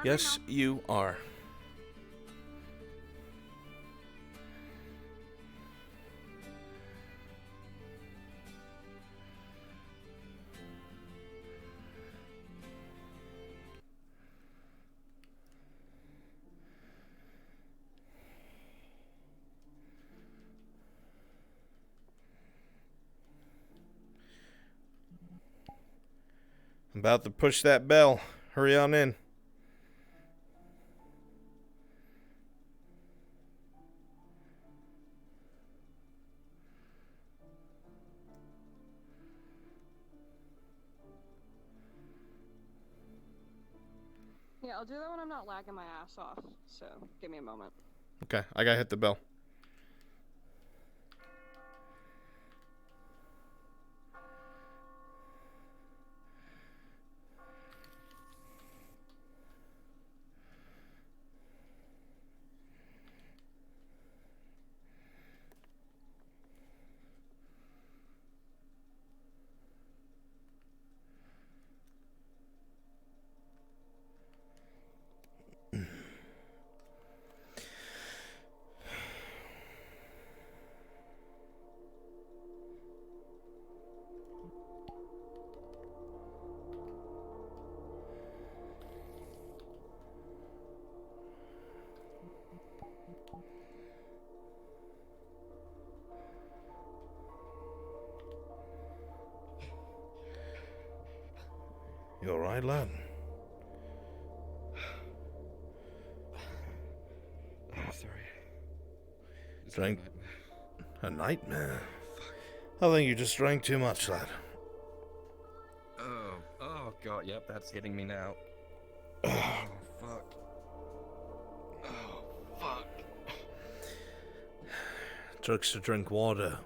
Yes, you are. About to push that bell. Hurry on in. Yeah, I'll do that when I'm not lagging my ass off, so give me a moment. Okay, I gotta hit the bell. You alright, lad? Oh, sorry. Drank a nightmare. I think you just drank too much, lad. Oh god, yep, that's hitting me now. Oh, fuck. Oh, fuck. Trucks to drink water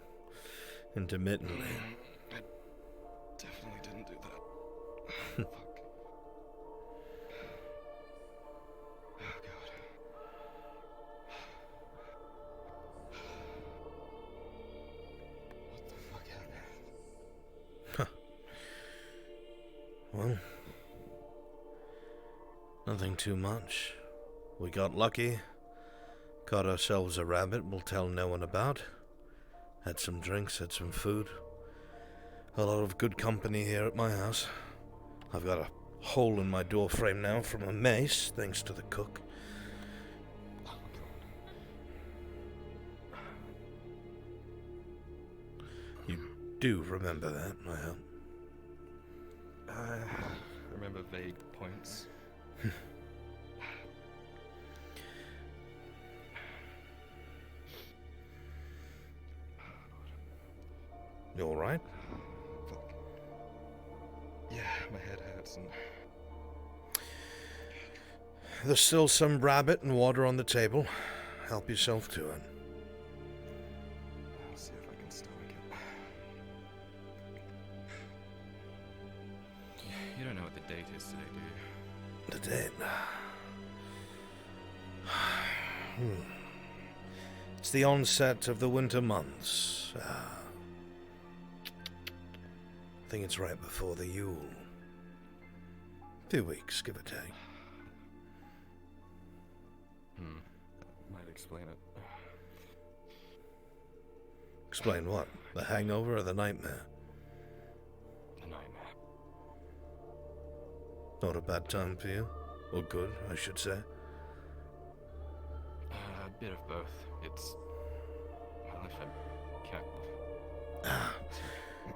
intermittently. I definitely didn't do that. Fuck. Oh god. What the fuck happened? Well, nothing too much. We got lucky. Caught ourselves a rabbit we'll tell no one about. Had some drinks, had some food. A lot of good company here at my house. I've got a hole in my door frame now from a mace, thanks to the cook. You do remember that, I hope. I remember vague points. You alright? Fuck. Yeah, my head hurts and... There's still some rabbit and water on the table. Help yourself to it. I'll see if I can stomach it. You don't know what the date is today, do you? The date. It's the onset of the winter months. I think it's right before the Yule. 2 weeks, give or take. Might explain it. Explain what? The hangover or the nightmare? The nightmare. Not a bad time for you? Or good, I should say. A bit of both. It's... well, if I'm careful.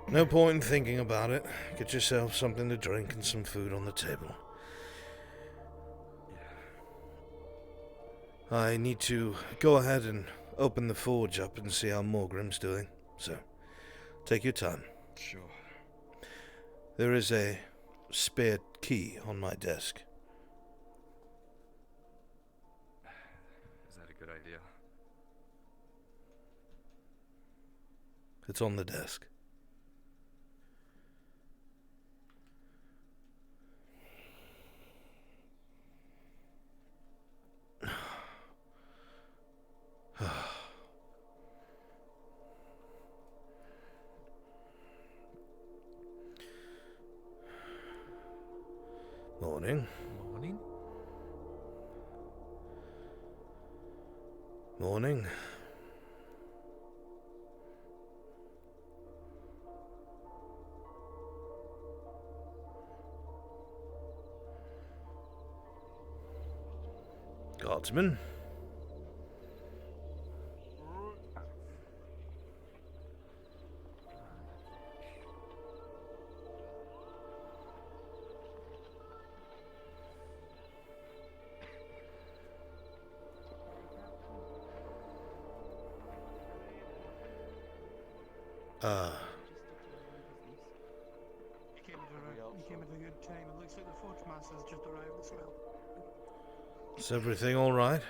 No point in thinking about it. Get yourself something to drink and some food on the table. I need to go ahead and open the forge up and see how Morgrim's doing. So, take your time. Sure. There is a spare key on my desk. Is that a good idea? It's on the desk. Morning. Morning. Morning. Guardsman. You came at a good time. It looks like the Forge Master's just arrived as well. Is everything all right?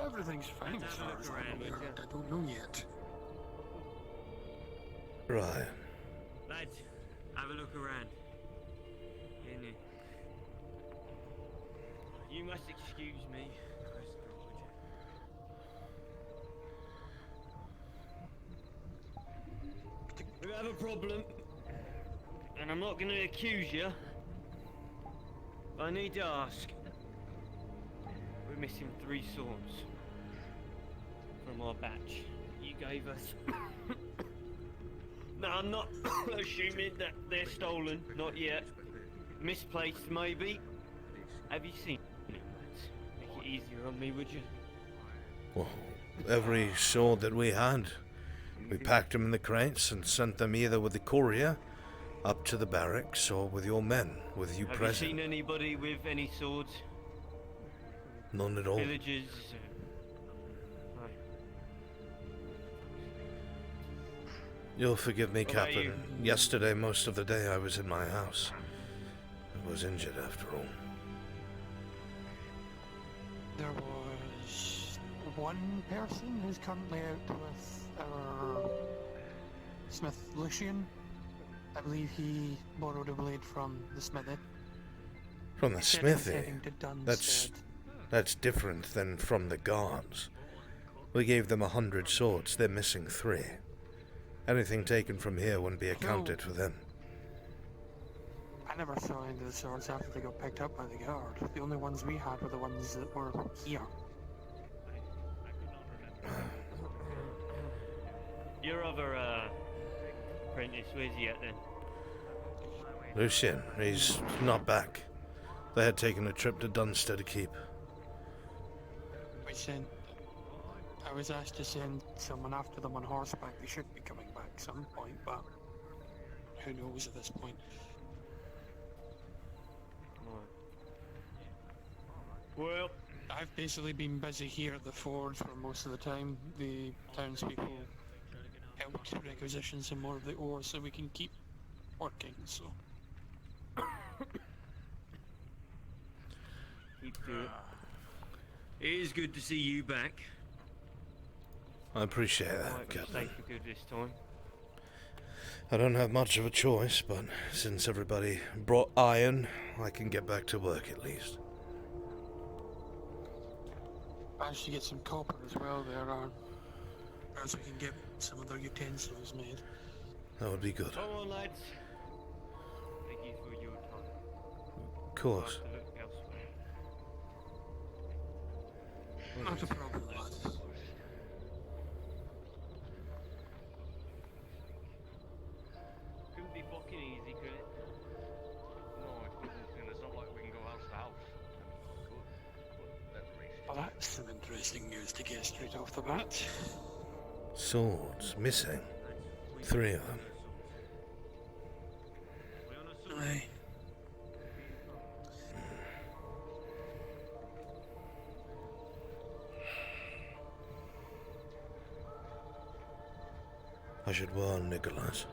Everything's fine as far as I'm aware. I don't know yet. Right. Lads, have a look around. You must excuse me. We have a problem, and I'm not going to accuse you. I need to ask. We're missing 3 swords from our batch you gave us. No, I'm not assuming that they're stolen, not yet. Misplaced, maybe. Have you seen them, lads? Make it easier on me, would you? Well, every sword that we had, we packed them in the crates and sent them either with the courier up to the barracks or with your men, with you Have present. you seen anybody with any swords? None at all. Villagers? No. You'll forgive me, What about Captain. you? Yesterday, most of the day, I was in my house. I was injured after all. There was one person who's currently out with our Smith Lucian. I believe he borrowed a blade from the smithy. From the Said he was smithy? heading to That's Dunstead. That's different than from the guards. We gave them 100 swords. They're missing 3. Anything taken from here wouldn't be accounted for them. I never saw any of the swords after they got picked up by the guard. The only ones we had were the ones that were here. Your other, apprentice, where's he at then? Lucian, he's not back. They had taken a trip to Dunstead Keep. I was asked to send someone after them on horseback. They should be coming back some point, but who knows at this point. Well, I've basically been busy here at the forge for most of the time. The townspeople helped requisition some more of the ore so we can keep working, so... keep to it. It is good to see you back. I appreciate that, Might be Captain. safe for good this time. I don't have much of a choice, but since everybody brought iron, I can get back to work at least. Managed to get some copper as well there, as we can get some of their utensils made. That would be good. Come on, lads. Thank you for your time. Of course. I'll have to look elsewhere. Not a problem, lad. Couldn't be fucking easy, could it? No, it couldn't, and it's not like we can go house to house. Well, that's some interesting news to get straight off the bat. Swords missing. 3 of them. Aye. I should warn Nicholas.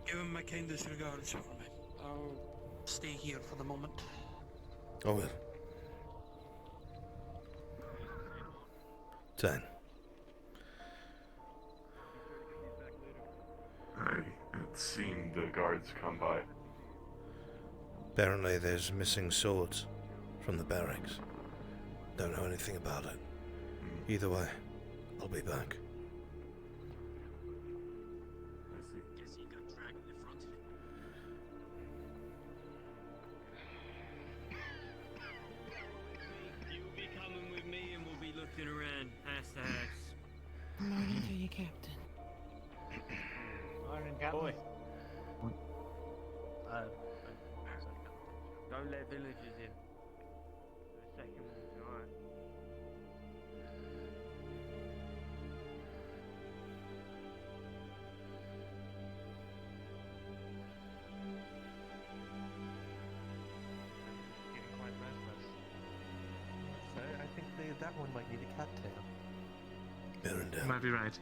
Give him my kindest regards for me. I'll stay here for the moment. I will. 10. I had seen the guards come by. Apparently there's missing swords from the barracks. Don't know anything about it. Either way, I'll be back. I see. Boy. Don't let villagers in. The second one's alright. Getting quite restless. So I think that one might need a cattail. Miranda, You might be right.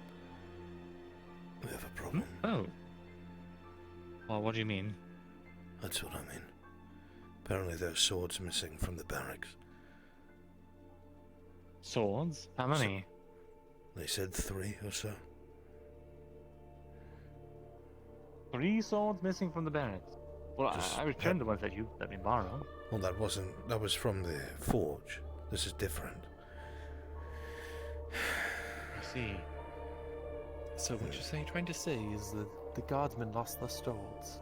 we have a problem. Oh. Well, what do you mean? That's what I mean. Apparently there's swords missing from the barracks. Swords? How many? They said 3 or so. 3 swords missing from the barracks. Well, Just I returned the ones that you let me borrow. Well, that was from the forge. This is different. I see. So what you're trying to say is that the guardsmen lost their swords.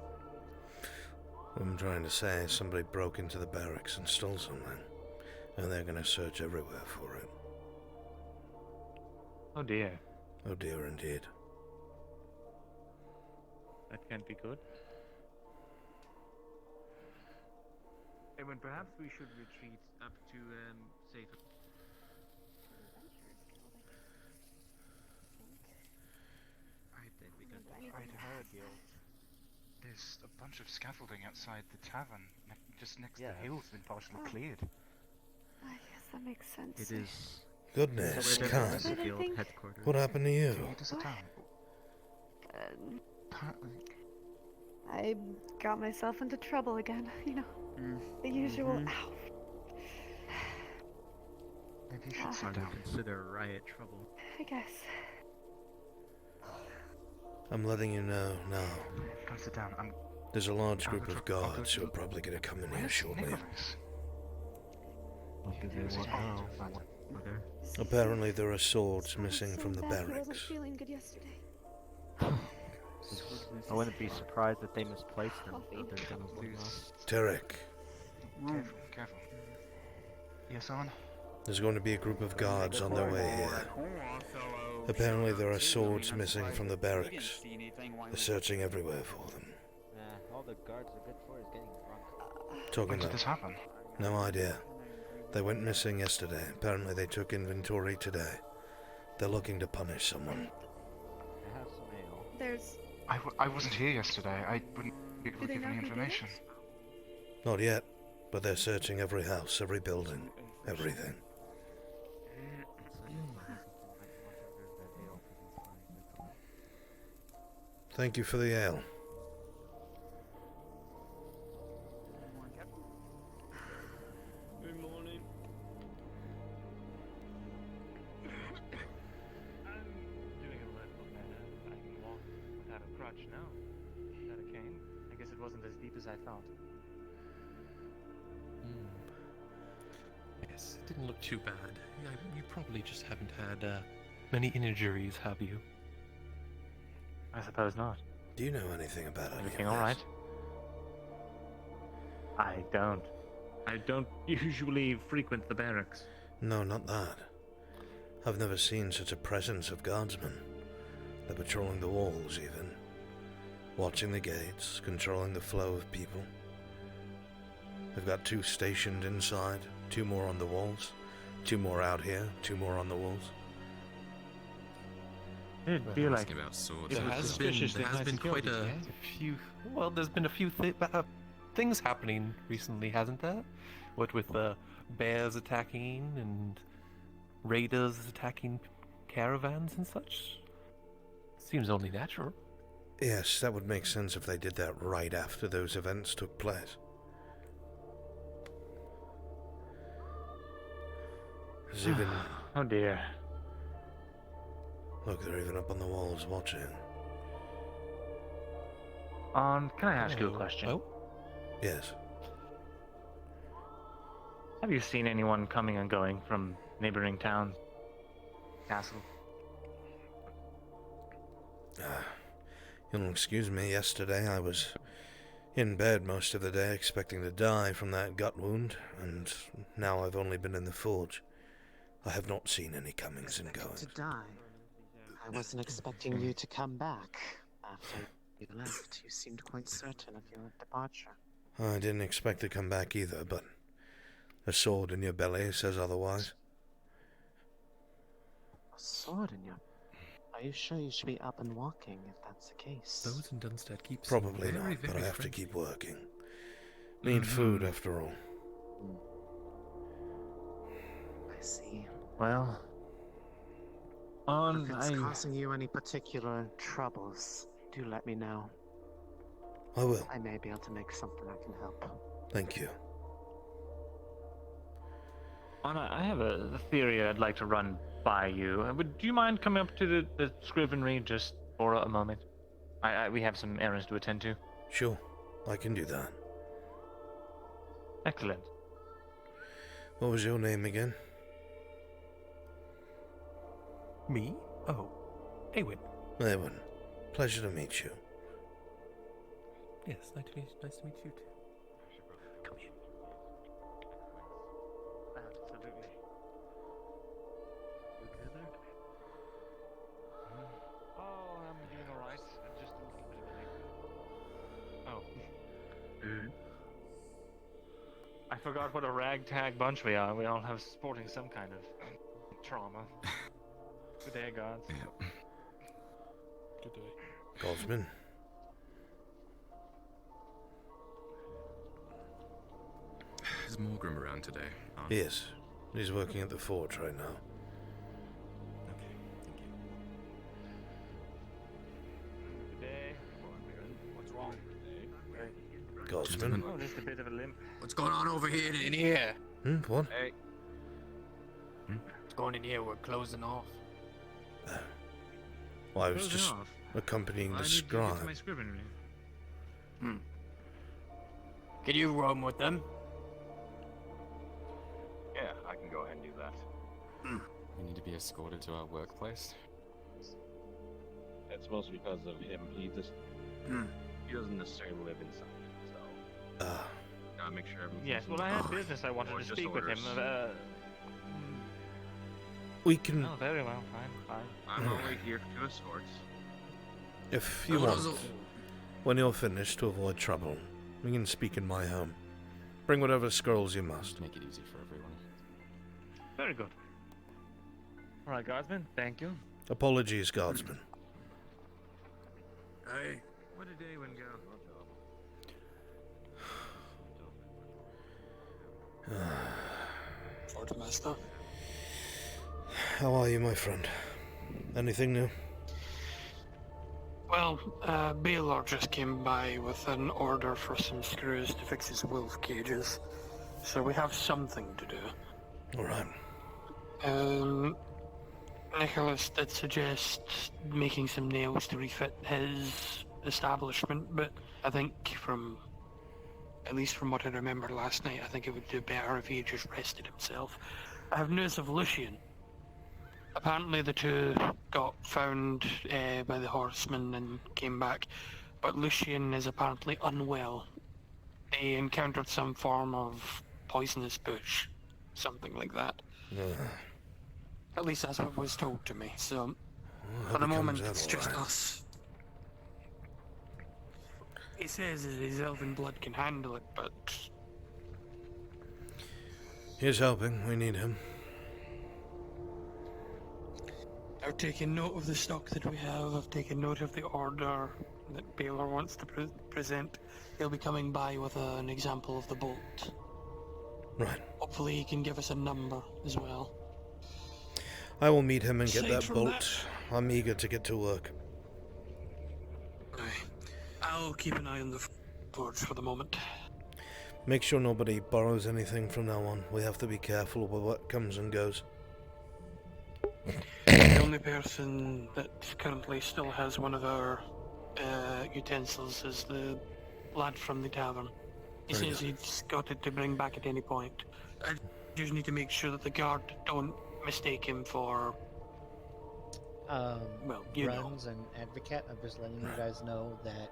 What I'm trying to say is somebody broke into the barracks and stole something. And they're going to search everywhere for it. Oh dear. Oh dear, indeed. That can't be good. Edwin, perhaps we should retreat up to safer. Right then, we don't try to hurt you. There's a bunch of scaffolding outside the tavern, just next to the hill's been partially cleared. I guess that makes sense. It is. Goodness, But I Khan. think- headquarters. What happened to you? It is a town. Apparently. I got myself into trouble again, you know. The usual. Ow. Maybe you should sit down. Consider riot trouble. I guess. I'm letting you know now. Come sit down. There's a large I'll group go of to- I'll go guards who to- are probably going to come in here Where's shortly. Nicholas? What do they want now? Apparently there are swords missing from the He wasn't barracks. feeling good yesterday. I wouldn't be surprised if they misplaced them. Coffee. Other things went wrong. Tarek, Careful, careful. Yes, on? there's going to be a group of guards on their way here. Apparently there are swords missing from the barracks. They're searching everywhere for them. All the guards are good for is getting drunk. Talking When did this about, happen? no idea. They went missing yesterday. Apparently they took inventory today. They're looking to punish someone. I have some ale. There's. I wasn't here yesterday. I wouldn't be able Do to they give know any who did information. it? Not yet, but they're searching every house, every building, everything. Thank you for the ale. Good morning. I'm doing a little better. I can walk without a crutch now. Without a cane. I guess it wasn't as deep as I thought. Yes, it didn't look too bad. You probably just haven't had many injuries, have you? I suppose not. Do you know anything about any of Everything this? alright? I don't. I don't usually frequent the barracks. No, not that. I've never seen such a presence of guardsmen. They're patrolling the walls, even. Watching the gates, controlling the flow of people. They've got 2 stationed inside, 2 more on the walls, 2 more out here, 2 more on the walls. It'd be like Asking about swords. There has been quite a few. Well, there's been a few things happening recently, hasn't there? What with the bears attacking and raiders attacking caravans and such. Seems only natural. Yes, that would make sense if they did that right after those events took place. There's even... Oh dear. Look, they're even up on the walls watching. Can I ask you a question? Oh, Yes. Have you seen anyone coming and going from neighboring towns? Castle? You'll excuse me, yesterday I was in bed most of the day expecting to die from that gut wound, and now I've only been in the forge. I have not seen any comings and goings. To die. I wasn't expecting you to come back after you you left. You seemed quite certain of your departure. I didn't expect to come back either, but a sword in your belly says otherwise. A sword in your... Are you sure you should be up and walking if that's the case? Those in Dunstead keep Probably seeming not, but I have to friendly. keep working. Need food, after all. I see. Well, if it's causing you any particular troubles, do let me know. I will. I may be able to make something I can help. Thank you. Anna, I have a theory I'd like to run by you. Do you mind coming up to the scrivenery just for a moment? We have some errands to attend to. Sure, I can do that. Excellent. What was your name again? Me? Oh, Awen. Ewan. Pleasure to meet you. Yes, nice to meet you too. Come here. Absolutely. Together? Oh, I'm doing alright. Just a little bit of a... Oh. I forgot what a ragtag bunch we are. We all have sporting some kind of trauma. Good day, gods. Yeah. Good day. Godsman. Is Morgrim around today? Yes. He's working at the forge right now. Okay, thank you. Good day. What's wrong? Godsman. Oh, just a bit of a limp. What's going on over here in here? What? Hey. What's going in here? We're closing off. Well, I was Closing just off? accompanying I the need to get to scribe. my scrivenery. Can you roam with them? Yeah, I can go ahead and do that. We need to be escorted to our workplace. That's mostly because of him. He doesn't necessarily live inside, so gotta make sure everything's... Yes, well, I had business I wanted to speak with him. We can... Oh, very well, fine. I'm only here to escort. If you want, when you're finished, to avoid trouble, we can speak in my home. Bring whatever scrolls you must. Make it easy for everyone. Very good. Alright, guardsman, thank you. Apologies, guardsman. Hey. Where did Awen go? Quartermaster. How are you, my friend? Anything new? Well, Baylor just came by with an order for some screws to fix his wolf cages, so we have something to do. Alright. Nicholas did suggest making some nails to refit his establishment, but I think at least from what I remember last night, I think it would do better if he just rested himself. I have news of Lucian. Apparently the two got found by the horsemen and came back, but Lucian is apparently unwell. They encountered some form of poisonous bush, something like that. At least that's what was told to me, so for the moment it's just us. He says that his elven blood can handle it, but... He's helping, we need him. I've taken note of the stock that we have. I've taken note of the order that Baylor wants to present. He'll be coming by with an example of the bolt. Right. Hopefully he can give us a number as well. I will meet him and get Aside that from bolt. I'm eager to get to work. I'll keep an eye on the forge for the moment. Make sure nobody borrows anything from now on. We have to be careful with what comes and goes. The only person that currently still has one of our utensils is the lad from the tavern. He says he's got it to bring back at any point. I just need to make sure that the guard don't mistake him for... well, you know. Runs and Advocate, I'm just letting you guys know that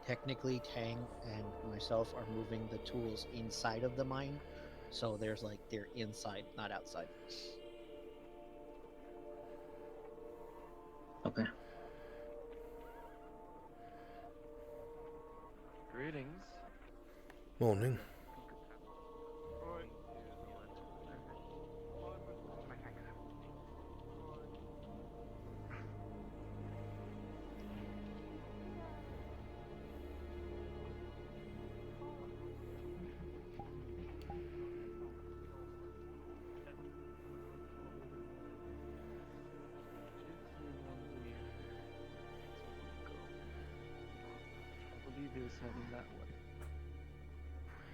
technically Tang and myself are moving the tools inside of the mine, so they're inside, not outside. Okay. Greetings. Morning. I believe he was heading that way.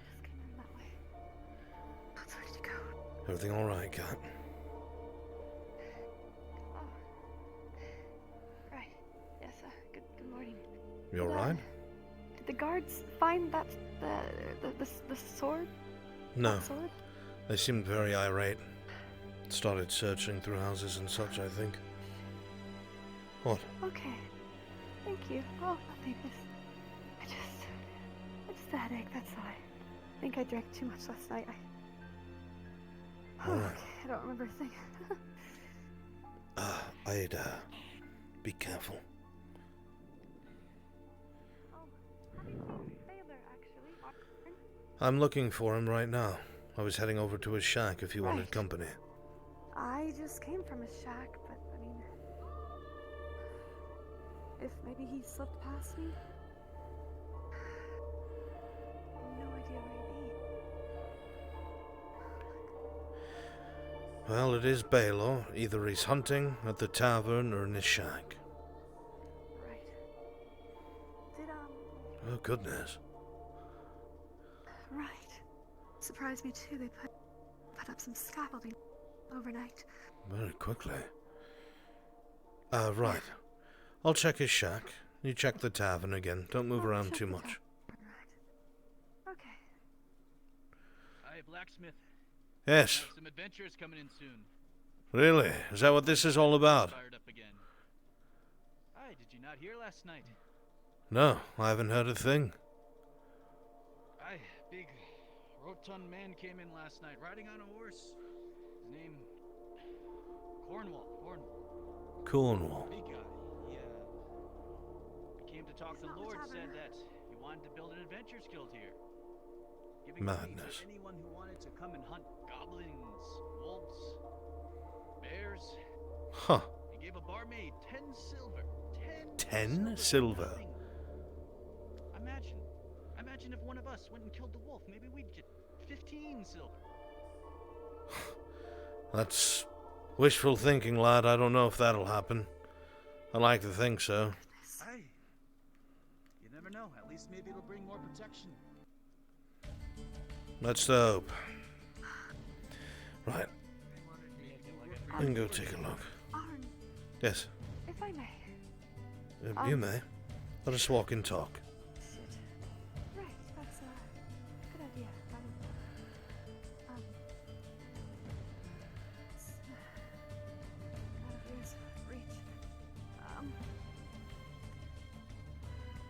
Just came that way. That's ready to go. Everything all right, Kat? Oh. Right. Yes, good morning. You all right? Did the guards find that the sword? No. That sword? They seemed very irate. Started searching through houses and such, I think. What? Okay. Thank you. Oh, nothing. I just a headache, that's all. I think I drank too much last night. All right. Okay, I don't remember a thing. I'd, be careful. Baylor, actually. I'm looking for him right now. I was heading over to his shack if you wanted Right. company. I just came from his shack, but I mean, if maybe he slipped past me. No idea where he'd be. Well, it is Baylor. Either he's hunting at the tavern or in his shack. Right. Did Oh, goodness. Right. Surprised me too. They put up some scaffolding overnight. Very quickly. Right. I'll check his shack. You check the tavern again. Don't move around too much. Okay. Hi, blacksmith. Yes. Some adventures coming in soon. Really? Is that what this is all about? Fired up again. Hi, did you not hear last night? No, I haven't heard a thing. Hi, big rotund man came in last night riding on a horse. His name Cornwall. Cornwall. Big guy. He came to talk to the Lord, said that he wanted to build an adventures guild here. Giving money Madness. to anyone who wanted to come and hunt goblins, wolves, bears. Huh. He gave a barmaid 10 silver. 10 silver? Imagine if one of us went and killed the wolf. Maybe we'd get 15 silver. That's wishful thinking, lad. I don't know if that'll happen. I like to think so. Aye. You never know. At least maybe it'll bring more protection. Let's hope. Right. You can go take a look. Arn, Yes, if I may. you may. Let us walk and talk. Right, that's a good idea. It's out of ear's reach.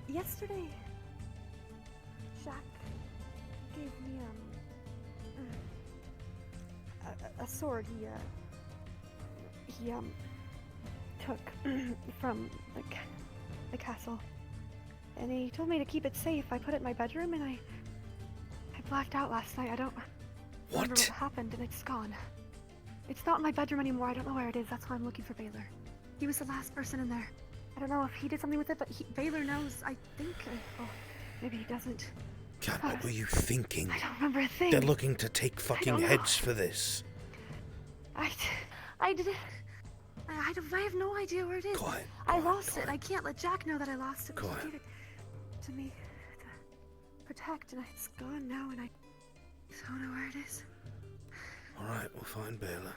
Yesterday, Jack gave me a sword. He took from the castle, and he told me to keep it safe. I put it in my bedroom, and I blacked out last night. I don't remember what happened, and it's gone. It's not in my bedroom anymore. I don't know where it is. That's why I'm looking for Baylor. He was the last person in there. I don't know if he did something with it, but Baylor knows. I think. Oh, maybe he doesn't. Kat, what were you thinking? I don't remember a thing. They're looking to take fucking don't know. heads for this. I didn't. I have no idea where it is. I lost it. I can't let Jack know that I lost it. He gave it to me to protect, and it's gone now, and I don't know where it is. Alright, we'll find Baylor.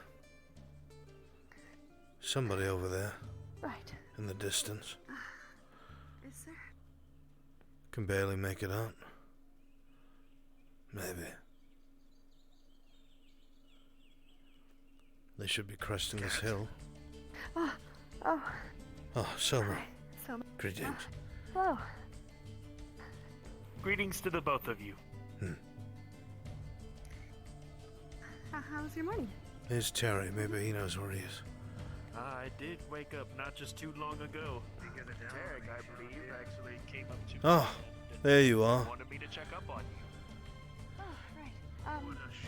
Somebody over there. Right. In the distance. Is there? Can barely make it out. Maybe. They should be cresting this hill. Oh. Oh, Selma. Selma. Greetings. Hello. Greetings to the both of you. How's your morning? Here's Terry. Maybe he knows where he is. I did wake up not just too long ago. Tarek, I believe, actually came up to me Oh, and There you are. Wanted me to check up on you. Oh, right.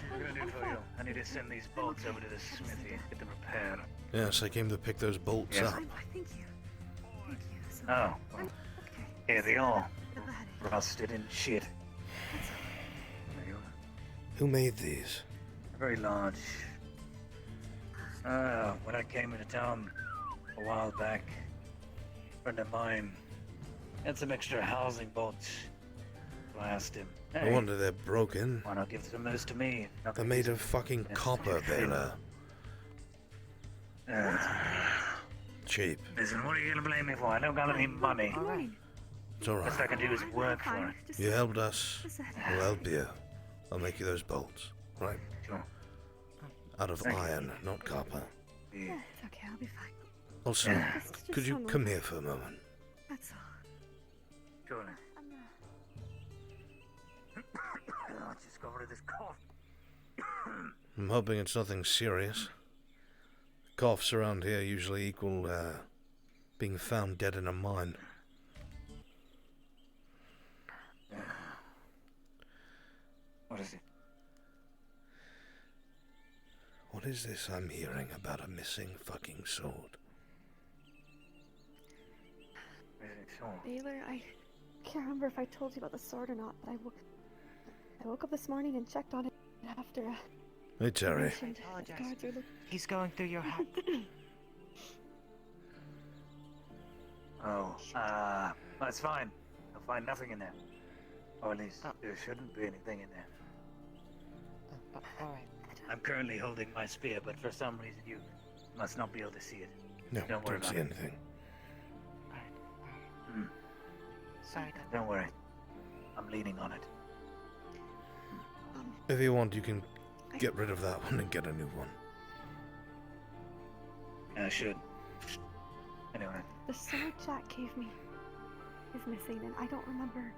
What are you gonna do for you? I need to send these bolts over to the smithy and get them repaired. Yes, I came to pick those bolts Yes. up. Thank you. Thank you so Oh, much. well, Okay. here they are. Go ahead. Rusted and shit. There you are. Who made these? Very large. When I came into town a while back, a friend of mine had some extra housing bolts. So I asked him, No hey, wonder they're broken. why not give some of those to me? They're made of fucking copper, Vera. Cheap. Listen, what are you gonna blame me for? I don't got any money. It's alright. Best I can do is work for it. You helped us. We'll help you. I'll make you those bolts. Right? Sure. Out of Thank you. iron, not copper. Yeah, it's okay. I'll be fine. Also, Just could you someone- come here for a moment? That's all. Surely. I'm I'll just go rid of this cough. I'm hoping it's nothing serious. Coughs around here usually equal being found dead in a mine. What is it? What is this I'm hearing about a missing fucking sword? Baylor, I can't remember if I told you about the sword or not, but I woke up this morning and checked on it after. Hey, Terry. mentioned that the guards are looking. He's going through your house. Oh, that's fine. I'll find nothing in there. Or at least there shouldn't be anything in there. Alright. I'm currently holding my spear, but for some reason you must not be able to see it. No, Don't worry don't about see it. anything. Sorry. Don't worry. I'm leaning on it. If you want, you can get rid of that one and get a new one. I should. Anyway. The sword Jack gave me is missing, and I don't remember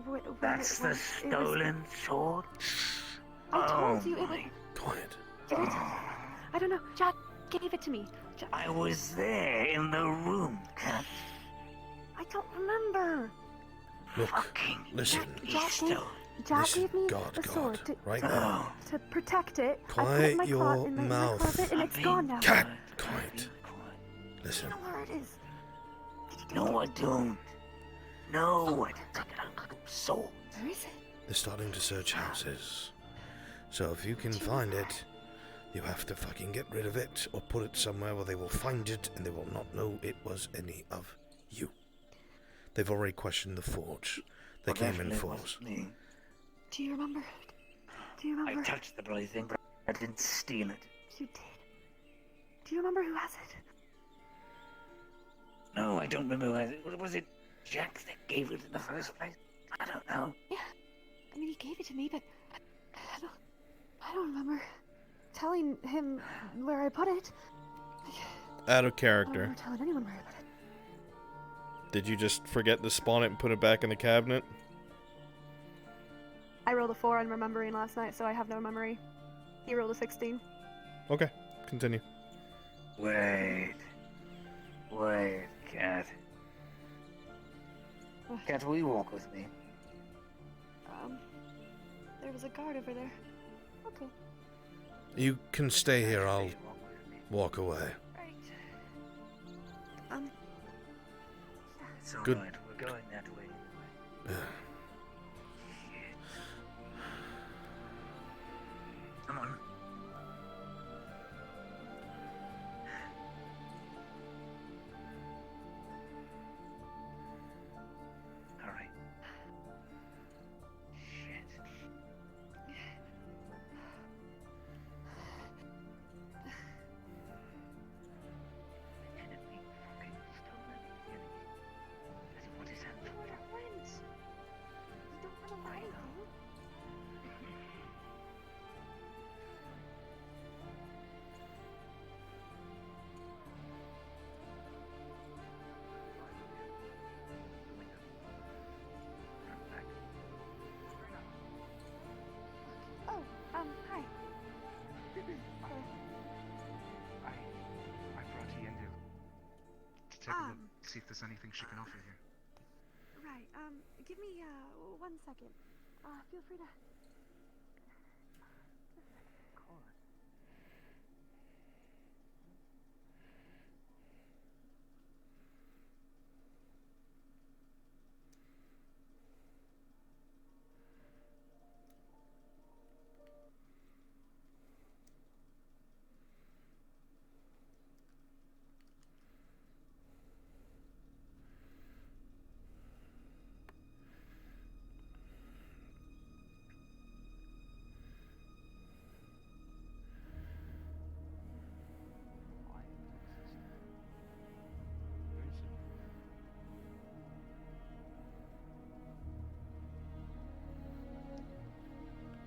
what That's it the was. stolen sword? I told you it was. my- Quiet. I don't know. Jack gave it to me. I was there in the room, Cat. I don't remember. Look, listen. Jack gave me God, the sword right now. to protect it. I put it Quiet in my your in my mouth. closet, and it's gone now. Cat, quiet. Listen. I know where it is. No, I don't. No, I didn't take it out of the sword. Where is it? They're starting to search houses. So if you can find it, you have to fucking get rid of it or put it somewhere where they will find it and they will not know it was any of you. They've already questioned the forge. They Well, came in definitely force. wasn't me. Do you remember? Do you remember? I touched the bloody thing, but I didn't steal it. You did. Do you remember who has it? No, I don't remember. Was it Jack that gave it in the first place? I don't know. Yeah. I mean, he gave it to me, but I don't remember telling him where I put it. Out of I don't character. remember telling anyone where I put it. Did you just forget to spawn it and put it back in the cabinet? I rolled a 4 on remembering last night, so I have no memory. He rolled a 16. Okay, continue. Wait, Cat. Cat, will you walk with me? There was a guard over there. Okay. You can stay here, I'll walk away. It's Good. alright, we're going that way. Come on. Hurry. Shit. What is that? Oh, hi. I brought you in to take a look, see if there's anything she can offer you. Right, Give me 1 second. Feel free to.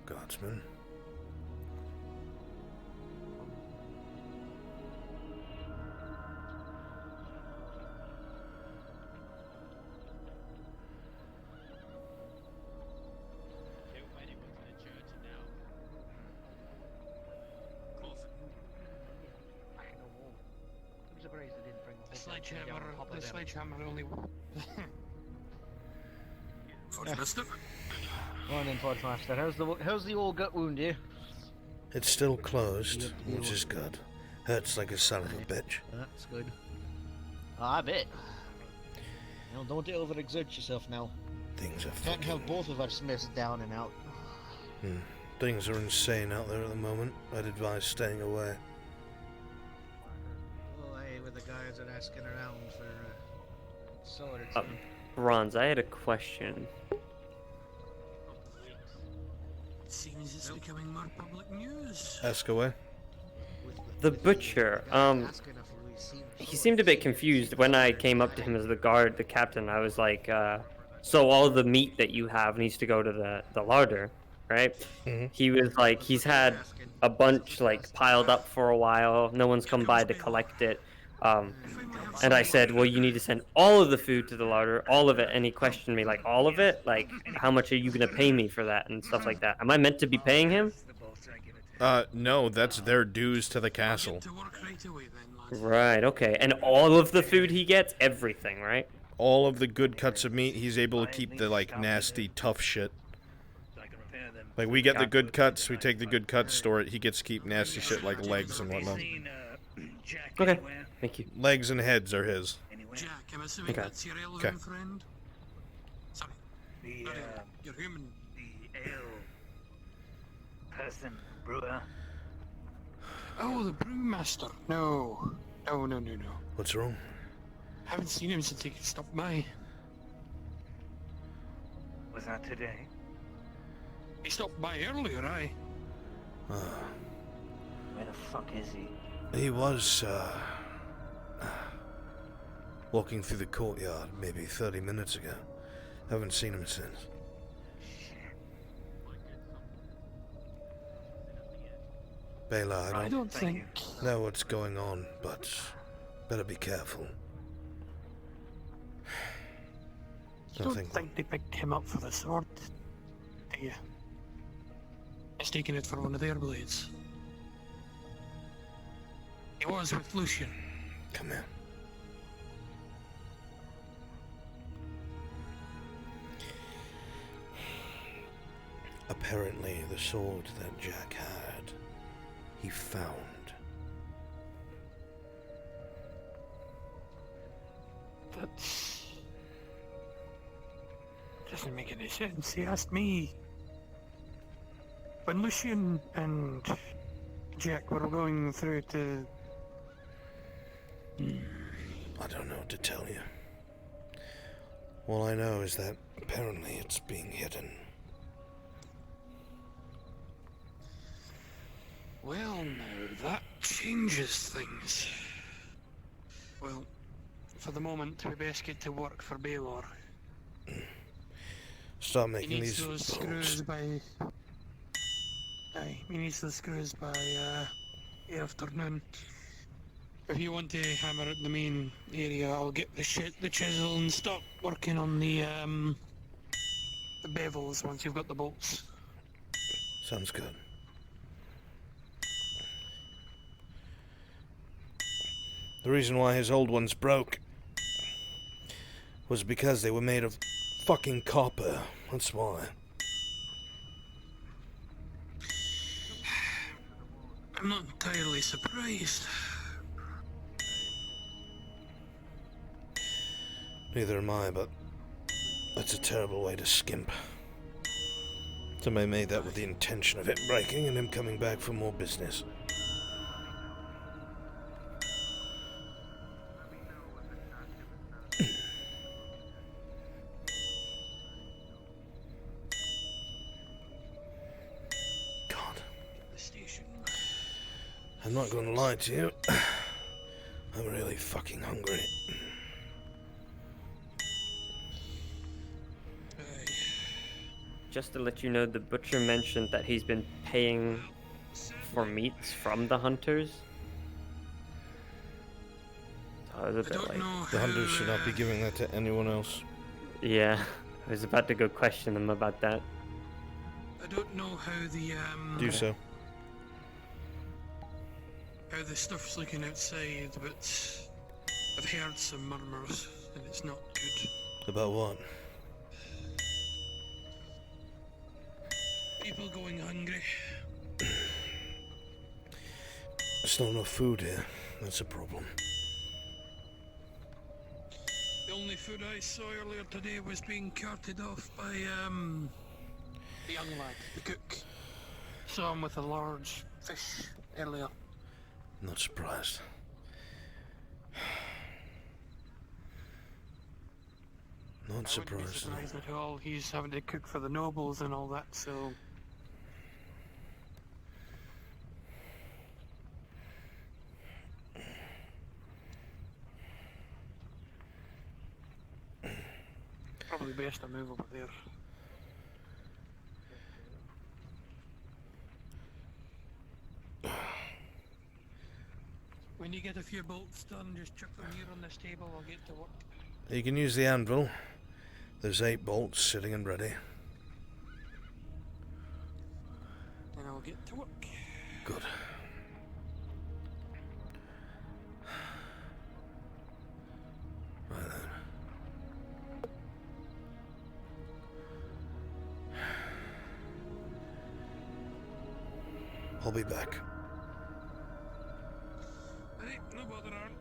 Guardsman. I'm surprised they didn't bring the sledgehammer only. Forge Morning, Forge Master. How's the old gut wound, eh? It's still closed, which is good. Hurts like a son of a bitch. That's good. I bet. Well, don't overexert yourself now. Things are Can't have both of our Smiths down and out. Things are insane out there at the moment. I'd advise staying away. Oh, hey, with the guys that are asking around for swords. Bronze, I had a question. Seems it's becoming more public news. Ask away. The butcher, he seemed a bit confused when I came up to him as the captain. I was like, so all the meat that you have needs to go to the larder, right? He was like, he's had a bunch like piled up for a while. No one's come by to collect it. And I said, well, you need to send all of the food to the larder, all of it. And he questioned me, like, all of it? Like, how much are you going to pay me for that and stuff like that? Am I meant to be paying him? No, that's their dues to the castle. Right, okay. And all of the food he gets? Everything, right? All of the good cuts of meat, he's able to keep the, like, nasty, tough shit. Like, we get the good cuts, we take the good cuts, store it. He gets to keep nasty shit like legs and whatnot. Okay, thank you. Legs and heads are his. Jack, I'm assuming that's your elven friend? Sorry. Your human. The ale person, brewer. Oh, the brewmaster. No. No. What's wrong? Haven't seen him since he stopped by. Was that today? He stopped by earlier, aye. Where the fuck is he? He was, walking through the courtyard maybe 30 minutes ago. Haven't seen him since. Bela, I don't know what's going on, but better be careful. You don't think they picked him up for the sword, do you? Mistaking it for one of their blades. He was with Lucian. Come here. Apparently, the sword that Jack had, he found. That doesn't make any sense. He asked me when Lucian and Jack were going through to. I don't know what to tell you. All I know is that apparently it's being hidden. Well, now that changes things. Well, for the moment, we best get to work for Baylor. Start making he needs these those bolts. screws by. Aye, he needs those screws by afternoon. If you want to hammer at the main area, I'll get the chisel and stop working on the bevels once you've got the bolts. Sounds good. The reason why his old ones broke was because they were made of fucking copper. That's why. I'm not entirely surprised. Neither am I, but that's a terrible way to skimp. Somebody made that with the intention of it breaking and him coming back for more business. God. I'm not gonna lie to you. I'm really fucking hungry. Just to let you know, the butcher mentioned that he's been paying for meats from the hunters. So I was a bit like... The hunters should not be giving that to anyone else. Yeah, I was about to go question them about that. I don't know how the Do so. how the stuff's looking outside, but I've heard some murmurs and it's not good. About what? People going hungry. There's not enough food here. That's a problem. The only food I saw earlier today was being carted off by the young lad, the cook. Saw him with a large fish earlier. Not surprised. Not surprised. I wouldn't be surprised at all. He's having to cook for the nobles and all that, so... Probably best to move over there. When you get a few bolts done, just chuck them here on this table, I'll get to work. You can use the anvil. There's 8 bolts sitting and ready. And I'll get to work. Good. Right then. I'll be back. Hey, no bother, Aaron.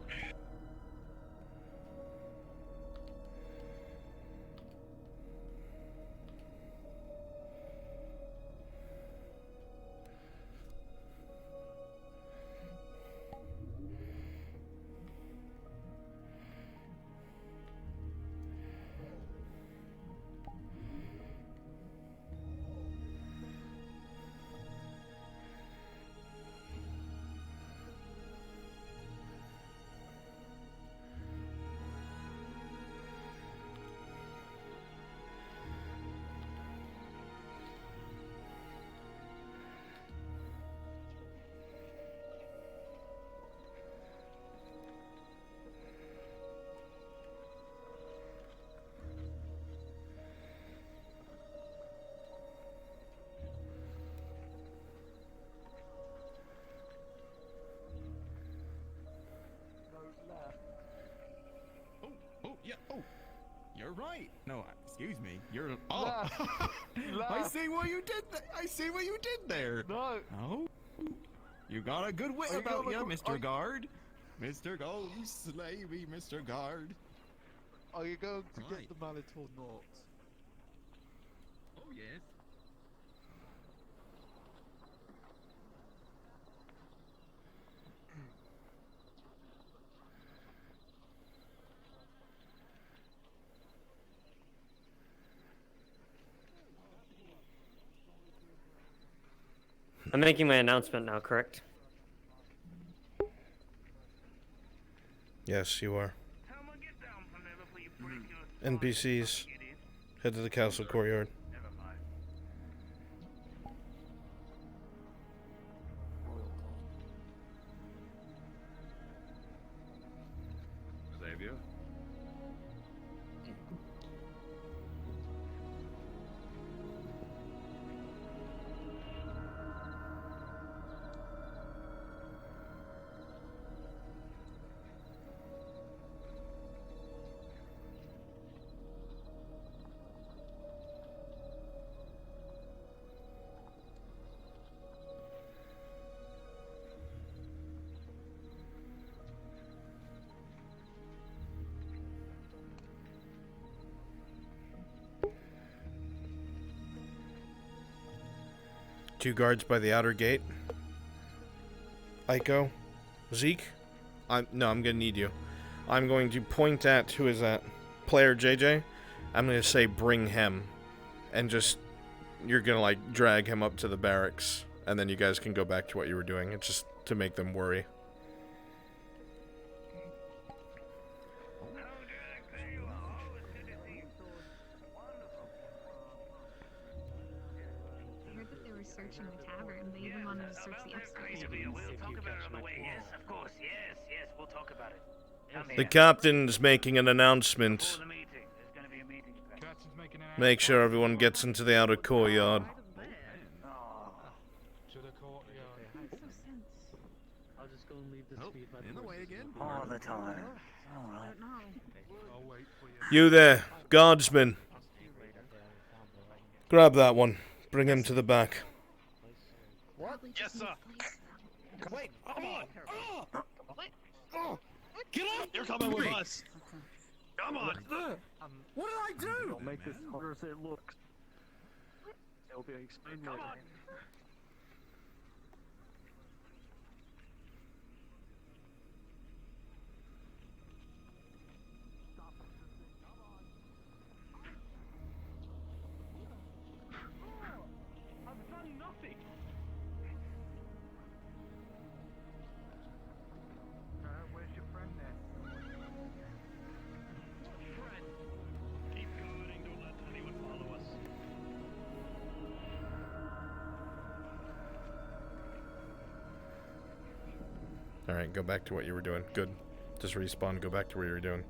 You're right. No, excuse me. You're. Oh, I see what you did. I see what you did there. No. Oh, you got a good wit about you, Mr. Guard. Mr. Guard, you slay me, Mr. Guard. Are you going to get the mallet or not? Oh yes. I'm making my announcement now, correct? Yes, you are. NPCs, head to the castle courtyard. Xavier? 2 guards by the outer gate. Aiko, Zeke, I'm gonna need you. I'm going to point at, who is that? Player JJ. I'm gonna say bring him, and just, you're gonna like drag him up to the barracks, and then you guys can go back to what you were doing. It's just to make them worry. Searching the tavern. They even wanted to search the upstairs rooms. We'll talk about it on the way. Yes, of course. Yes, we'll talk about it. Come The here. captain's making an announcement. Make sure everyone gets into the outer courtyard. To the courtyard. I'll just go and leave this speed by in the way again? All the time. Alright. I'll wait for you. You there, guardsman. Grab that one. Bring him to the back. What? Yes, sir. Wait, come on. Get up! You're coming with us. Come on. What did I do? Don't make this harder as it looks. It'll be explained later. I've done nothing. Where's your friend then? Friend. Keep going and don't let anyone follow us. Alright, go back to what you were doing. Good. Just respawn, go back to what you were doing.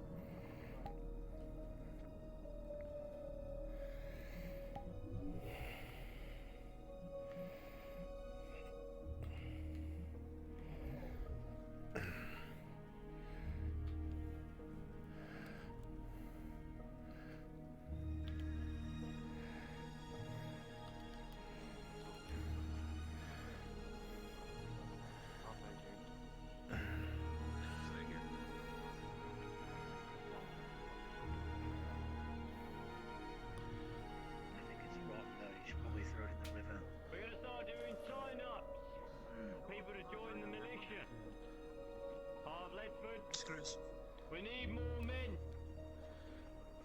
We need more men.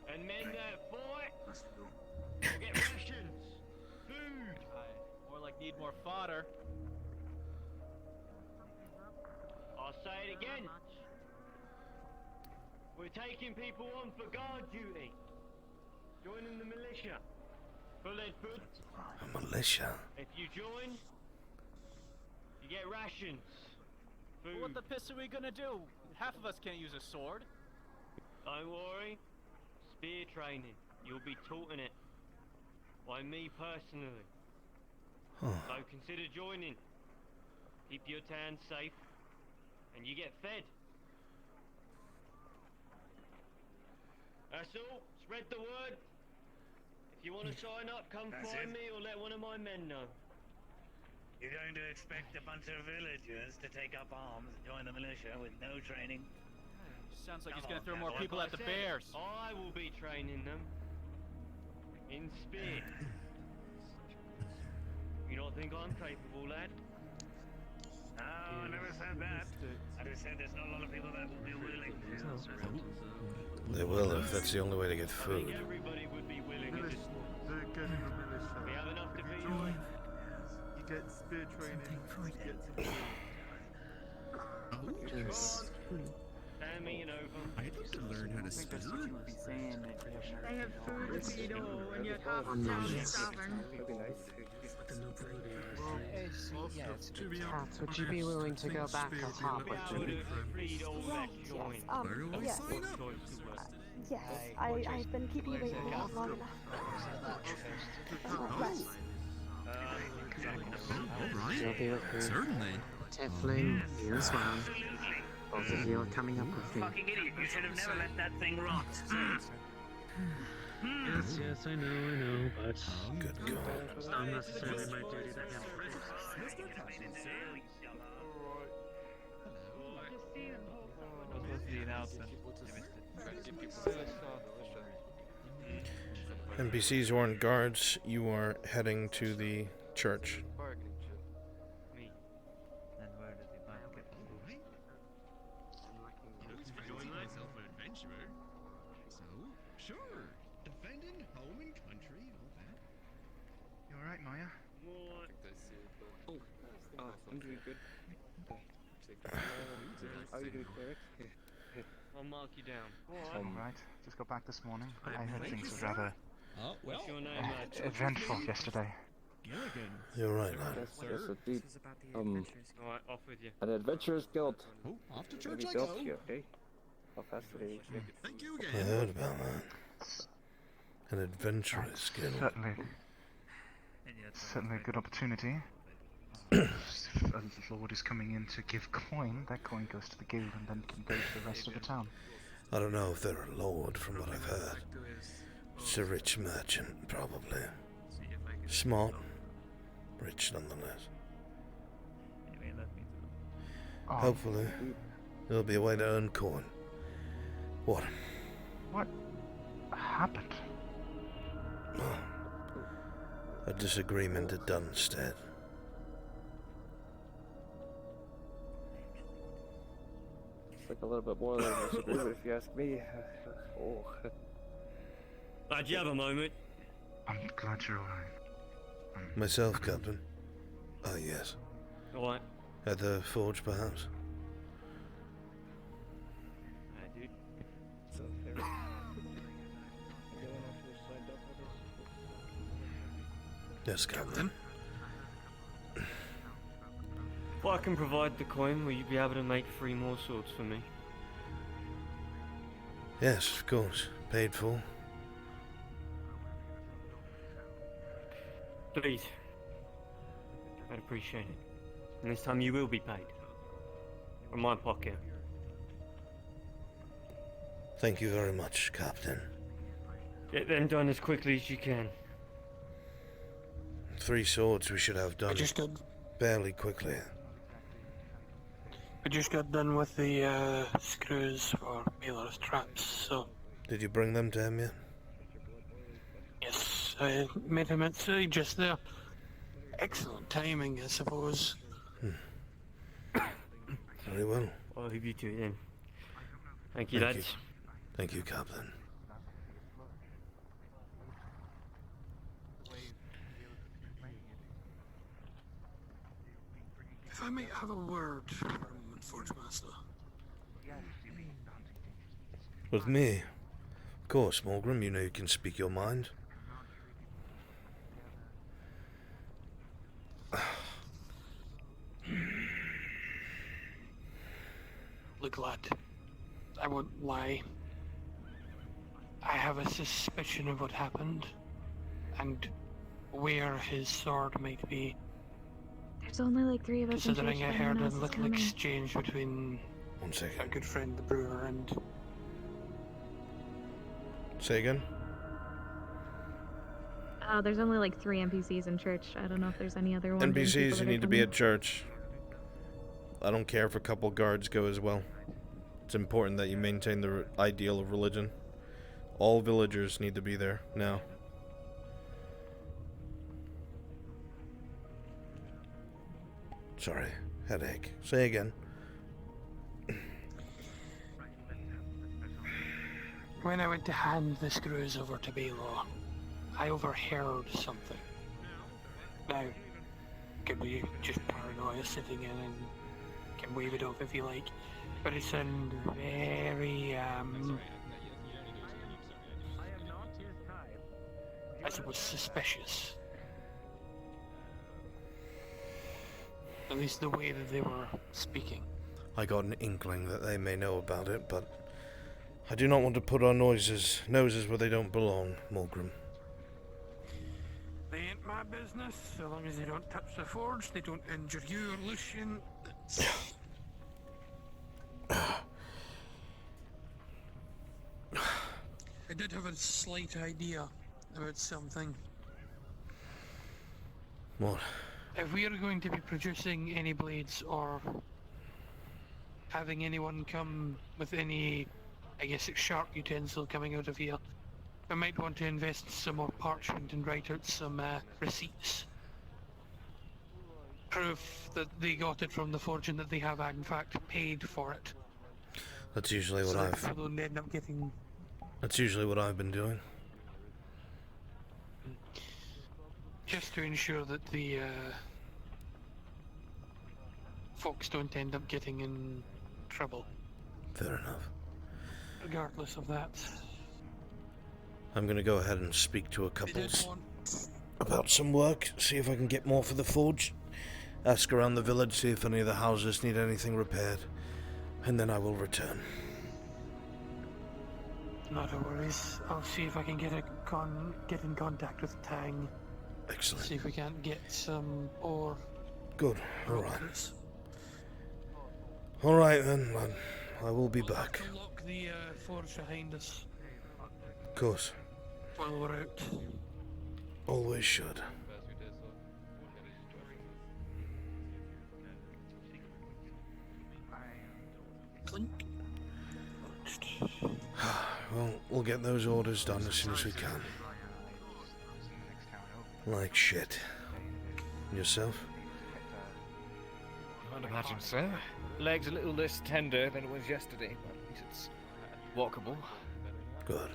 And men that fight. We'll get rations. Food. More like need more fodder. I'll say it again. We're taking people on for guard duty. Joining the militia. For Leadfoot. A militia? If you join, you get rations. Food. What the piss are we gonna do? Half of us can't use a sword. Don't worry. Spear training. You'll be taught in it. By me personally. So consider joining. Keep your town safe. And you get fed. That's all. Spread the word. If you want to sign up, come find me or let one of my men know. You're going to expect a bunch of villagers to take up arms and join the militia with no training? Sounds like he's gonna throw more people at the bears. I will be training them. In spear. You don't think I'm capable, lad? No, I never said that. I just said there's not a lot of people that will be willing to. They will if that's the only way to get food. Everybody would be willing to just... We have enough to feed you. You get spear training, you get some Stand me and over. I need to learn how to speak. I have food to feed all, and yet half the town is starving. Kat, would you be willing to go back on top with me? Yes. Yes, I've been keeping you waiting long enough. Certainly. Tiefling, you as well. Both of you are coming up with me. Fucking idiot, you should have never let that thing rot. Yes, I know, but good God. It's not necessarily my duty to help. NPCs or guards, you are heading to the church. I'm doing good. How are you doing, cleric? I'll mark you down. Alright, just got back this morning. I heard things were rather What's your name, lad? eventful yesterday. You're right, lad. Yes, indeed. Alright, off with you. An adventurer's guild. Oh, off to Maybe church I built go. here, okay? How fast do they reach? Thank you I again. heard about that. An adventurous guild. Certainly a good opportunity. If a lord is coming in to give coin, that coin goes to the guild and then can go to the rest of the town. I don't know if they're a lord from what I've heard. It's a rich merchant, probably. Smart, rich nonetheless. Hopefully, there'll be a way to earn coin. What? What happened? A disagreement at Dunstead. It's like a little bit more than a disagreement, if you ask me. Oh. Glad you have a moment. I'm glad you're alright. Myself, Captain. Ah, yes. Alright. At the forge, perhaps? I do. So fair. Yes, Captain. If I can provide the coin, will you be able to make 3 more swords for me? Yes, of course. Paid for. Please. I'd appreciate it. And this time you will be paid. From my pocket. Thank you very much, Captain. Get them done as quickly as you can. 3 swords we should have done just got fairly quickly. I just got done with the screws for Baylor's traps, so Did you bring them to him yet? yes, I met him at just there. Excellent timing, I suppose. Very well. I'll leave you to it then. Thank you, lads. Thank you, Captain. If I might have a word for a moment, Forge Master. With me? Of course, Morgrim, you know you can speak your mind. Look, lad, I won't lie. I have a suspicion of what happened, and where his sword might be. There's only like 3 of us in church. Considering I no one heard a else is little coming. exchange between One second. our good friend the brewer and... Say again? There's only like 3 NPCs in church. I don't know if there's any other ones. NPCs, you need to be at church. I don't care if a couple guards go as well. It's important that you maintain the ideal of religion. All villagers need to be there now. Sorry, headache. Say again. When I went to hand the screws over to Baylor, I overheard something. Now, could be just paranoia sitting in and can wave it off if you like, but it sounded very, I suppose suspicious. At least the way that they were speaking. I got an inkling that they may know about it, but I do not want to put our noses where they don't belong, Morgrim. They ain't my business, so long as they don't touch the forge, they don't injure you or Lucian. I did have a slight idea about something. What? If we are going to be producing any blades or having anyone come with any, I guess it's sharp utensil coming out of here, I might want to invest some more parchment and write out some receipts. Proof that they got it from the forge and that they have in fact paid for it. That's usually what So that I've... people don't end up getting... That's usually what I've been doing. Just to ensure that the folks don't end up getting in trouble. Fair enough. Regardless of that. I'm gonna go ahead and speak to a They did couples want about some work, see if I can get more for the forge. Ask around the village, see if any of the houses need anything repaired. And then I will return. Not a worries. I'll see if I can get in contact with Tang. Excellent. See if we can't get some ore. Good. Alright. Alright then, man. I will be back. We'll lock the forge behind us Of course. while we're out. Always should. Clink. Well, we'll get those orders done as soon as we can. Like shit. Yourself? I'd imagine so. Leg's a little less tender than it was yesterday, but at least it's walkable. Good.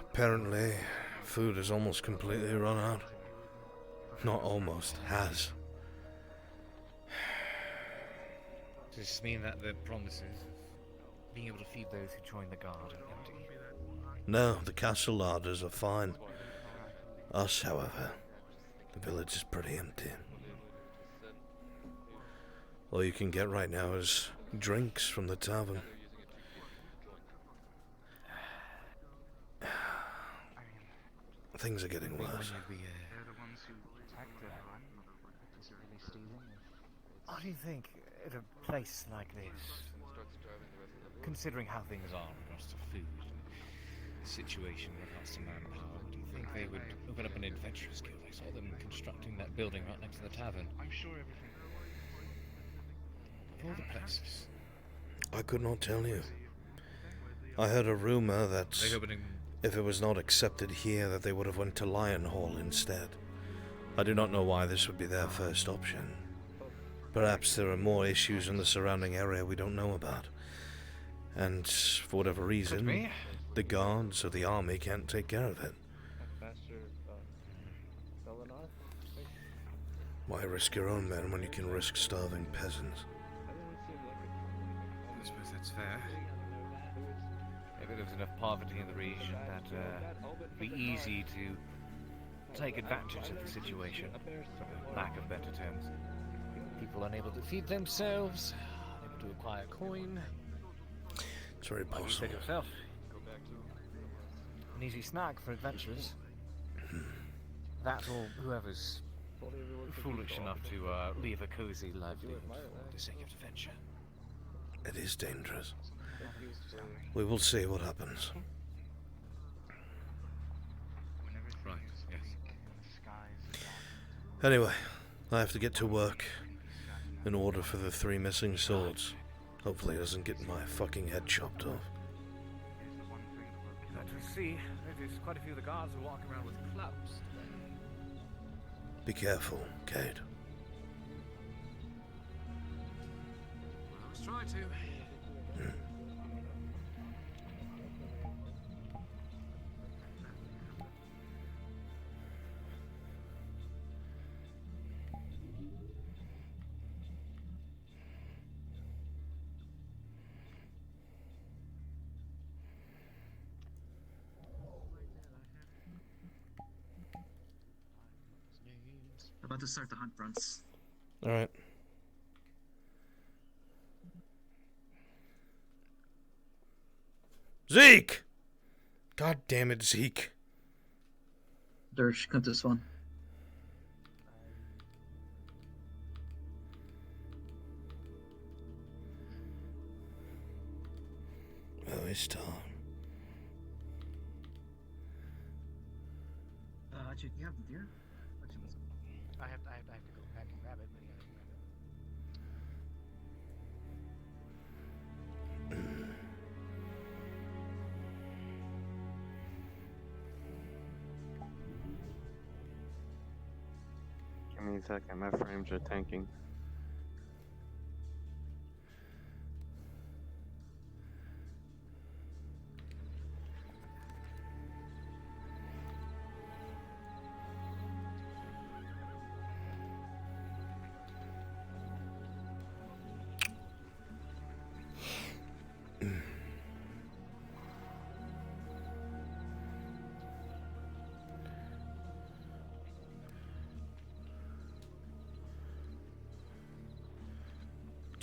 Apparently, food has almost completely run out. Not almost, has. Does this mean that the promises of being able to feed those who join the guard are empty? No, the castle larders are fine. Us, however, the village is pretty empty. All you can get right now is drinks from the tavern. Things are getting worse. What do you think at a place like this, considering how things are in regards to food and the situation in regards to manpower, do you think they would open up an adventurers guild? I saw them constructing that building right next to the tavern. I'm sure everything. Of all the places. I could not tell you. I heard a rumor that if it was not accepted here, that they would have went to Lion Hall instead. I do not know why this would be their first option. Perhaps there are more issues in the surrounding area we don't know about. And for whatever reason, the guards or the army can't take care of it. Why risk your own men when you can risk starving peasants? I suppose that's fair. Maybe there was enough poverty in the region that it'd be easy to take advantage of the situation, for lack of better terms. People unable to feed themselves, able to acquire coin. It's very Like you said possible. yourself, an easy snack for adventurers. That or whoever's foolish enough to leave a cozy livelihood for the sake of adventure. It is dangerous. We will see what happens. Right, yes. Anyway, I have to get to work in order for the 3 missing swords. Hopefully it doesn't get my fucking head chopped off. Let us see. There's quite a few of the guards who walk around with clubs. Be careful, Cade. I always try to. About to start the hunt, Bruns. Alright. Zeke! God damn it, Zeke. Dirge, come to this one. Oh, it's time. Actually, do you have the deer? I have to go back and grab it, but yeah. Give me a second, my frames are tanking.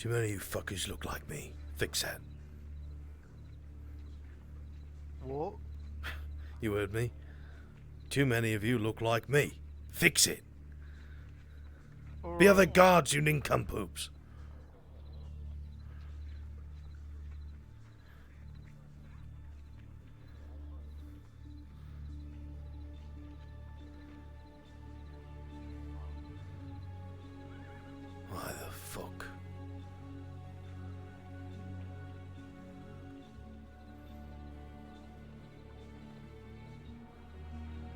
Too many of you fuckers look like me. Fix that. What? You heard me? Too many of you look like me. Fix it. Be other guards, you nincompoops. Why the fuck?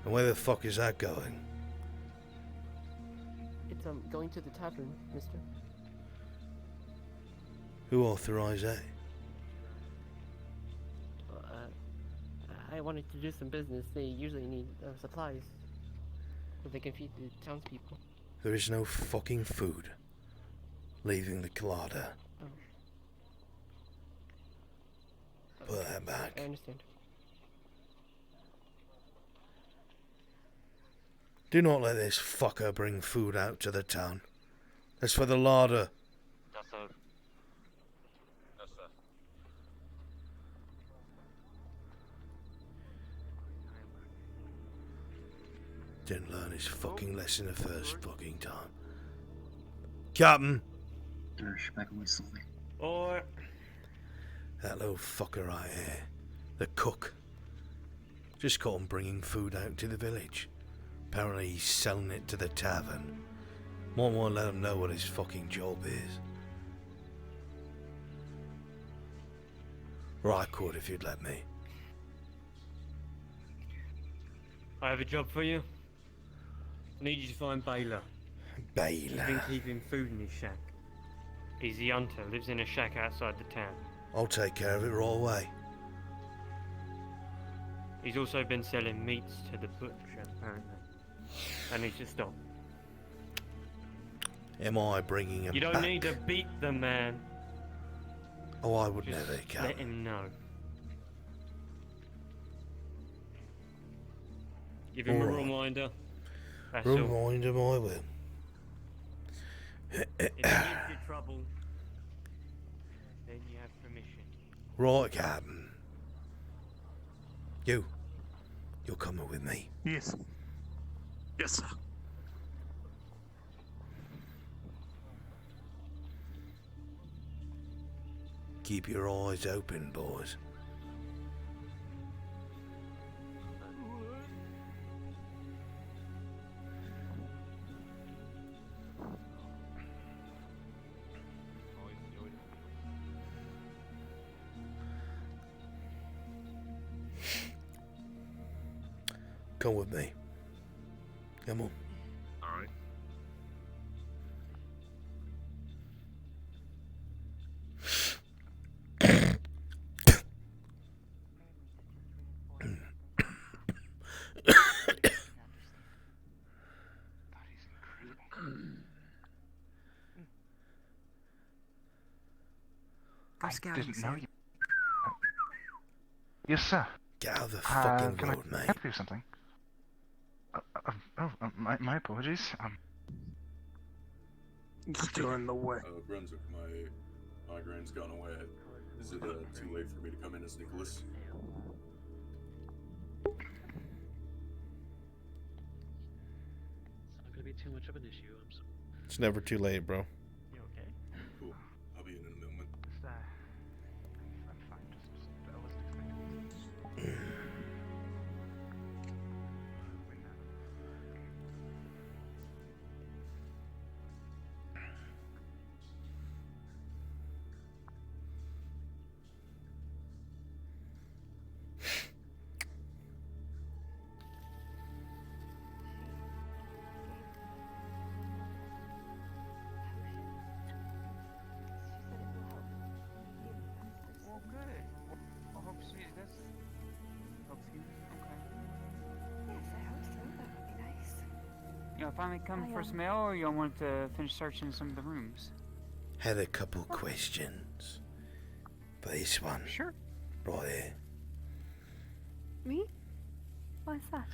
And where the fuck is that going? It's going to the tavern, mister. Who authorized that? I wanted to do some business. They usually need supplies so they can feed the townspeople. There is no fucking food leaving the colada. Oh. Put that back. I understand. Do not let this fucker bring food out to the town. That's for the larder. Yes, sir. Yes, sir. Didn't learn his fucking lesson the first fucking time. Captain! Dersh, back away slowly. Or That little fucker right here. The cook. Just caught him bringing food out to the village. Apparently he's selling it to the tavern. Might want to let him know what his fucking job is. Or I could if you'd let me. I have a job for you. I need you to find Baylor. He's been Baylor. keeping food in his shack. He's the hunter, lives in a shack outside the town. I'll take care of it right away. He's also been selling meats to the butcher, apparently. I need to stop. Am I bringing him You don't back? need to beat the man. Oh, I would Just never, let Captain. him know. Give him a Alright. reminder. That's all. Remind him I will. If he gives you trouble, then you have permission. Right, Captain. You're coming with me. Yes. Yes, sir. Keep your eyes open, boys. Come with me. Come on. Alright. I didn't know you. Yes, sir. Get out of the fucking can road, I mate. help you with something? My apologies. Still in the way. Brunswick, my migraine's gone away. Is it too late for me to come in as Nicholas? It's not gonna be too much of an issue. It's never too late, bro. You okay? Cool. I'll be in a moment. I'm fine. I wasn't expecting this. Well, good. I hope she does. Hope she's okay. Yes, I hope so. That would be nice. You know, finally come for some mail, or you want to finish searching some of the rooms? Had a couple questions. For this one. Sure. Right here. Me? What's that?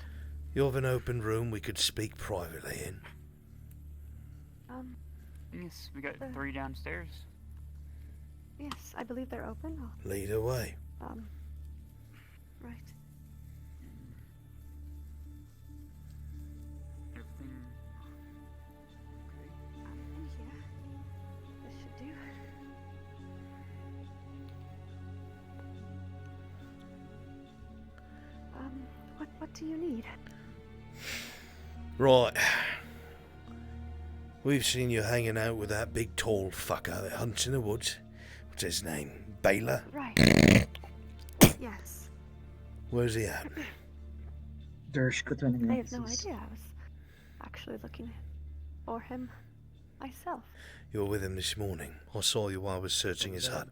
You have an open room we could speak privately in. Yes, we got 3 downstairs. Yes, I believe they're open. Lead away. Right. Everything In here. This should do. What do you need? Right. We've seen you hanging out with that big tall fucker that hunts in the woods. What's his name? Baylor? Right. Yes. Where's he at? I have no idea. I was actually looking for him myself. You were with him this morning. I saw you while I was searching his hut.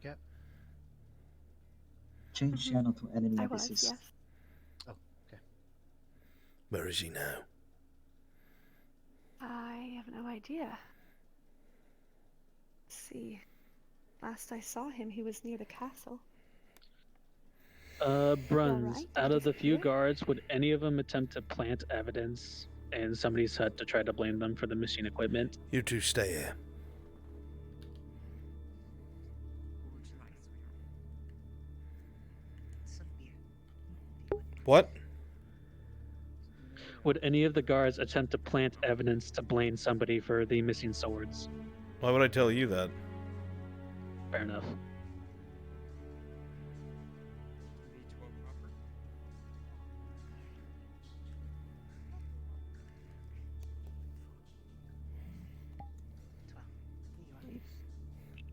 Change channel to enemy I was, abysses. yes. Oh, okay. Where is he now? I have no idea. Let's see. Last I saw him, he was near the castle. Bruns, Alright, out of the few disappear? guards, would any of them attempt to plant evidence in somebody's hut to try to blame them for the missing equipment? You two stay here. What? Would any of the guards attempt to plant evidence to blame somebody for the missing swords? Why would I tell you that? Fair enough.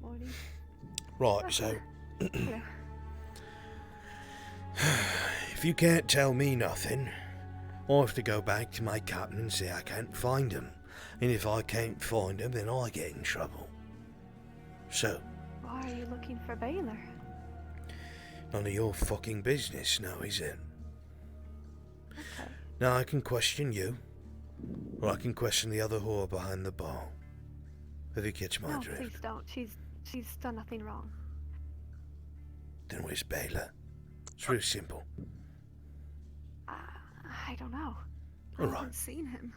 Morning. Right, so... Hello. If you can't tell me nothing, I'll have to go back to my captain and say I can't find him. And if I can't find him, then I get in trouble. So, Why are you looking for Baylor? none of your fucking business now, is it? Okay. Now I can question you, or I can question the other whore behind the bar. If you catch my No, drift. please don't. She's done nothing wrong. Then where's Baylor? It's real simple. I don't know. I All right. haven't seen him.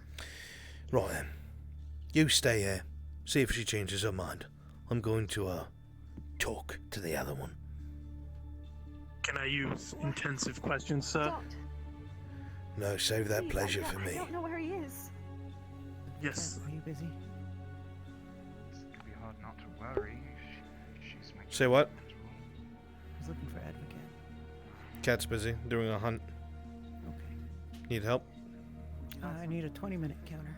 Right then. You stay here. See if she changes her mind. I'm going to, talk to the other one. Can I use intensive questions, sir? Don't. No, save that Please, pleasure I for me. don't know where he is. Yes. Are you busy? It's gonna be hard not to worry. She's my Say what? I was looking for Advocate. Cat's busy doing a hunt. Okay. Need help? I need a 20-minute counter.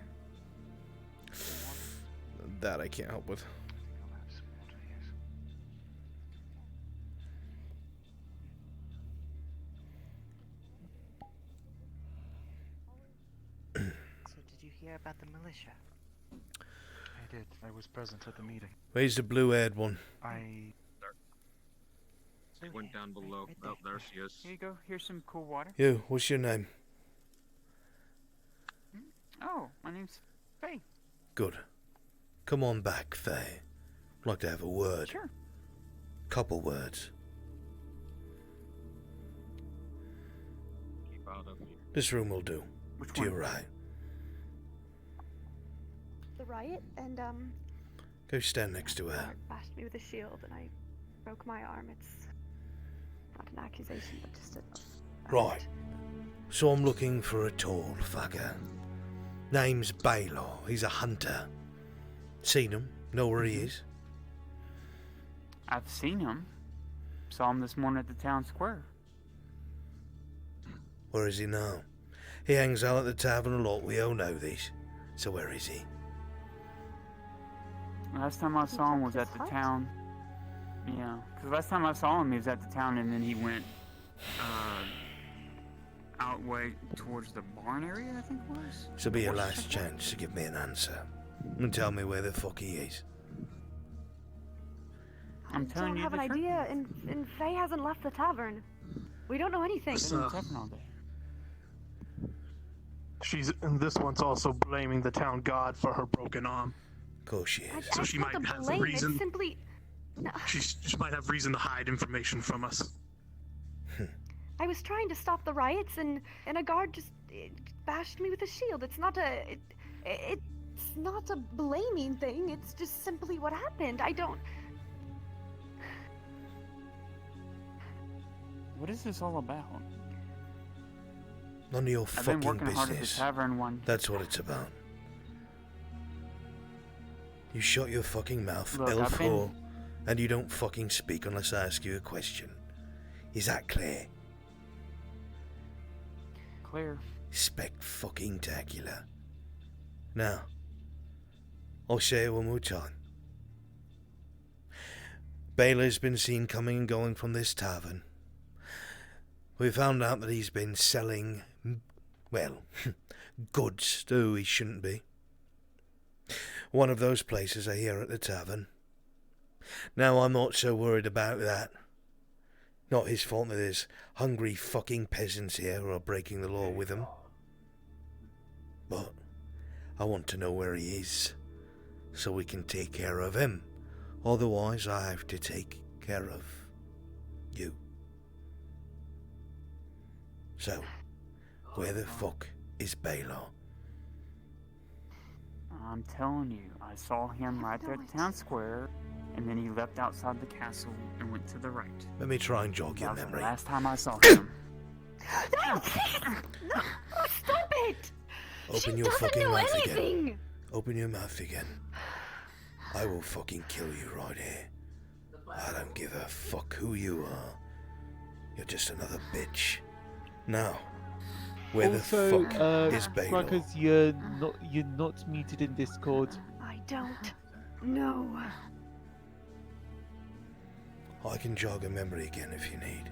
That I can't help with. So did you hear about the militia? I did. I was present at the meeting. Where's the blue-haired one? She went down below. Oh, there she is. Here you go. Here's some cool water. You, what's your name? Oh, my name's Faye. Good. Come on back, Faye. I'd like to have a word. Sure. Couple words. Keep out of here. This room will do. Which to one? your right. The riot, and Go stand next to her. bashed me with a shield, and I broke my arm. It's not an accusation, but just a Right. So I'm looking for a tall fucker. Name's Baylor. He's a hunter. Seen him? Know where he is? I've seen him. Saw him this morning at the town square. Where is he now? He hangs out at the tavern a lot. We all know this. So where is he? Last time I saw him was at the town. Yeah, because last time I saw him, he was at the town, and then he went out way towards the barn area, I think it was. This'll be your last chance to give me an answer. And tell me where the fuck he is. I'm telling don't you have the an truth. idea, and Faye hasn't left the tavern. We don't know anything. Been in the tavern all day. And this one's also blaming the town god for her broken arm. Of course she is. So she might have a reason. It's simply... No. She might have reason to hide information from us. I was trying to stop the riots, and a guard just bashed me with a shield. It's not it's not a blaming thing. It's just simply what happened. I don't... What is this all about? None of your I've been fucking working hard at the business. tavern one. That's what it's about. You shut your fucking mouth, Look, I've been- L4, and you don't fucking speak unless I ask you a question. Is that clear? Clear. Spectacular. Now, I'll say it one more time. Baylor's been seen coming and going from this tavern. We found out that he's been selling, well, goods to who he shouldn't be. One of those places are here at the tavern. Now, I'm not so worried about that. Not his fault that there's hungry fucking peasants here who are breaking the law with him. But I want to know where he is, so we can take care of him. Otherwise, I have to take care of you. So, where the fuck is Baylor? I'm telling you, I saw him right there at the town square, and then he left outside the castle and went to the right. Let me try and jog your That was memory. the last time I saw him. No, stop it! Open She your doesn't fucking know mouth anything. again. Open your mouth again. I will fucking kill you right here. I don't give a fuck who you are. You're just another bitch. Now, where Also, the fuck is Baylor? Marcus, you're not muted in Discord. I don't know. I can jog a memory again if you need.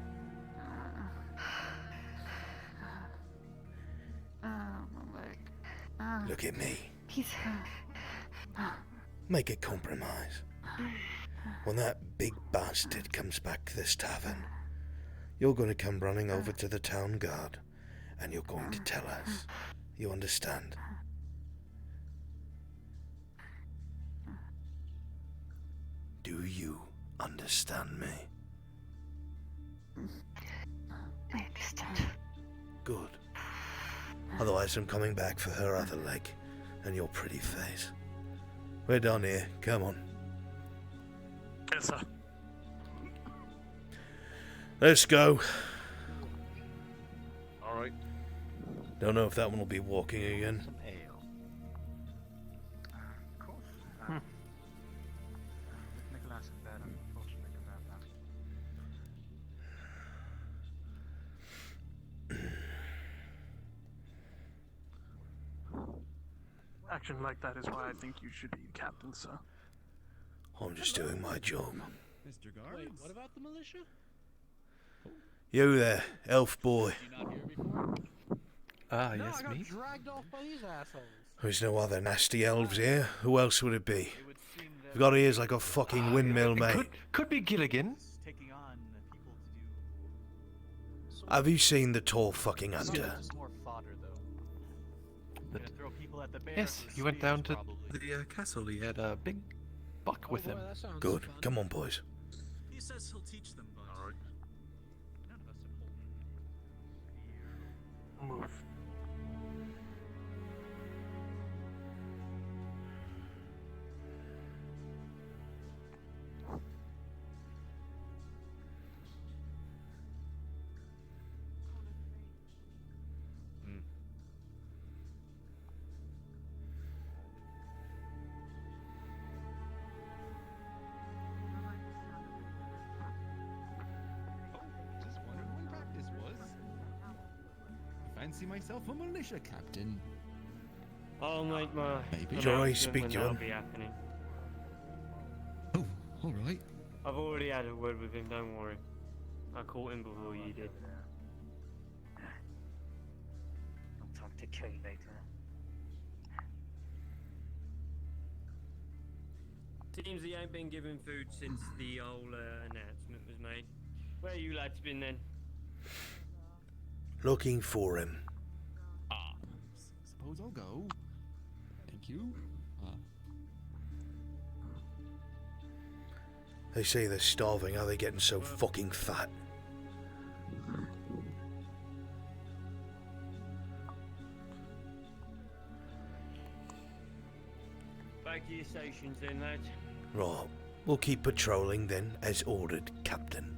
Look at me. He's... Make a compromise. When that big bastard comes back to this tavern, you're going to come running over to the town guard, and you're going to tell us. You understand? Do you understand me? I understand. Good. Otherwise, I'm coming back for her other leg and your pretty face. We're done here. Come on. Yes, sir. Let's go. Alright. Don't know if that one will be walking again. Of course. Nicholas in bed, unfortunately, about that. Action like that is why I think you should be captain, sir. I'm just doing my job. Mr. Guards? Wait, what about the militia? You there, elf boy. Ah, No, yes, I got me. dragged off by these assholes. There's no other nasty elves here. Who else would it be? You've got ears like a fucking windmill, mate. Could be Gilligan. Taking on people to do. Have you seen the tall fucking hunter? Just more fodder, though. Gonna throw people at the bear Yes, for he went spears, down to probably. the castle. He had a big buck with him. Good. Come on, boys. He says he'll teach them, but Alright. none of us have hold. Move. Just wondering when practice was. Fancy myself a militia captain. I'll make my Maybe. Joy, announcement speak when to that'll him. be happening. Oh, all right. I've already had a word with him, don't worry. I caught him before you did. I'll talk to Kay later. Seems he ain't been given food since the old announcement was made. Where you lads been then? Looking for him. Suppose I'll go. Thank you. They say they're starving. How are they getting so fucking fat? Back to your stations then, lads. Right. We'll keep patrolling then, as ordered, Captain.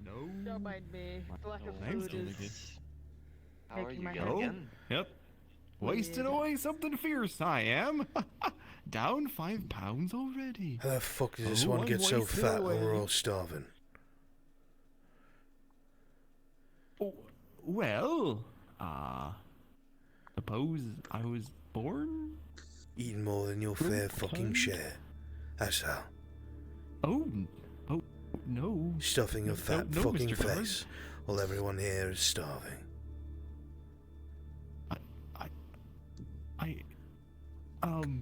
No. Don't mind me. The lack of I'm food only is good. making my head Oh, again. yep. Wasting Weird. away something fierce, I am. Down 5 pounds already. How the fuck does this Oh, one I'm get so wasting fat when we're away. all starving? Well, suppose I was born? Eating more than your fair fucking share. That's how. Oh, no. Stuffing a fat no, fucking Mr. Guard. face while everyone here is starving.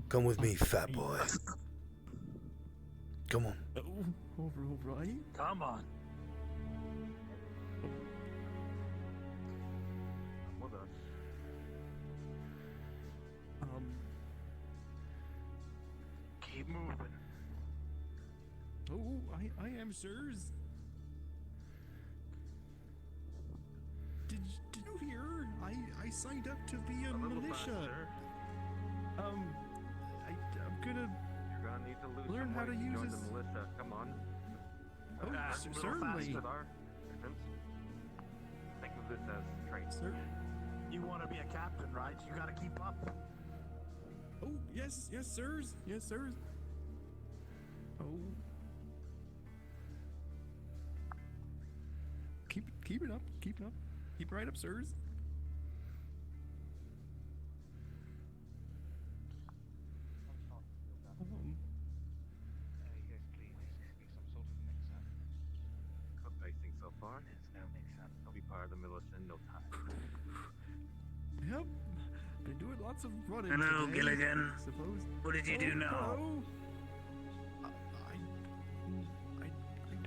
Come with me, fat boy. Come on. All right. Come on. Keep moving. Oh, I am, sirs. Did you hear? I signed up to be a militia. I'm gonna. You're gonna need to lose learn some how to weight use join this. the militia. Come on. Oh, certainly. Think of this as training. Sir. You want to be a captain, right? You got to keep up. Oh, yes, sirs. Yes, sirs. Oh. Keep it up. Keep it up. Keep right up, sirs. Good pacing so far. Now makes sense. I'll be part of the militia in no time. Yep. Been doing lots of running. Hello, today, Gilligan. Suppose. What did you do now? Hello.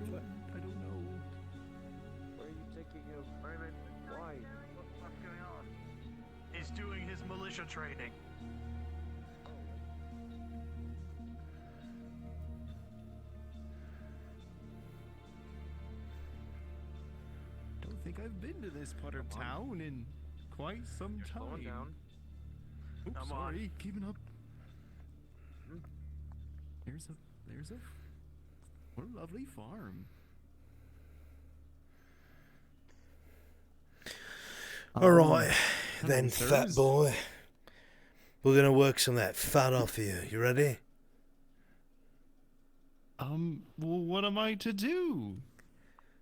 I don't know. Where are you taking your private? Why? What's going on? He's doing his militia training. Don't think I've been to this part of town in quite some time. Down. Oops, Come sorry. on. Keeping up. There's a. What a lovely farm. Alright, hello, then, fat sirs. boy. We're gonna work some of that fat off you. You ready? Well, what am I to do?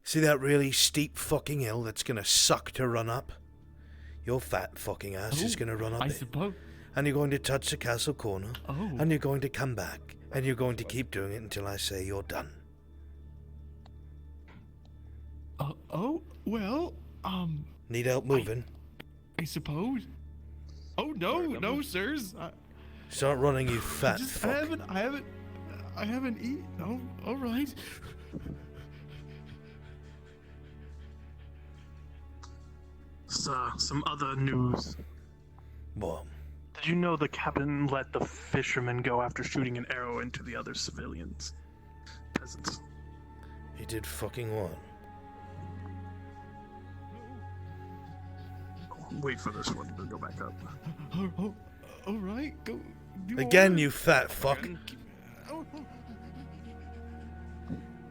See that really steep fucking hill that's gonna suck to run up? Your fat fucking ass is gonna run up I it. suppose. And you're going to touch the castle corner. Oh. And you're going to come back. And you're going to keep doing it until I say you're done. Well, Need help moving? I suppose. Oh no, sirs. Start running, you fat I fuck. haven't eaten. Oh, all right. Sir, some other news. What? Did you know the captain let the fishermen go after shooting an arrow into the other civilians? Peasants. He did fucking what? Wait for this one to go back up. All right. Go. do Again, more. you fat fuck.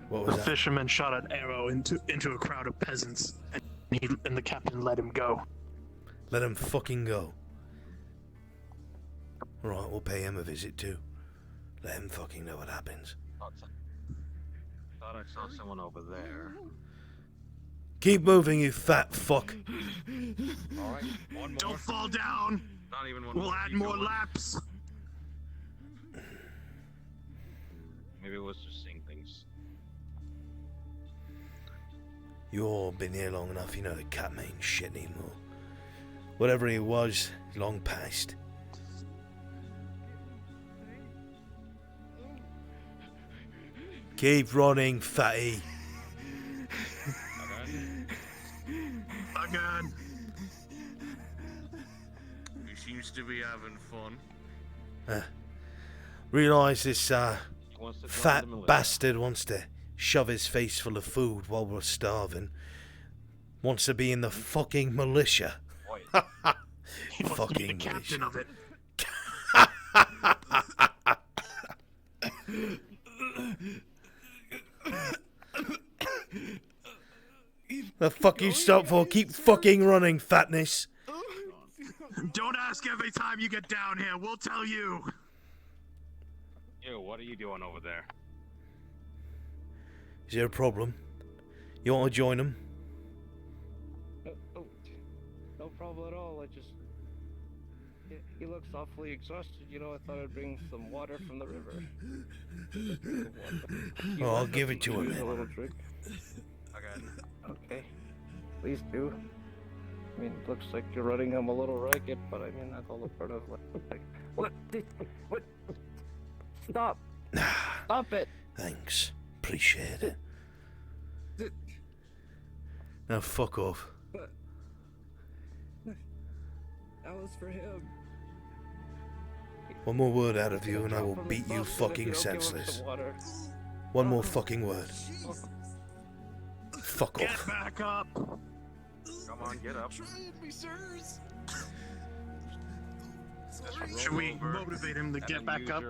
What was The that? fisherman shot an arrow into a crowd of peasants, and the captain let him go. Let him fucking go. Alright, we'll pay him a visit too. Let him fucking know what happens. Thought I saw someone over there. Keep moving, you fat fuck. Alright, one more. Don't fall down! Not even one We'll more. add Keep more going. laps! Maybe it was just seeing things. You all been here long enough, you know the captain ain't shit anymore. Whatever he was, long past. Keep running, fatty. Again. He seems to be having fun. Realise this wants to join fat the militia. bastard wants to shove his face full of food while we're starving. Wants to be in the fucking militia. He wants to be the Fucking captain of it. The fuck you stop for? Keep fucking running, fatness. Don't ask every time you get down here. We'll tell you. Yo, what are you doing over there? Is there a problem? You want to join them? No problem at all. I just... He looks awfully exhausted, you know. I thought I'd bring some water from the river. Oh, I'll give it to him A then. little drink. Okay. Please do. I mean, it looks like you're running him a little ragged, but I mean, that's all a part of like... What? Stop! Stop it! Thanks. Appreciate it. Now fuck off. But... That was for him. One more word out of you and I will beat you fucking senseless. One more fucking word. Fuck off. Get back up. Come on, get up. Should we motivate him to get back up?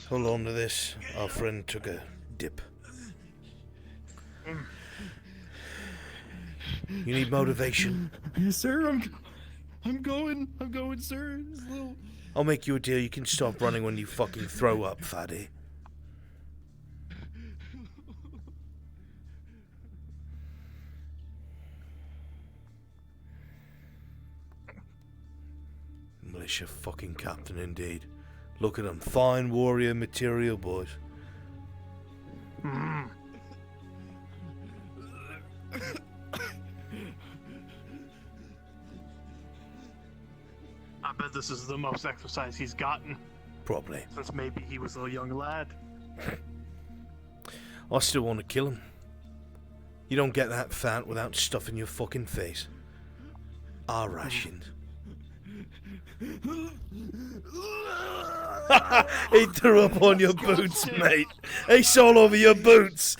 Hold on to this. Our friend took a dip. You need motivation? Yes, sir. I'm going, sir. It's a little... I'll make you a deal. You can stop running when you fucking throw up, fatty. Militia fucking captain indeed. Look at him. Fine warrior material, boys. I bet this is the most exercise he's gotten. Probably. Since maybe he was a young lad. I still want to kill him. You don't get that fat without stuffing your fucking face. Our rations. He threw up on your boots, mate. He's all over your boots.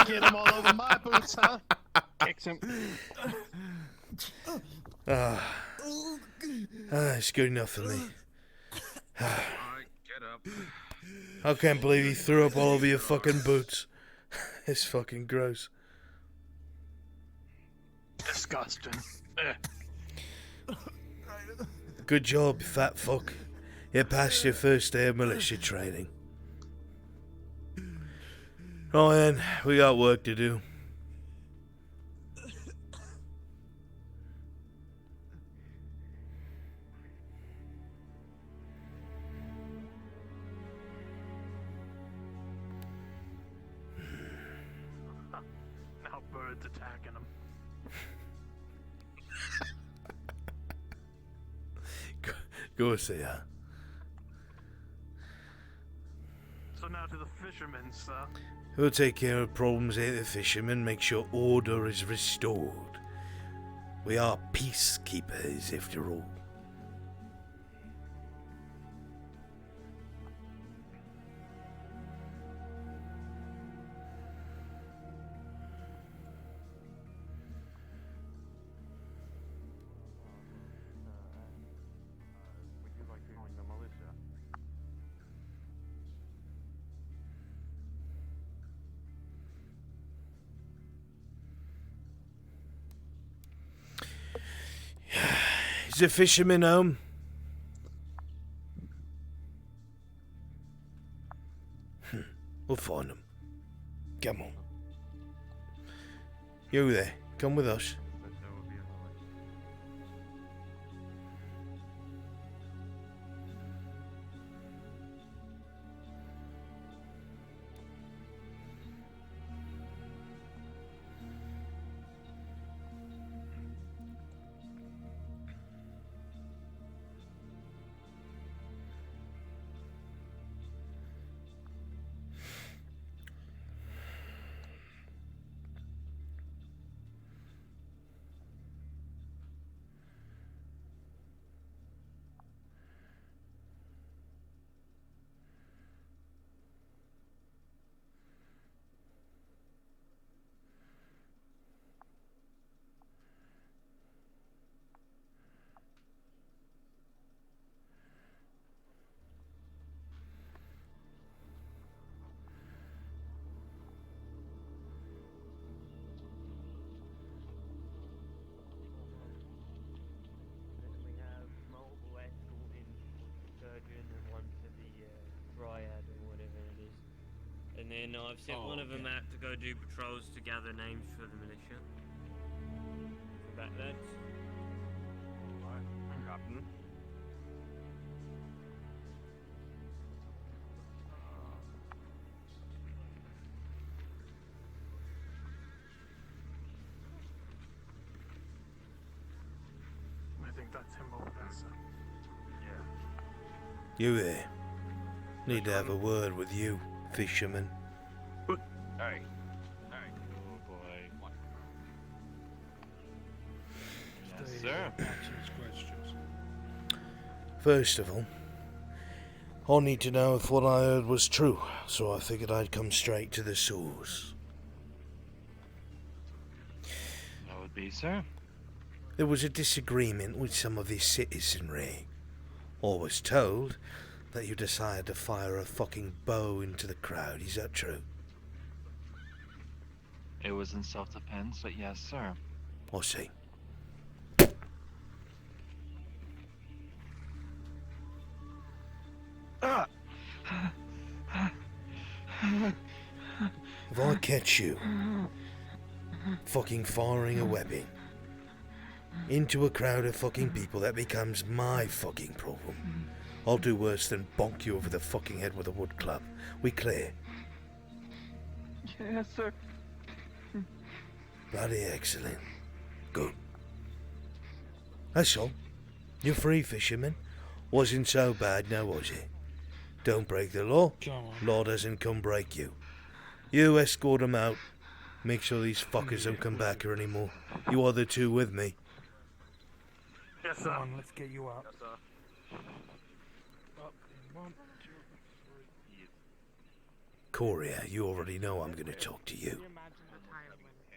Get him all over my boots, huh? Kicks him. It's good enough for me. Alright, get up. I can't believe he threw up all over your fucking boots. It's fucking gross. Disgusting. Good job, fat fuck. You passed your first day of militia training. Oh, then, we got work to do. Now birds attacking him. Go see her. So now to the fishermen, sir. We'll take care of problems here, the fishermen, make sure order is restored. We are peacekeepers, after all. Is the fisherman home? We'll find him. Come on. You there, come with us. triad or whatever it is. And then I've sent one of them out to go do patrols to gather names for the militia. For that, lads. Alright, Captain. I think that's him over there, sir. Yeah. You here? Need to have a word with you, fisherman. Hey. Hey. Oh boy. What? Yes, sir. First of all, I need to know if what I heard was true, so I figured I'd come straight to the source. That would be, sir. There was a disagreement with some of his citizenry. I was told that you decided to fire a fucking bow into the crowd. Is that true? It was in self-defense, but yes, sir. I see. If I catch you fucking firing a weapon into a crowd of fucking people, that becomes my fucking problem. I'll do worse than bonk you over the fucking head with a wood club. We clear? Yes, sir. Bloody excellent. Good. That's all. You're free, fisherman. Wasn't so bad, now was it? Don't break the law. Law doesn't come break you. You escort them out. Make sure these fuckers don't come back here anymore. You other two with me. Yes, sir. Come on, let's get you out. Yes, sir. Up in 1, 2, 3. Courier, you already know I'm gonna talk to you.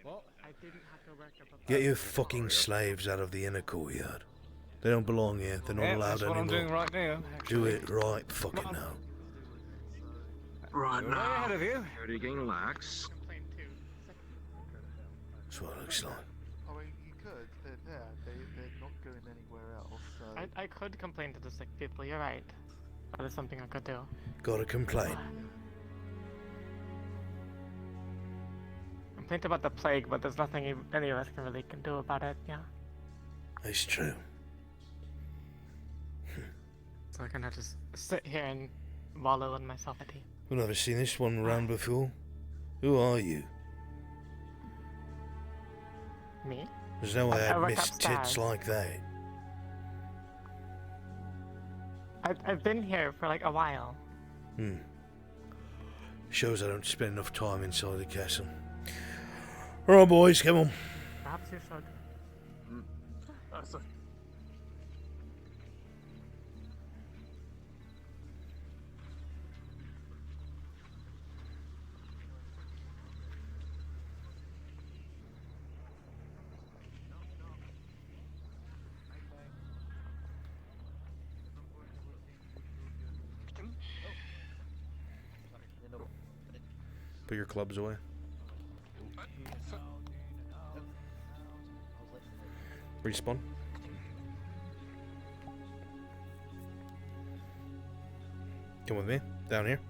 Well, I didn't have to work up Get your fucking slaves out of the inner courtyard. They don't belong here. They're not allowed that's what anymore. I'm doing right now. Do it right fucking now. Right Way now. ahead of you. Already getting lax. That's what it looks like. I mean, you could. They're there. They're not going anywhere else. So. I could complain to the sick people, you're right. That is something I could do. Got a complaint? Complaint about the plague, but there's nothing any of us can do about it, yeah. It's true. So I can just sit here and wallow in my self-pity. We've never seen this one around before. Who are you? Me? There's no way I I'd work miss tits upstairs. like that. I've been here for like a while. Shows I don't spend enough time inside the castle. Alright, boys, come on. Perhaps you should. Sir. Put your clubs away. Respawn. Come with me. Down here.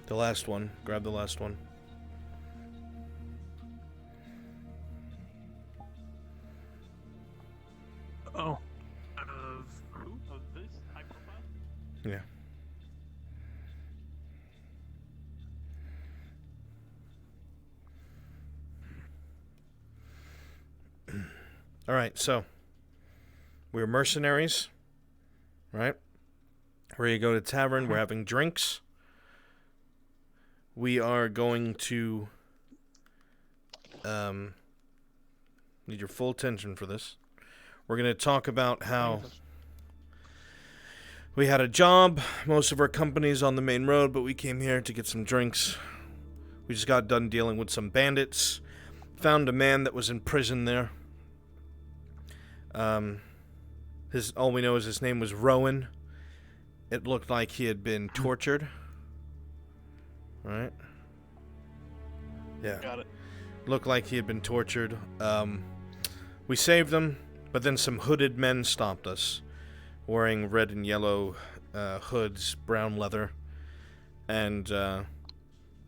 The last one. Grab the last one. Oh. Of who? Of this high profile? Yeah. Alright, so we're mercenaries, right? We're gonna go to tavern, we're having drinks. We are going to need your full attention for this. We're gonna talk about how we had a job, most of our company's on the main road, but we came here to get some drinks. We just got done dealing with some bandits. Found a man that was in prison there. All we know is his name was Rowan. It looked like he had been tortured. Right? Yeah. Got it. Looked like he had been tortured. We saved him. But then some hooded men stopped us, wearing red and yellow hoods, brown leather, and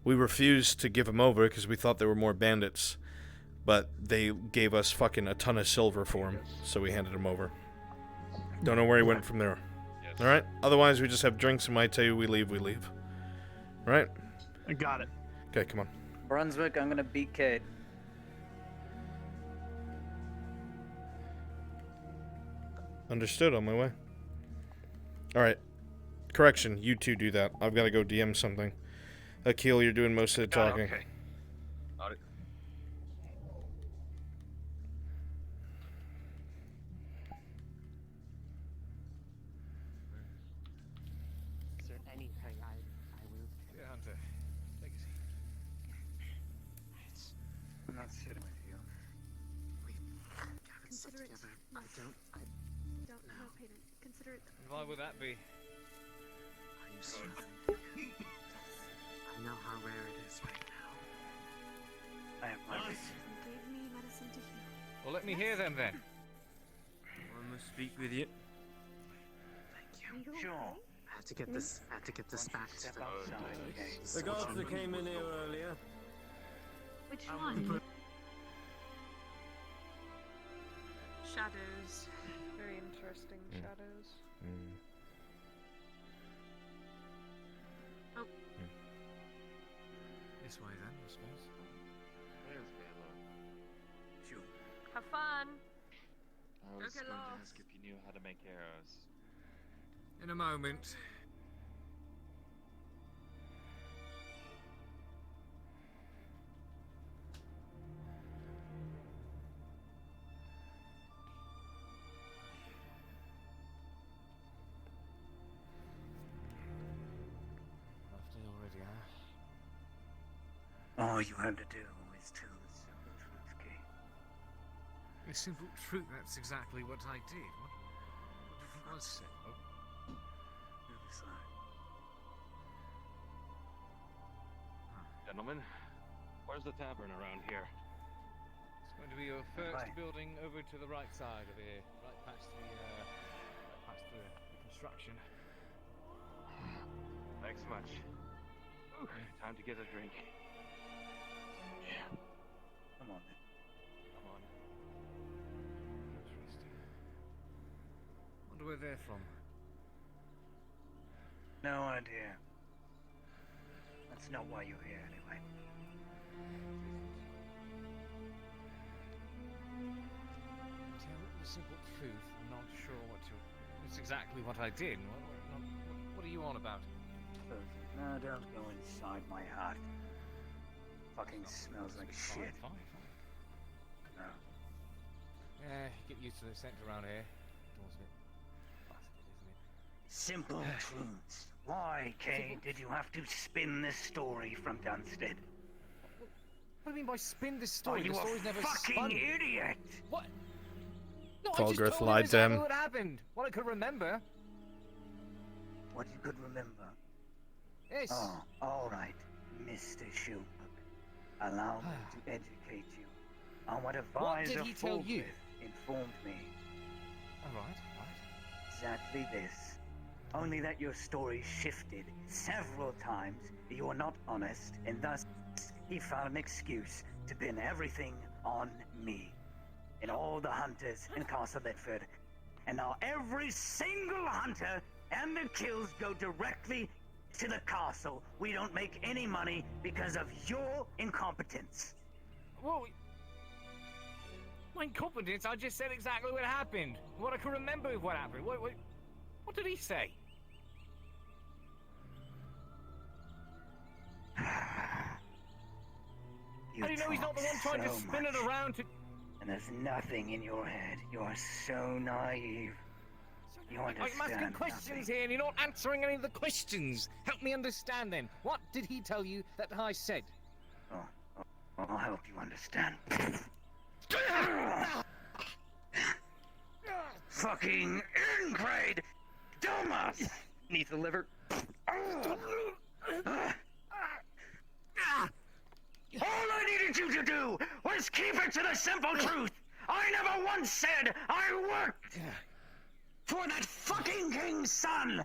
we refused to give them over because we thought they were more bandits. But they gave us fucking a ton of silver for him, so we handed him over. Don't know where he went from there. Yes. Alright? Otherwise, we just have drinks, and when I tell you we leave, we leave. Alright? I got it. Okay, come on. Brunswick, I'm gonna beat Kate. Understood, on my way. Alright. Correction, you two do that. I've got to go DM something. Akil, you're doing most of the talking. Okay. Got it. Is there anything I will do? Yeah, Hunter. Take a seat. I'm not sitting with you. Consider it. I don't No, Peyton. Consider it. And why would that be? Are you certain? I know how rare it is right now. I have my You reasons. gave me medicine to heal. Well, let me hear them then. I must speak with you. Thank you. Sure. I had to get this. I had to get this back to Step the. outside, okay? The guards that came in here earlier. Which one? Shadows. Very interesting shadows. Oh. This way then, I suppose. Where's Velo? Sure. Have fun. I was Okay, going to lost. ask if you knew how to make arrows. In a moment. Left already, huh? All you had to do was tell the simple truth, Kate. The simple truth, that's exactly what I did. What was said? Oh. Gentlemen, where's the tavern around here? It's going to be your first building over to the right side of here, right past the construction. Thanks much. Ooh, time to get a drink. Yeah. Come on, then. Come on. Interesting. Wonder where they're from. No idea. That's not why you're here, anyway. Tell the simple truth. I'm not sure what to. It's exactly what I did. What are you on about? No, don't go inside my heart. Fucking smells like shit. Fine. No. Yeah, get used to the scent around here. Door's a bit busted, isn't it? Simple truths. Why, Kate, did you have to spin this story from Dunsted? What do you mean by spin this story? Are you The a story's never fucking spun. idiot? What? No, I Falgrith just told lied him to him. exactly what happened. What I could remember. What you could remember? Yes. Oh, all right, Mr. Schubert. Allow me to educate you on what Advisor did he tell you? Falgrith informed me. All right. Exactly this. Only that your story shifted several times. You were not honest, and thus he found an excuse to pin everything on me and all the hunters in Castle Ledford. And now every single hunter and the kills go directly to the castle. We don't make any money because of your incompetence. Well, my incompetence. I just said exactly what happened. What I can remember of what happened. What did he say? How do you know he's not the one trying to spin it around to... And there's nothing in your head. You are so naive. You understand I'm asking questions here and you're not answering any of the questions. Help me understand then. What did he tell you that I said? I'll help you understand. Fucking ingrate! Dumbass! Needs the liver. All I needed you to do was keep it to the simple truth. I never once said I worked for that fucking king's son.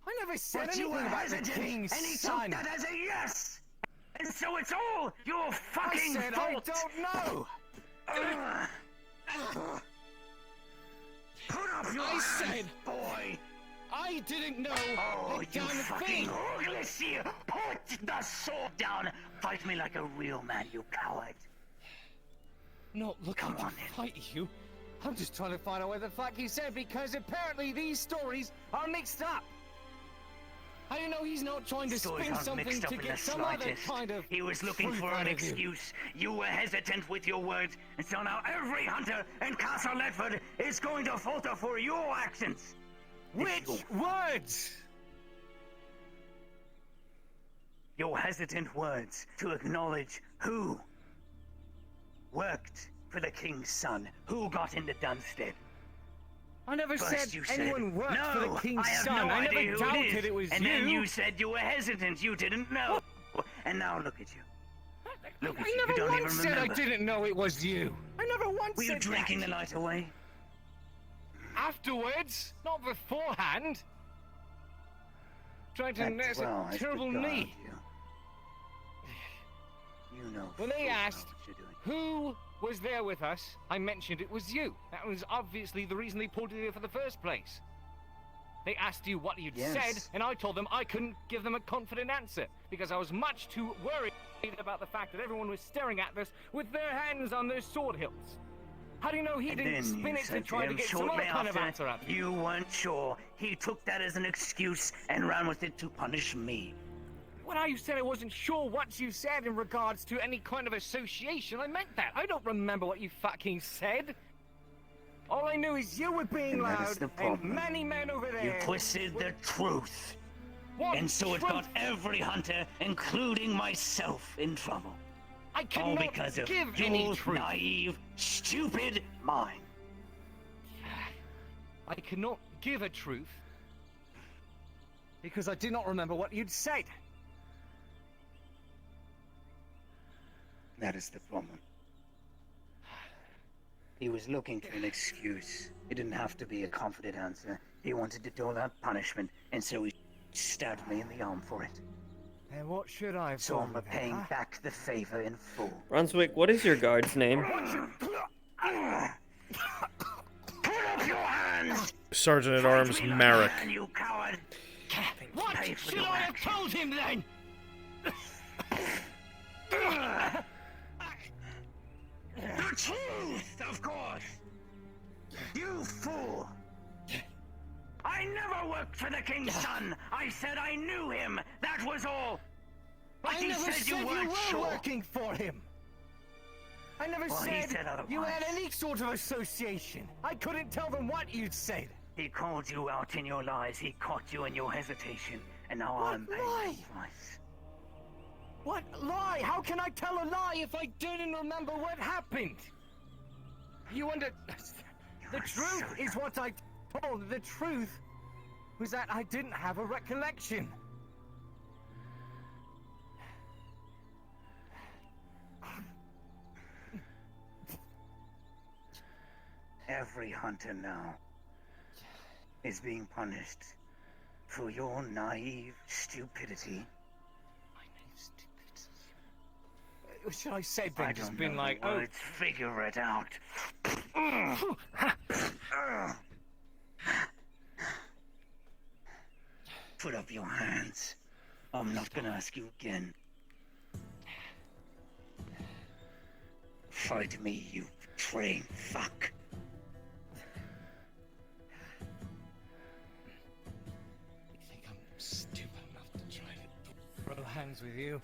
I never said But you anything were about the hesitant, king's and he son. took that as a yes. And so it's all your fucking I said fault. I don't know. Put up your I hands, said, boy. I didn't know Oh, the you damn fucking thing. imbecile! Put the sword down. Fight me like a real man, you coward. Not looking to fight you. I'm just trying to find out what the fuck he said because apparently these stories are mixed up. I don't know he's not trying to Stories spin aren't something mixed up to in get the some other slightest. kind of He was looking truth for out an of you. excuse. You were hesitant with your words, and so now every hunter in Castle Ledford is going to falter for your actions. Which words? Your hesitant words to acknowledge who worked for the king's son, who got into Dunstead. I never First said you anyone worked no, for the king's I have son. No I idea never who doubted it was and you. then you said you were hesitant. You didn't know. And now look at you. Look at I you. never You don't once even said remember. I didn't know it was you. I never once Were you said drinking that. the night away? Afterwards, not beforehand. Trying to That nurse well a has terrible beguiled knee. You know. When they full well asked what you're doing. who was there with us, I mentioned it was you. That was obviously the reason they pulled you there for the first place. They asked you what you'd Yes. said, and I told them I couldn't give them a confident answer because I was much too worried about the fact that everyone was staring at us with their hands on their sword hilts. How do you know he And didn't then spin you it to said try to him get some shortly other kind of after, answer out of you? You weren't sure. He took that as an excuse and ran with it to punish me. When you said I wasn't sure what you said in regards to any kind of association, I meant that. I don't remember what you fucking said. All I knew is you were being And that is loud, the and problem. many men over there... You twisted the truth. What And so it truth? got every hunter, including myself, in trouble. I All cannot because of give any your truth. naive, stupid mind. I cannot give a truth because I do not remember what you'd said. That is the problem. He was looking for an excuse. It didn't have to be a confident answer. He wanted to dole out punishment, and so he stabbed me in the arm for it. And what should I have So done I'm with it, repaying huh? back the favor in full. Brunswick, what is your guard's name? Put up your hands! Sergeant at Arms Fight me like Merrick. a man, you coward! What Pay for should your I have action. told him then? The truth, of course! You fool! I never worked for the king's son! I said I knew him! That was all! But I you never said you you weren't were sure! working for him. I never Well, he said said otherwise. you had any sort of association. I couldn't tell them what you'd said. He called you out in your lies, he caught you in your hesitation, and now I'm paying lie? the price. What lie? How can I tell a lie if I didn't remember what happened? You under... The truth is what I told. The truth was that I didn't have a recollection. Every hunter now is being punished for your naive stupidity. What should I say then? I Just don't been know like, the oh... words. Figure it out. Put up your hands. I'm not gonna ask you again. Fight me, you train fuck. You think I'm stupid enough to try to throw hands with you?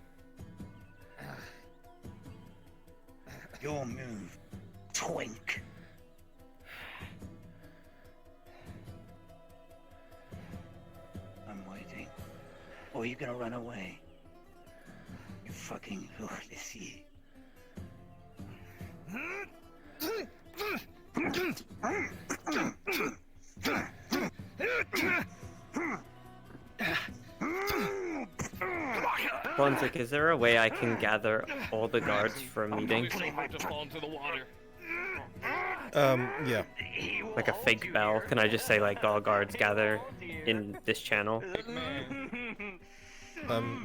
Your move, twink. I'm waiting. Or are you gonna run away? You fucking imbecile. Brunswick, is there a way I can gather all the guards for a meeting? Just fall into the water. Yeah. Like a fake bell. Can I just say like all guards gather in this channel?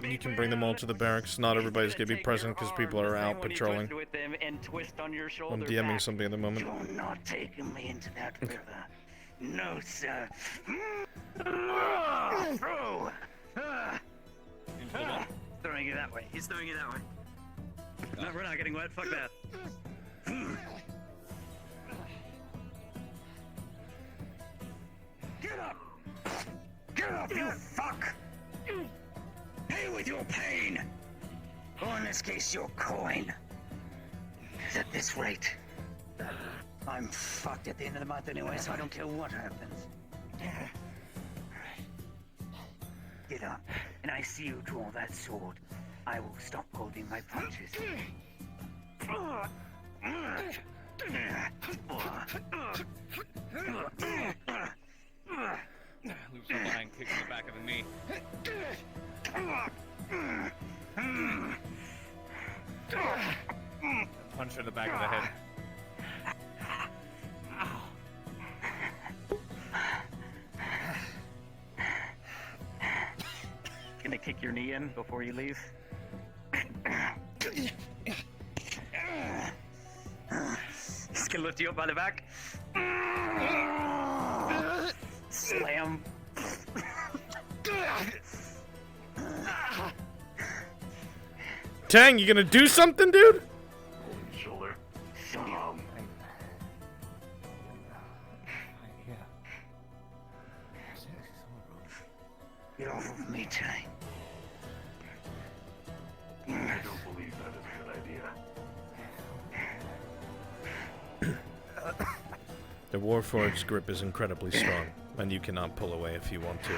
You can bring them all to the barracks. Not everybody's gonna be present because people are out patrolling. I'm DMing something at the moment. You're not taking me into that river. No, sir. Throw! Throwing it that way. He's throwing it that way. No, we're not getting wet. Fuck that. Get up! Get up, you fuck! Pay with your pain! Or in this case, your coin. At this rate, I'm fucked at the end of the month anyway, so I don't care what happens. Get up, and I see you draw that sword. I will stop holding my punches. Loops up behind, kicks in the back of the knee. Punch her in the back of the head. Gonna kick your knee in before you leave? He's gonna lift you up by the back. Slam. Tang, you gonna do something, dude? Shoulder. Get off of me, Tang. I don't believe that is a good idea. The Warforged's grip is incredibly strong, and you cannot pull away if you want to.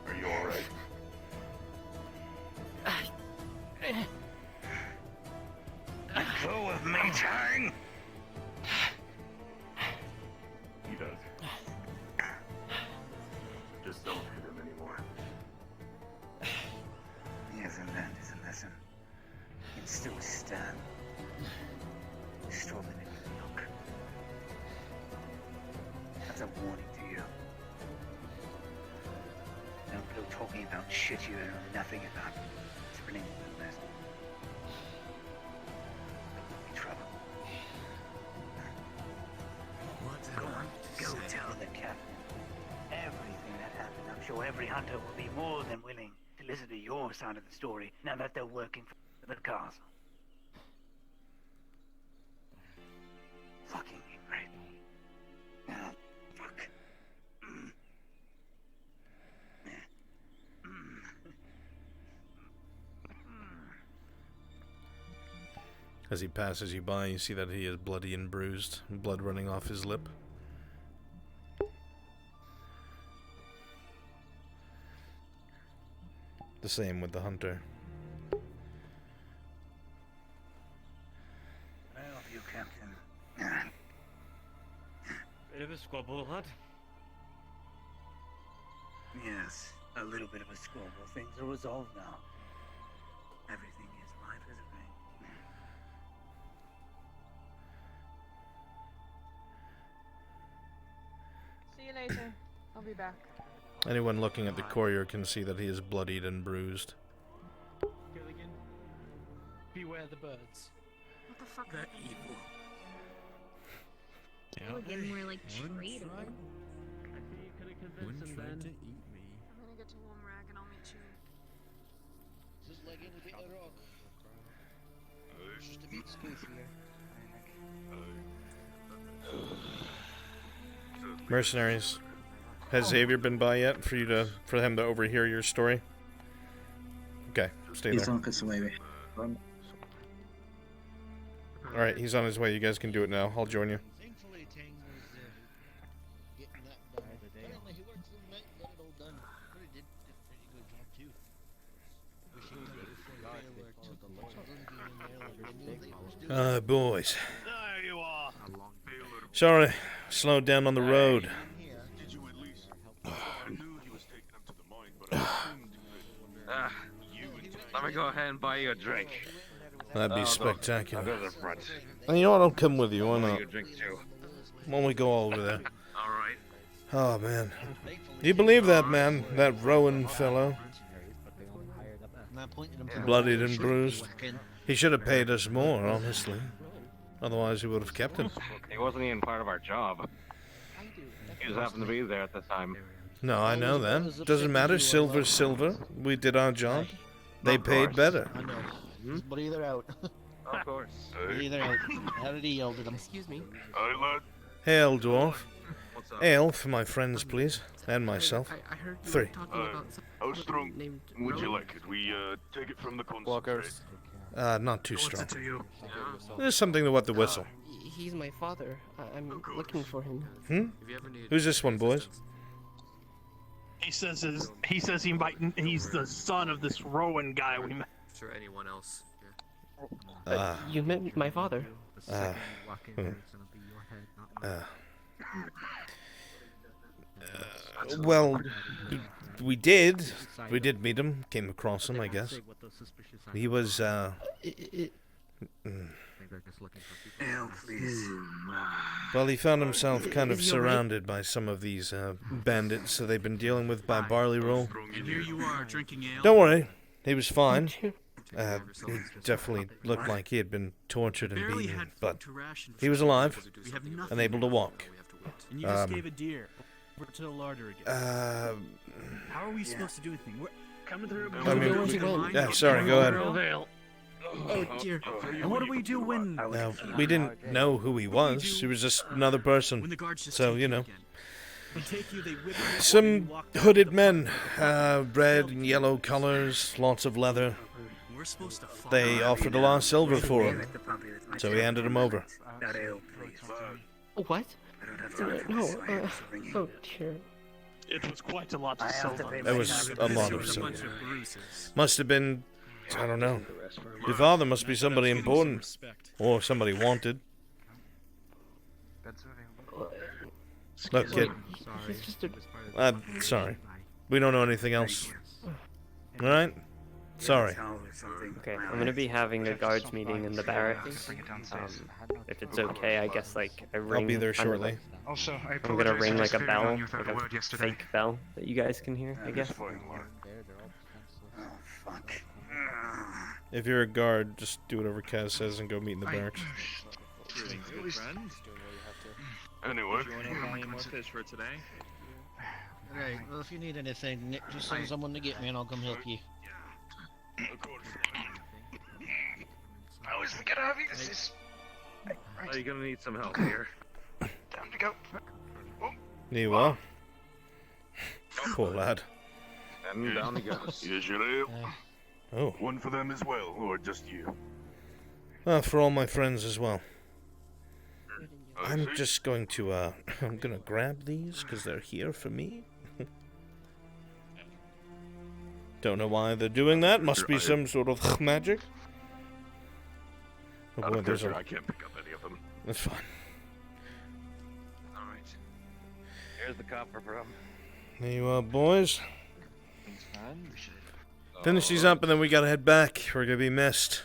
Are you alright? Let go of me, Tang! He does. Just don't hit him anymore. He hasn't learned his lesson. He can still stand. Stronger than you look. That's a warning to you. Don't go talking about shit you know nothing about. Spreading the mess. Trouble. Go on, go tell the captain everything that happened. I'm sure every hunter will be more than willing to listen to your side of the story now that they're working for the castle. Fucking great. Now, fuck. As he passes you by, you see that he is bloody and bruised, blood running off his lip. The same with the hunter. I love you, Captain. Bit of a squabble, lad. Yes, a little bit of a squabble. Things are resolved now. Everything is right as rain. See you later. I'll be back. Anyone looking at the courier can see that he is bloodied and bruised. Gilligan, beware the birds. What the fuck? They're evil. Again, more like traitor. One tried to eat me. I'm gonna get to warm rag and I'll meet you. Just like any bit of rock. It's just a bit spoofier. Mercenaries. Has Xavier been by yet for him to overhear your story? Okay, stay He's there. on his way. Alright, he's on his way. You guys can do it now. I'll join you. Thankfully, Tang was getting that done. Apparently, he worked through the night and got it all done. But he did a pretty good job, too. Wish he could have took much Grundy in there like they knew they was doing. Boys. There you are! Sorry, slowed down on the road. Did you at least? I knew he was taking him to the mine, but I assumed. me go ahead and buy you a drink. That'd be I'll spectacular. go to the front. And you know what? I'll come with you. Why I'll buy not? you a drink too. Why don't we go over there? Alright. Oh, man. Do you believe that, man? That Rowan fellow? Bloodied and bruised. He should have paid us more, honestly. Otherwise, he would have kept him. He wasn't even part of our job. He just happened to be there at the time. No, I know that. Doesn't matter. Silver's silver. We did our job. They paid better. I know. But either out. Of course. Either out. How did he yell at him? Excuse me. Hail, dwarf. Ale for my friends, please. And myself. I heard you 3. talking about How strong named would you Rowan. like it? We take it from the concentrate. Not too strong. to you? There's something to wet the whistle. He's my father. I'm looking for him. Who's this one, boys? He's the son of this Rowan guy we met. For anyone else. You met my father. Well, we did. We did meet him. Came across him, I guess. He was, Well, he found himself kind of surrounded by some of these bandits that they've been dealing with by Barley Roll. And here you are drinking ale. Don't worry, he was fine. He definitely looked like he had been tortured and beaten, but he was alive and able to walk. And you just gave a deer over to the larder again. How are we supposed to do anything? Come to the room. I mean, yeah, sorry, go ahead. Oh dear. And what do we do when? We didn't know who he was. He was just another person. So, you know. Some hooded men, red and yellow colors, lots of leather. They offered a lot of silver for him, so he handed him over. What? No, oh dear. It was quite a lot of silver. There was a lot of silver. Must have been, I don't know. Your father must be somebody important, or somebody wanted. Look, kid. Sorry. We don't know anything else. Alright? Sorry. Okay, I'm gonna be having a guards meeting in the barracks. If it's okay, I guess like a ring. I'll be there shortly. Also, I I'm gonna ring like a apologize bell, on your like word a yesterday. fake bell that you guys can hear, I guess. If you're a guard, just do whatever Kaz says and go meet in the barracks. Anyway. Do you want to buy any more fish for today? Alright, well if you need anything, Nick, just send someone to get me and I'll come help you. I was thinking of you. This is. Are you gonna need some help here? Time to go. You will. Poor lad. And down he goes. Here's your ale. Oh. One for them as well, or just you? For all my friends as well. I'm just going to, I'm gonna grab these, because they're here for me. Don't know why they're doing that. Must be some sort of magic. Oh boy, there's a... I can't pick up any of them. That's fine. Alright. Here's the copper, bro. There you are, boys. Finish these up, and then we gotta head back. We're gonna be missed.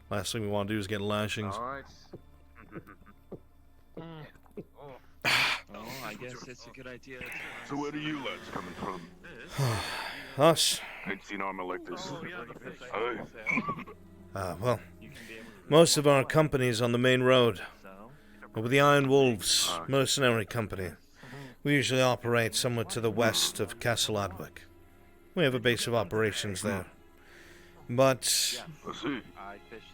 Last thing we want to do is get lashings. Alright. Oh, I guess it's a good idea. So where are you lads coming from? Us? Ain't seen armor like this. Well, most of our company is on the main road. But with the Iron Wolves mercenary company, we usually operate somewhere to the west of Castle Adwick. We have a base of operations there. But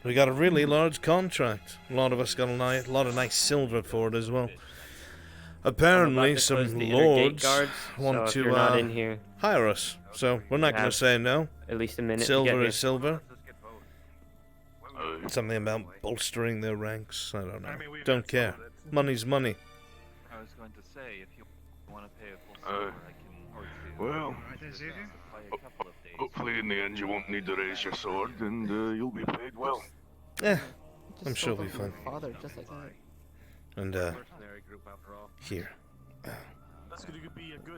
we got a really large contract. A lot of us got a lot of nice silver for it as well. Apparently, some lords want to hire us, so we're not going to say no. At least a minute. Silver is silver. Something about bolstering their ranks. I don't know. Don't care. Money's money. I was going to say, if you want to pay a full silver, I can work for you. Well, hopefully in the end you won't need to raise your sword, and you'll be paid well. Yeah, I'm sure we'll be fine. Father, just like that. And here,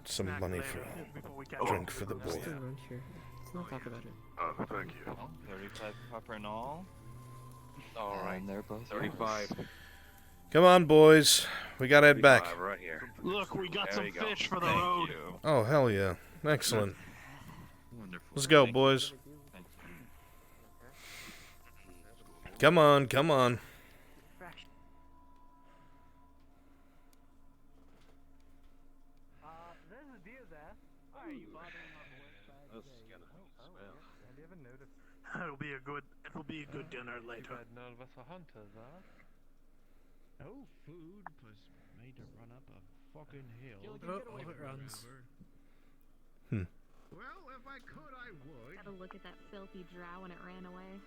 some money for a drink for the boy. Let's not talk about it. Oh, thank you. Well, 35 copper and all. Alright, And they're both 35. Come on, boys. We gotta head back. Right here. Look, we got There some you go. fish for the Thank road. you. Oh, hell yeah. Excellent. Wonderful. Let's go, Thank boys. you. Thank you. Come on, come on. There's a deer there. Why are you bothering my boy? Have you ever noticed? It'll be a good dinner later. None of us are hunters, huh? No food was made to run up a fucking hill. Oh, it runs. Well, if I could, I would. Had a look at that filthy drow when it ran away.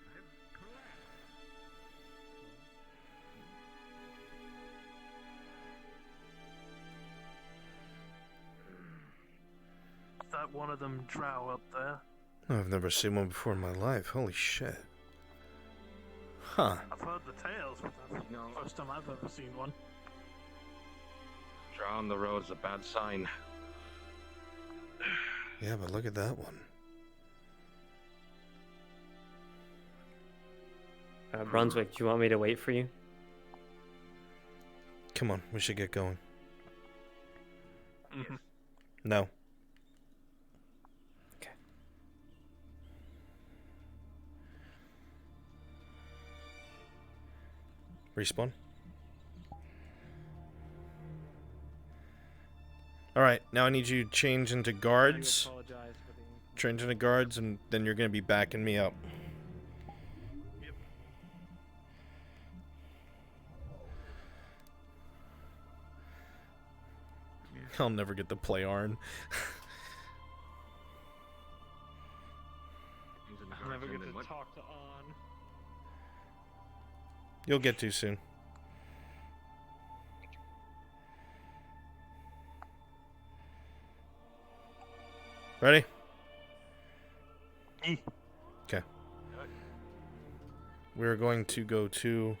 That one of them drow up there. I've never seen one before in my life. Holy shit. Huh. I've heard the tales, but that's the first time I've ever seen one. Drow on the road's a bad sign. Yeah, but look at that one. Brunswick, do you want me to wait for you? Come on, we should get going. Mm-hmm. No. Okay. Respawn. Alright, now I need you to change into guards. Change into guards, and then you're gonna be backing me up. I'll never get to play Arn. I'll never get to talk to On. You'll get to soon. Ready? Okay. We're going to go to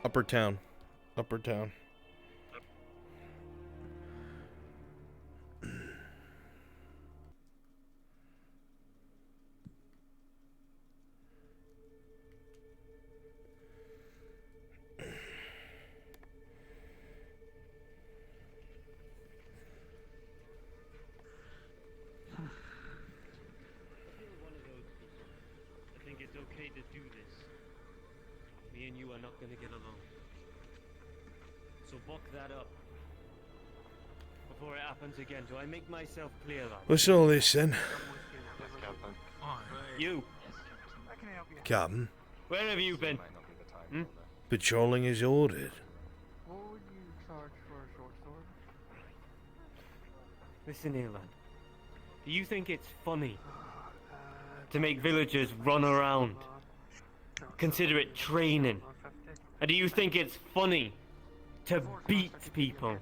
Upper Town. Upper Town. I think it's okay to do this. Me and you are not gonna get along. So buck that up. Before it happens again, do I make myself clear, lad? What's all this then? You! Captain, Where have you been? Hmm? patrolling is ordered. What would you charge for a short sword? Listen here, lad. Do you think it's funny to make villagers run around? Consider it training. And do you think it's funny to beat people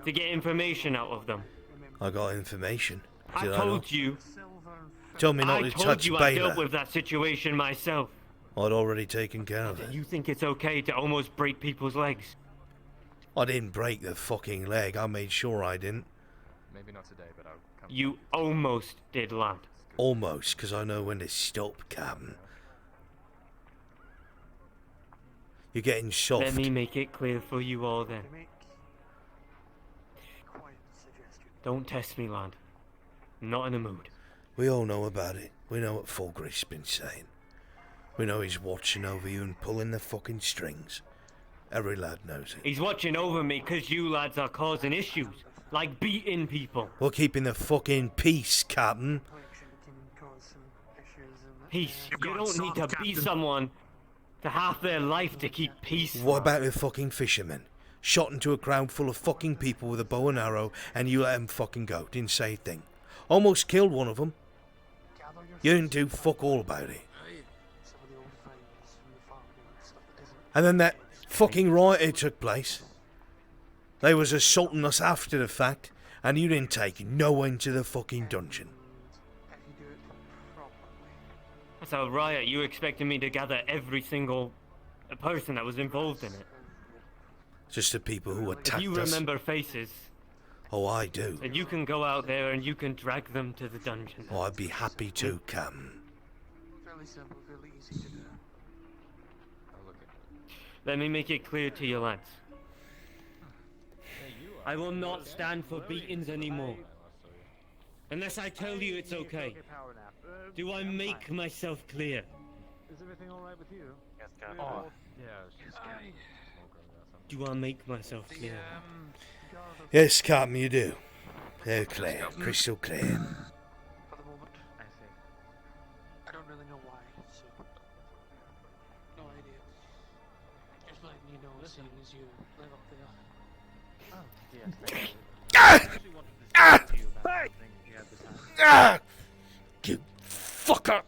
to get information out of them? I got information. I Did told not? you. Told me not to told touch you I dealt Baylor. with that situation myself. I'd already taken care of it. You think it's okay to almost break people's legs? I didn't break the fucking leg. I made sure I didn't. Maybe not today, but I'll come. You almost did, lad. Almost, because I know when to stop, Captain. You're getting soft. Let me make it clear for you all then. Don't test me, lad. I'm not in a mood. We all know about it. We know what Fulgrim's been saying. We know he's watching over you and pulling the fucking strings. Every lad knows it. He's watching over me because you lads are causing issues. Like beating people. We're keeping the fucking peace, Captain. Peace. You don't need to beat someone to half their life to keep peace. What about the fucking fishermen? Shot into a crowd full of fucking people with a bow and arrow, and you let them fucking go. Didn't say a thing. Almost killed one of them. You didn't do fuck all about it. And then that fucking riot took place. They was assaulting us after the fact, and you didn't take no one to the fucking dungeon. That's a riot. You expected me to gather every single person that was involved in it. Just the people who If attacked you us. remember faces, Oh, I do. And you can go out there and you can drag them to the dungeon. Oh, I'd be happy to come. Fairly simple, fairly easy to do. Let me make it clear to you lads. I will not stand for beatings anymore. Unless I tell you it's okay. Do I make myself clear? Is everything alright with you? Yes, Captain. Oh, Do I make myself clear? Yes, Captain, you do. Oh, clear. Crystal clear. For the moment. I see. I don't really know why, so no idea. Just letting you know, seeing as you live up there. Oh, yes, thank you. You fucker!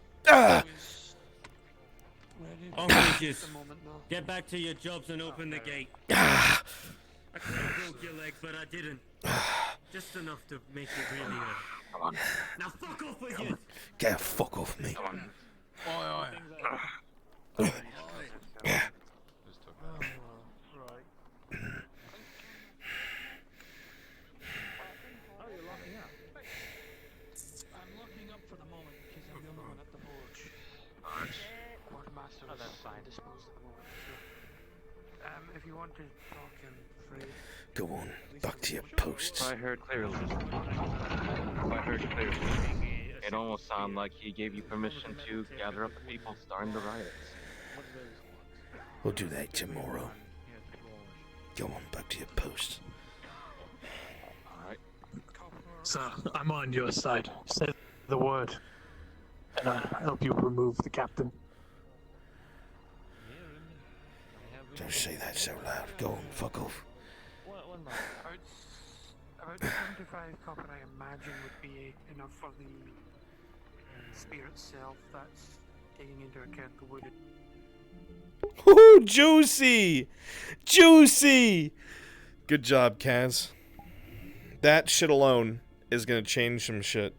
Oranges, get back to your jobs and open the gate. I could have broke your leg, but I didn't. Just enough to make it really hurt. Now fuck off with you! Get fuck off me. I'm locking up for the moment because I'm the only one at the forge. Quartermaster is disposed at the moment. So, if you want to talk, I'm free. Go on, back to your posts. I heard clearly. It almost sounded like he gave you permission to gather up the people starting the riots. We'll do that tomorrow. Go on, back to your post. Alright. Sir, I'm on your side. Say the word, and I'll help you remove the captain. Don't say that so loud. Go on, fuck off. About 75 copper, I imagine, would be enough for the spear itself. That's taking into account the wooded. Ooh, juicy! Juicy! Good job, Kaz. That shit alone is gonna change some shit.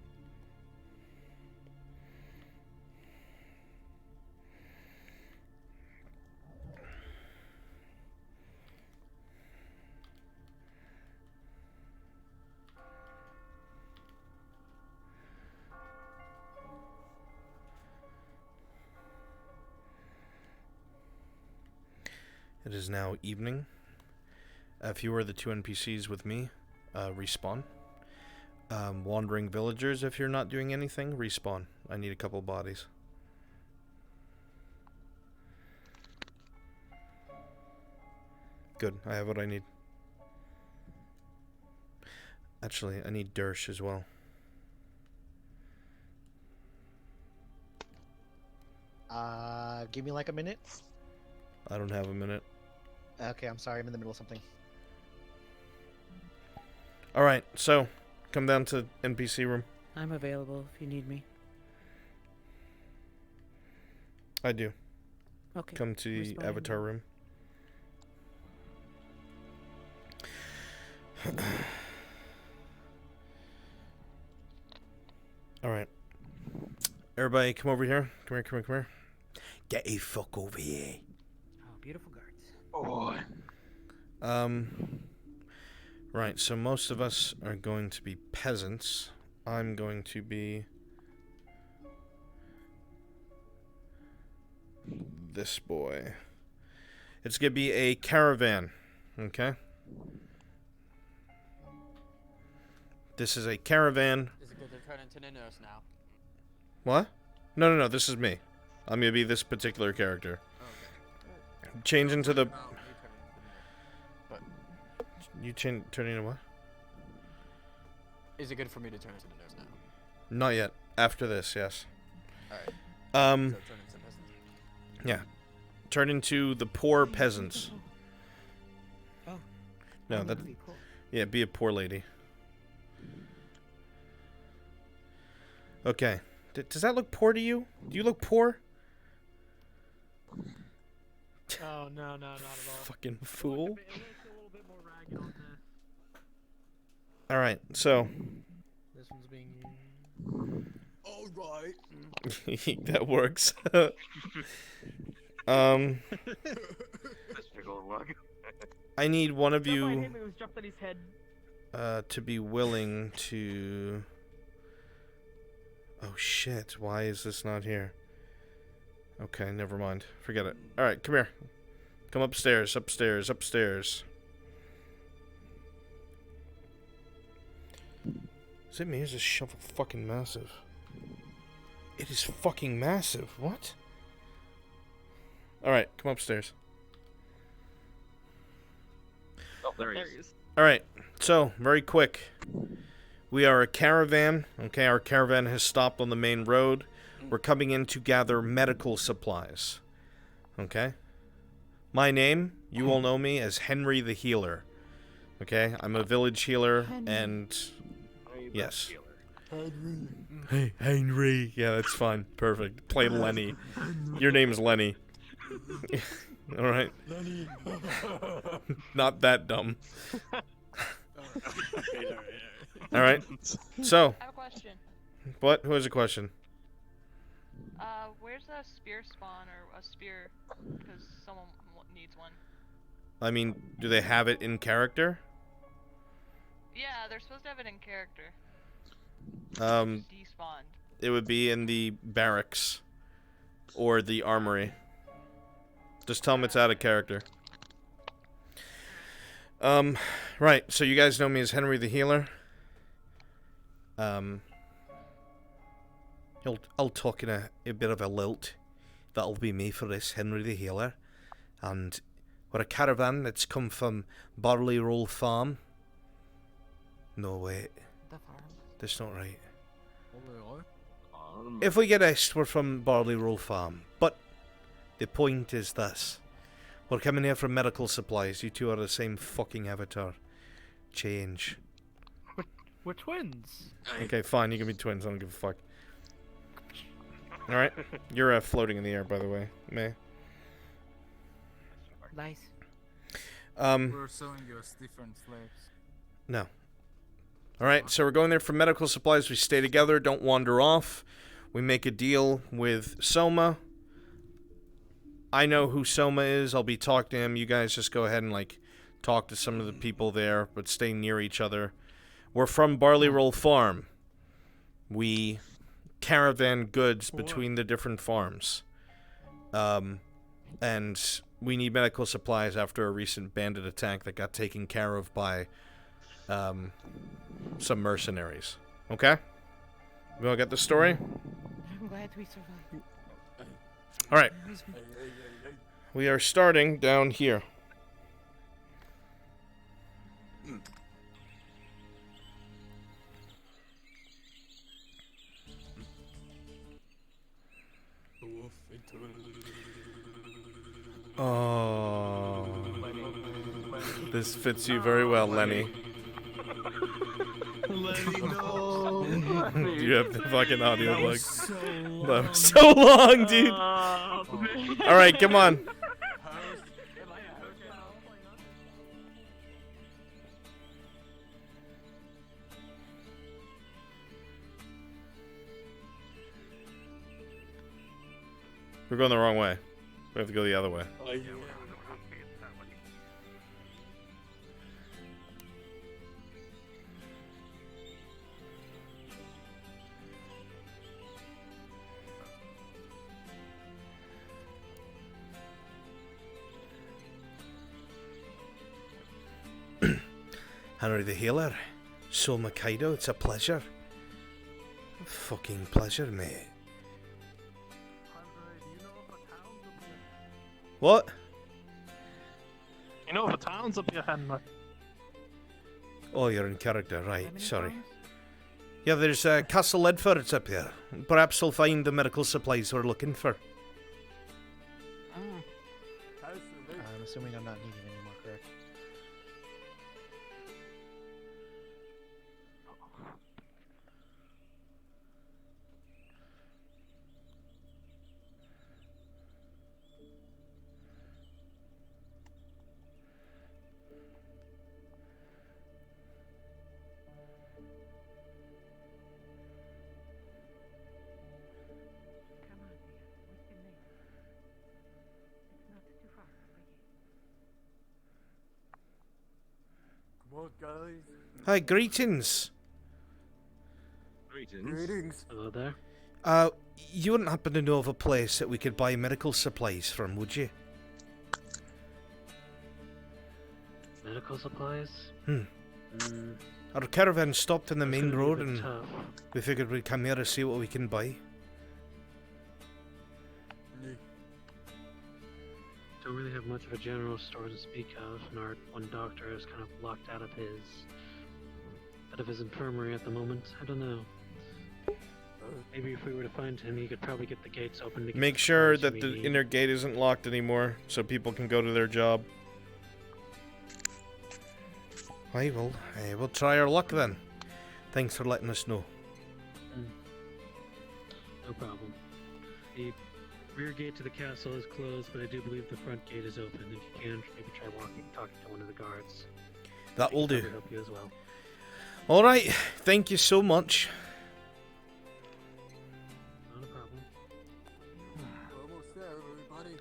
It is now evening. If you are the two NPCs with me, respawn. Wandering villagers, if you're not doing anything, respawn. I need a couple bodies. Good, I have what I need. Actually, I need Dersh as well. Give me like a minute. I don't have a minute. Okay, I'm sorry, I'm in the middle of something. Alright, so, come down to NPC room. I'm available if you need me. I do. Okay. Come to the Responding avatar now. room. Alright. Everybody, come over here. Come here, come here, come here. Get a fuck over here. Oh, beautiful guards. Boy. Right, so most of us are going to be peasants. I'm going to be this boy. It's gonna be a caravan, okay? This is a caravan. Is it good to turn into a nurse now? What? No, no, no, this is me. I'm gonna be this particular character. Okay. Change into the... But You turn into what? is it good for me to turn into the nurse now? Not yet. After this, yes. Alright. Um, So turn into peasant. yeah. Turn into the poor peasants. Oh. No, that... Yeah, be a poor lady. Okay. Does that look poor to you? Do you look poor? Oh, no, not at all. Fucking fool. Alright, so... This one's being... Alright. that works. This big old lug. I need one of Stuff I you... hit me was dropped on his head. to be willing to... Oh shit, why is this not here? Okay, never mind. Forget it. Alright, come here. Come upstairs, upstairs, upstairs. Is it me? Is this shovel fucking massive? It is fucking massive. What? Alright, come upstairs. Oh, there he is. Alright, so, very quick. We are a caravan. Okay, our caravan has stopped on the main road. We're coming in to gather medical supplies. Okay? My name, you all know me as Henry the Healer. Okay? I'm a village healer, and... Yes. Hey, Henry. Yeah, that's fine. Perfect. Play Lenny. Your name's Lenny. Alright. Not that dumb. Alright. So. I have a question. What? Who has a question? Where's a spear spawn or a spear? Because someone needs one. I mean, do they have it in character? Yeah, they're supposed to have it in character. Despawned. It would be in the barracks. Or the armory. Just tell them it's out of character. Right, so you guys know me as Henry the Healer. I'll talk in a bit of a lilt. That'll be me for this, Henry the Healer. And we're a caravan that's come from Barley Roll Farm. No, wait. That's not right. If we get asked, we're from Barley Roll Farm. But the point is this. We're coming here for medical supplies. You two are the same fucking avatar. Change. We're twins. Okay, fine. You can be twins. I don't give a fuck. Alright. You're floating in the air, by the way. Meh. Nice. We're selling you different slaves. No. Alright, so we're going there for medical supplies. We stay together. Don't wander off. We make a deal with Soma. I know who Soma is. I'll be talking to him. You guys just go ahead and, like, talk to some of the people there, but stay near each other. We're from Barley Roll Farm. We caravan goods between the different farms. And we need medical supplies after a recent bandit attack that got taken care of by some mercenaries. Okay? We all get the story? I'm glad we survived. Alright. We are starting down here. Oh, this fits you very well, Lenny. Lenny, no. You have the fucking audiobook. That was so long, dude. Alright, come on. We're going the wrong way. We have to go the other way. Henry the Healer, Soma Kaido, it's a pleasure. A fucking pleasure, mate. What? You know the town's up your hand, man. Oh, you're in character, right, sorry. Yeah, there's Castle Ledford, it's up here. Perhaps we'll find the medical supplies we're looking for. I'm assuming I'm not needed anymore, correct? guys. Hi, greetings. Greetings. Hello there. You wouldn't happen to know of a place that we could buy medical supplies from, would you? Medical supplies? Our caravan stopped in the That's main gonna be a road bit and tough. we figured we'd come here to see what we can buy. Don't really have much of a general store to speak of, and our one doctor is kind of locked out of his infirmary at the moment. I don't know. Maybe if we were to find him, he could probably get the gates open to get Make the sure supplies that we the need. inner gate isn't locked anymore so people can go to their job. Aye, well, we'll try our luck then. Thanks for letting us know. No problem. The rear gate to the castle is closed, but I do believe the front gate is open. If you can, maybe try talking to one of the guards. That will They do. can probably help you as well. Alright, thank you so much. Not a problem. We're almost there, everybody.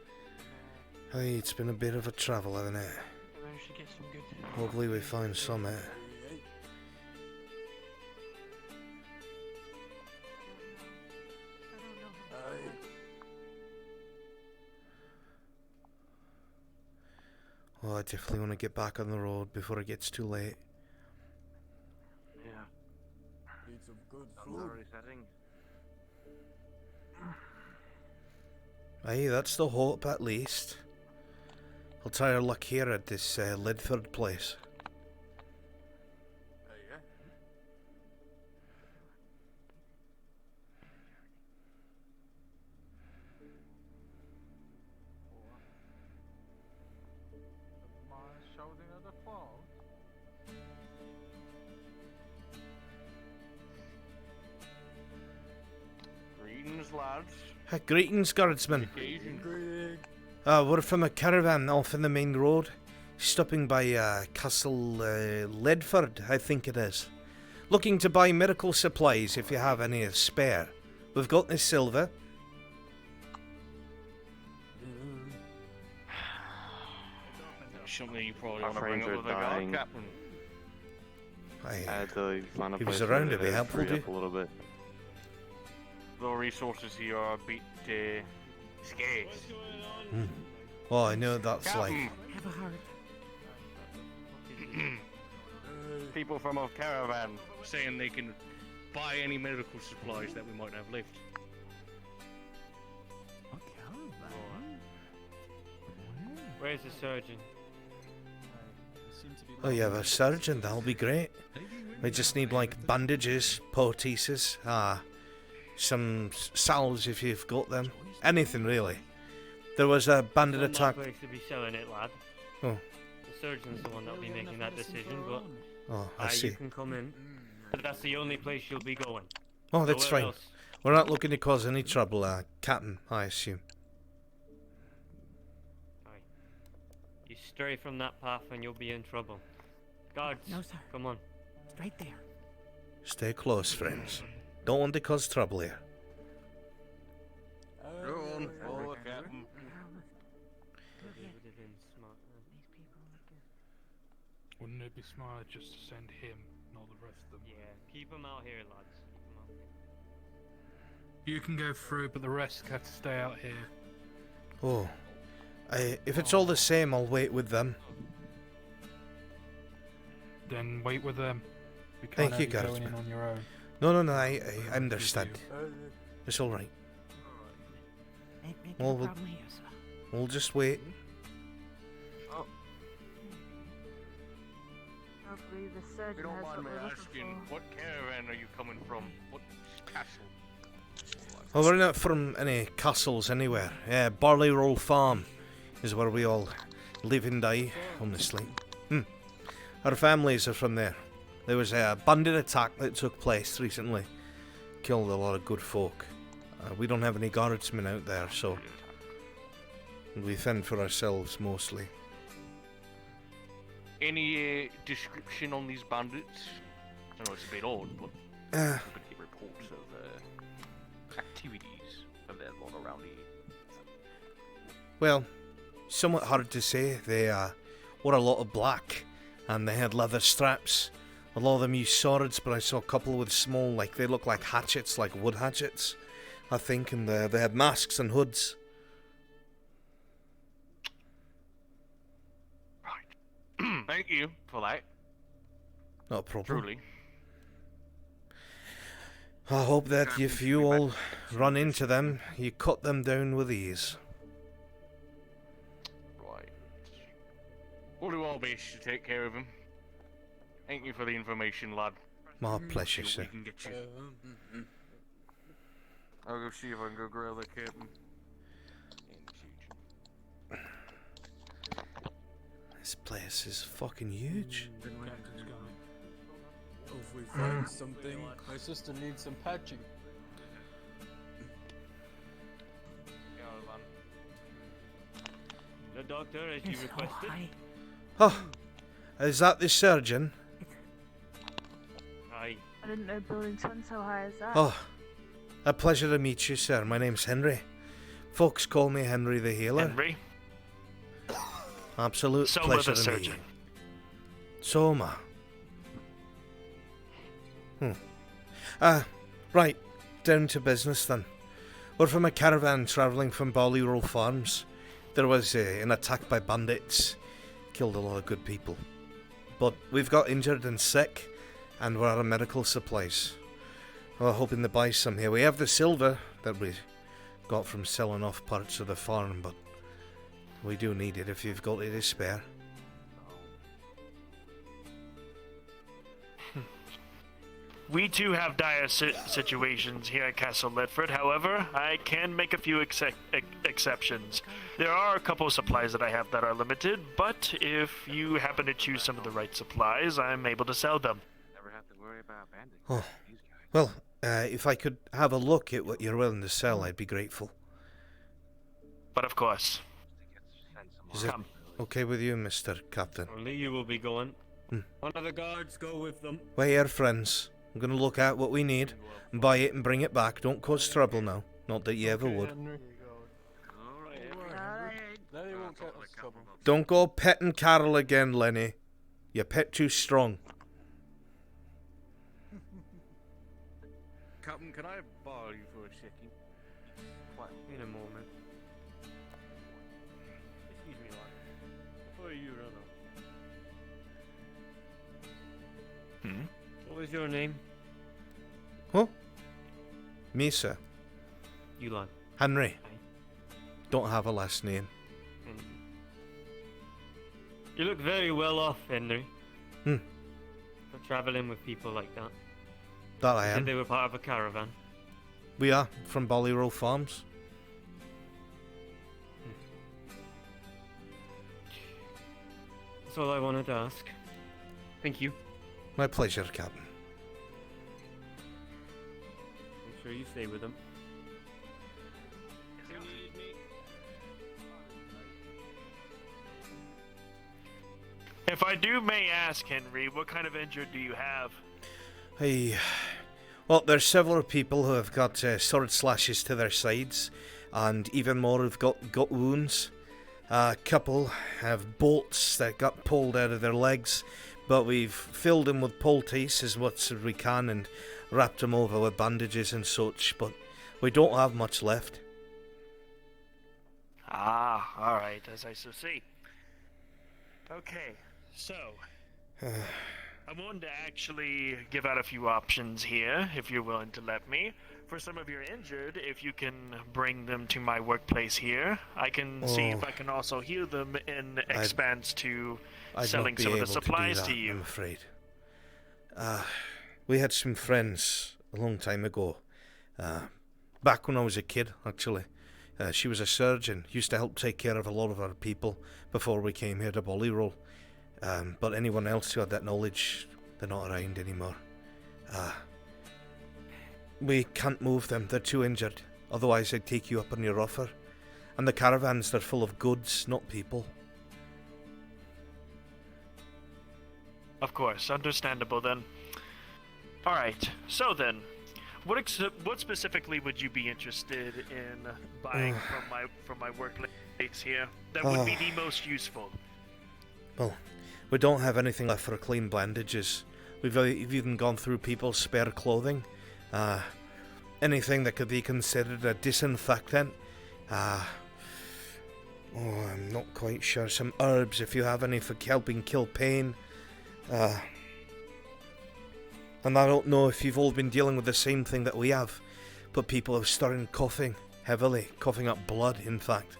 Aye, it's been a bit of a travel, hasn't it? I managed to get some good. Hopefully we find some, Oh, I definitely want to get back on the road before it gets too late. Yeah. Need some good I'm food. already setting. Aye, that's the hope at least. I'll try our luck here at this Lidford place. Shouting at the clouds. Greetings, lads. Greetings, guardsman. Greetings. We're from a caravan off in the main road. Stopping by Castle Ledford, I think it is. Looking to buy medical supplies if you have any spare. We've got the silver. Something you probably want to bring up with the guard captain. He was around to be helpful to you. A little bit. The resources here are a bit scarce. Oh, I know what that's Captain. like. Have a heart. People from a caravan saying they can buy any medical supplies that we might have left. Where's the surgeon? Oh, you have a surgeon, that'll be great. We just need like bandages, poultices, some salves if you've got them. Anything really. There was a bandit It's attack. not my place to be selling it, lad. Oh. The surgeon's the one that'll be making that decision, but Oh, I see. you can come in. But that's the only place you'll be going. Oh, that's Nowhere fine. else. We're not looking to cause any trouble, Captain, I assume. You stray from that path and you'll be in trouble. Guards, No, sir. come on. It's right there. Stay close, friends. Don't want to cause trouble here. Go on, forward, Captain. Wouldn't it be smarter just to send him, not the rest of them? Yeah, keep them out here, lads. Keep 'em out here. You can go through, but the rest have to stay out here. Oh. If it's all the same, I'll wait with them. Then wait with them. We can't Thank have you, you going guardsman. in on your own. No, I understand. It's alright. Ain't Well, no we'll, problem here, sir. we'll just wait. Hopefully the If surgeon you don't has mind what me we're looking asking, for. what caravan are you coming from? What castle? Well, we're not from any castles anywhere. Yeah, Barley Roll Farm is where we all live and die, honestly. Our families are from there. There was a bandit attack that took place recently. Killed a lot of good folk. We don't have any guardsmen out there, so we fend for ourselves mostly. Any description on these bandits? I know it's a bit odd, but Uh, we get reports of activities of their lot around here. Well, somewhat hard to say. They wore a lot of black. and they had leather straps. A lot of them used swords, but I saw a couple with small, like, they look like hatchets, like wood hatchets, I think, and they had masks and hoods. Right. Thank you for that. Not a problem. Truly. I hope that if you all run into them, you cut them down with ease. Right. We'll do our best to take care of him. Thank you for the information, lad. My pleasure, See what sir. we can get you. I'll go see if I can go grab the captain. This place is fucking huge. If we find something, my sister needs some patching. The doctor, as you requested. Oh, is that the surgeon? Aye. I didn't know buildings went so high as that. Oh, a pleasure to meet you, sir. My name's Henry. Folks call me Henry the Healer. Henry? Absolute So pleasure with a to meet surgeon. you. So am I. Right, down to business then. We're from a caravan travelling from Ballyroll Farms. There was an attack by bandits. Killed a lot of good people. But we've got injured and sick, and we're out of medical supplies. We're hoping to buy some here. We have the silver that we got from selling off parts of the farm, but we do need it if you've got it to spare. We too have dire situations here at Castle Litford. However, I can make a few exceptions. There are a couple of supplies that I have that are limited, but if you happen to choose some of the right supplies, I'm able to sell them. Never have to worry about bandits. Oh, well, if I could have a look at what you're willing to sell, I'd be grateful. But of course. Is it okay with you, Mr. Captain? Only you will be going. One of the guards go with them. We're here, friends. I'm going to look at what we need, and buy it and bring it back. Don't cause trouble now. Not that you ever would. Don't go petting Carol again, Lenny. You pet too strong. Captain, can I borrow you for a second? In a moment. Excuse me, lad. Before you run off. What was your name? Huh? Me, sir. You, lad. Henry. Don't have a last name. You look very well off, Henry. Hmm. For travelling with people like that. That I You said am. they were part of a caravan. We are from Ballyroll Farms. That's all I wanted to ask. Thank you. My pleasure, Captain. Make sure you stay with them. If I may ask, Henry, what kind of injury do you have? Well, there's several people who have got sword slashes to their sides, and even more who've got wounds. A couple have bolts that got pulled out of their legs, but we've filled them with poultice as much as we can and wrapped them over with bandages and such, but we don't have much left. Ah, alright, as I so see. Okay, so... I wanted to actually give out a few options here, if you're willing to let me. For some of your injured, if you can bring them to my workplace here, I can see if I can also heal them in expense to I'd selling not be some of the able supplies to, to do that, you. I'm afraid. We had some friends a long time ago. Back when I was a kid, actually. She was a surgeon, used to help take care of a lot of our people before we came here to Ballyroll. But anyone else who had that knowledge, they're not around anymore. We can't move them, they're too injured. Otherwise I'd take you up on your offer. And the caravans, they're full of goods, not people. Of course, understandable then. Alright, so then, what specifically would you be interested in buying from my workplace here that would be the most useful? Well, We don't have anything left for clean bandages. We've even gone through people's spare clothing. Anything that could be considered a disinfectant. I'm not quite sure. Some herbs, if you have any, for helping kill pain. And I don't know if you've all been dealing with the same thing that we have, but people have started coughing heavily, coughing up blood, in fact.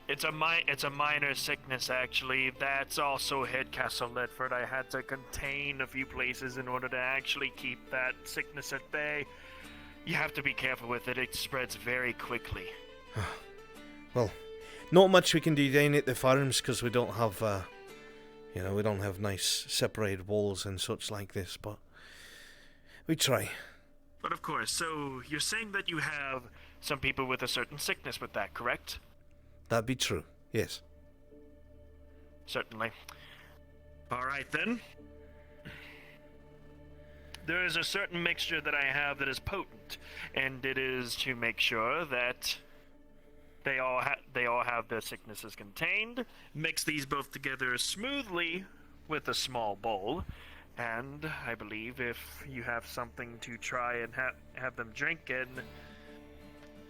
It's a minor sickness, actually. That's also hit Castle Ledford. I had to contain a few places in order to actually keep that sickness at bay. You have to be careful with it. It spreads very quickly. Well, not much we can do down at the farms because we don't have, we don't have nice separated walls and such like this, but we try. But of course, so you're saying that you have some people with a certain sickness with that, correct? That'd be true, yes. Certainly. Alright then. There is a certain mixture that I have that is potent, and it is to make sure that they all have their sicknesses contained. Mix these both together smoothly with a small bowl, and I believe if you have something to try and have them drink, and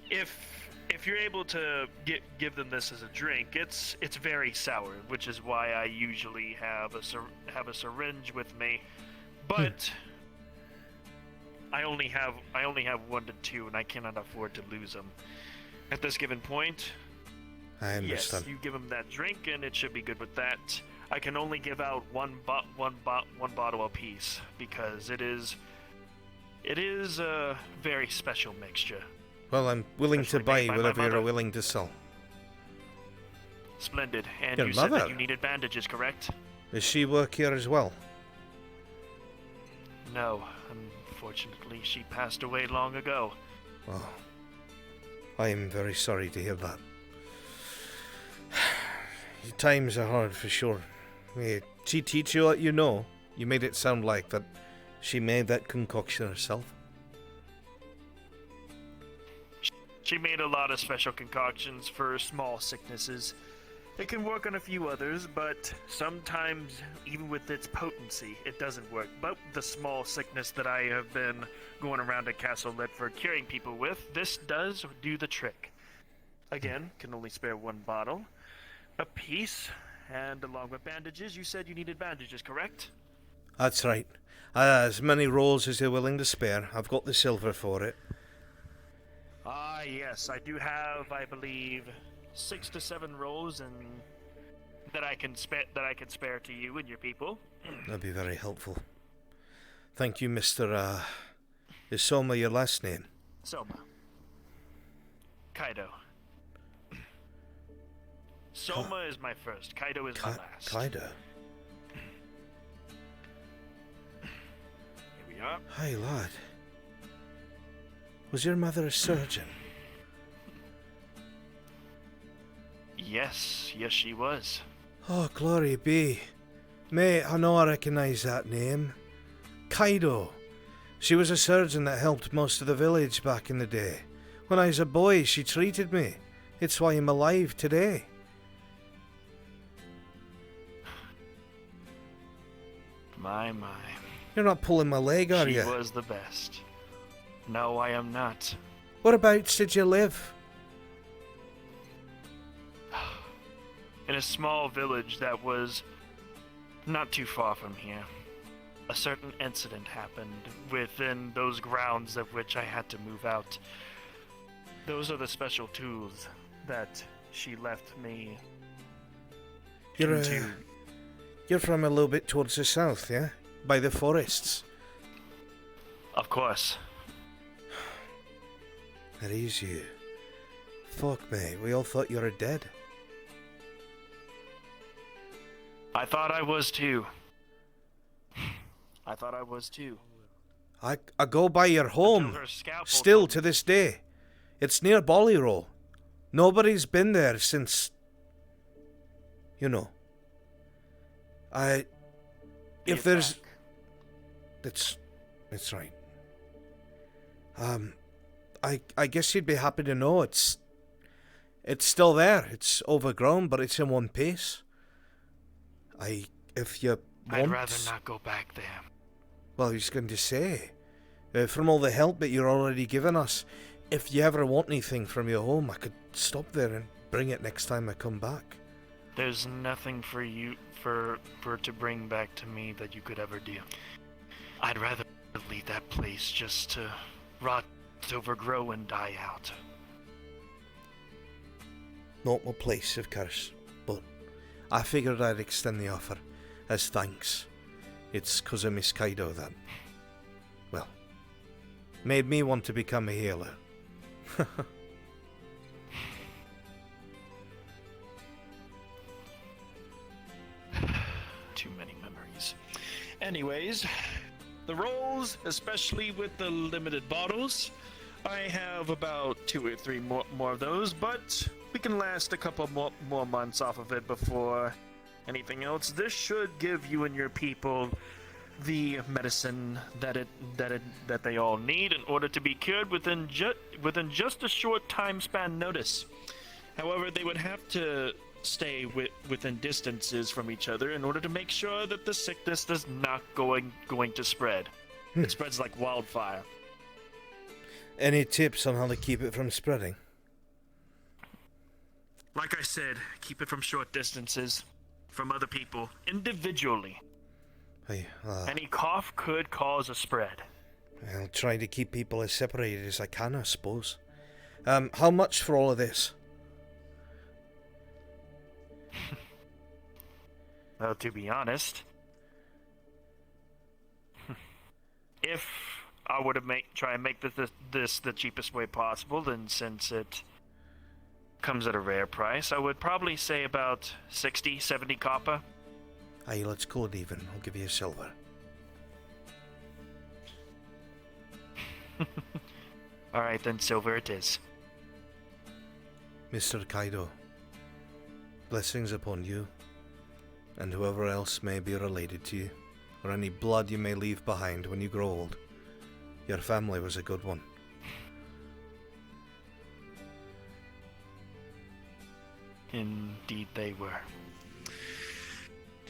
if you're able to give them this as a drink, it's very sour, which is why I usually have a syringe with me. But I only have 1 to 2, and I cannot afford to lose them. At this given point, I understand. Yes, you give them that drink, and it should be good with that. I can only give out one bottle apiece because it is a very special mixture. Well, I'm willing to buy made by whatever my you're mother. willing to sell. Splendid. And Your you said that mother? you needed bandages, correct? Does she work here as well? No, unfortunately, she passed away long ago. Oh, I am very sorry to hear that. Times are hard for sure. She teach you what you know? You made it sound like that she made that concoction herself. She made a lot of special concoctions for small sicknesses. It can work on a few others, but sometimes, even with its potency, it doesn't work. But the small sickness that I have been going around at Castle Ledford curing people with, this does do the trick. Again, can only spare 1 bottle. A piece, and along with bandages, you said you needed bandages, correct? That's right. As many rolls as you're willing to spare. I've got the silver for it. Ah, yes, I do have, I believe, 6 to 7 rolls, and that I can spare to you and your people. That'd be very helpful. Thank you, Mr. Is Soma your last name? Soma. Kaido. Soma is my first. Kaido is my last. Kaido. Here we are. Hi, lad. Was your mother a surgeon? Yes, she was. Oh, glory be. Mate, I know I recognise that name. Kaido. She was a surgeon that helped most of the village back in the day. When I was a boy, she treated me. It's why I'm alive today. My. You're not pulling my leg, are you? She was the best. No, I am not. Whereabouts did you live? In a small village that was not too far from here. A certain incident happened within those grounds of which I had to move out. Those are the special tools that she left me. You're from a little bit towards the south, yeah? By the forests. Of course. That is you. Fuck, mate, we all thought you were dead. I thought I was too. I go by your home, still to this day. It's near Bollyrow. Nobody's been there since... You know. If there's... That's right. I guess you'd be happy to know it's still there. It's overgrown, but it's in one piece. If you I'd want... rather not go back there. Well, I was going to say, from all the help that you're already giving us, if you ever want anything from your home, I could stop there and bring it next time I come back. There's nothing for you to bring back to me that you could ever do. I'd rather leave that place just to rot, overgrow, and die out. Not my place, of course, but I figured I'd extend the offer as thanks. It's 'cause of Miss Kaido that, well, made me want to become a healer. Too many memories. Anyways, the rolls, especially with the limited bottles, I have about 2 or 3 more of those, but we can last a couple more months off of it before anything else. This should give you and your people the medicine that they all need in order to be cured within just a short time span notice. However, they would have to stay within distances from each other in order to make sure that the sickness is not going to spread. It spreads like wildfire. Any tips on how to keep it from spreading? Like I said, keep it from short distances, from other people, individually. Any cough could cause a spread. I'll try to keep people as separated as I can, I suppose. How much for all of this? Well, to be honest, if I were to try and make this the cheapest way possible, then since it comes at a rare price, I would probably say about 60, 70 copper. Aye, let's call it even. I'll give you a silver. Alright, then silver it is. Mr. Kaido, blessings upon you, and whoever else may be related to you, or any blood you may leave behind when you grow old. Your family was a good one. Indeed they were.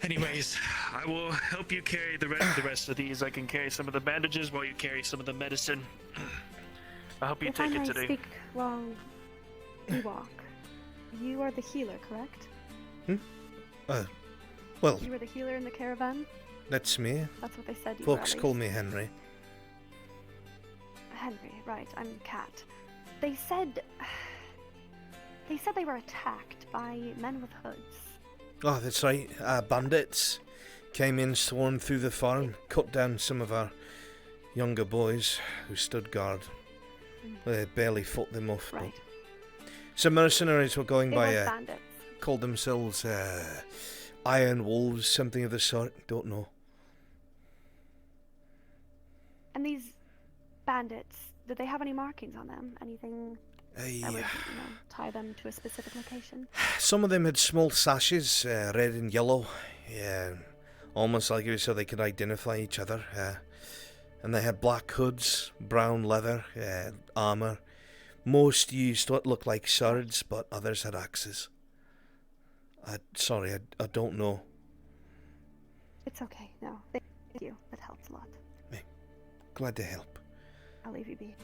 Anyways, I will help you carry the rest of these. I can carry some of the bandages while you carry some of the medicine. I hope you If take I it may today. speak while we walk, you are the healer, correct? Well, You were the healer in the caravan? that's me. That's what they said you Folks were, at call least. me Henry. Henry, right, I'm Kat. They said they were attacked by men with hoods. Oh, that's right. Bandits came in, swarmed through the farm, cut down some of our younger boys who stood guard. They barely fought them off. Right. But some mercenaries were going They by, were bandits. called themselves Iron Wolves, something of the sort. Don't know. And these bandits, did they have any markings on them? Anything that would, tie them to a specific location? Some of them had small sashes, red and yellow, almost like it was so they could identify each other. And they had black hoods, brown leather, armour. Most used what looked like swords, but others had axes. I don't know. It's okay, no. Thank you. That helps a lot. Glad to help. I'll leave you be.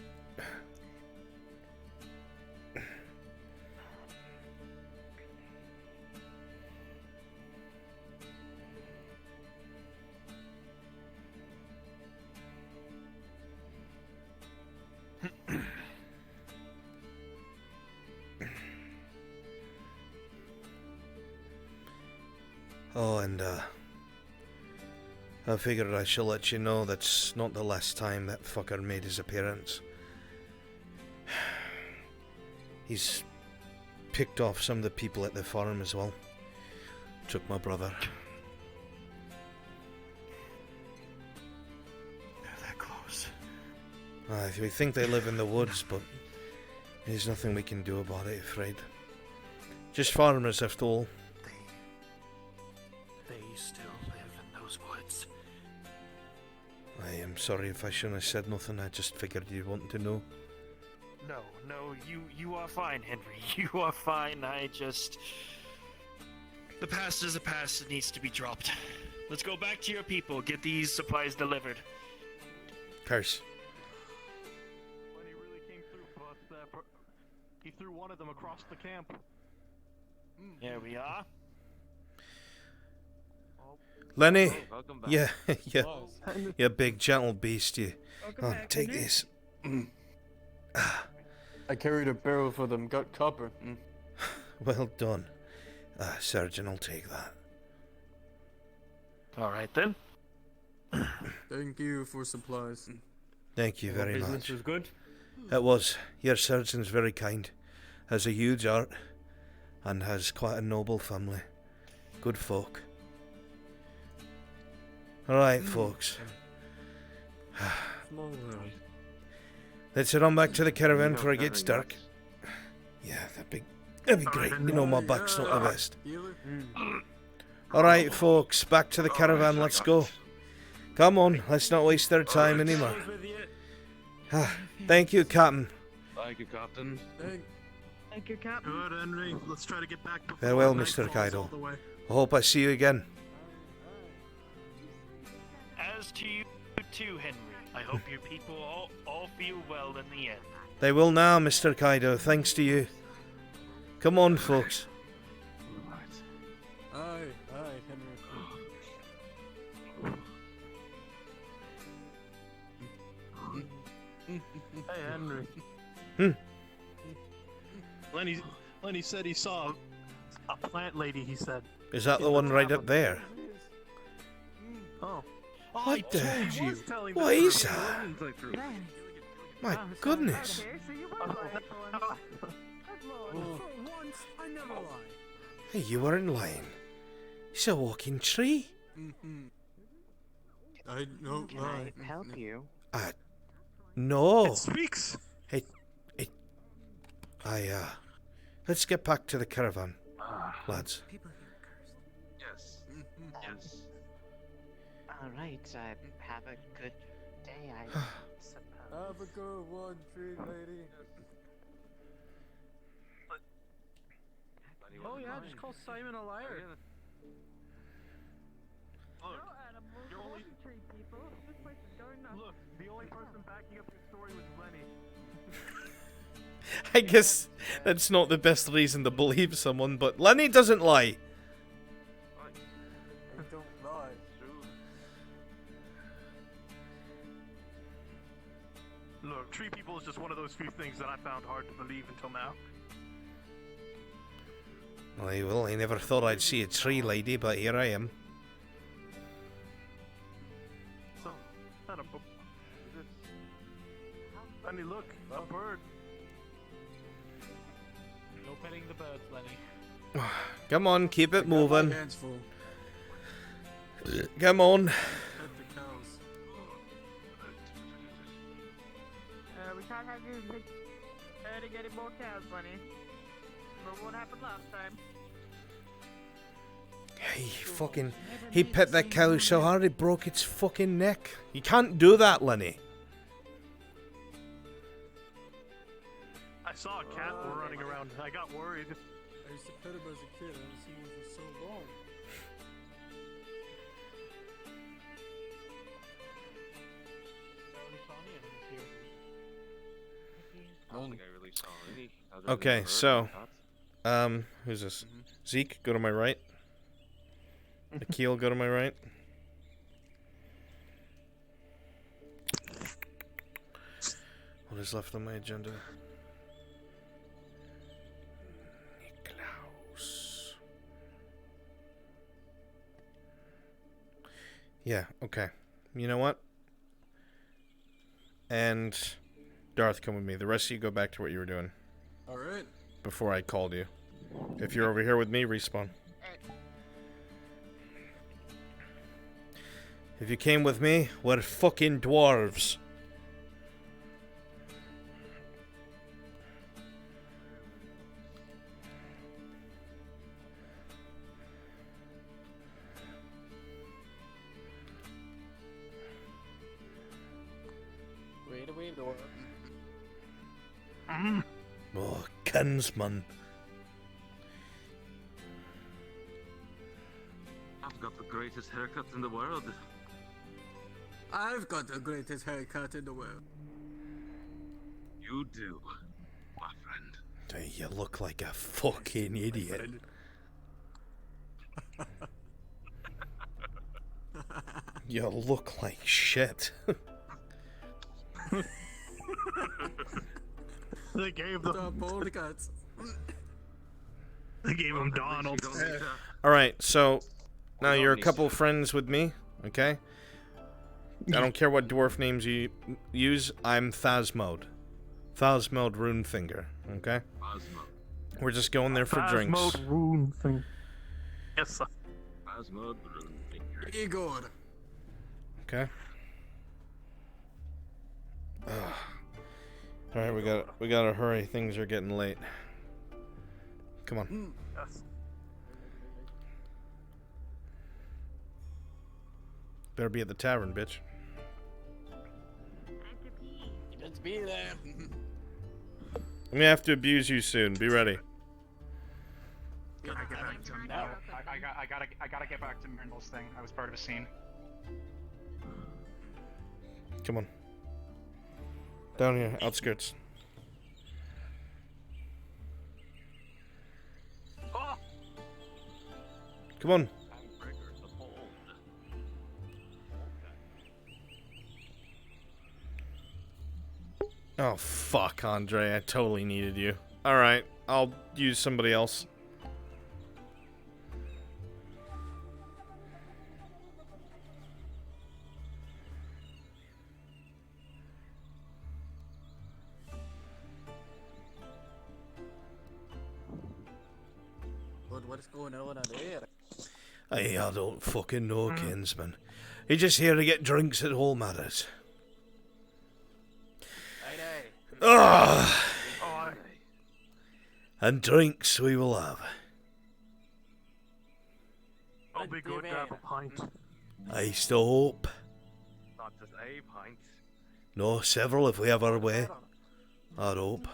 Oh, and I figured I shall let you know that's not the last time that fucker made his appearance. He's picked off some of the people at the farm as well. Took my brother. They're that close. We think they live in the woods, but there's nothing we can do about it, afraid. Just farmers, after all. They still live in those woods. I am sorry if I shouldn't have said nothing. I just figured you'd want to know. No, you are fine, Henry. You are fine. I just... The past is a past. It needs to be dropped. Let's go back to your people. Get these supplies delivered. Curse. When he really came through for us, he threw one of them across the camp. Here we are. Lenny, welcome back. yeah, you big gentle beast, you. Welcome back, Take Henry. this. I carried a barrel for them, got copper. Well done. Surgeon, I'll take that. All right then. Thank you for supplies. Thank you very business much. was good? It was. Your surgeon's very kind. Has a huge heart and has quite a noble family. Good folk. Alright, folks. Small world. Let's head on back to the caravan before it gets dark. Yeah, that'd be great. You know my back's not the best. Alright, folks, back to the caravan. Let's go. Come on, let's not waste their time anymore. Thank you, Captain. Thank you, Captain. Thank you, Captain. Good, Henry. Let's try to get back before Farewell, the night Mr. falls Kaido. all the way. I hope I see you again. As to you too, Henry. I hope your people all feel well in the end. They will now, Mr. Kaido, thanks to you. Come on, folks. Aye, Henry. Hey, Henry. Hmm. Lenny said he saw a plant lady, he said. Is that the one right up there? Oh. What the? told you. What is that? My goodness. I never lie. Hey, you weren't lying. He's a walking tree. I don't lie. Can I help you? No. It speaks. Hey, let's get back to the caravan, lads. Yes. Yes. Alright, have a good day, I suppose. Have a good one, tree lady. Oh yeah, just call Simon a liar. Look, the only person backing up your story was Lenny. I guess that's not the best reason to believe someone, but Lenny doesn't lie. I don't lie. Look, tree people is just one of those few things that I found hard to believe until now. Well, I never thought I'd see a tree lady, but here I am. So, not a Lenny, look, a bird. No petting the birds, Lenny. Come on, keep it moving. Hands full. Come on. Pet the cows. We can't have you to get more cows, Lenny. Remember what happened last time? He pet that cow so hard it broke its fucking neck. You can't do that, Lenny. I saw a cat running around. I got worried. I used to pet him as a kid. I haven't seen him for so long. I don't think I really saw any. other than Okay, the bird so, and cats. who's this? Zeke, go to my right. Akil, go to my right. What is left on my agenda? Niklaus. Yeah, okay. You know what? And Darth, come with me. The rest of you go back to what you were doing. Alright. Before I called you. If you're over here with me, respawn. If you came with me, we're fucking dwarves. Wait, door. Oh, kinsman. I've got the greatest haircut in the world. I've got the greatest haircut in the world. You do, my friend. You look like a fucking idiot. You look like shit. They gave them bold cuts. They gave him Donald. Alright, so now you're a couple friends with me, okay? I don't care what dwarf names you use, I'm Phasmode. Phasmode Runefinger, okay? Phasmode. We're just going there for drinks. Phasmode Runefinger. Yes, sir. Phasmode Runefinger. Igor. Okay. Alright, we gotta hurry. Things are getting late. Come on. Yes. Better be at the tavern, bitch. Let's be there. I'm gonna have to abuse you soon. Be ready. I gotta get back to Myrtle's thing. I was part of a scene. Come on. Down here, outskirts. Come on. Oh, fuck, Andre. I totally needed you. Alright, I'll use somebody else. But what's going on out there? Hey, I don't fucking know, kinsman. He's just here to get drinks at all matters. And drinks we will have. I'll be good to have a pint. I still hope. Not just a pint. No, several if we have our way. I'd hope.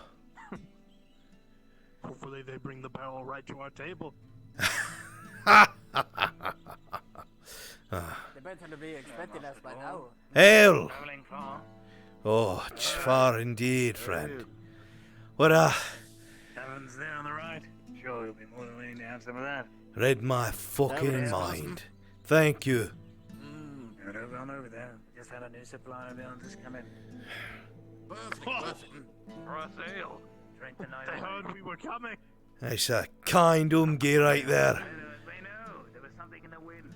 Hopefully they bring the barrel right to our table. They better be expecting us by now. Hell! Oh, it's far indeed, friend. What Heaven's there on the right. Sure, you'll be more than willing to have some of that. read my fucking mind. Thank you. Right over on over there. Just had a new supply of villains come in. Perfect. For us ale. Drink the night They away. heard we were coming. That's a kind umgie right there. They know. There was something in the wind.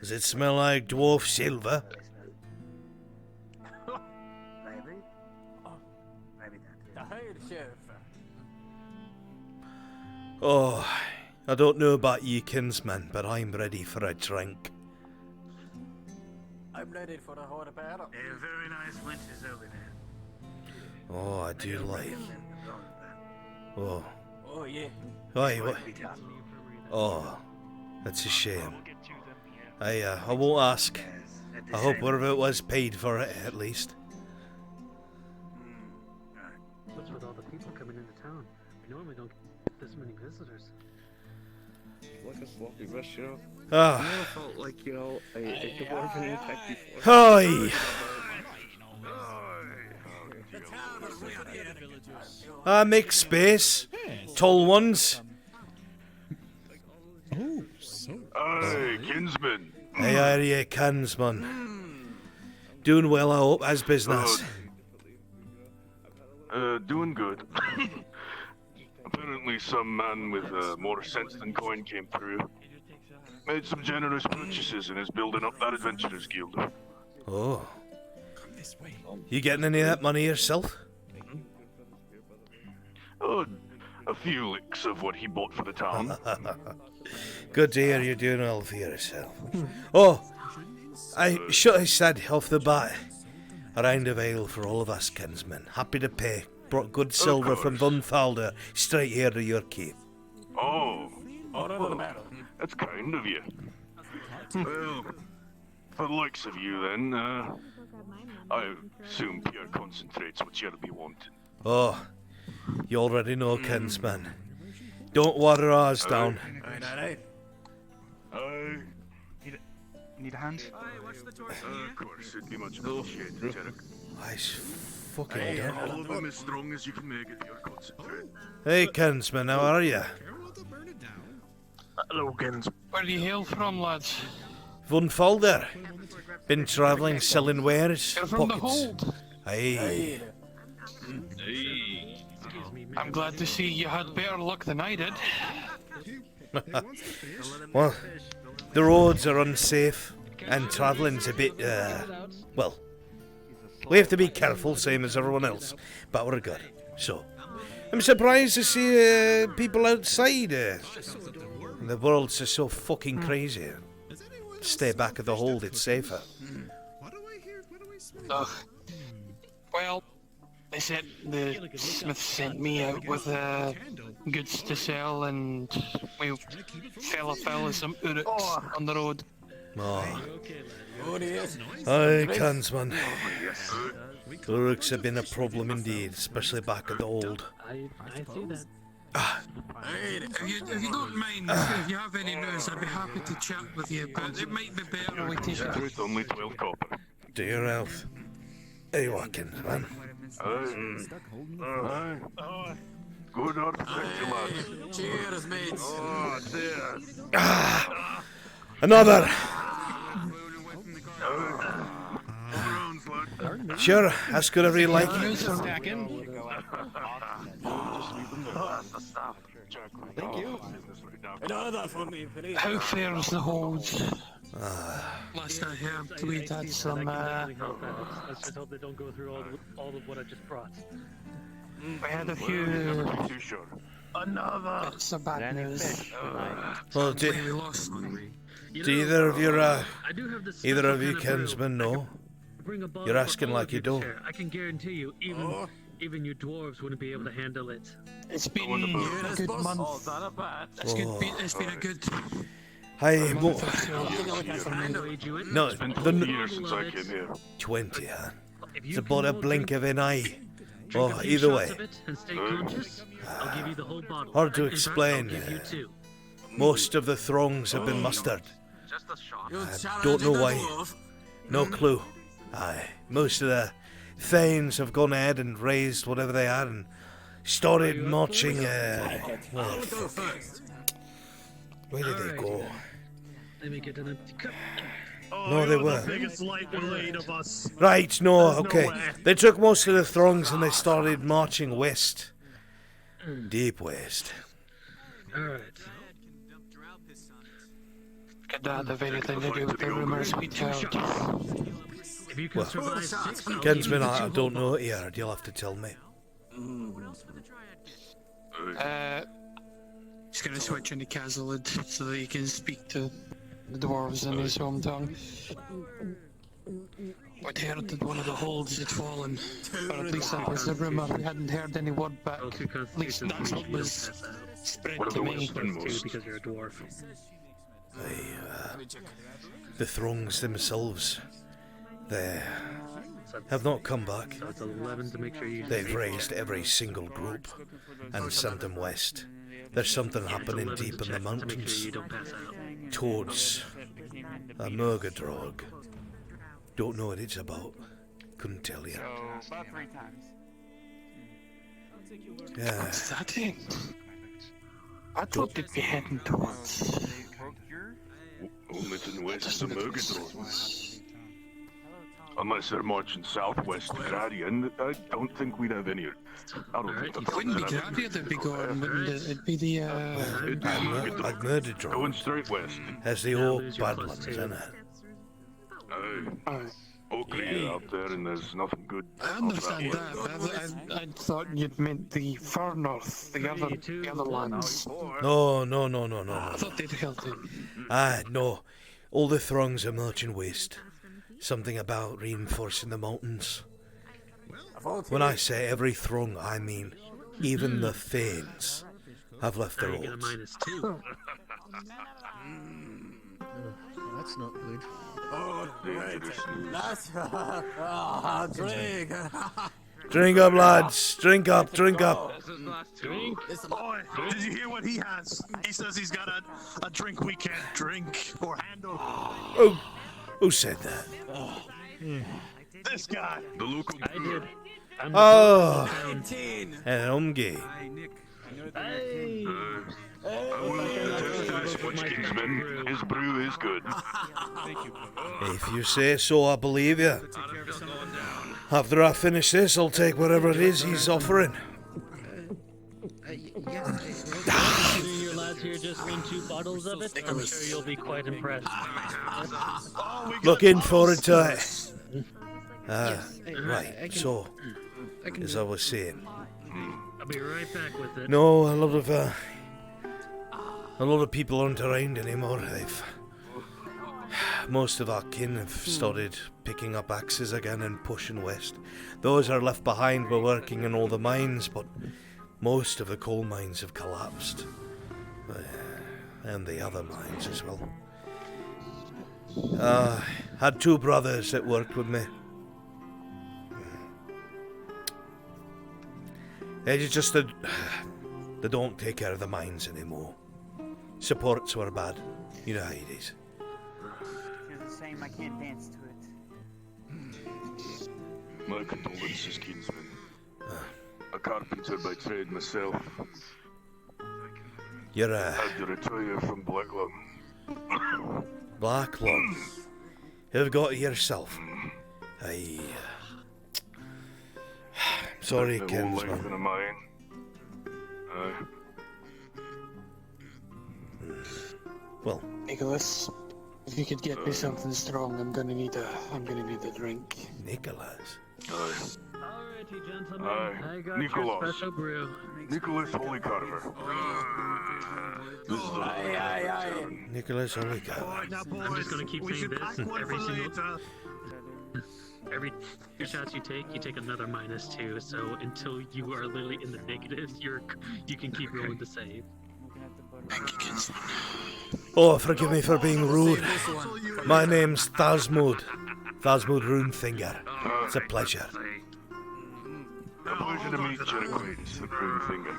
Does it smell like dwarf silver? Maybe. Oh, maybe that. Hey, Sheriff. Oh, I don't know about you, kinsman, but I'm ready for a drink. I'm ready for a hot battle. They're very nice winters over there. Oh, I do like. Oh. Oh, yeah. Oi, what? Oh, that's a shame. I won't ask. I hope whatever it was paid for it, at least. What's with all the people coming into town? We normally don't get this many visitors. Like a sloppy rush, you know? Ah. I never felt like, you know, a dwarf in impact before. Hi! Make space. Tall ones. Aye, kinsman. Hey, are you, kinsman? Doing well, I hope, as business. Doing good. Apparently some man with more sense than coin came through. Made some generous purchases and is building up that adventurers guild. Oh. You getting any of that money yourself? Oh, a few licks of what he bought for the town. Good to hear you're doing well for yourself. Oh, I should have said off the bat, a round of ale for all of us kinsmen. Happy to pay. Brought good silver from Bunfalder straight here to your keep. Oh, well, that's kind of you. Well, for the likes of you then, I assume pure concentrate's what you'll be wanting. Oh, you already know, kinsman. Don't water ours down. Alright. Need a hand? Of course, it'd be much appreciated, Derek. I's fucking dead. All of them as strong as you can make it, your concentrate. Hey, kinsman, how are you? Hello, Gens. Where do you hail from, lads? Vunfolder. Been travelling, selling wares. You're from the Pockets. hold. Aye. I'm glad to see you had better luck than I did. Well, the roads are unsafe, and travelling's a bit, well, we have to be careful, same as everyone else, but we're good. So, I'm surprised to see people outside. The world's just so fucking crazy. Stay back at the hold, it's safer. Well, they said the Smith sent me out with goods to sell, and we fell afoul of some Uruks on the road. Oh. Aye, Kansman. Uruks have been a problem indeed, especially back at the hold. I see that. If you don't mind, if you have any news, I'd be happy to chat with you, but it might be better we take it. It's only 12 copper. Do your health. There you are, Kinsman. Good architecture, lads. Cheers, mates. Oh, cheers. Another! Sure, ask whatever you like. Thank you. Another for me, please. How fares the holds? Last I heard, we'd had some, Let's just hope they don't go through all of what I just brought. we had a few... Another! It's a bad news. Well, do either of either of you kinsmen know? You're asking like you don't. I can guarantee you, even you dwarves wouldn't be able to handle it. It's been a good month. It's been a good... Hi, no, It's been 20 years since I came here. 20, huh? It's about a blink of an eye. Oh, either way. Hard to explain. Most of the throngs have been mustered. I don't know why. No clue. Aye, most of the thanes have gone ahead and raised whatever they had and started marching. Well, where did they go? Let me get an empty cup. No, they were. The biggest lightweight of us. Right, no, There's okay. no way. They took most of the throngs and they started marching west. Deep west. Alright. Could that have anything to do with the rumours we heard? If you can survive 6, I'll Kinsman, give you I don't know what you heard. You'll have to tell me. He's gonna switch into Casalid so that he can speak to the dwarves in his home tongue. I'd heard that one of the holds had fallen, or at least that was the rumour. We hadn't heard any word back. At least that's what was spread to me. Because you're a dwarf. The throngs themselves, they have not come back. So it's 11 to make sure you... They've raised every single group and sent them west. There's something happening deep in the mountains towards a Murgadrog. Don't know what it's about. Couldn't tell you. So, about 3 times. Yeah. What's that in? I thought they'd be heading towards... Wilmington west of the Murgadrog. Unless they're marching southwest to Gradian, I don't think we'd have any. I don't think It wouldn't be Gradia that'd be going, wouldn't it? It'd be the, It'd be I'd murdered Drog. Going straight west. As the old Badlands, isn't it? Aye. Oakley out there and there's nothing good. I understand that, but I thought you'd meant the far north, the other lands. No. I thought they'd held him. No. All the throngs are marching west. Something about reinforcing the mountains. When I say every throng, I mean even the thanes have left their holds. That's not good. Oh, right. That's... drink. Drink up, lads. Drink up. Drink. Boy, did you hear what he has? He says he's got a drink we can't drink or handle. Oh, who said that? This guy. The local. I did. I'm Oh, the and I'm gay. Hey. I will attest to this much, Kingsman. His brew is good. If you say so, I believe you. After I finish this, I'll take whatever it is he's offering. Your lads here just won 2 bottles of it. I'm sure you'll be quite impressed. Looking forward to it. Right, so, as I was saying. I'll be right back with it. No, a lot of people aren't around anymore. Most of our kin have started picking up axes again and pushing west. Those are left behind were working in all the mines, but most of the coal mines have collapsed. And the other mines as well. Had 2 brothers that worked with me. They just they don't take care of the mines anymore. Supports were bad. You know how it is. You're the same, I can't dance to it. My condolences, Kingsman. A carpenter by trade myself. You're had to retire from Black Lung. Black Lung. You've got it yourself. Aye. Sorry, Kingsman. Life in a mine. Well, Nicholas, if you could get me something strong, I'm gonna need a drink. Nicholas. Alrighty, gentlemen. I got Nicholas. your special brew. Nicholas Holycarver. This is the Nicholas Holycarver. I'm just gonna keep saying this every single. Every 2 shots you take another -2. So until you are literally in the negatives, you can keep rolling to save. Oh, forgive me for being rude. My name's Thasmud. Thasmud Runefinger. It's a pleasure. A pleasure to meet your acquaintance, the Broomfinger.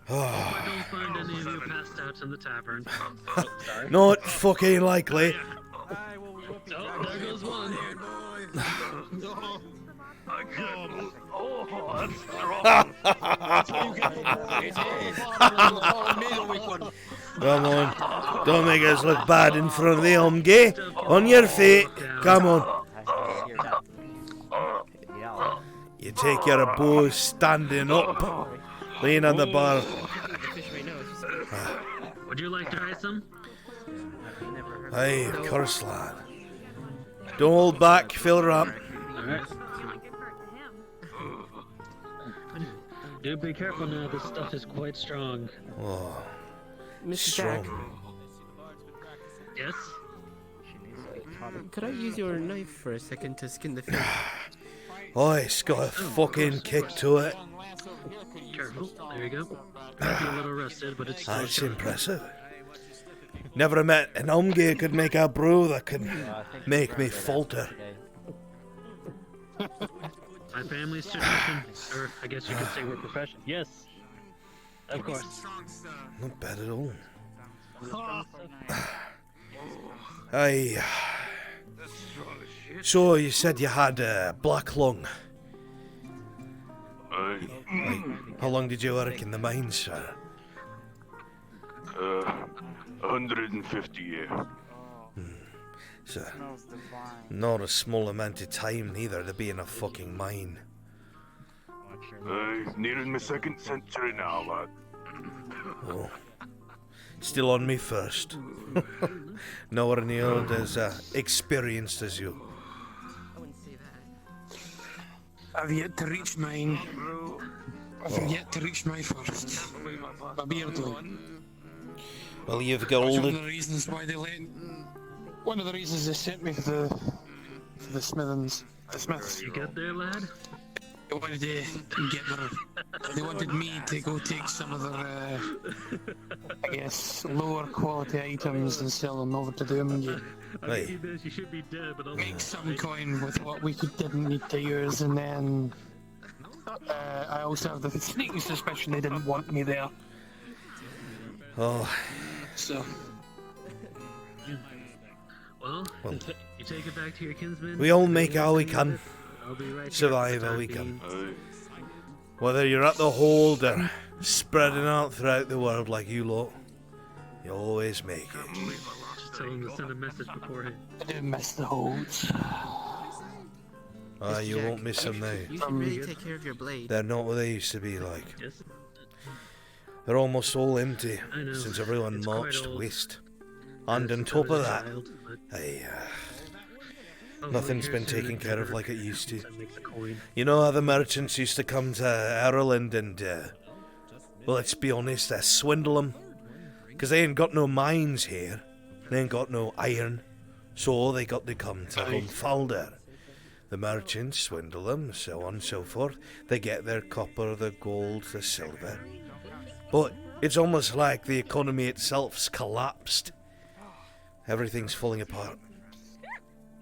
I don't find any of you passed out in the tavern. Oh, sorry. Not fucking likely. Oh, there goes one. Oh, that's strong. Come on. Don't make us look bad in front of the Omge. On your feet. Come on. You take your bow standing up. Lean on the bar. Would you like to try some? Aye, of course, lad. Don't hold back. Fill her up. Alright. Do be careful now, this stuff is quite strong. Oh, Mr. Jack. Yes? Could I use your knife for a second to skin the fish? Oh, it's got a fucking kick to it. Careful, there you go. Might be a little rusted, but it's still That's sharp. impressive. Never could an Omge could make a brew that could make me falter. My family's tradition, or I guess you could say we're profession. Yes, of course. Not bad at all. Aye. So you said you had black lung. Aye. How long did you work in the mines, sir? 150 years. So, not a small amount of time neither to be in a fucking mine. Aye, nearing my 2nd century now, lad. Oh. Still on me first. Nowhere near as experienced as you. I've yet to reach mine. I've yet to reach my first. My beardly. Well, you've got all One of the... the reasons why they let... One of the reasons they sent me for the Smiths. You get there, lad? They wanted to get their. They wanted me to go take some of their, I guess, lower quality items and sell them over to them. Hey. You should be dead, but Make some coin with what we didn't need to use, and then I also have the sneaking suspicion they didn't want me there. Oh. So. Well, you take it back to your kinsman. We all make all we can. I'll be right Survive here. all we can. Whether you're at the hold or spreading out throughout the world like you lot, you always make it. Just tell him to send a message beforehand. I didn't miss the holds. You won't miss them now. You should really take care of your blade. They're not what they used to be like. They're almost all empty since everyone marched west. And on top of that, nothing's been taken care of like it used to. You know how the merchants used to come to Ireland and, well, let's be honest, swindle them. Because they ain't got no mines here. They ain't got no iron. So they got to come to Humfalder. The merchants swindle them, so on and so forth. They get their copper, the gold, the silver. But it's almost like the economy itself's collapsed. Everything's falling apart.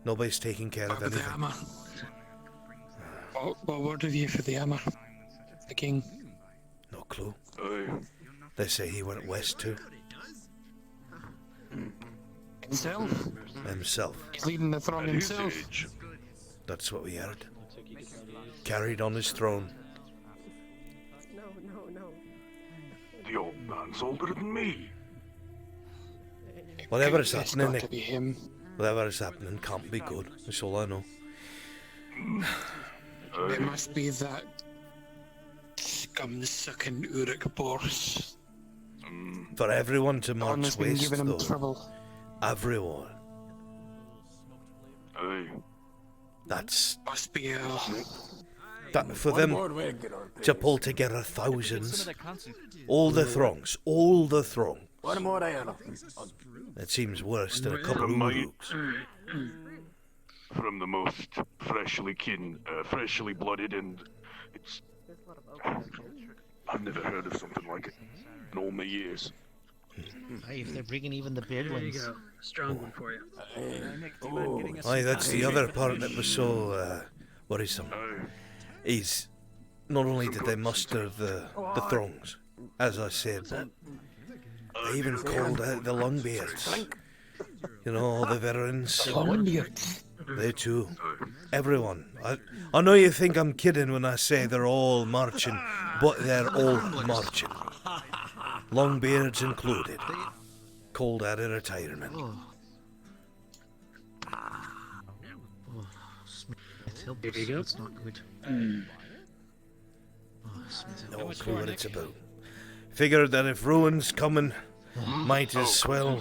Nobody's taking care of anything. The hammer. What word have you for the hammer? The king? No clue. They say he went west too. Himself? Himself. He's leading the throne himself. That's what we heard. Carried on his throne. No. The old man's older than me. Whatever's It's happening, got to be him. whatever's happening can't be good. That's all I know. It must be that scum-sucking Uruk Boris. For everyone to One march has been west, giving him though. trouble. Everyone. That's Must be that for them to pull together thousands, all the throngs. One more iron. It seems worse than a couple of Uruks. From the most freshly blooded, and it's. I've never heard of something like it in all my years. Hey, if they're bringing even the big There you ones. go. Strong one for you. Aye, that's the other part that was so worrisome. Is not only did they muster the throngs, as I said, but they even called out the Longbeards. You know, all the veterans. Longbeards. They too. Everyone. I know you think I'm kidding when I say they're all marching, but they're all marching. Longbeards included. Called out of retirement. Here you go. It's not good. No clue what it's about. Figured that if ruin's coming, might as well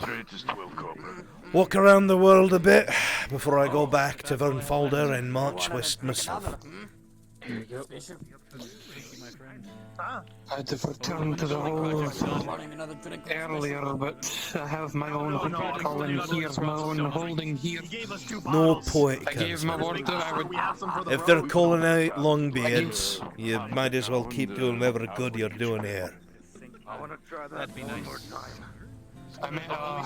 walk around the world a bit before I go back to Vernfalder and march west myself. I'd have returned to the hole earlier, but I have my own calling here, my own holding here. No point, I gave my word that I would. If they're calling out Longbeards, you might as well keep doing whatever good you're doing here. I want to try that. That'd be nice. I met a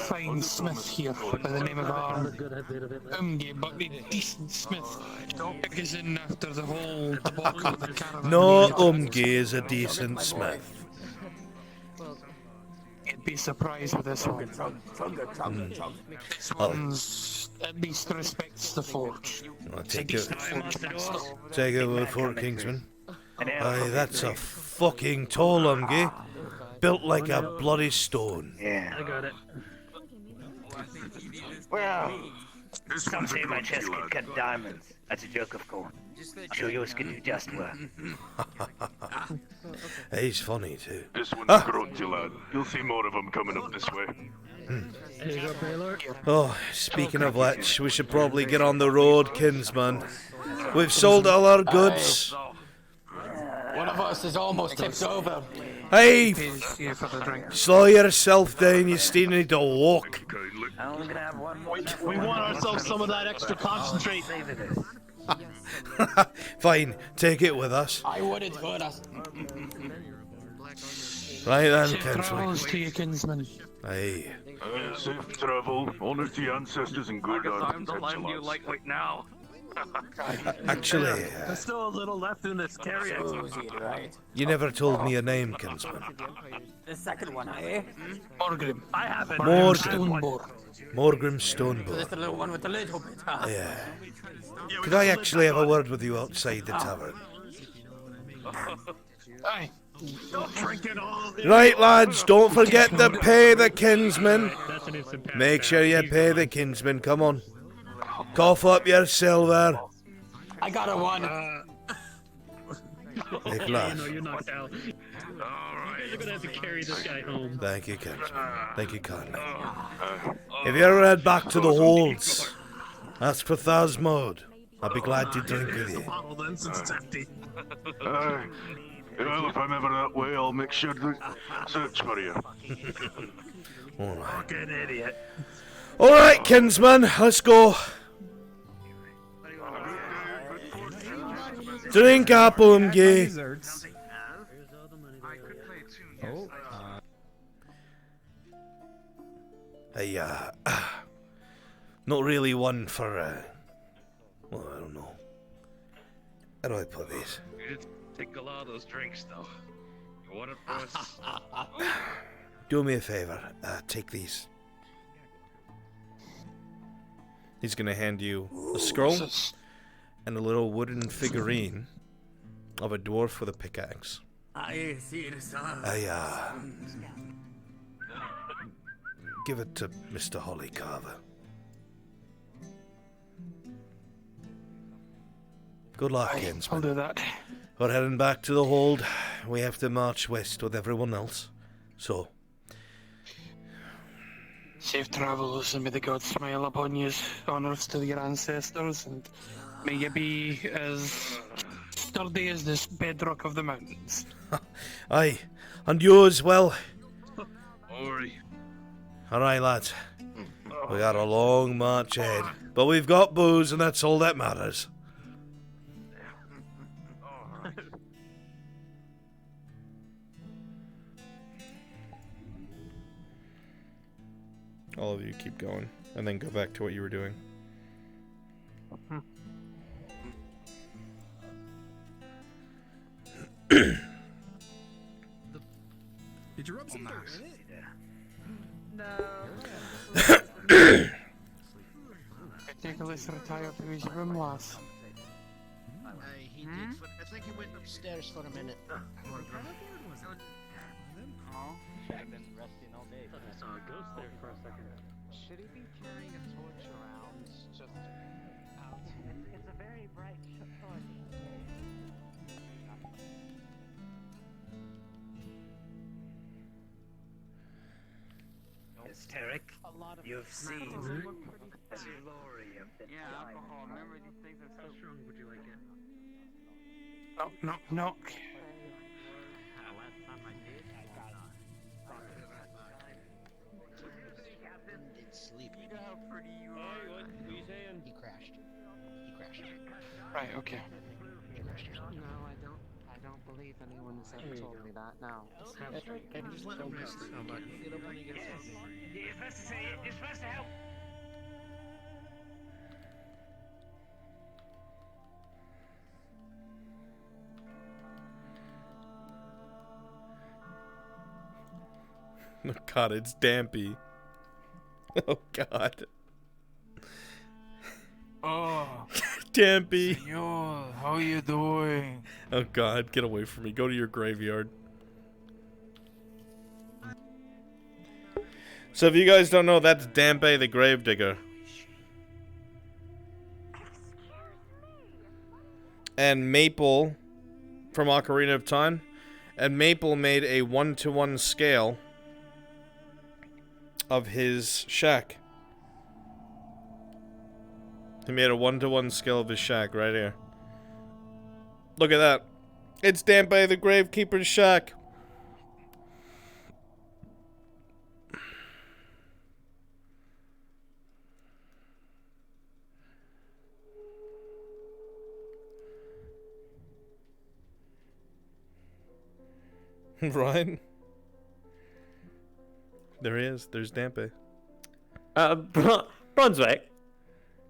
fine smith here by the name of Umge, but a decent smith. Is in after the whole debacle of the caravan. No Umge is a decent smith. You'd be surprised with this one. This one's at least respects the forge. I'll take a word for it, Kingsman. Aye, that's a fucking tall Umge. Built like a bloody stone. Yeah. I got it. Well, some say my chest can cut diamonds. That's a joke, of course. I'm sure yours can do just well. He's funny too. This one's a grunty lad. You'll see more of them coming up this way. There you go, Baylor. Oh, speaking of which, we should probably get on the road, kinsman. We've sold all our goods. One of us is almost tipped over. Hey, slow yourself down, you still need to walk. I'm only gonna have one more. We want ourselves some of that extra concentrate. Fine, take it with us. I wouldn't hurt us. Right then, Safe kinsman. travels to your kinsman. Aye. Safe travel, honor to your ancestors and good I'm the land you lightweight now. Actually, There's still a little left in this carrier. Right. you never told me your name, kinsman. The second one, eh? Morgrim. I have it. Morgrim. Morgrim So Stoneborough. this the little one with the little bit, huh? Yeah. Could I actually have a word with you outside the tavern? Aye. Don't drink it all. Right, lads, don't forget to pay the kinsman. Make sure you pay the kinsman, come on. Cough up your silver. I got a one. Nicholas. You're knocked out. You're gonna have to carry this guy home. Thank you, kinsman. Thank you kindly. If you ever head back to the holds, ask for Thasmode. I'll be glad to drink with you. Bottle then since it's empty. Well, if I'm ever that way, I'll make sure to search for you. Alright. Fucking idiot. Alright, kinsman, let's go. Drink up, Umgi. Hey, not really one for, well, I don't know. How do I put this? You did take a lot of those drinks, though. You want it for us? Do me a favor, take these. He's gonna hand you a scroll and a little wooden figurine of a dwarf with a pickaxe. I see the sun. Give it to Mr. Hollycarver. Good luck, kinsman. I'll do that. We're heading back to the hold. We have to march west with everyone else. So, Safe travels, and may the gods smile upon you. Honors to your ancestors, and may you be as sturdy as this bedrock of the mountains. aye, and you as well. Ori. Alright, lads. We got a long march ahead, but we've got booze, and that's all that matters. All of you keep going, and then go back to what you were doing. Did you rub some dirt in it? Take a let's retire to his room, lass. He did. I think he went upstairs for a minute. I've been resting all day. I saw a ghost there for a second. Should he be carrying a torch around? Just out? It's a very bright torch. Yes, Tarek, you've seen the glory of the alcohol. Remember these things are so strong. Would you like it? Knock, knock, knock. Sleep. You know how pretty you are. What are you saying? He crashed. He crashed. Right, okay. No, I don't believe anyone has ever told me that. No. Just let him rest. Get up when he gets home. You're supposed to say it. You're supposed to help. Oh god, it's Dampy. Oh god. Oh. Dampy. Senor, how you doing? Oh god, get away from me. Go to your graveyard. So if you guys don't know, that's Dampé the Gravedigger. And Maple from Ocarina of Time. And Maple made a 1-to-1 scale of his shack. He made a 1-to-1 scale of his shack right here. Look at that. It's Dampé the Gravekeeper's shack. Right? There he is. There's Dampe. Brunswick.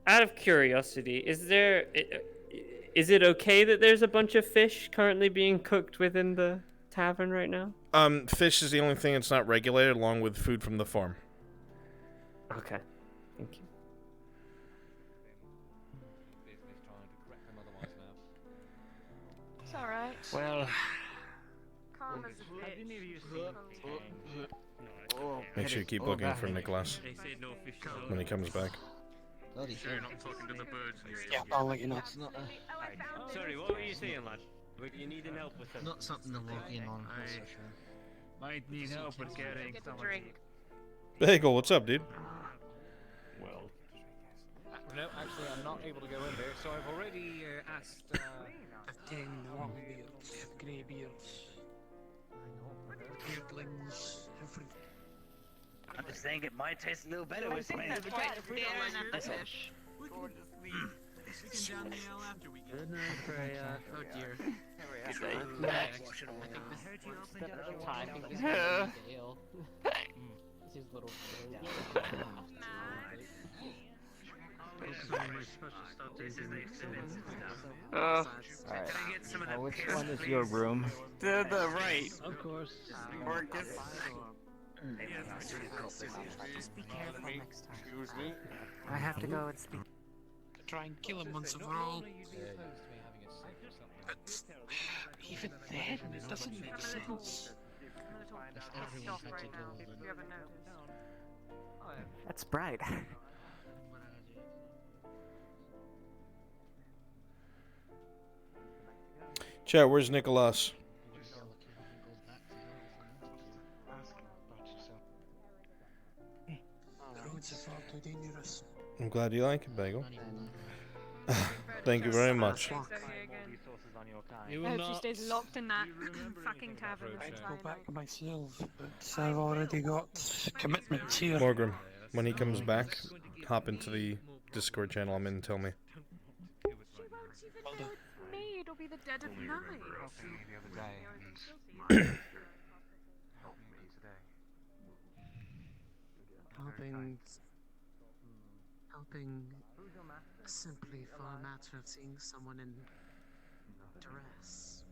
Out of curiosity, is it okay that there's a bunch of fish currently being cooked within the tavern right now? Fish is the only thing that's not regulated, along with food from the farm. Okay, thank you. It's alright. Well, Calm as a Make sure you keep looking for Nicholas when he comes back. Bloody Sure, you're not talking to the birds. Yeah, I'll let you know. It's not sorry, what were you saying, lad? Were you needing help with something? not something to walk in on, that's for sure. Might need help with carrying Get a someone. drink. Bagel, what's up, dude? Well, No, actually, I'm not able to go in there, so I've already asked. I've 10 long beards, grey beards, beardlings, everything. I'm just saying it might taste a little better with me. That's quite fair enough fish. We can down the L after we get. Good night, Freya. Oh dear. Good day. Which one is your room? The right. Of course. Marcus. Just be careful next time. Excuse me. I have to go and speak. Try and kill him once and for all. But even then, it doesn't make sense. That's bright. Chat, where's Nicholas? The roads are far too dangerous. I'm glad you like it, Bagel. Thank you very much. I hope she stays locked in that fucking tavern this I'd entire go back night. myself, but I've already got commitments here. Morgrim, when he comes back, hop into the Discord channel I'm in and tell me. She won't even know me. It'll be the dead of night. Helping simply for a matter of seeing someone in duress.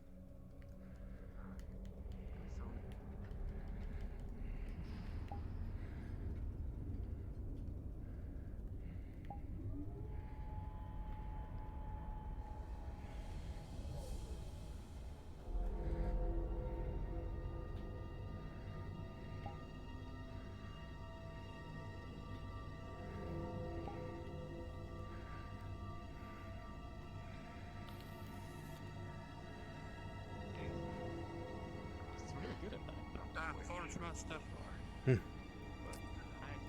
Forge master.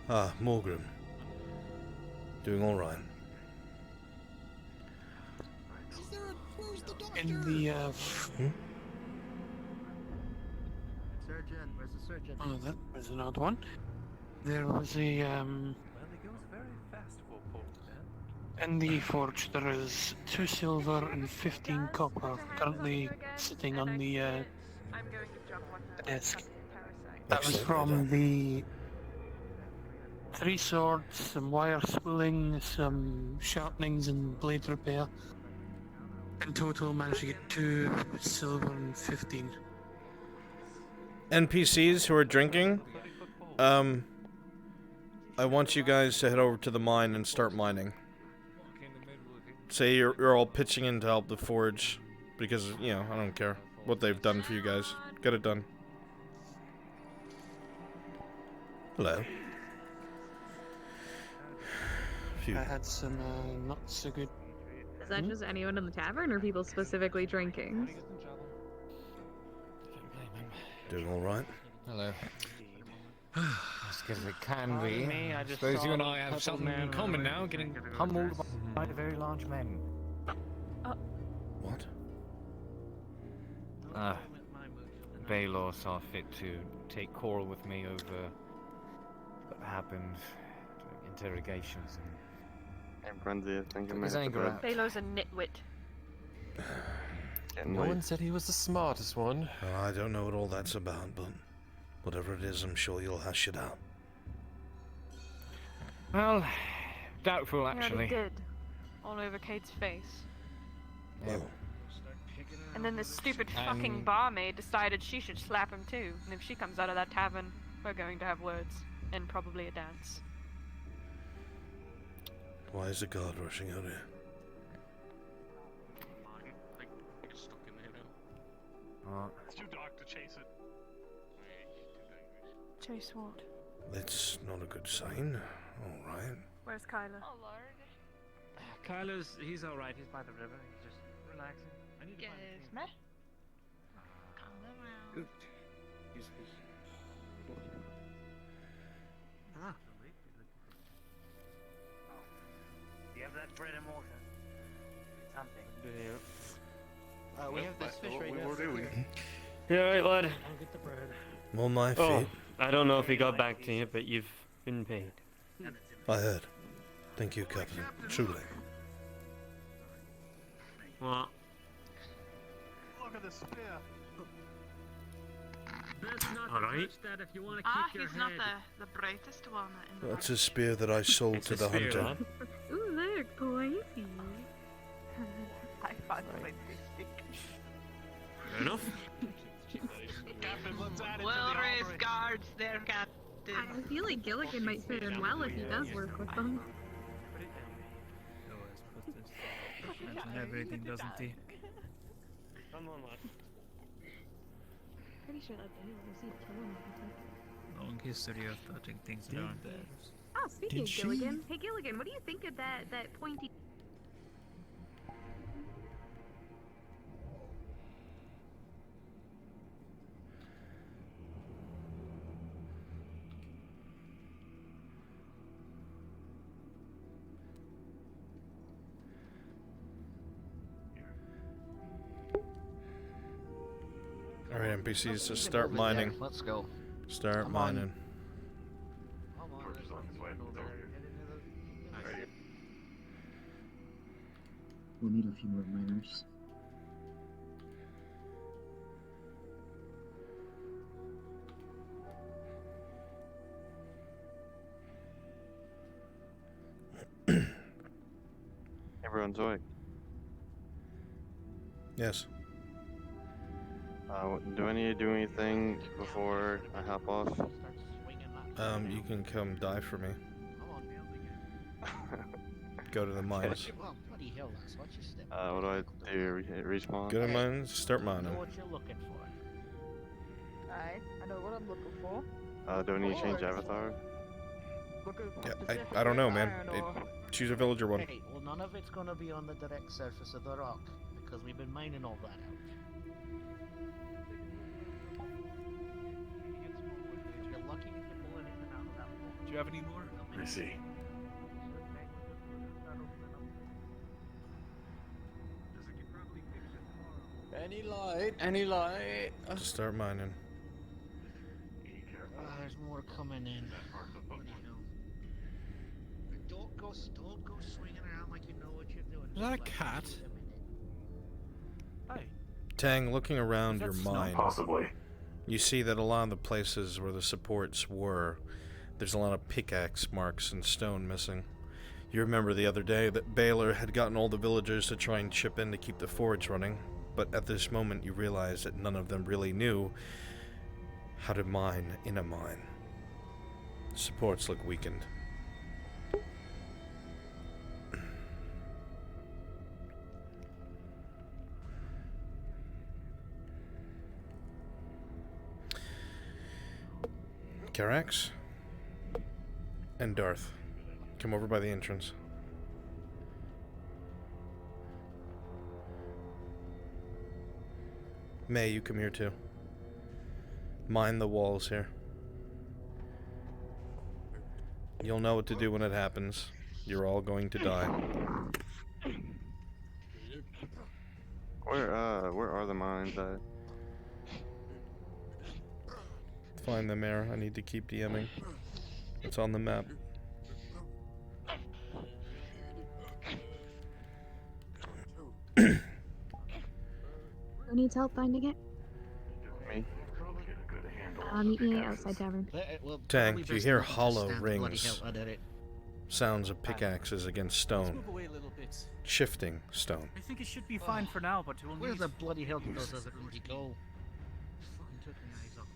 Ah, Morgrim. Doing alright. In the Surgeon, where's the surgeon? oh, that was an odd one. There was a well, it goes very fast for Paul, man. in the forge there is 2 silver and 15 copper currently sitting on the I'm going to jump on her desk. parasite. That was from the 3 swords, some wire spooling, some sharpenings and blade repair. In total, managed to get 2 silver and 15. NPCs who are drinking, I want you guys to head over to the mine and start mining. Say you're all pitching in to help the forge, because, you know, I don't care what they've done for you guys. Get it done. Hello. Phew. I had some not so good. Is that just anyone in the tavern, or people specifically drinking? Doing alright? Hello. As good as it can be. I just Suppose saw you and the I have purple something man in common now, getting pummeled by the very large men. What? Baylor saw fit to take Coral with me over what happened, interrogations And Brunswick, thank you, Took his anger out. Baylor's a nitwit. No one said he was the smartest one. I don't know what all that's about, but whatever it is, I'm sure you'll hash it out. Well, doubtful He already actually. did. All over Kate's face. Oh. And then this stupid fucking barmaid decided she should slap him too. And if she comes out of that tavern, we're going to have words. And probably a dance. Why is the guard rushing out here? It's too dark to chase it. Chase what? That's not a good sign. Alright. Where's Kyler? Oh, Lord. Kyler's, he's alright, he's by the river, he's just relaxing. I need to find Yes, him. me? Come around. Ah. You have that bread and water? Something. We have this fish right now. What are we? You alright, lad? I'll get the bread. On my feet. Oh, I don't know if he got back to you, but you've been paid. I heard. Thank you, Captain. Truly. What? Look at the spear. Best not All to right. touch that if you want to keep your He's not head. the brightest one in the That's a spear that I sold to the hunter. Ooh, look, spicy. I found the way to stick. Fair enough. Captain, let's add it to Well the raised offering. guards there, Captain. I feel like Gilligan might fit in well if he does work with them. Imagine everything, doesn't he? Come on, lad. Pretty sure that's anyone who sees killing. Long history of touching things that aren't theirs. Oh, speaking of Gilligan, hey Gilligan, what do you think of that pointy? Alright, NPCs, just start mining. Let's go. Start Come on. mining. We'll need a few more miners. Everyone's awake. Yes. Do I need to do anything before I hop off? You can come die for me. Go to the mines. Well, bloody hell, Lex, watch your step. What do I do? Respawn? Go to mines, start I know mining. what you're looking for. Alright, I know what I'm looking for. Do I need to change avatar? Yeah, I don't know, man. Choose a villager one. Hey, well, none of it's gonna be on the direct surface of the rock because we've been mining all that out. If you're lucky, you can pull anything out of that wall. Do you have any more? I see. Any light? Any light? Just start mining. There's more coming in. Bloody hell. Don't go swinging around like you know what you're doing. Is that a cat? Hey. Tang, looking around your Not mine, possibly. you see that a lot of the places where the supports were, there's a lot of pickaxe marks and stone missing. You remember the other day that Baylor had gotten all the villagers to try and chip in to keep the forge running, but at this moment you realize that none of them really knew how to mine in a mine. The supports look weakened. Carax and Darth, come over by the entrance. May, you come here too. Mind the walls here. You'll know what to do when it happens. You're all going to die. Where are the mines at? Find them, Air. I need to keep DMing. It's on the map. Who needs help finding it? Me? Meet me outside tavern. Tank, you hear hollow rings. Sounds of pickaxes against stone. Move away a little bit. Shifting stone. I think it should be fine for now, but we'll Where need... the bloody hell did those other rooms go? Fucking took my eyes off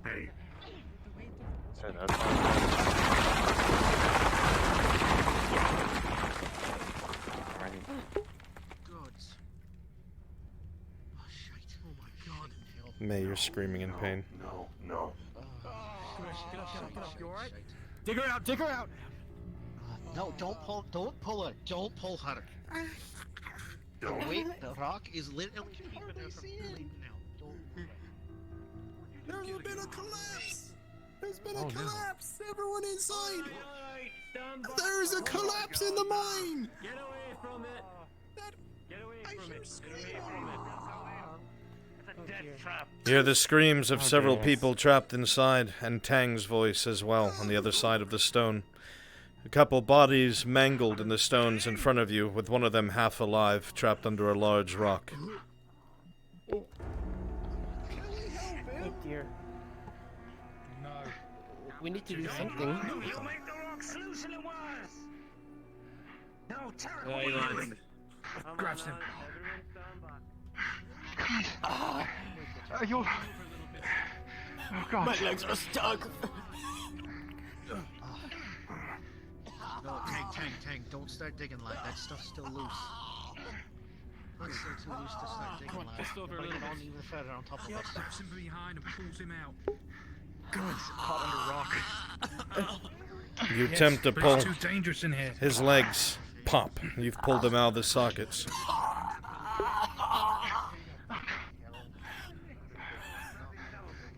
them. Hey. Gods. Oh shit. Oh my god. May, you're screaming in pain. No. Get up. You alright? Dig her out, dig her out! No, don't pull her. Don't pull her. Don't. Wait, the rock is literally keeping her from bleeding now. Don't pull her. There's been a collapse! There's been a collapse! Everyone inside! There's a collapse in the mine! Get away from it! Get away from it! It's a death trap. You hear the screams of several people trapped inside, and Tang's voice as well on the other side of the stone. A couple bodies mangled in the stones in front of you, with one of them half alive, trapped under a large rock. Oh dear. No. We need to do something. You make the rock loose and it was. No, Yeah, you lied. Grabs him. Are you... Oh god. My legs are stuck. No, Tang, don't start digging, lad. That stuff's still loose. That's still too loose to start digging, lad. Just over a Bring little it on bit. even further on top of us. Steps him behind and pulls him out. God, caught under rock. You attempt to pull. It's too dangerous in here. His legs pop. You've pulled them out of the sockets.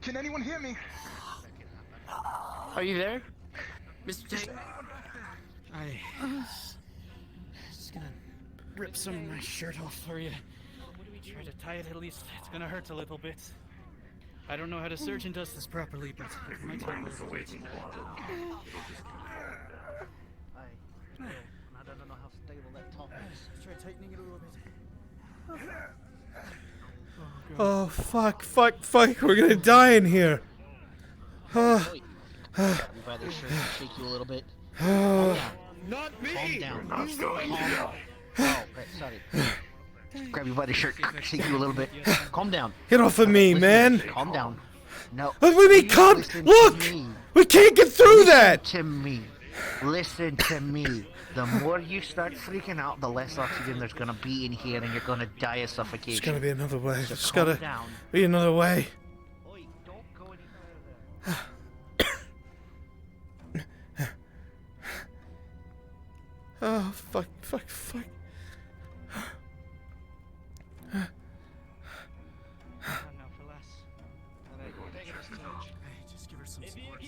Can anyone hear me? Are you there? Mr. Tank? Just gonna rip some of my shirt off for you. Try to tie it at least. It's gonna hurt a little bit. I don't know how the surgeon does this properly, but it might take a little bit. I don't know how stable that top is. Try tightening it a little bit. Oh, fuck. We're gonna die in here. We've either shake you a little bit. Calm down. Not me. Calm down. Not going to. Oh, right, sorry. Grab you by the shirt, shake you a little bit. Calm down. Get off of me, man. Calm down. No. What do you mean, calm? Look! We can't get through that! To me. Listen to me. The more you start freaking out, the less oxygen there's gonna be in here, and you're gonna die of suffocation. There's gotta be another way. So There's calm gotta down. be another way. Oi, don't go any further. Oh, fuck. Now for less. Hey, just give her some support.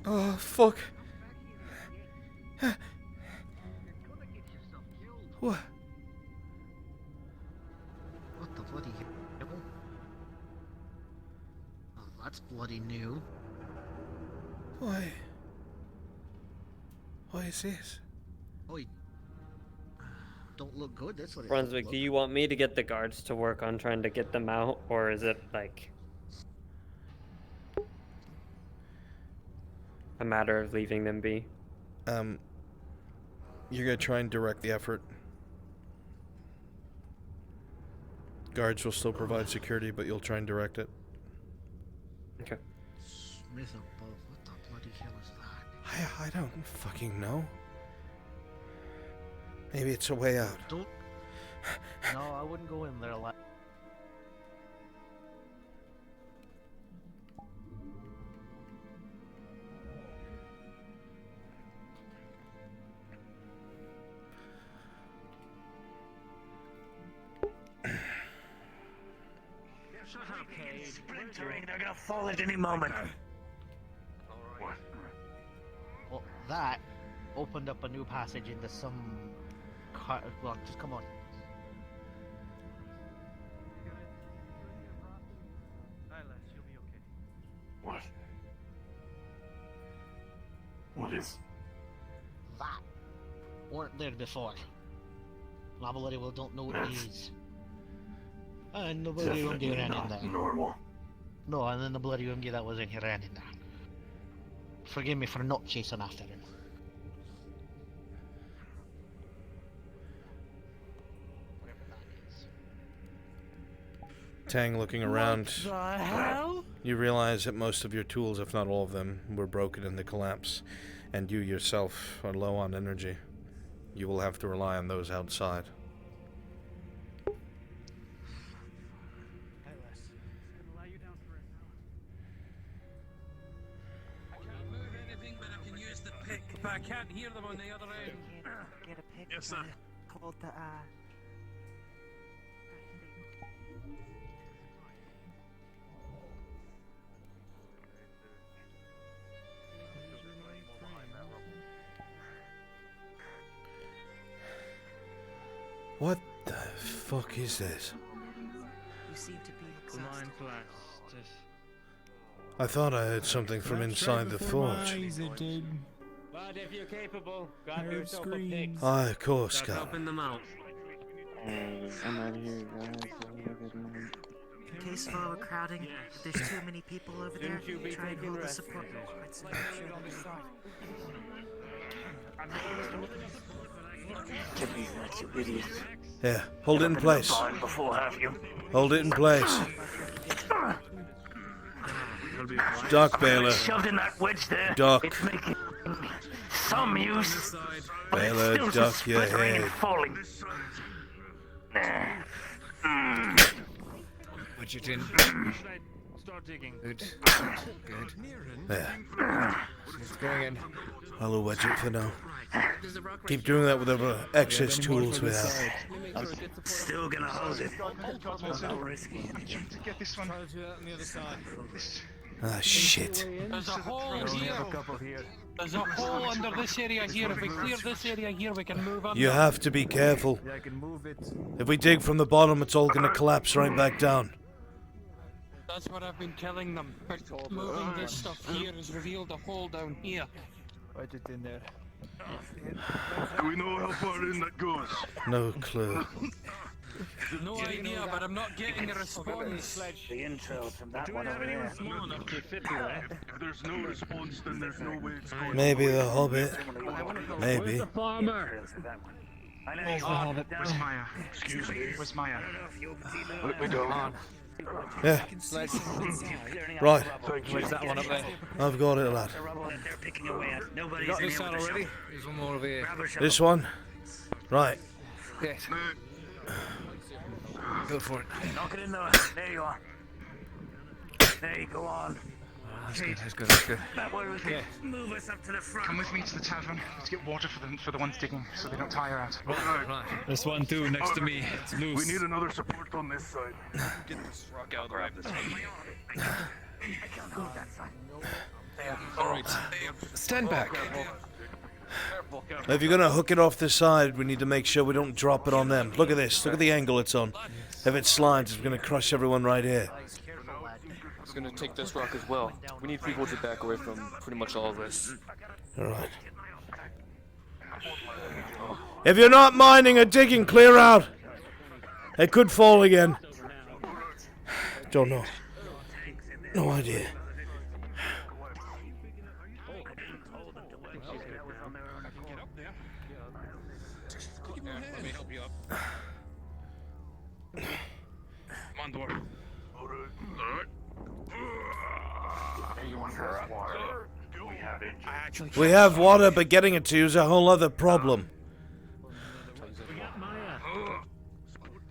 Oh, fuck. What? What the bloody hell? Oh, that's bloody new. Why? Why is this? Oi. Don't look good, that's what it Brunswick, look. do you want me to get the guards to work on trying to get them out, or is it like a matter of leaving them be? You're gonna try and direct the effort. Guards will still provide security, but you'll try and direct it. Okay. Smith above, what the bloody hell is that? I don't fucking know. Maybe it's a way out. Don't. No, I wouldn't go in there a lot. Splintering, they're gonna fall at any moment. Well, that opened up a new passage into some... Well, just come on. What? anomalies. That weren't there before. Nobody will don't know what it is. And nobody won't get around in there. Normal. No, and then the bloody won't get that was in here around in there. Forgive me for not chasing after him. Tang looking around. What the hell? You realize that most of your tools, if not all of them, were broken in the collapse, and you yourself are low on energy. You will have to rely on those outside. But I can't hear them on the other end. Get a pick. Yes, sir. Called the What the fuck is this? You seem to be exhausted. I thought I heard something from inside the forge. But if you're capable, grab yourself a pick. Aye, of course, Start Scott. helping them out. I'm out of here, guys. In case of overcrowding, if there's too many people over there, Shouldn't you be try and taking hold the rest? support. You idiots. Yeah, hold it in place. Before, have you? Hold it in place. Duck, Baylor. Shoved in that wedge there. Duck. It's making some use. But it's Baylor, still duck just your splittering head. and falling. Wedge it in. Start digging. Good. Good. There. It's going in. I'll wedge it for now. Keep doing that with the excess tools we have. I'm still gonna hold it. I'm risky. Get this one. On the other side. Ah, shit. There's a hole here. There's a hole under this area here. If we clear this area here, we can move on. You have to be careful. Yeah, I can move it. If we dig from the bottom, it's all gonna collapse right back down. That's what I've been telling them. But moving this stuff here has revealed a hole down here. Wedge it in there. Do we know how far in that goes? No clue. No idea, but I'm not getting a response. The intel from that Do one we have over anyone there. small enough to fit through that? If there's no response, then there's no way it's going. Maybe the Hobbit. Maybe. Farmer. Where's Maya? Excuse me. Where's Maya? Let me down. Yeah. Right. Where's that one up there? I've got it, lad. You got this one already? There's one more over here. This one? Right. Yes. Go for it. Knock it in there. There you are. There you go on. That's good, that's good, that's good. That way we can move us up to the front. Come with me to the tavern. Let's get water for the ones digging, so they don't tire out. Right. There's one too next to me. It's loose. We need another support on this side. Get this rock out. Grab this one. I can't hold that side. Alright. Stand back. If you're gonna hook it off the side, we need to make sure we don't drop it on them. Look at this. Look at the angle it's on. If it slides, it's gonna crush everyone right here. I was gonna take this rock as well. We need people to back away from pretty much all of this. Alright. If you're not mining or digging, clear out. It could fall again. Don't know. No idea. Let me help you up. Come on, Dwarf. We have water, but getting it to you is a whole other problem.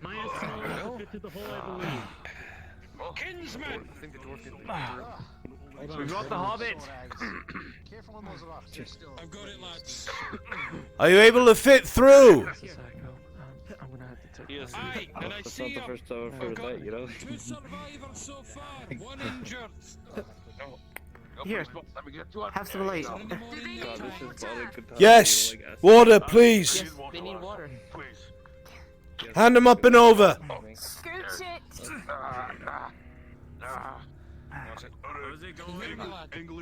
Maya's small enough to fit through the hole, I believe. Kinsman! We got the Hobbit. Careful on those rocks. I've got it, lads. Are you able to fit through? Yes. Aye, and I see the first time I've heard that, you know. 2 survivors so far, 1 injured. Here, have some light. Yes! Water, please! Yes, they need water. Hand them up and over! Scooch it!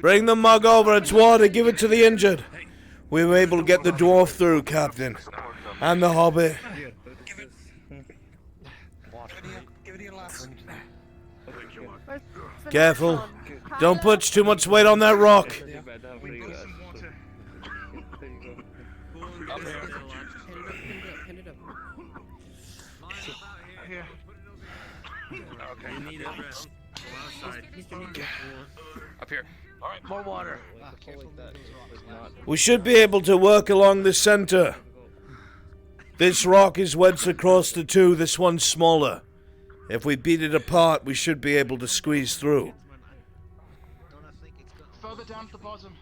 Bring the mug over, it's water, give it to the injured. We were able to get the dwarf through, Captain. And the hobbit. Careful. Don't put too much weight on that rock. Up here. Alright, more water. We should be able to work along the center. This rock is wedged across the two, this one's smaller. If we beat it apart, we should be able to squeeze through. Further down to the bottom.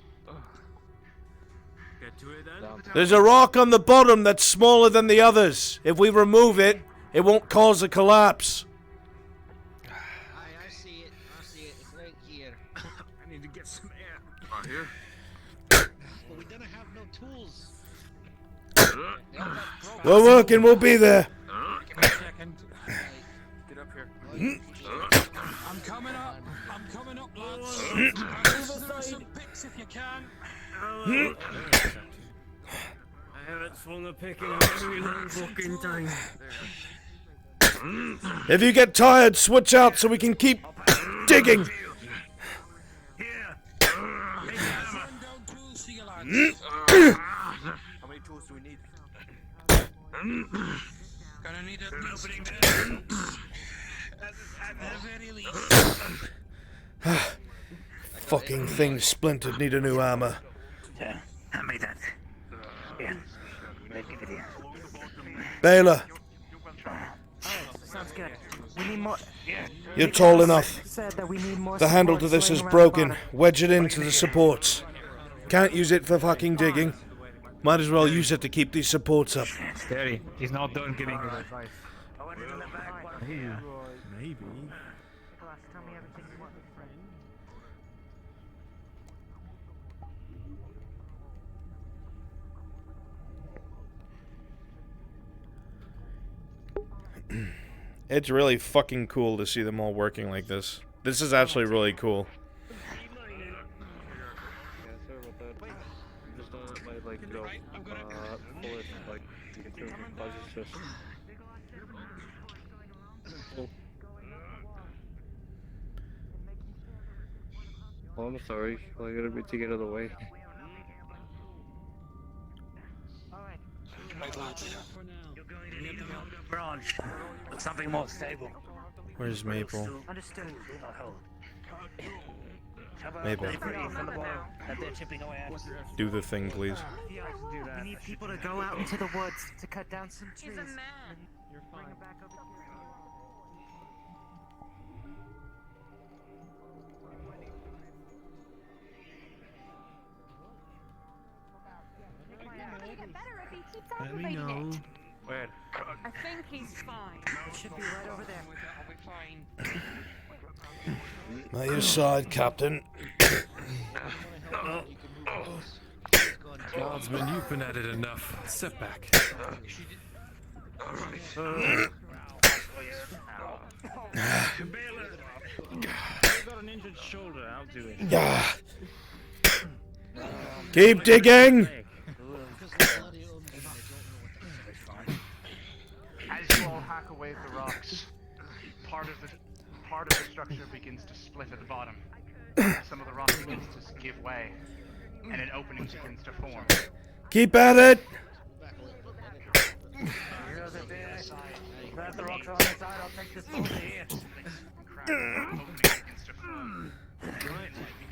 There's a rock on the bottom that's smaller than the others. If we remove it, it won't cause a collapse. I see it. It's right here. I need to get some air. Right here? But we don't have no tools. We're working, we'll be there. Give me a second. Get up here. I'm coming up, lads. Some picks if you can. I haven't swung a pick in a very long fucking time. If you get tired, switch out so we can keep digging. How many tools do we need? Gonna need an opening at the very least. Fucking thing splintered, need a new armor. Yeah, I made that. Yeah, give it here. Baylor, Sounds good. We need more. you're tall enough. Said that we need more The handle to support this is swinging around broken. the bottom. Wedge it into the supports. Can't use it for fucking digging. Might as well use it to keep these supports up. Steady. He's not done giving you advice. Yeah, maybe. It's really fucking cool to see them all working like this. This is actually really cool. Oh, I'm sorry. I gotta be to get out of the way. Right, lads. We need to build a branch. Something more stable. Where's Maple? Understood. Maple. From the bottom that they're chipping away at. Do the thing, please. We need people to go out into the woods to cut down some trees. He's a man. You're fine. Bring him back over here. Let me know. Where? I think he's fine. It should be right over there. I'll be fine. At your side, Captain. Guardsman, you've been at it enough. Step back. You've got an injured shoulder. I'll do it. Keep digging. As you all hack away at the rocks, part of the structure begins to split at the bottom. Some of the rock begins to give way, and an opening begins to form. Keep at it. Grab the rocks on the side, I'll take this over here.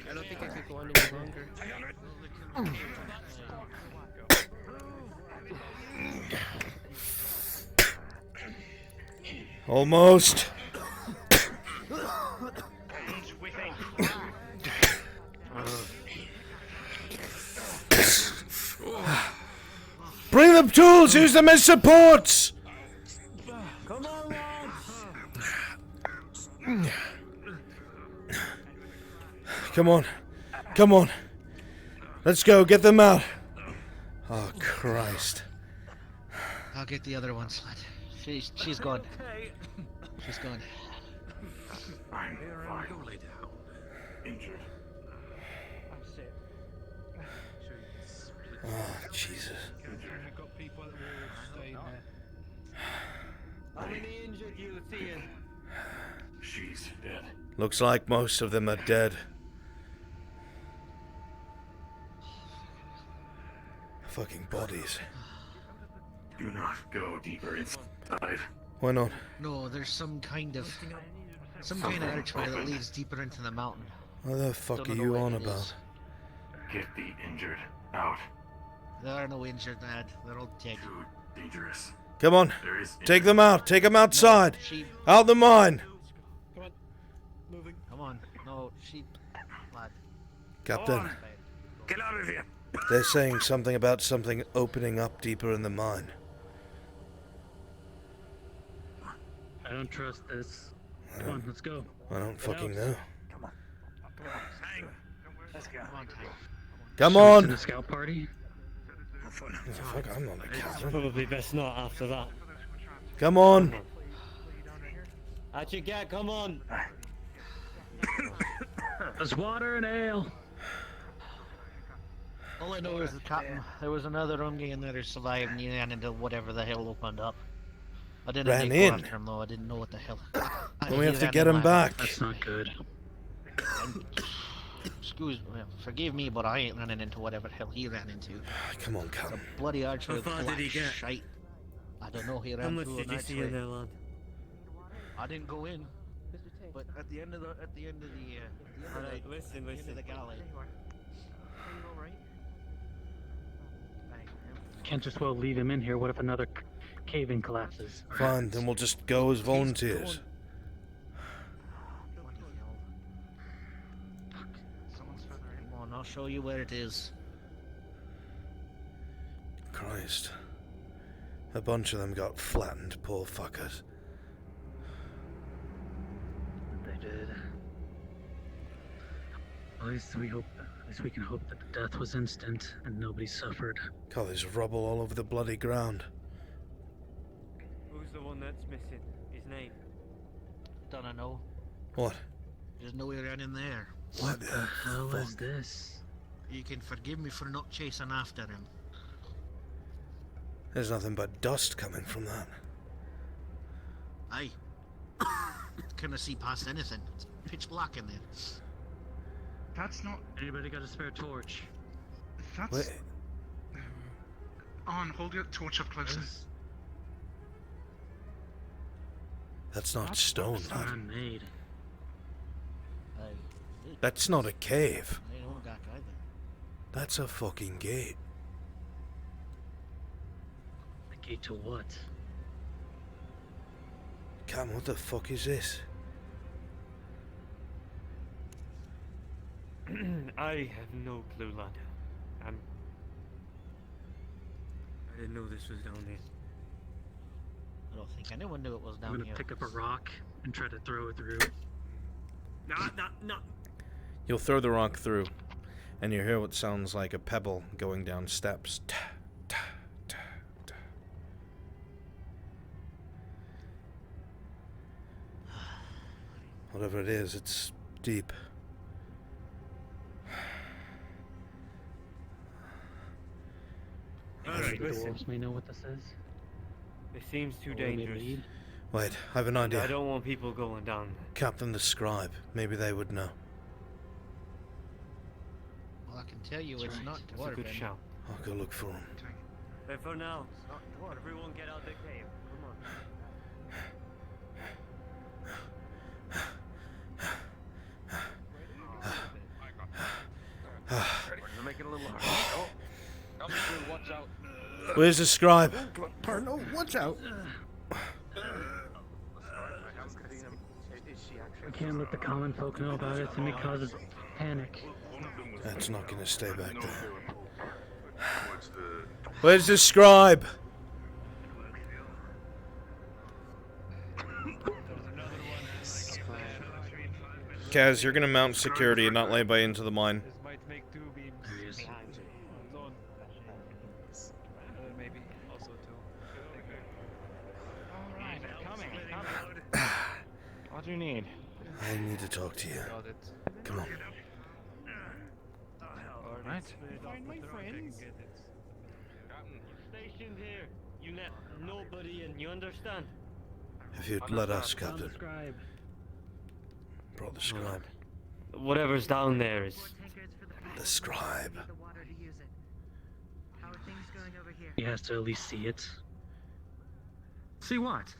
I don't think I could go on any longer. Almost. Bring the tools, use them as supports. Come on, Come on. Come on. Let's go, get them out. Oh, Christ. I'll get the other ones. She's gone. She's gone. Fine. Go lay down. injured. That's it. Oh, Jesus. We've got people that will stay there. How many injured you seeing? She's dead. Looks like most of them are dead. Fucking bodies. Do not go deeper inside. Why not? No, there's some kind of archway that leads deeper into the mountain. What the fuck Don't are know you what on it about? is. Get the injured out. There are no injured, Dad. They're all dead. Too dangerous. Come on. There is Take them out. Take them outside. Sheep. Out the mine. Come on. Moving. Come on. No, sheep. Lad. Captain, Get out of here. they're saying something about something opening up deeper in the mine. I don't trust this. Come on, let's go. I don't fucking know. Come on. Hang. Let's go. Come on, Tank. Come To on. the scout party. Fuck, I'm not a captain. Probably best not after that. Come on. Out you get, come on. There's water and ale. All I know is the captain. There was another Umge in there who survived and he ran into whatever the hell opened up. I didn't Ran go in? after him though. I didn't know what the hell. Then we have to get him back. That's not good. Forgive me, but I ain't running into whatever the hell he ran into. Come on, Captain. Bloody archway. How far did he get? Shite. I don't know. He ran How much through did an you see archway. in there, lad? I didn't go in. But at the end of the Alright, listen. the galley. Can't just well leave him in here. What if another cave-in collapses? Fine, then we'll just go as volunteers. Come on, I'll show you where it is. Christ. A bunch of them got flattened, poor fuckers. They did. At least we can hope that the death was instant and nobody suffered. God, there's rubble all over the bloody ground. Who's the one that's missing? His name? Don't know. What? There's no way around in there. What the hell is this? You can forgive me for not chasing after him. There's nothing but dust coming from that. Aye. Couldn't see past anything. It's pitch black in there. That's not. Anybody got a spare torch? That's. Wait. On, hold your torch up closer. That's not stone, lad. Man-made. That's not a cave. I don't got either. That's a fucking gate. A gate to what? Cam, what the fuck is this? I have no clue, lad. I didn't know this was down here. I don't think anyone knew it was I'm down gonna here. pick up a rock and try to throw it through. No. You'll throw the rock through, and you hear what sounds like a pebble going down steps. Ta, ta, ta, ta. Whatever it is, it's deep. Alright, The listen. dwarves may know what this is. It seems too Will they dangerous. lead? Wait, I have an idea. I don't want people going down. Captain the Scribe. Maybe they would know. Well, I can tell you it's not That's a good dwarven. shout. I'll go look for him. But for now, everyone get out of the cave. Come on. We're making it a little hard. Oh, coming through. Watch out. Where's the Scribe? Partner, watch out. We can't let the common folk know about it. It may cause panic. That's not gonna stay back there. Where's the Scribe? Kaz, you're gonna mount security and not lay by into the mine. What do you need? I need a talk to you. Got it. Come on. Alright. Find my friends. Stationed here. You let nobody in. You understand? If you'd let us, Captain. Scribe. Brought the scribe. Whatever's down there is. The scribe. He has to at least see it. See what?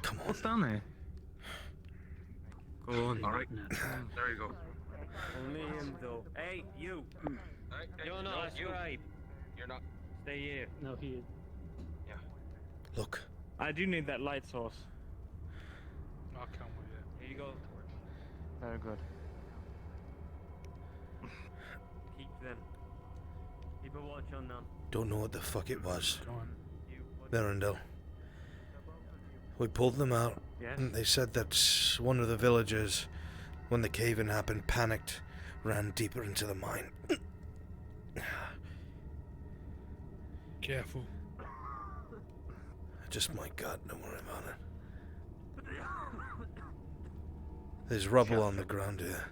Come on. What's down there? Go on. Alright. There you go. Only him though. Hey, you. You're not a scribe. You're not. Stay here. No, he is. Look. I do need that light source. I'll come with you. Here you go. Very good. Keep them. Keep a watch on them. Don't know what the fuck it was. Go on. Merendel. We pulled them out. Yes? And they said that one of the villagers, when the cave-in happened, panicked, ran deeper into the mine. Careful. Just my gut, don't worry about it. There's rubble on the ground here.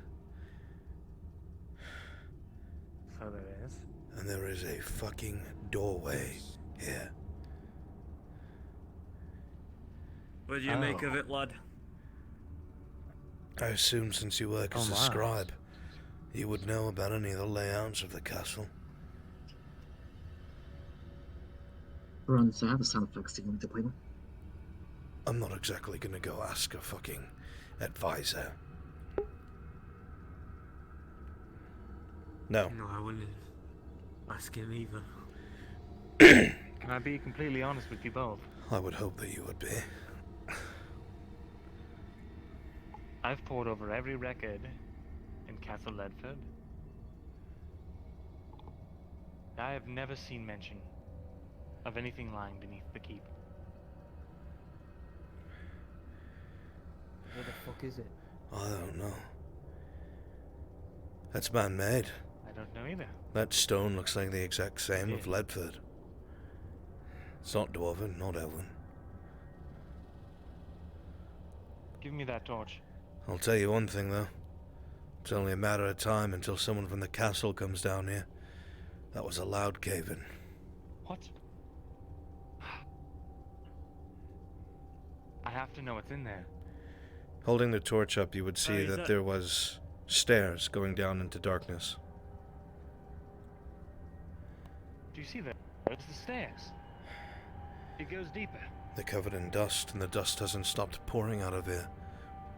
So there is. And there is a fucking doorway here. What do you make of it, lad? I assume since you work as a scribe, you would know about any of the layouts of the castle. Run, so I have a sound effects team to play with. I'm not exactly gonna go ask a fucking advisor. No. No, I wouldn't ask him either. Can I be completely honest with you both? I would hope that you would be. I've pored over every record in Castle Ledford. I have never seen mention of anything lying beneath the keep. Where the fuck is it? I don't know. That's man-made. I don't know either. That stone looks like the exact same of Ledford. It's not dwarven, not elven. Give me that torch. I'll tell you one thing, though. It's only a matter of time until someone from the castle comes down here. That was a loud cave-in. What? I have to know what's in there. Holding the torch up, you would see that there was stairs going down into darkness. Do you see that? It's the stairs. It goes deeper. They're covered in dust, and the dust hasn't stopped pouring out of here.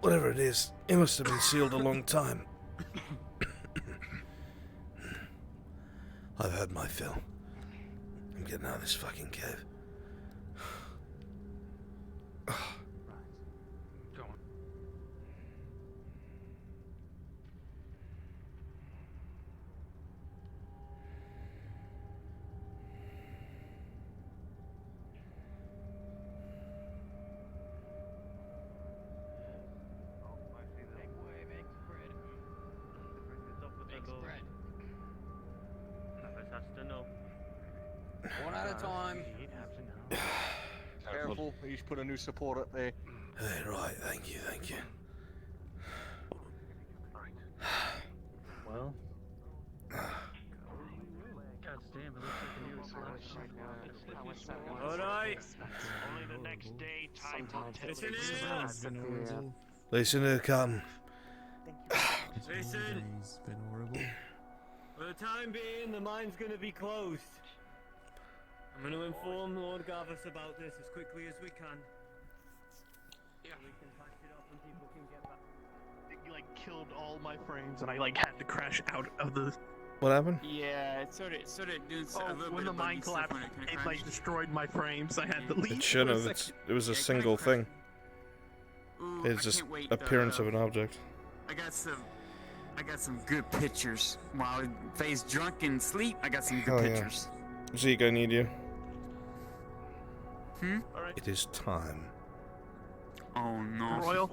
Whatever it is, it must have been sealed a long time. I've had my fill. I'm getting out of this fucking cave. Go on. One at a time. Careful, he's put a new support up there. Hey, right, thank you, thank you. Well. God damn, it looks like a new selection. Alright. Only the next day, time will tell. Listen in. Listen to the captain. Listen. It's been horrible. For the time being, the mine's gonna be closed. I'm gonna inform Lord Garvus about this as quickly as we can. Yeah. So we can patch it up and people can get back. You like killed all my frames, and I like had to crash out of the. What happened? Yeah, it sort of does a little when bit the of mine buggy stuff collapsed, when it kinda it like crashes. destroyed my frames. I had to leave. It should have. It was a single thing. Ooh, It's I just can't wait, appearance of an object. I got some good pictures. While Faye's drunk and sleep, I got some good Oh, yeah. pictures. Zeke, I need you. It is time. Oh no. Royal.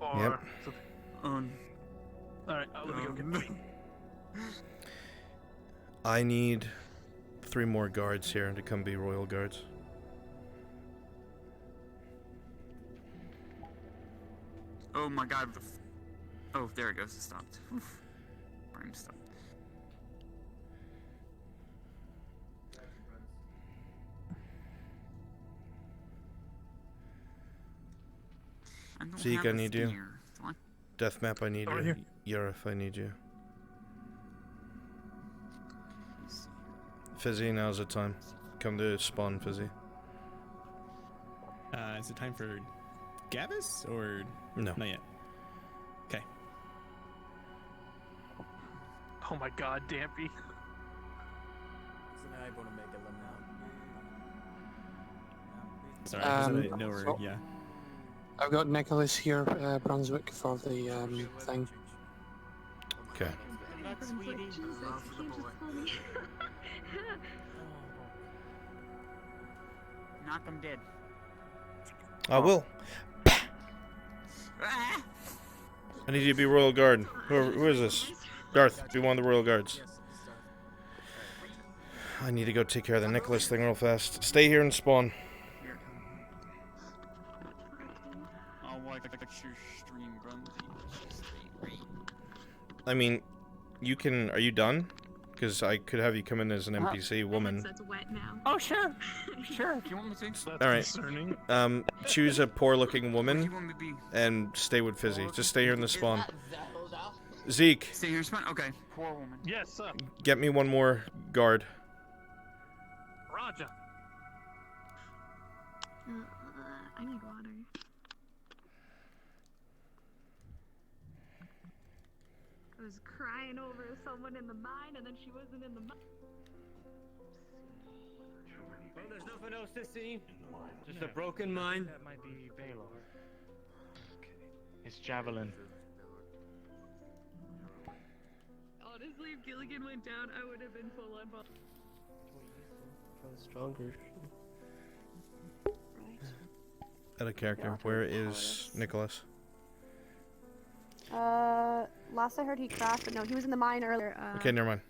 Yep. All right, let me go get me. I need 3 more guards here to come be royal guards. Oh my god. Oh, there it goes. It stopped. Oof. Frame stopped. Zeke, I need you. Death map, I need you. Yurif, I need you. Fizzy, now's the time. Come to spawn, Fizzy. Is it time for Gavis or no? Not yet. Okay. Oh my god, Dampy. Sorry, I didn't know where. Yeah. I've got Nicholas here, Brunswick, for the thing. Okay. Knock him dead. I will. I need you to be Royal Guard. Who is this? Garth, be one of the Royal Guards. I need to go take care of the Nicholas thing real fast. Stay here and spawn. I'll watch your stream, I mean, you can... Are you done? Because I could have you come in as an NPC woman. That's wet now. Oh, sure. Sure, if you want me to. Alright. Choose a poor-looking woman and stay with Fizzy. Just stay here in the spawn. Zeke. Stay here in spawn? Okay. Poor woman. Yes, sir. Get me one more guard. Roger. I need water. I was crying over someone in the mine, and then she wasn't in the mine. Well, there's nothing else to see. Just a broken mine. That might be Baylor. Okay. It's Javelin. Honestly, if Gilligan went down, I would have been full on ball. Stronger. Out of character. Where is Nicholas? Last I heard he crashed, but no, he was in the mine earlier. Okay, never mind.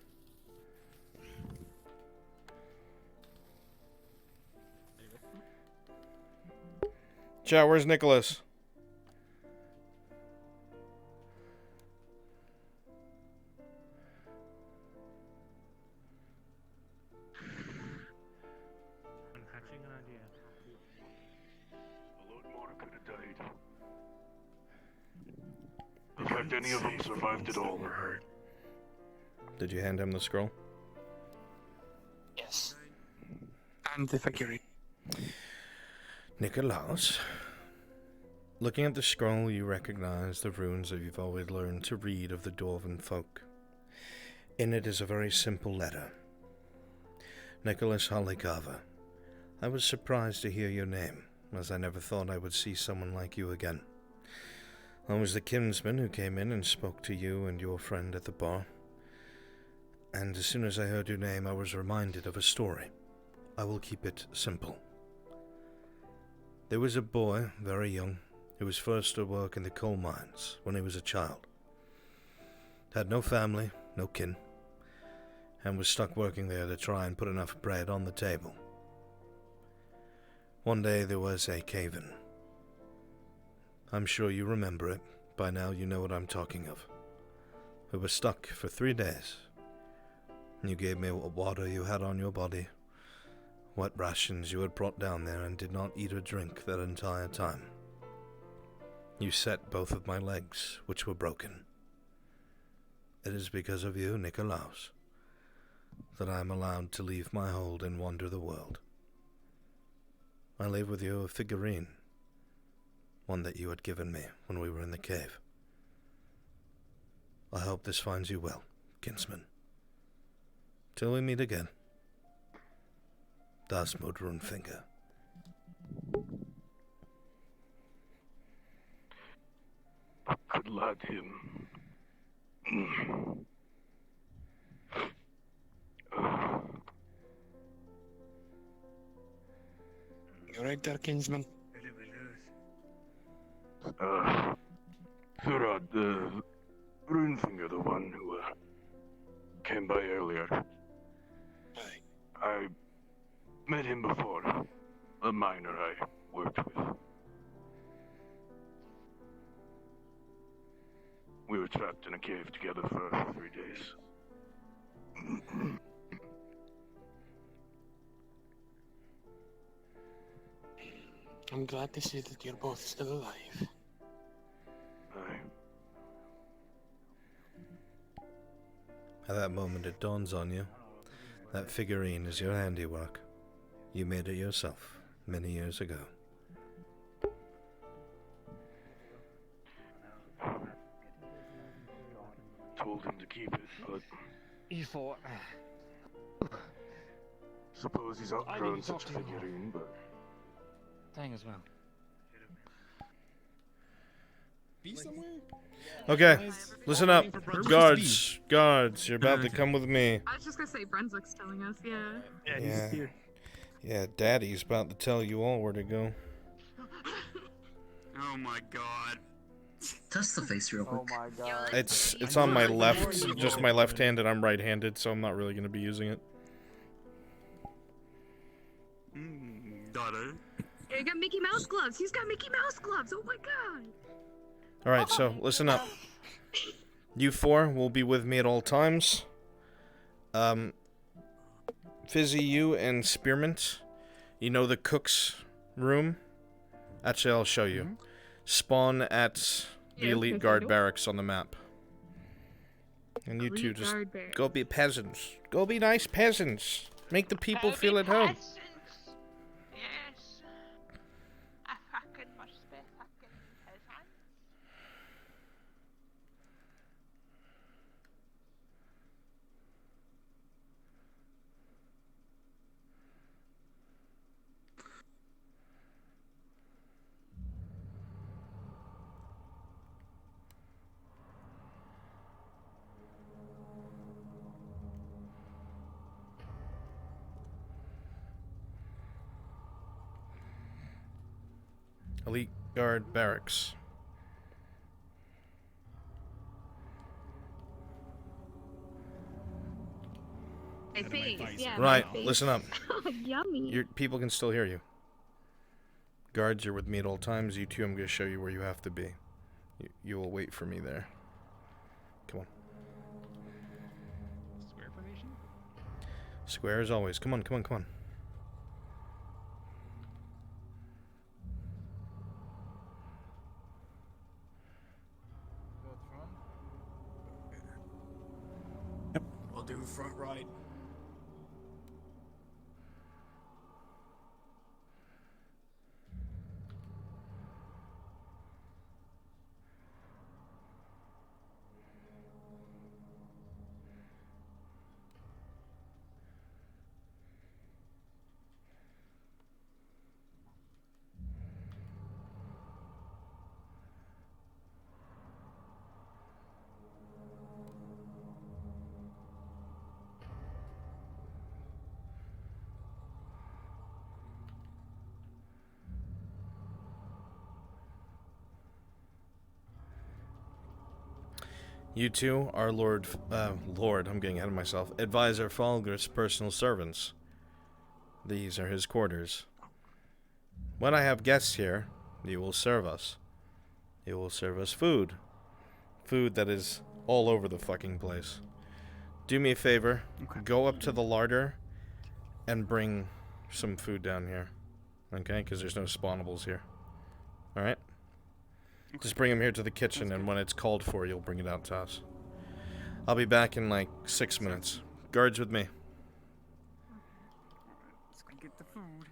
Chat, where's Nicholas? I'm hatching an idea. A lot more could have died. In fact, any of them survived at all. Did you hand him the scroll? Yes. And the figurine. Nicholas. Looking at the scroll, you recognize the runes that you've always learned to read of the Dwarven folk. In it is a very simple letter. Nicholas Hollycarver, I was surprised to hear your name, as I never thought I would see someone like you again. I was the kinsman who came in and spoke to you and your friend at the bar. And as soon as I heard your name, I was reminded of a story. I will keep it simple. There was a boy, very young, who was first to work in the coal mines when he was a child. Had no family, no kin, and was stuck working there to try and put enough bread on the table. One day there was a cave-in. I'm sure you remember it. By now you know what I'm talking of. We were stuck for 3 days. You gave me what water you had on your body, what rations you had brought down there, and did not eat or drink that entire time. You set both of my legs, which were broken. It is because of you, Nikolaus, that I am allowed to leave my hold and wander the world. I leave with you a figurine, one that you had given me when we were in the cave. I hope this finds you well, kinsman. Till we meet again. Das Mudrunfinger. Good lad, him. You're right there, kinsman. Thurad, the Runefinger, the one who came by earlier. I met him before. A miner I worked with. were trapped in a cave together for 3 days. I'm glad to see that you're both still alive. Aye. At that moment, it dawns on you. That figurine is your handiwork. You made it yourself, many years ago. Told him to keep it, but You thought. suppose he's I need outgrown to talk such a to you. figurine, but Dang as well. Be somewhere? Okay, listen up. Purpose Guards, guards, you're about to Okay. come with me. I was just gonna say Brunswick's telling us, yeah. Yeah. Yeah, Daddy's about to tell you all where to go. Oh my god. Touch the face real quick. Oh my god. It's on my left, just my left hand, and I'm right-handed, so I'm not really gonna be using it. Daughter. Yeah, he got Mickey Mouse gloves. He's got Mickey Mouse gloves. Oh my god. Alright, so listen up. You four will be with me at all times. Fizzy, you and Spearmint, you know the cook's room? Actually, I'll show you. Spawn at the Yeah, Elite okay, Guard so- barracks on the map. And you two Elite just Guard barracks. go be peasants. Go be nice peasants. Make the people feel at home. Yes. I fucking must be fucking peasant. Elite Guard barracks. My face, yeah. Right, my face. listen up. Oh, yummy. Your people can still hear you. Guards, you're with me at all times. You two, I'm going to show you where you have to be. You will wait for me there. Come on. Square formation? Square as always. Come on, come on, come on. Yep, I'll do front right. You two are I'm getting ahead of myself. Advisor Falger's personal servants. These are his quarters. When I have guests here, you will serve us. You will serve us food. Food that is all over the fucking place. Do me a favor. Go up to the larder and bring some food down here. Okay? Because there's no spawnables here. Alright? Just bring them here to the kitchen, and when it's called for, you'll bring it out to us. I'll be back in like 6 minutes. Guards with me. Let's go get the food.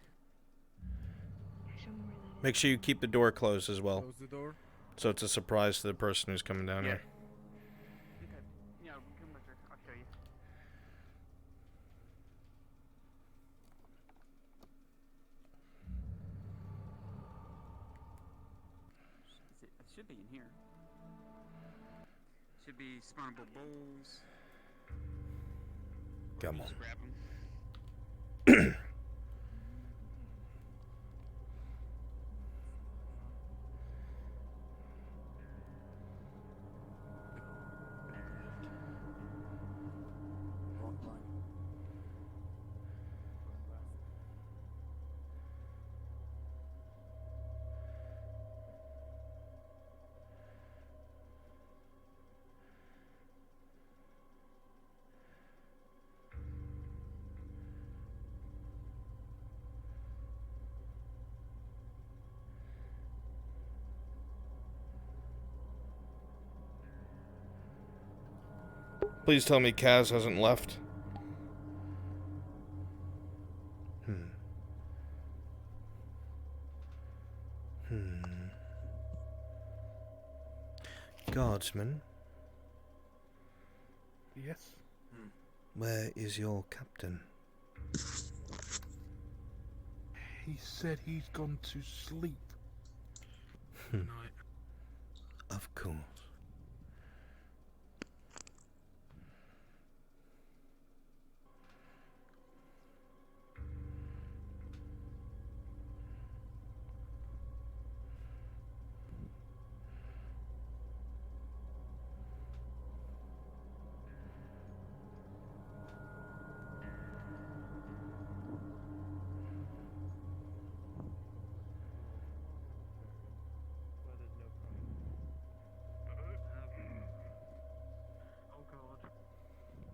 Make sure you keep the door closed as well. Close the door. So it's a surprise to the person who's coming down here. Okay. Yeah, come with her. I'll show you. It should be in here. Should be spawnable bowls. Come on. Just grab 'em. Please tell me Kaz hasn't left. Guardsman, Yes? where is your captain? He said he's gone to sleep. Of course.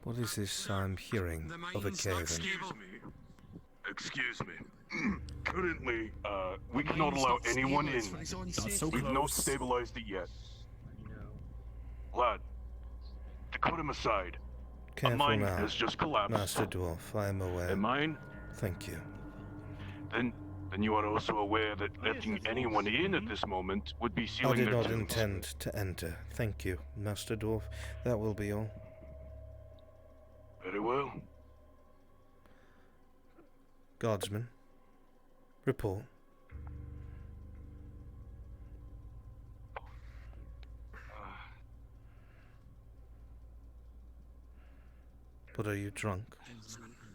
What is this I'm hearing of a cave-in? Excuse me. Currently, we cannot allow anyone in. We've not stabilized it yet. Lad, to cut him aside, a Careful mine now, has just collapsed. Master Dwarf, I am aware. A mine? Thank you. Then you are also aware that letting anyone in at this moment would be I sealing did their not tombs. intend to enter. Thank you, Master Dwarf. That will be all. Very well. Guardsman, report. But are you drunk?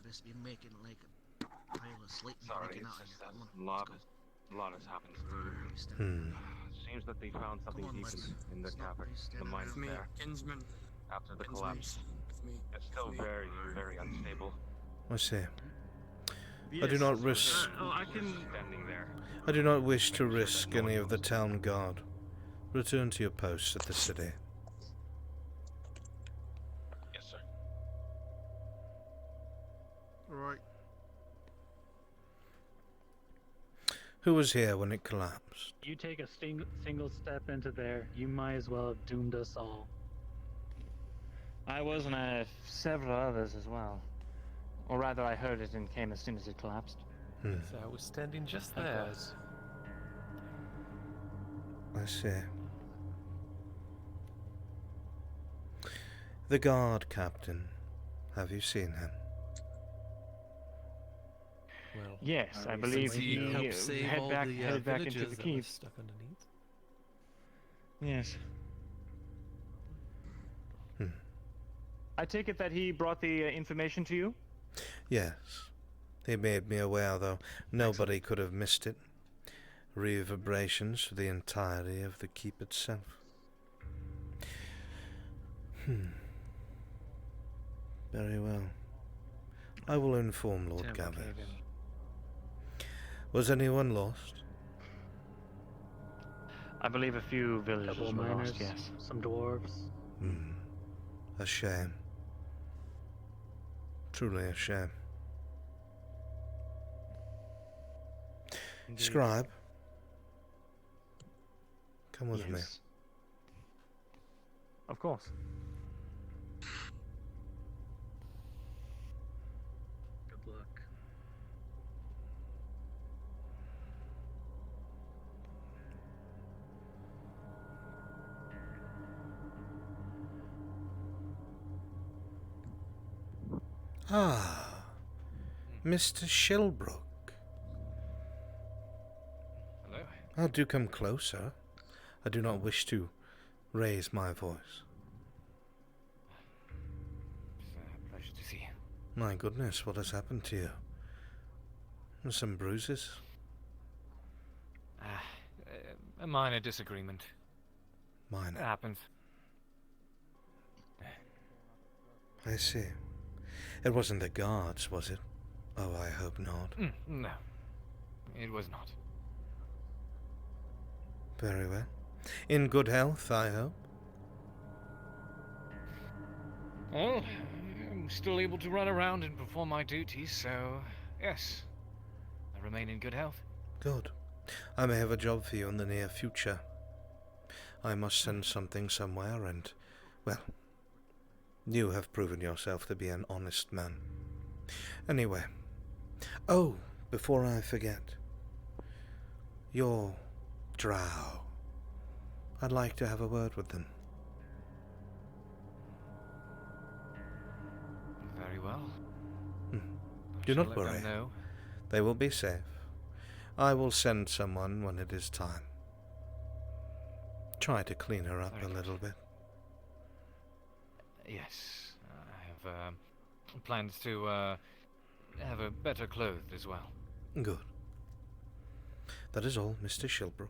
Best be making like a pile of slate and Sorry, breaking it's out. just that a lot has happened. Seems that they found something deep in the cavern. The mine is there. Kinsman. After the Kinsman. collapse. It's still very, very unstable. I see. I do not risk. I can standing there. I do not wish to risk any of the town guard. Return to your posts at the city. Yes, sir. Right. Who was here when it collapsed? You take a single step into there, you might as well have doomed us all. I was, and I have several others as well. Or rather, I heard it and came as soon as it collapsed. So I was standing just there. I see. The guard captain. Have you seen him? Well, yes, I believe he helped save head all back, the headed back into villagers the that were keep. stuck underneath. Yes. Hmm. I take it that he brought the information to you? Yes. He made me aware, though. Nobody could have missed it. Reverberations for the entirety of the keep itself. Very well. I will inform Lord Gavin. Was anyone lost? I believe a few villagers Couple were miners, lost, yes. some dwarves. A shame. Truly a shame. Indeed. Scribe, come with me. Yes. Of course. Good luck. Ah, Mr. Shellbrook. Hello? Oh, do come closer. I do not wish to raise my voice. It's a pleasure to see you. My goodness, what has happened to you? Some bruises? A minor disagreement. Minor. It happens. I see. It wasn't the guards, was it? Oh, I hope not. No, it was not. Very well. In good health, I hope. Well, I'm still able to run around and perform my duties, so yes, I remain in good health. Good. I may have a job for you in the near future. I must send something somewhere and, well, You have proven yourself to be an honest man. Anyway. Oh, before I forget. Your drow. I'd like to have a word with them. Very well. Do Shall not let them worry. know. They will be safe. I will send someone when it is time. Try to clean her up a little bit. Yes, I have plans to have her better clothed as well. Good. That is all, Mr. Shilbrook.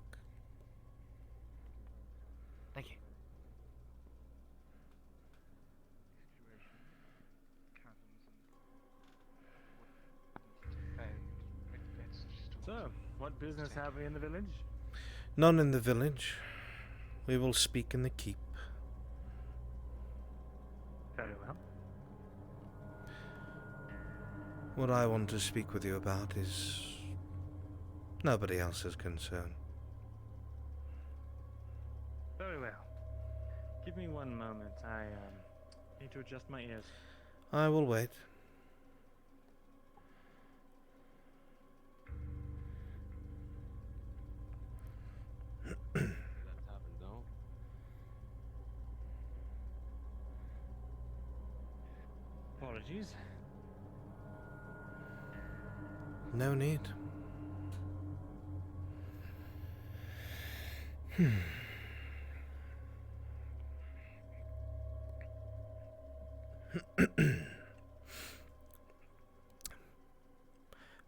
Thank you. So, what business have we in the village? None in the village. We will speak in the keep. Very well. What I want to speak with you about is nobody else's concern. Very well. Give me one moment. I need to adjust my ears. I will wait. Apologies. No need.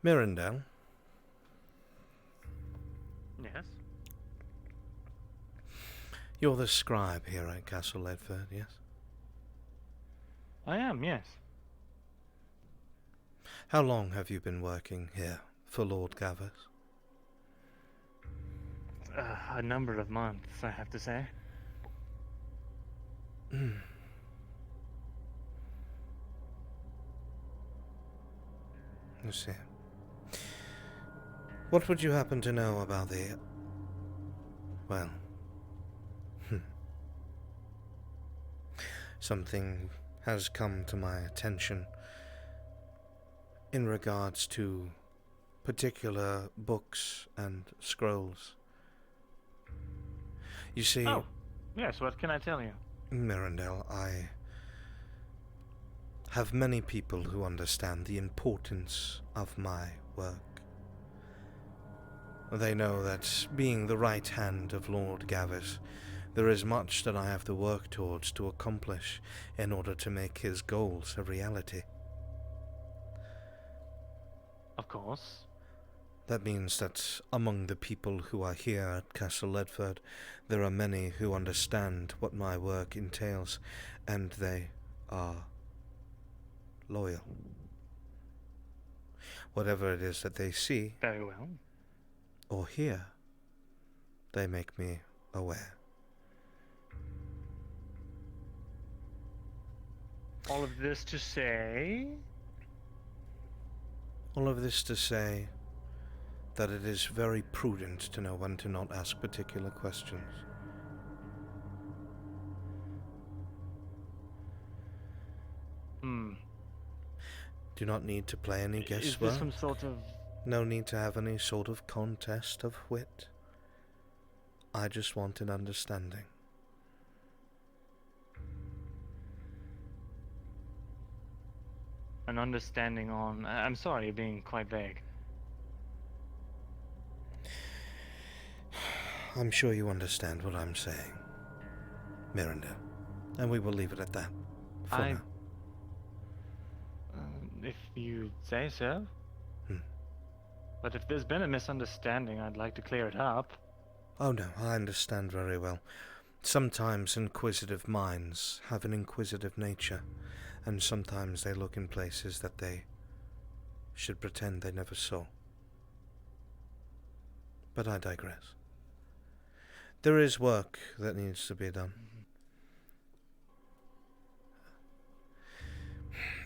Mirandel. Yes? You're the scribe here at Castle Ledford, yes? I am, yes. How long have you been working here for Lord Gavers? A number of months, I have to say. I see. What would you happen to know about the... well... Something has come to my attention in regards to particular books and scrolls. You see... Oh, yes, what can I tell you? Mirandel, I have many people who understand the importance of my work. They know that, being the right hand of Lord Gavers, there is much that I have to work towards to accomplish in order to make his goals a reality. Of course. That means that among the people who are here at Castle Ledford, there are many who understand what my work entails, and they are loyal. Whatever it is that they see, very well, or hear, they make me aware. All of this to say? All of this to say that it is very prudent to know when to not ask particular questions. Do not need to play any guesswork. Is this some sort of... No need to have any sort of contest of wit. I just want an understanding. An understanding on... I'm sorry, you're being quite vague. I'm sure you understand what I'm saying, Miranda, and we will leave it at that for now. If you say so. But if there's been a misunderstanding, I'd like to clear it up. Oh no, I understand very well. Sometimes inquisitive minds have an inquisitive nature, and sometimes they look in places that they should pretend they never saw. But I digress. There is work that needs to be done.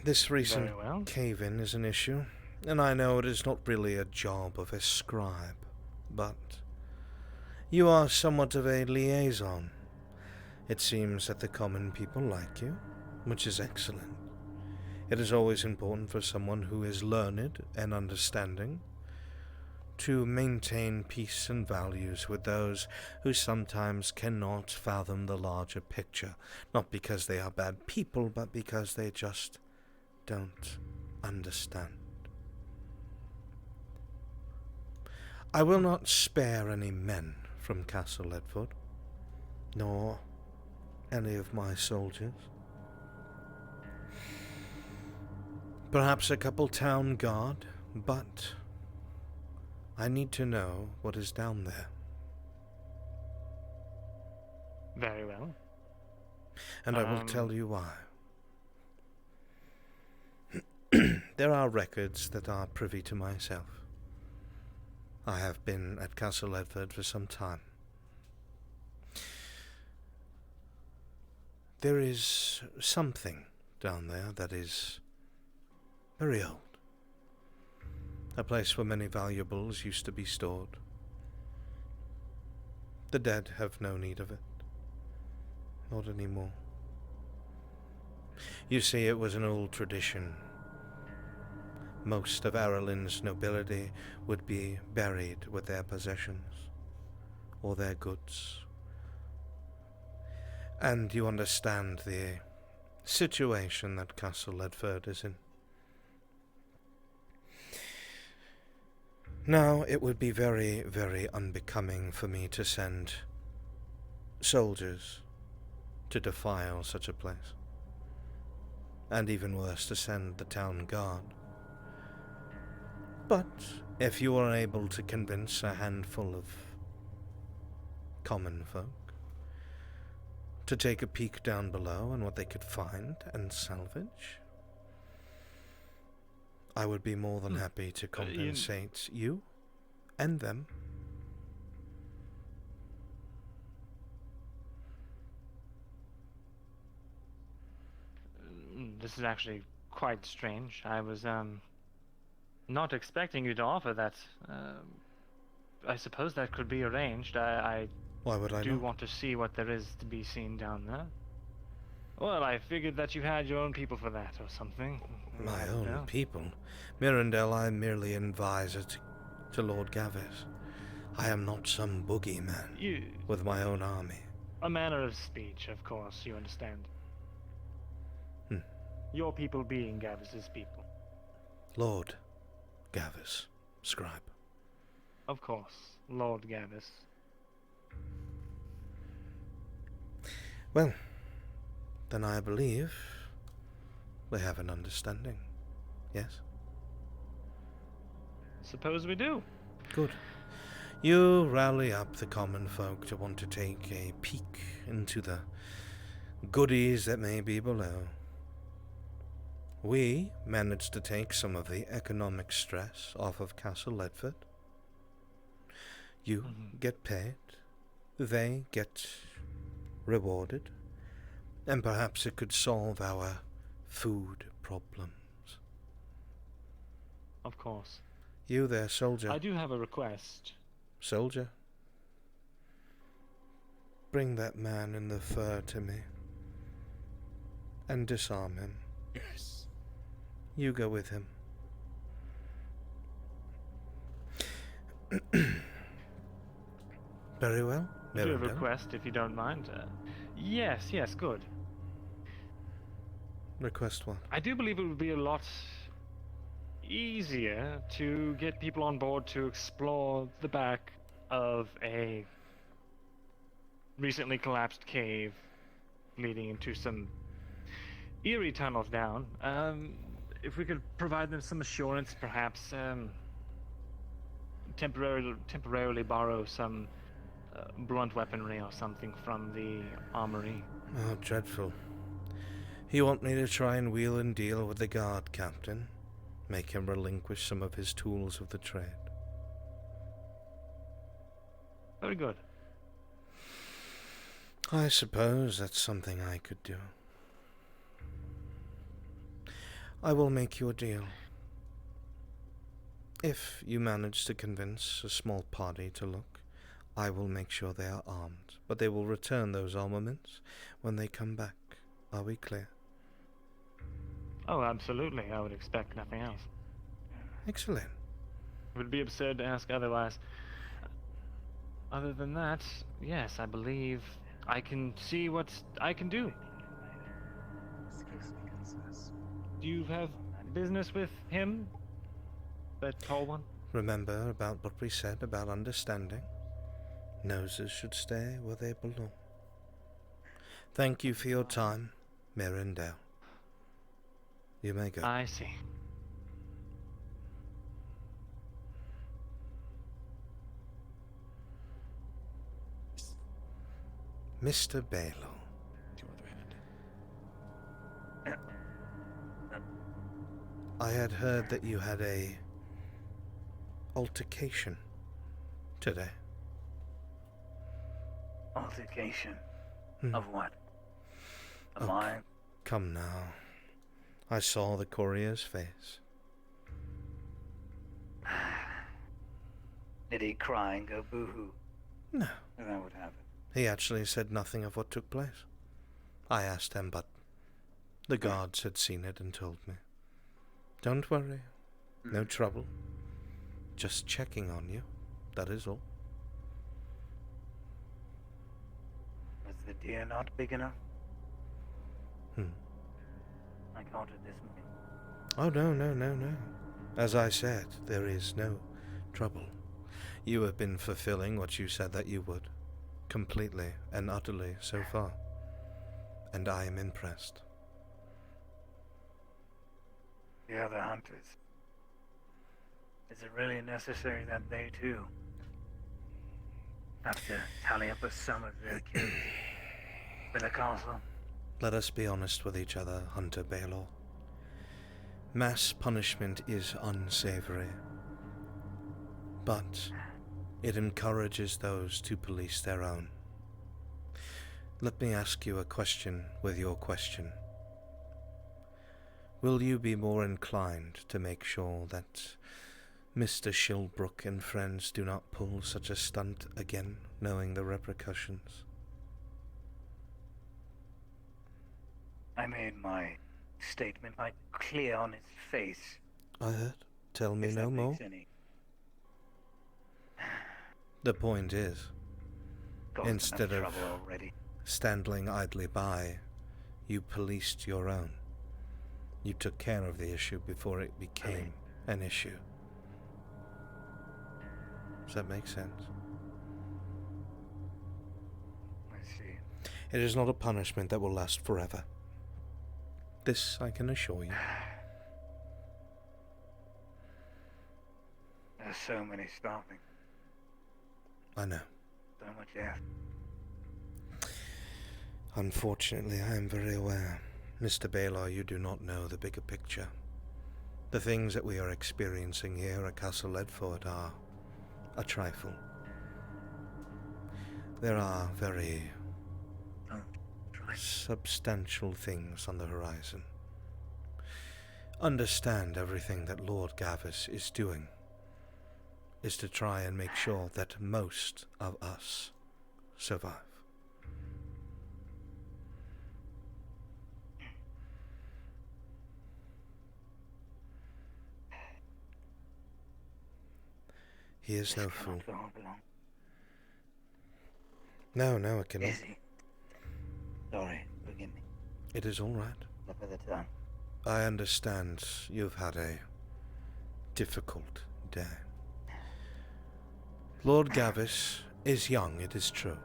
This recent cave-in is an issue, and I know it is not really a job of a scribe, but you are somewhat of a liaison. It seems that the common people like you, which is excellent. It is always important for someone who is learned and understanding to maintain peace and values with those who sometimes cannot fathom the larger picture, not because they are bad people, but because they just don't understand. I will not spare any men from Castle Ledford, nor any of my soldiers. Perhaps a couple town guard, but I need to know what is down there. Very well. And I will tell you why. There are records that are privy to myself. I have been at Castle Ledford for some time. There is something down there that is very old. A place where many valuables used to be stored. The dead have no need of it. Not anymore. You see, it was an old tradition. Most of Ireland's nobility would be buried with their possessions, or their goods. And you understand the situation that Castle Ledford is in. Now, it would be very, very unbecoming for me to send soldiers to defile such a place. And even worse, to send the town guard. But if you are able to convince a handful of common folk to take a peek down below on what they could find and salvage, I would be more than happy to compensate you and them. This is actually quite strange. I was, not expecting you to offer that. I suppose that could be arranged. Why would I do not? want to see what there is to be seen down there. Well, I figured that you had your own people for that or something. My own people? Mirandel, I am merely an advisor to Lord Gavis. I am not some boogeyman with my own army. A manner of speech, of course, you understand. Your people being Gavis's people. Lord Gavis, scribe. Of course, Lord Gavis. Well, then I believe we have an understanding. Yes? Suppose we do. Good. You rally up the common folk to want to take a peek into the goodies that may be below. We managed to take some of the economic stress off of Castle Ledford. You get paid, they get rewarded, and perhaps it could solve our food problems. Of course. You there, soldier. I do have a request. Soldier, bring that man in the fur to me, and disarm him. Yes. You go with him. Very well. I do have a request, if you don't mind. Yes, good. Request what? I do believe it would be a lot easier to get people on board to explore the back of a recently collapsed cave leading into some eerie tunnels down. If we could provide them some assurance, perhaps temporarily borrow some blunt weaponry or something from the armory. Oh, dreadful. You want me to try and wheel and deal with the guard captain? Make him relinquish some of his tools of the trade? Very good. I suppose that's something I could do. I will make you a deal. If you manage to convince a small party to look, I will make sure they are armed, but they will return those armaments when they come back. Are we clear? Oh, absolutely. I would expect nothing else. Excellent. It would be absurd to ask otherwise. Other than that, yes, I believe I can see what I can do. Do you have business with him? That tall one? Remember about what we said about understanding? Noses should stay where they belong. Thank you for your time, Mirandale. You may go. I see. Mr. Baylor. I had heard that you had a altercation today. Altercation? Hmm. Of what? Of Oh, mine? Come now. I saw the courier's face. Did he cry and go boo-hoo? No. And that would happen. He actually said nothing of what took place. I asked him, but the guards had seen it and told me. Don't worry. No trouble. Just checking on you. That is all. Was the deer not big enough? Hmm. I counted this many. Oh, no. As I said, there is no trouble. You have been fulfilling what you said that you would. Completely and utterly so far. And I am impressed. The other hunters. Is it really necessary that they too have to tally up a sum of their kills for the castle? Let us be honest with each other, Hunter Baylor. Mass punishment is unsavory, but it encourages those to police their own. Let me ask you a question with your question. Will you be more inclined to make sure that Mr. Shilbrook and friends do not pull such a stunt again, knowing the repercussions? I made my statement quite clear on his face. I heard. Tell me If no that more. makes any- The point is, Caused instead enough of trouble already. standing idly by, you policed your own. You took care of the issue before it became an issue. Does that make sense? I see. It is not a punishment that will last forever. This I can assure you. There's so many stopping. I know. So much death. Unfortunately, I am very aware. Mr. Baylor, you do not know the bigger picture. The things that we are experiencing here at Castle Ledford are a trifle. There are very substantial things on the horizon. Understand everything that Lord Gavis is doing is to try and make sure that most of us survive. He is no fool. No, it cannot. Is he? Sorry, forgive me. It is all right. Slip of the tongue. I understand you've had a difficult day. Lord Gavis is young, it is true.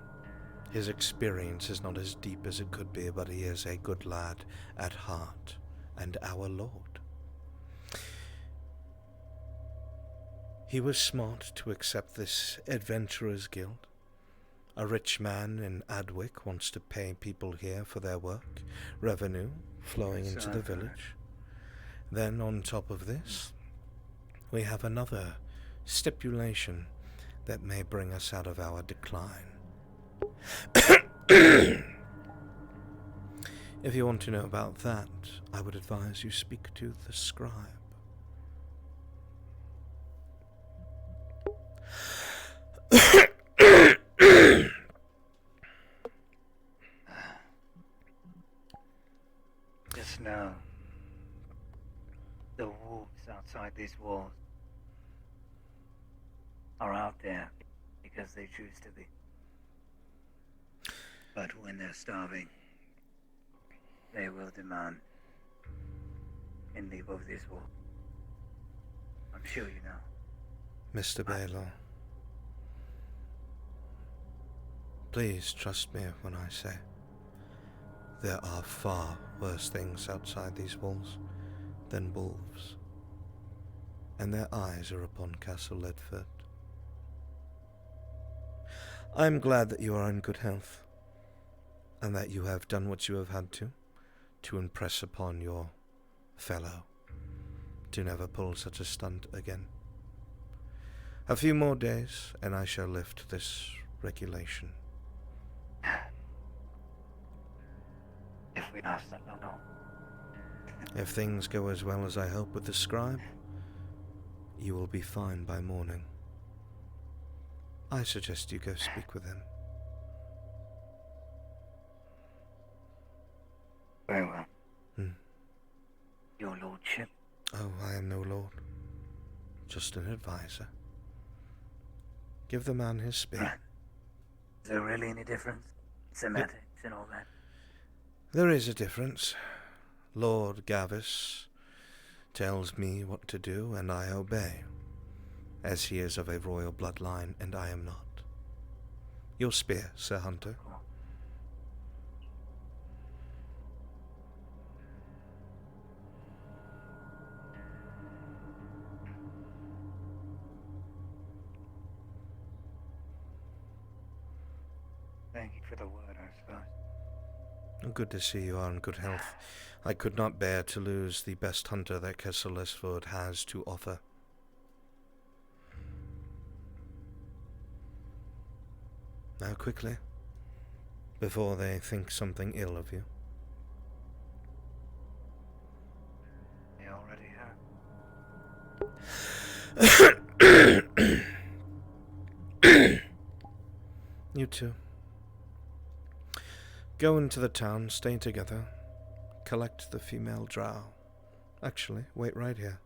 His experience is not as deep as it could be, but he is a good lad at heart, and our Lord. He was smart to accept this adventurer's guild. A rich man in Adwick wants to pay people here for their work, revenue flowing into the village. Then on top of this, we have another stipulation that may bring us out of our decline. If you want to know about that, I would advise you speak to the scribe. Just know The wolves outside these walls are out there because they choose to be. But when they're starving, they will demand and leave over this wall. I'm sure you know. Mr. Baylor, please trust me when I say there are far worse things outside these walls than wolves, and their eyes are upon Castle Ledford. I am glad that you are in good health, and that you have done what you have had to impress upon your fellow to never pull such a stunt again. A few more days, and I shall lift this regulation. If we ask them, no. If things go as well as I hope with the scribe, you will be fine by morning. I suggest you go speak with him. Very well. Hmm. Your lordship. Oh, I am no lord. Just an advisor. Give the man his spear. Is there really any difference? Semantics and all that. There is a difference. Lord Gavis tells me what to do, and I obey, as he is of a royal bloodline, and I am not. Your spear, Sir Hunter. Thank you for the word, I suppose. Good to see you are in good health. I could not bear to lose the best hunter that Castle Ledford has to offer. Now quickly, before they think something ill of you. They already have. You two. Go into the town, stay together, collect the female drow. Actually, wait right here.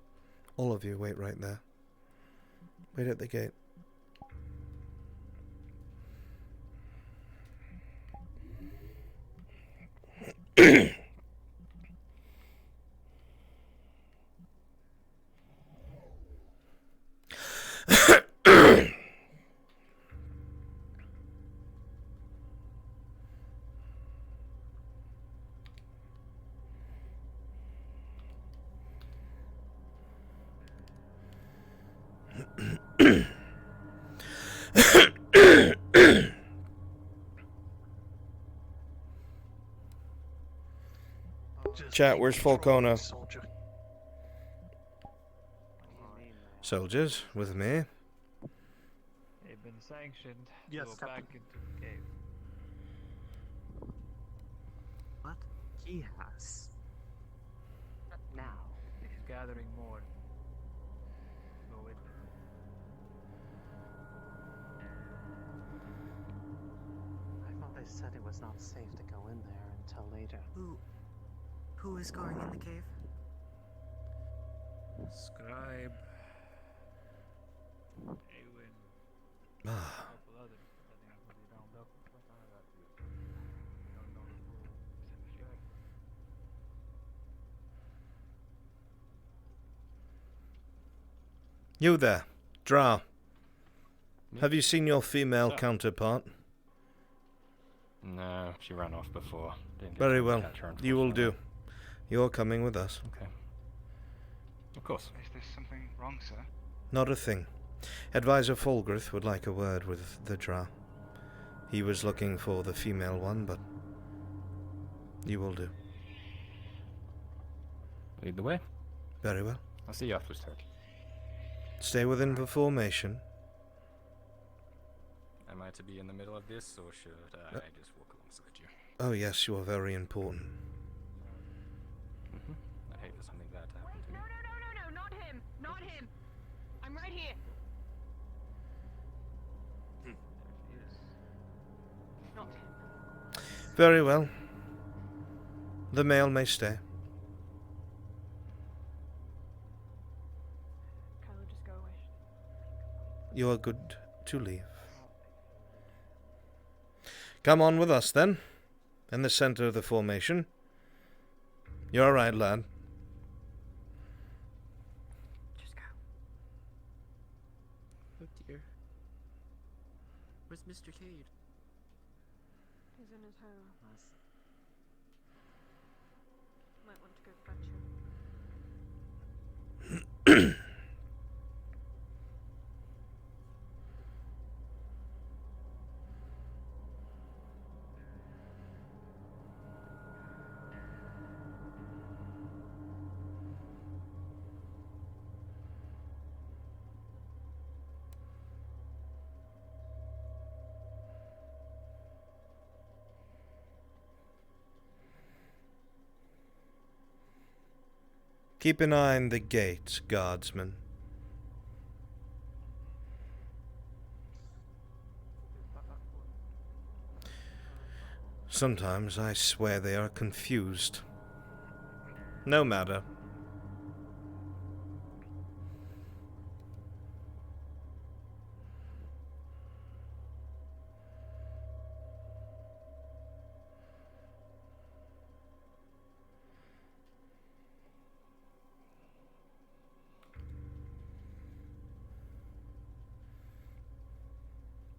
All of you wait right there. Wait at the gate. Chat, where's Falcona? Soldiers, with me. They've been sanctioned to Yes, go Captain. back into the cave. What? He has. Now. He's gathering more. Go with me. I thought they said it was not safe to go in there until later. Who is going in the cave? Scribe. Eowyn. Ah. A couple others, depending on who they round up. Don't know the full picture. You there, drow. Have you seen your female counterpart? No, she ran off before. Didn't get Very a chance well. to catch her, You will unfortunately. do. You're coming with us. Okay. Of course. Is there something wrong, sir? Not a thing. Advisor Fulgrith would like a word with the drow. He was looking for the female one, but you will do. Lead the way. Very well. I'll see you afterwards, Turk. Stay within the formation. Am I to be in the middle of this, or should I just walk alongside you? Oh yes, you are very important. I'd hate for something bad to happen to me. No, not him. Not him. I'm right here. Not him. Very well. The male may stay. you are good to leave. Come on with us, then. In the center of the formation. You're all right, lad. Just go. Oh dear. Where's Mr. Cade? He's in his home. Might want to go fetch him. Keep an eye on the gates, guardsmen. Sometimes I swear they are confused. No matter.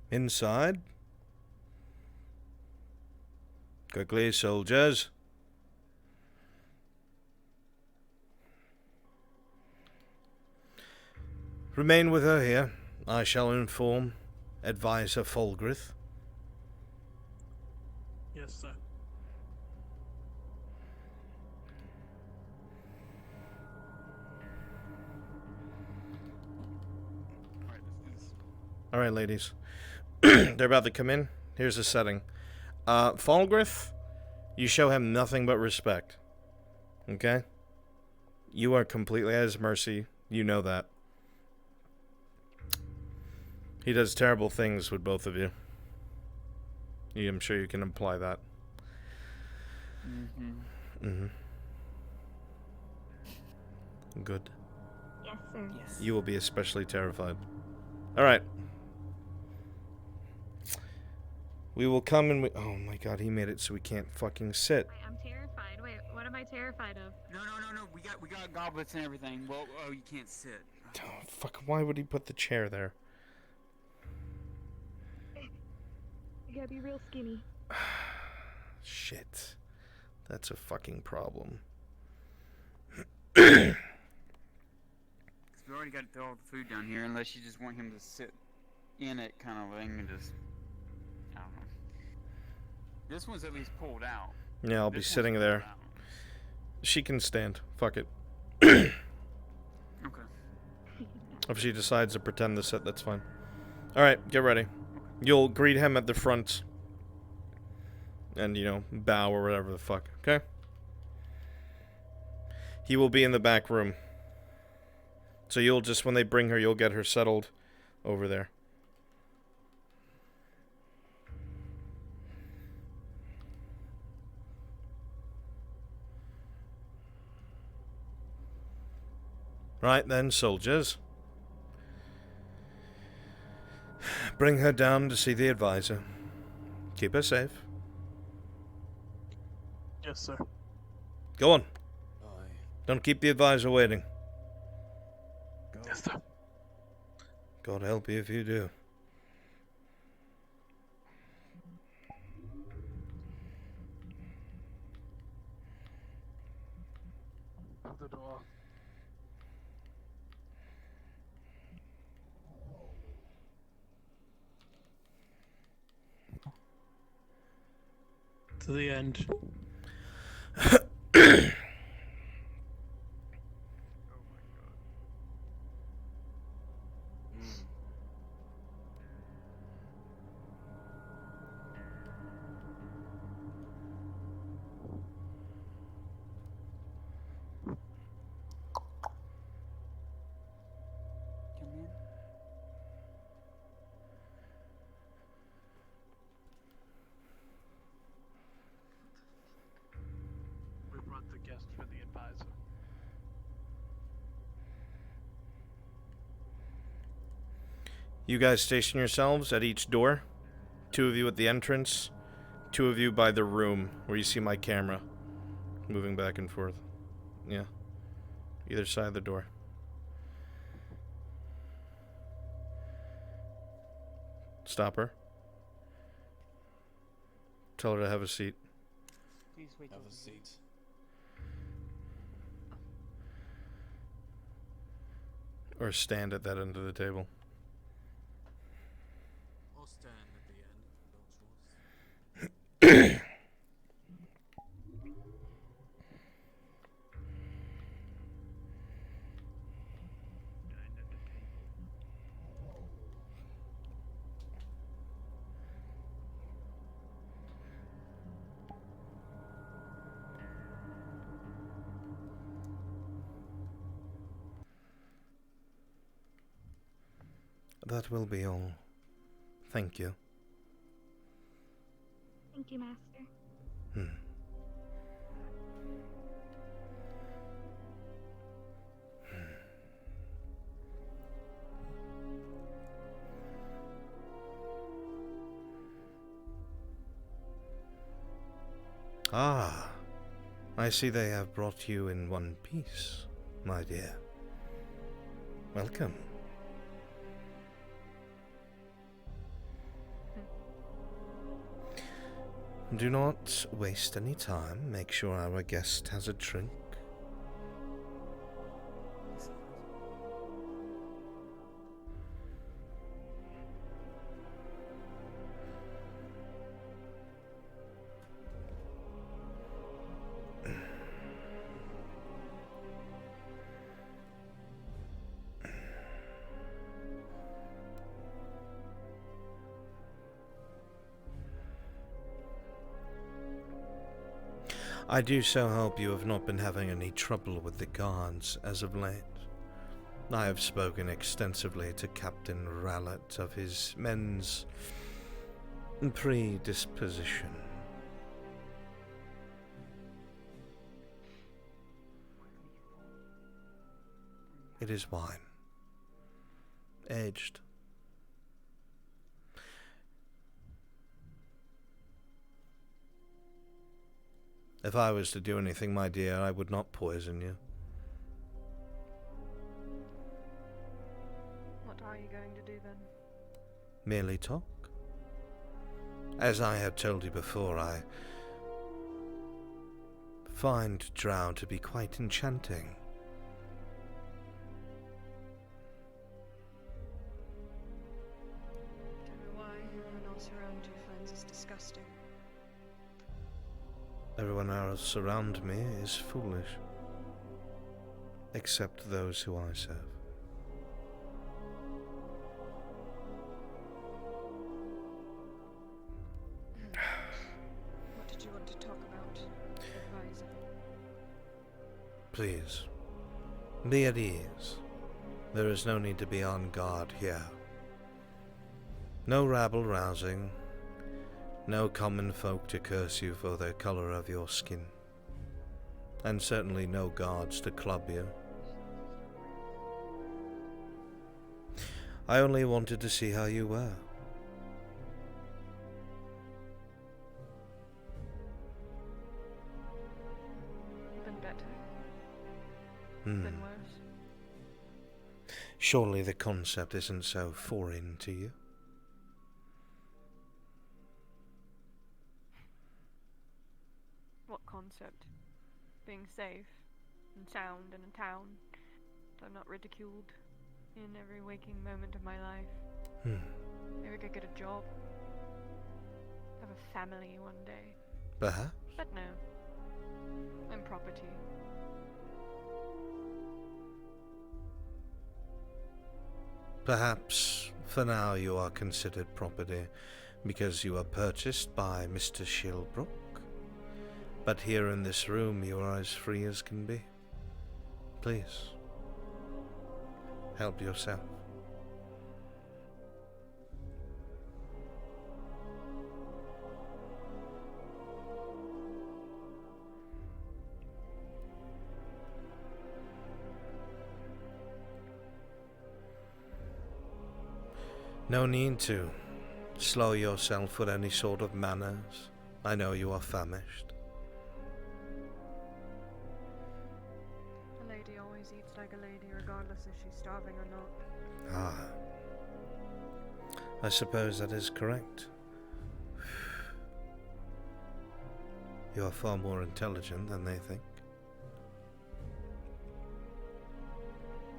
Inside. Quickly, soldiers. Remain with her here. I shall inform Advisor Folgrith. Yes, sir. Alright, ladies. They're about to come in. Here's the setting. Folgrith, you show him nothing but respect. Okay? You are completely at his mercy. You know that. He does terrible things with both of you. I'm sure you can imply that. Good. Yes, sir. Yes. You will be especially terrified. Alright. We will come and oh my god, he made it so we can't fucking sit. Wait, I'm terrified. Wait, what am I terrified of? No. We got goblets and everything. Well, oh, you can't sit. Oh, fuck, why would he put the chair there? You gotta be real skinny. Shit. That's a fucking problem. We already got all the food down here, unless you just want him to sit in it, kind of thing, and just. I don't know. This one's at least pulled out. Yeah, I'll be sitting there. She can stand. Fuck it. Okay. If she decides to pretend to sit, that's fine. Alright, get ready. You'll greet him at the front. And, bow or whatever the fuck, okay? He will be in the back room. So you'll just, when they bring her, you'll get her settled over there. Right then, soldiers. Bring her down to see the advisor. Keep her safe. Yes, sir. Go on. Don't keep the advisor waiting. Yes, sir. God help you if you do. Out the door. To the end. We brought the guest for the advisor. You guys station yourselves at each door. 2 of you at the entrance. 2 of you by the room where you see my camera moving back and forth. Yeah. Either side of the door. Stop her. Tell her to have a seat. Please wait. Have a seat. Or stand at that end of the table. I'll stand at the end, no choice. That will be all. Thank you. Thank you, Master. Ah, I see they have brought you in one piece, my dear. Welcome. Do not waste any time. Make sure our guest has a drink. I do so hope you have not been having any trouble with the guards as of late. I have spoken extensively to Captain Rallett of his men's predisposition. It is wine. Aged. If I was to do anything, my dear, I would not poison you. What are you going to do then? Merely talk. As I have told you before, I find Drow to be quite enchanting. Don't know why everyone else around you finds this disgusting. Everyone else around me is foolish, except those who I serve. What did you want to talk about, advisor? Please, be at ease. There is no need to be on guard here. No rabble-rousing. No common folk to curse you for the colour of your skin. And certainly no guards to club you. I only wanted to see how you were. Been better. Hmm. Been worse. Surely the concept isn't so foreign to you. What concept? Being safe and sound in a town that I'm not ridiculed in every waking moment of my life. Maybe I could get a job. Have a family one day. Perhaps. But no. I'm property. Perhaps for now you are considered property because you are purchased by Mr. Shilbrook. But here in this room you are as free as can be. Please, help yourself. No need to slow yourself with any sort of manners. I know you are famished. A lady always eats like a lady, regardless if she's starving or not. Ah. I suppose that is correct. You are far more intelligent than they think.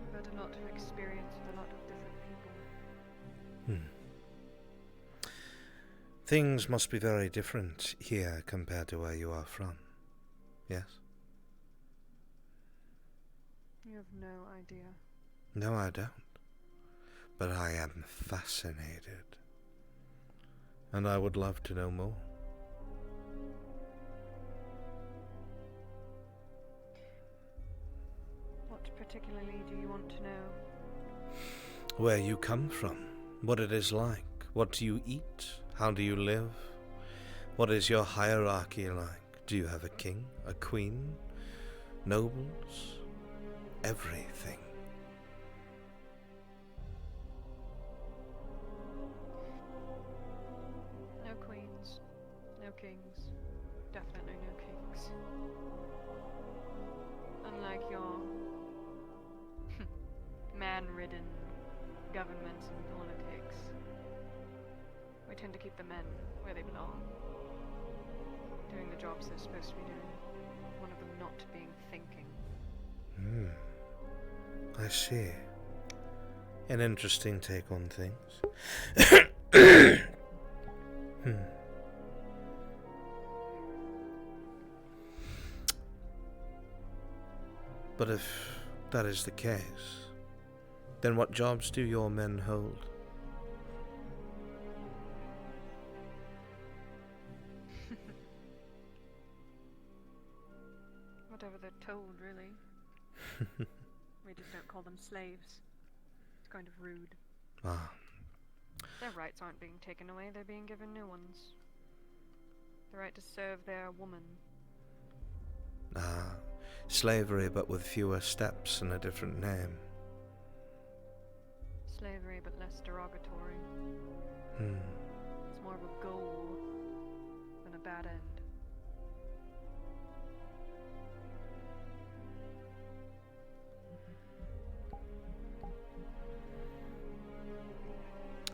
I've had a lot of experience with a lot of different people. Things must be very different here compared to where you are from. Yes? You have no idea. No, I don't. But I am fascinated. And I would love to know more. What particularly do you want to know? Where you come from, what it is like, what do you eat, how do you live, what is your hierarchy like? Do you have a king, a queen, nobles, everything? No queens, no kings, definitely no kings. Unlike your man-ridden governments and politics, we tend to keep the men where they belong, doing the jobs they're supposed to be doing, one of them not being thinking. I see. An interesting take on things. But if that is the case, then what jobs do your men hold? Whatever they're told, really. We just don't call them slaves. It's kind of rude. Ah. Their rights aren't being taken away, they're being given new ones. The right to serve their woman. Ah. Slavery, but with fewer steps and a different name. Slavery, but less derogatory. It's more of a goal than a bad end.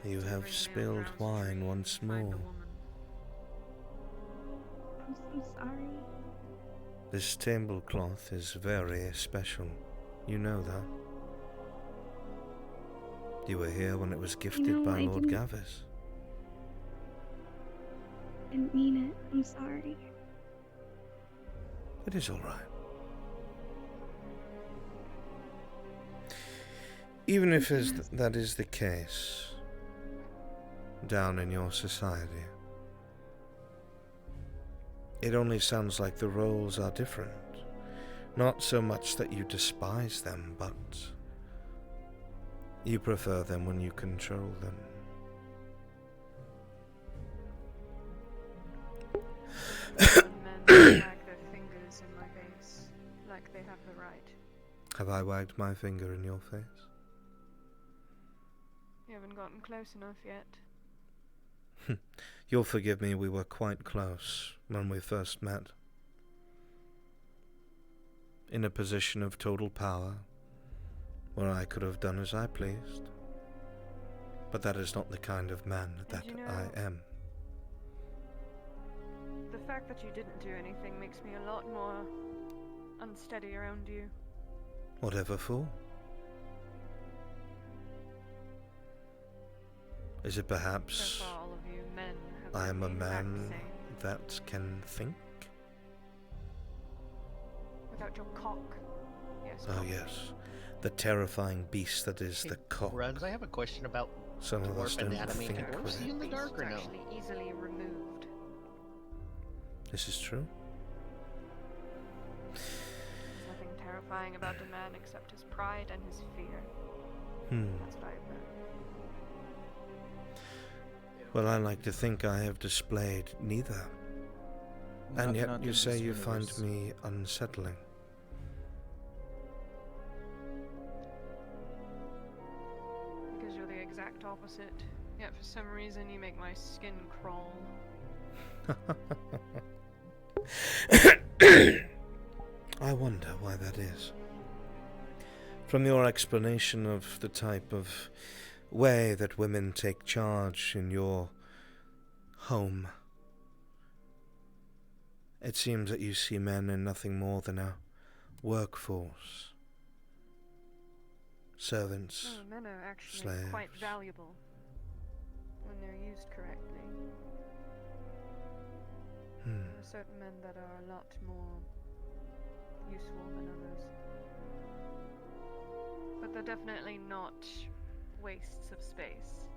You have spilled wine once more. I'm so sorry. This tablecloth is very special. You know that. You were here when it was gifted by Lord Gavis. Didn't mean it. I'm sorry. It is all right. Even if that is the case down in your society, it only sounds like the roles are different. Not so much that you despise them, but you prefer them when you control them. Men wag their fingers in my face, like they have the right. Have I wagged my finger in your face? You haven't gotten close enough yet. You'll forgive me, we were quite close when we first met. In a position of total power, where I could have done as I pleased. But that is not the kind of man that I am. The fact that you didn't do anything makes me a lot more unsteady around you. Whatever for? Is it perhaps So far, all of you men have I am a been the exact man same. that can think? Without your cock. Yes. Oh yes, the terrifying beast that is the cock. Rugs, I have a question about Some of us dwarf don't anatomy. think Can dwarves well. see in the dark or no? Actually easily removed. This is true. There's nothing terrifying about a man except his pride and his fear. That's what I've heard. Well, I like to think I have displayed neither. And yet Not you in say this you find universe. me unsettling. Because you're the exact opposite. Yet for some reason you make my skin crawl. I wonder why that is. From your explanation of the type of way that women take charge in your home, it seems that you see men in nothing more than a workforce. Servants, No, men are actually slaves. quite valuable when they're used correctly. There are certain men that are a lot more useful than others. But they're definitely not wastes of space.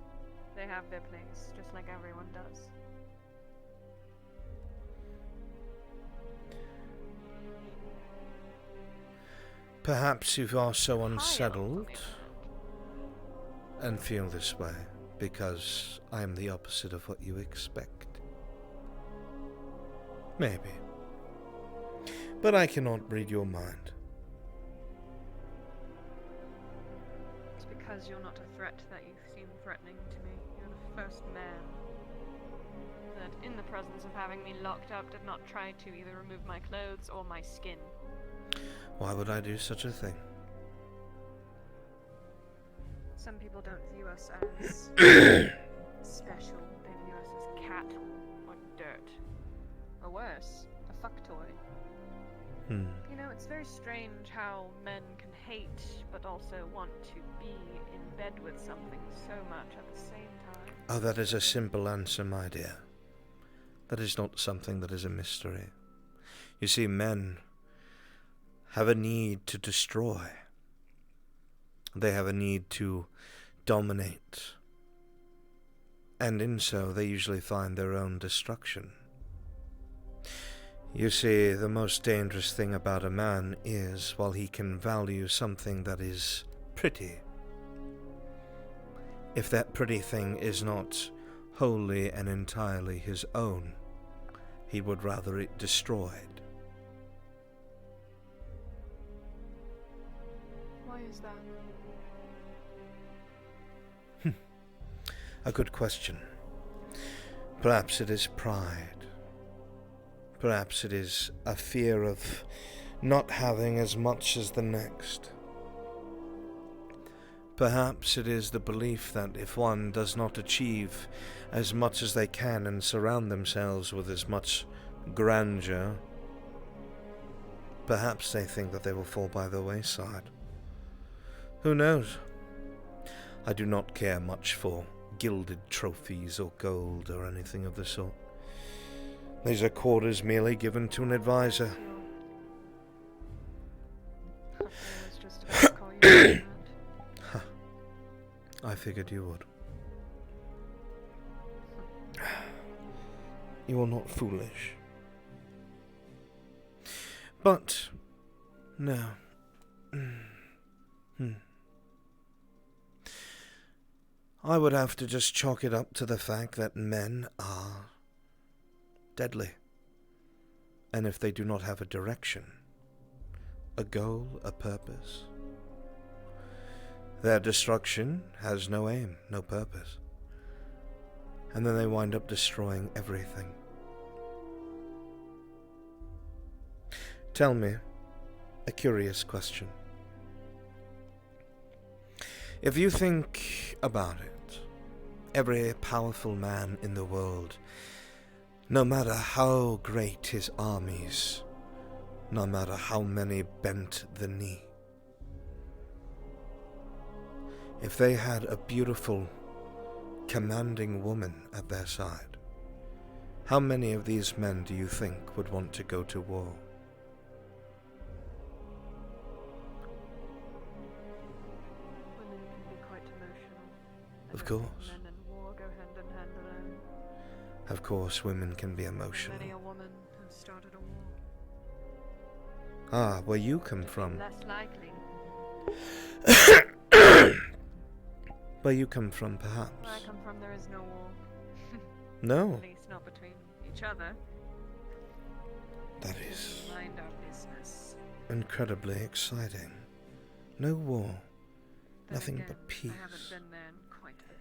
They have their place, just like everyone does. Perhaps you are so unsettled and feel this way because I am the opposite of what you expect. Maybe. But I cannot read your mind. It's because you're not a threat that you seem threatening to me. You're the first man that, in the presence of having me locked up, did not try to either remove my clothes or my skin. Why would I do such a thing? Some people don't view us as special. They view us as cattle or dirt. Or worse, a fuck toy. You know, it's very strange how men can hate but also want to be in bed with something so much at the same time. Oh, that is a simple answer, my dear. That is not something that is a mystery. You see, men have a need to destroy. They have a need to dominate. And in so, they usually find their own destruction. You see, the most dangerous thing about a man is, while he can value something that is pretty, if that pretty thing is not wholly and entirely his own, he would rather it destroyed. Why is that? A good question. Perhaps it is pride. Perhaps it is a fear of not having as much as the next. Perhaps it is the belief that if one does not achieve as much as they can and surround themselves with as much grandeur, perhaps they think that they will fall by the wayside. Who knows? I do not care much for gilded trophies or gold or anything of the sort. These are quarters merely given to an advisor. I figured you would. You are not foolish. But, no. I would have to just chalk it up to the fact that men are deadly. And if they do not have a direction, a goal, a purpose, their destruction has no aim, no purpose. And then they wind up destroying everything. Tell me a curious question. If you think about it, every powerful man in the world, no matter how great his armies, no matter how many bent the knee, if they had a beautiful, commanding woman at their side, how many of these men do you think would want to go to war? Women can be quite emotional. Of course. Men and war go hand in hand alone. Of course, women can be emotional. Many a woman has started a war. Ah, where you come from. Less likely. Where you come from, perhaps. Where I come from, there is no war. No. At least not between each other. That is Mind our business. incredibly exciting. No war. Then Nothing again, but peace. I haven't been there in quite a bit.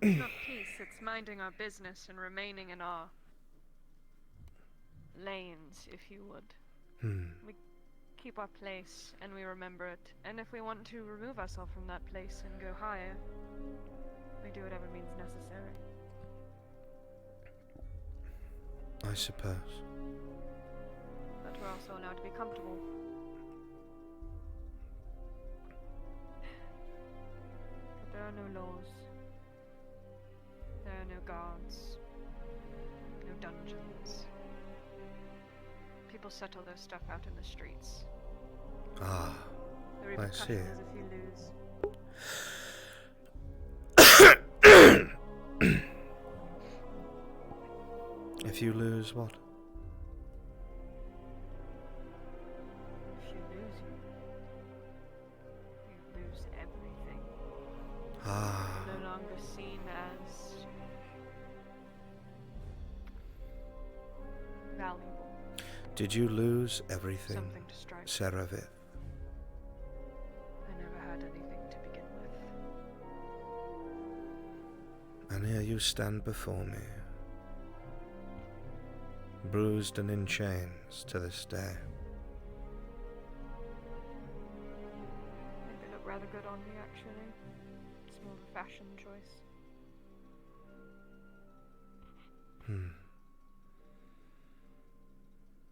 It's not peace, it's minding our business and remaining in our lanes, if you would. We keep our place and we remember it. And if we want to remove ourselves from that place and go higher, we do whatever means necessary. I suppose. But we're also allowed to be comfortable. But there are no laws. There are no guards. No dungeons. People settle their stuff out in the streets. Ah, The I repercussion see. is if you lose. If you lose what? If you lose, you lose everything. Ah. You're no longer seen as valuable. Did you lose everything, Something to strive for. Seravith? I never had anything to begin with. And here you stand before me, bruised and in chains to this day. I think they look rather good on me, actually. It's more of a fashion choice.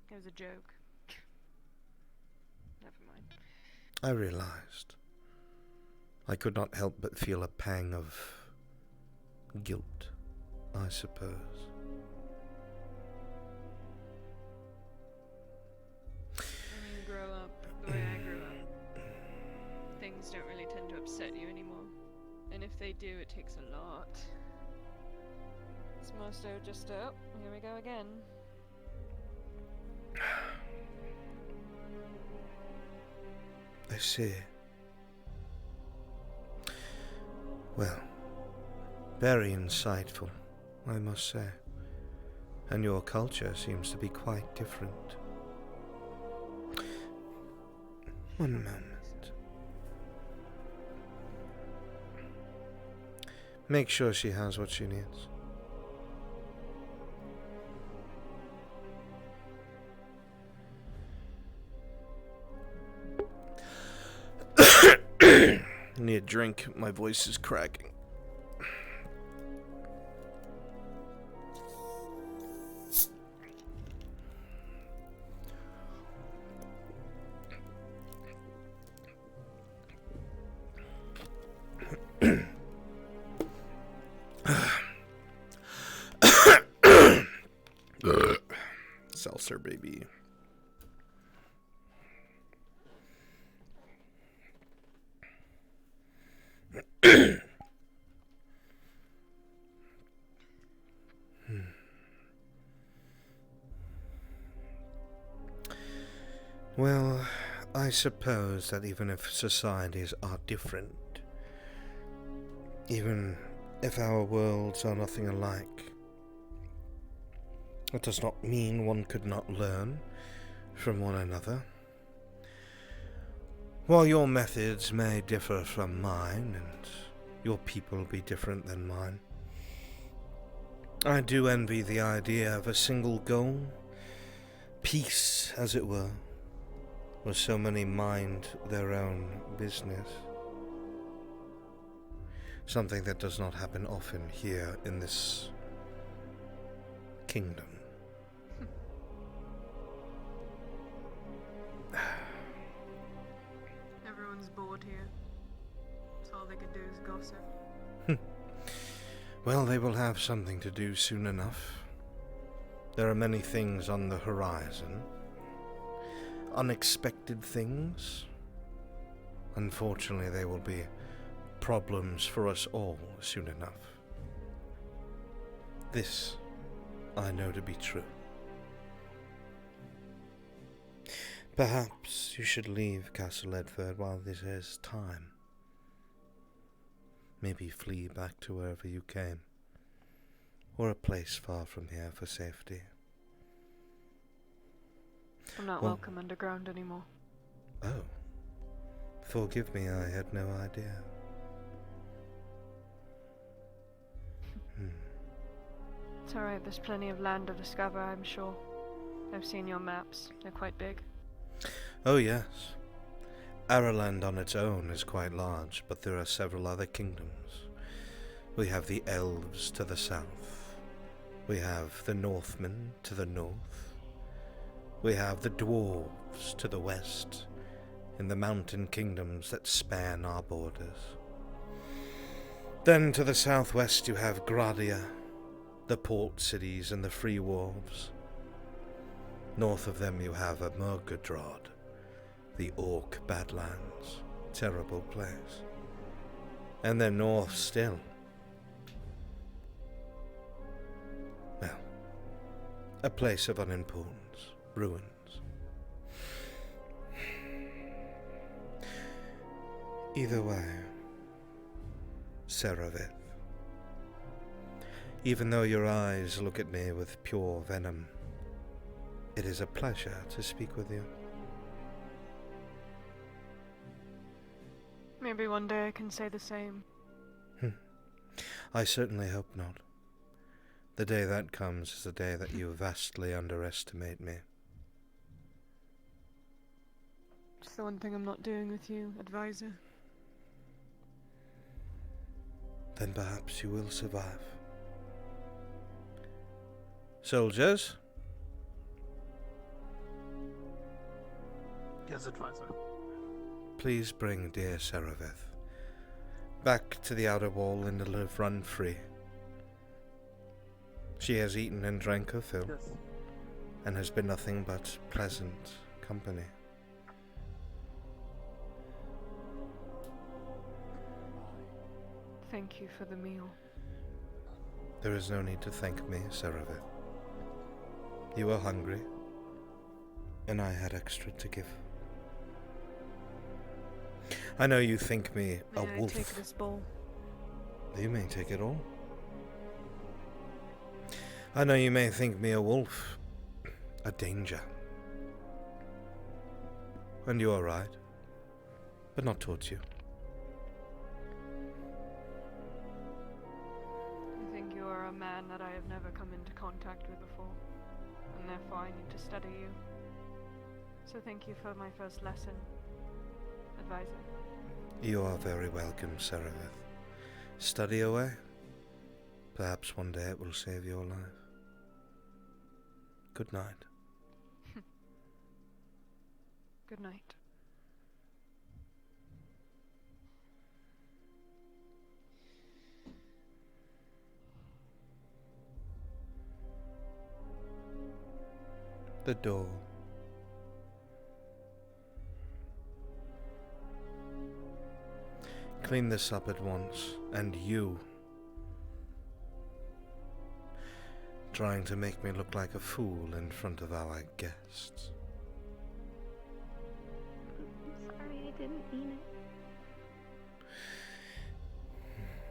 It was a joke. Never mind. I realized. I could not help but feel a pang of guilt, I suppose. When you grow up the way I grew up, things don't really tend to upset you anymore. And if they do, it takes a lot. It's more so just, oh, here we go again. I see. Well, very insightful, I must say. And your culture seems to be quite different. One moment. Make sure she has what she needs. I need a drink. My voice is cracking. Seltzer, baby. Well, I suppose that even if societies are different, even if our worlds are nothing alike, that does not mean one could not learn from one another. While your methods may differ from mine, and your people be different than mine, I do envy the idea of a single goal, peace, as it were, where so many mind their own business. Something that does not happen often here in this kingdom. Everyone's bored here. So all they could do is gossip. Well, they will have something to do soon enough. There are many things on the horizon. Unexpected things. Unfortunately, there will be problems for us all soon enough. This I know to be true. Perhaps you should leave Castle Edford while this is time. Maybe flee back to wherever you came, or a place far from here for safety. I'm not Well- welcome underground anymore. Oh. Forgive me, I had no idea. It's alright, there's plenty of land to discover, I'm sure. I've seen your maps. They're quite big. Oh yes. Araland on its own is quite large, but there are several other kingdoms. We have the elves to the south. We have the Northmen to the north. We have the dwarves to the west, in the mountain kingdoms that span our borders. Then to the southwest you have Gradia, the port cities and the free wharves. North of them you have Amurgadrod, the Orc Badlands, terrible place. And then north still. Well, a place of unimportance, ruins. Either way, Seravith, even though your eyes look at me with pure venom, it is a pleasure to speak with you. Maybe one day I can say the same. I certainly hope not. The day that comes is the day that you vastly underestimate me. It's the one thing I'm not doing with you, advisor. Then perhaps you will survive. Soldiers? Yes, advisor. Please bring dear Seravith back to the outer wall and live run free. She has eaten and drank her fill, Yes. and has been nothing but pleasant company. Thank you for the meal. There is no need to thank me, Seravith. You were hungry, and I had extra to give. I know you think me a May I wolf. take this bowl? You may take it all. I know you may think me a wolf, a danger. And you are right, but not towards you. I think you are a man that I have never come into contact with before, and therefore I need to study you. So thank you for my first lesson, advisor. You are very welcome, Seravith. Study away. Perhaps one day it will save your life. Good night. Good night. The door. Clean this up at once, and you, trying to make me look like a fool in front of our guests. I'm sorry, I didn't mean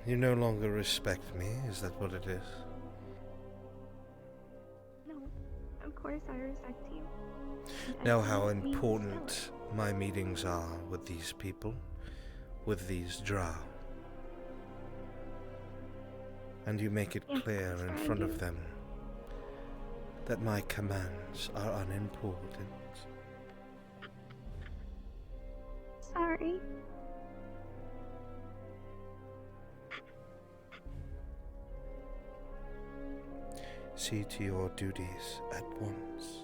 it. You no longer respect me, is that what it is? No, of course I respect you. Know how important my meetings are with these people, with these drow. And you make it clear in front of them that my commands are unimportant. Sorry. See to your duties at once.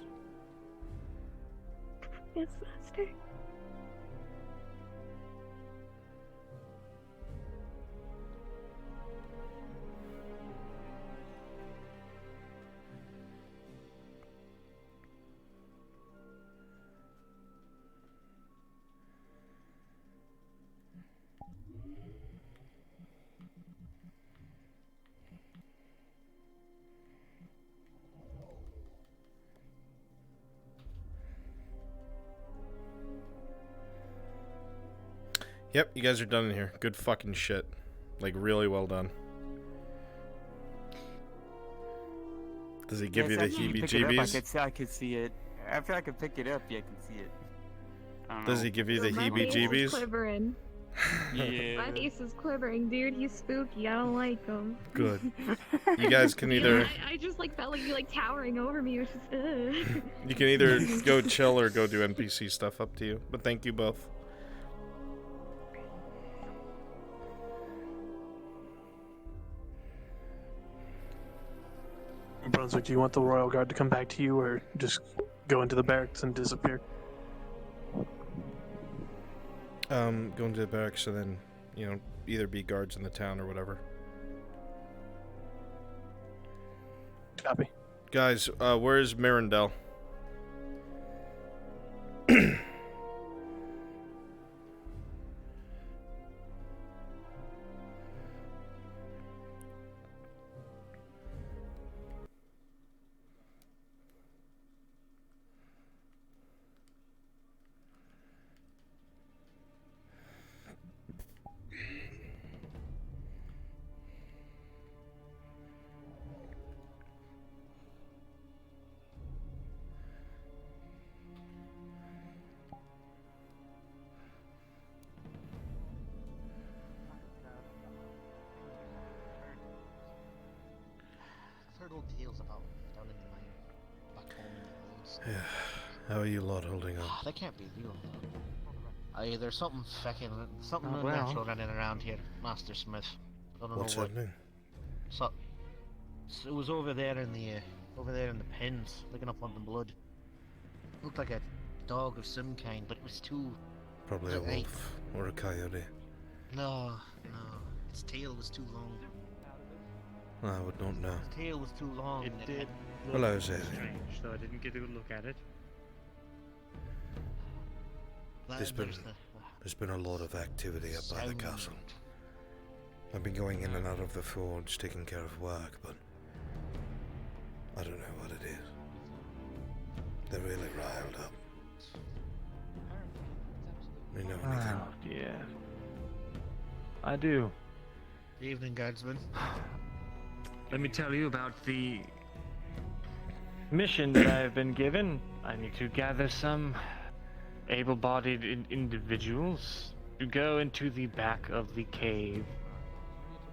Yes, Master. Yep, you guys are done in here. Good fucking shit. Like, really well done. Does he give you the heebie-jeebies? I could see it. After I could pick it up, yeah, I can see it. Does he give you the My face is heebie-jeebies? quivering. My face is quivering, dude. He's spooky. I don't like him. Good. You guys can either I just like felt like you like towering over me. It was just. you can either go chill or go do NPC stuff. Up to you. But thank you both. Brunswick, do you want the Royal Guard to come back to you, or just go into the barracks and disappear? Go into the barracks and then, you know, either be guards in the town or whatever. Copy. Guys, where's Mirandel? I've heard old tales about down in the mine, back home in the woods. Yeah. How are you lot holding up? That can't be real. There's something something Oh, well. unnatural running around here, Master Smith. I don't What's know what. happening? So it was over there in the pens, looking up on the blood. Looked like a dog of some kind, but it was too. Probably a was it wolf or a coyote. No, its tail was too long. I would not know. Its tail was too long. It and it did had- look Hello, Xavier. strange, though I didn't get a good look at it. There's been a lot of activity up by the castle. I've been going in and out of the forge, taking care of work, but I don't know what it is. They're really riled up. You know anything? Oh, yeah. I do. Evening, guardsman. Let me tell you about the mission that I have been given. I need to gather some able-bodied individuals to go into the back of the cave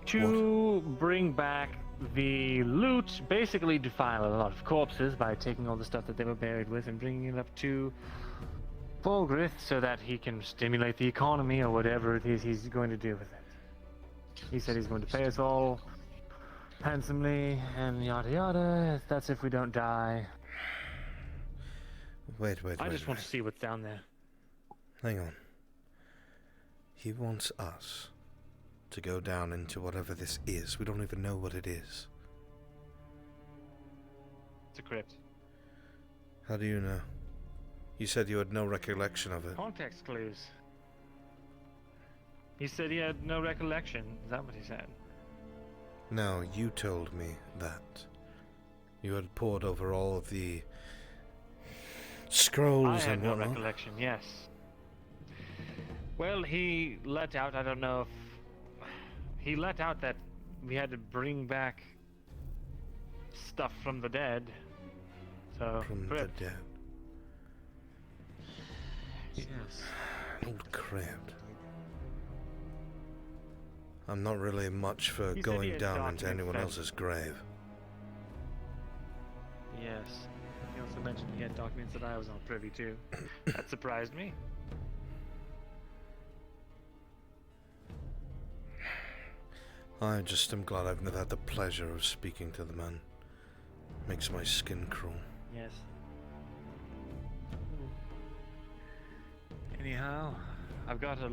to bring back the loot, basically defile a lot of corpses by taking all the stuff that they were buried with and bringing it up to Fulgrith so that he can stimulate the economy or whatever it is he's going to do with it. He said he's going to pay us all handsomely and yada yada. That's if we don't die. Wait. I just want to see what's down there. Hang on. He wants us to go down into whatever this is. We don't even know what it is. It's a crypt. How do you know? You said you had no recollection of it. Context clues. He said he had no recollection. Is that what he said? No, you told me that. You had pored over all of the scrolls I had and no whatnot. recollection, yes. Well, he let out, I don't know if... He let out that we had to bring back stuff from the dead. So, From crypt. the dead. Yes. Old crypt. I'm not really much for He said he going had down into documents anyone that- else's grave. Yes. He also mentioned he had documents that I was not privy to. That surprised me. I just am glad I've never had the pleasure of speaking to the man. Makes my skin crawl. Yes. Anyhow, I've got a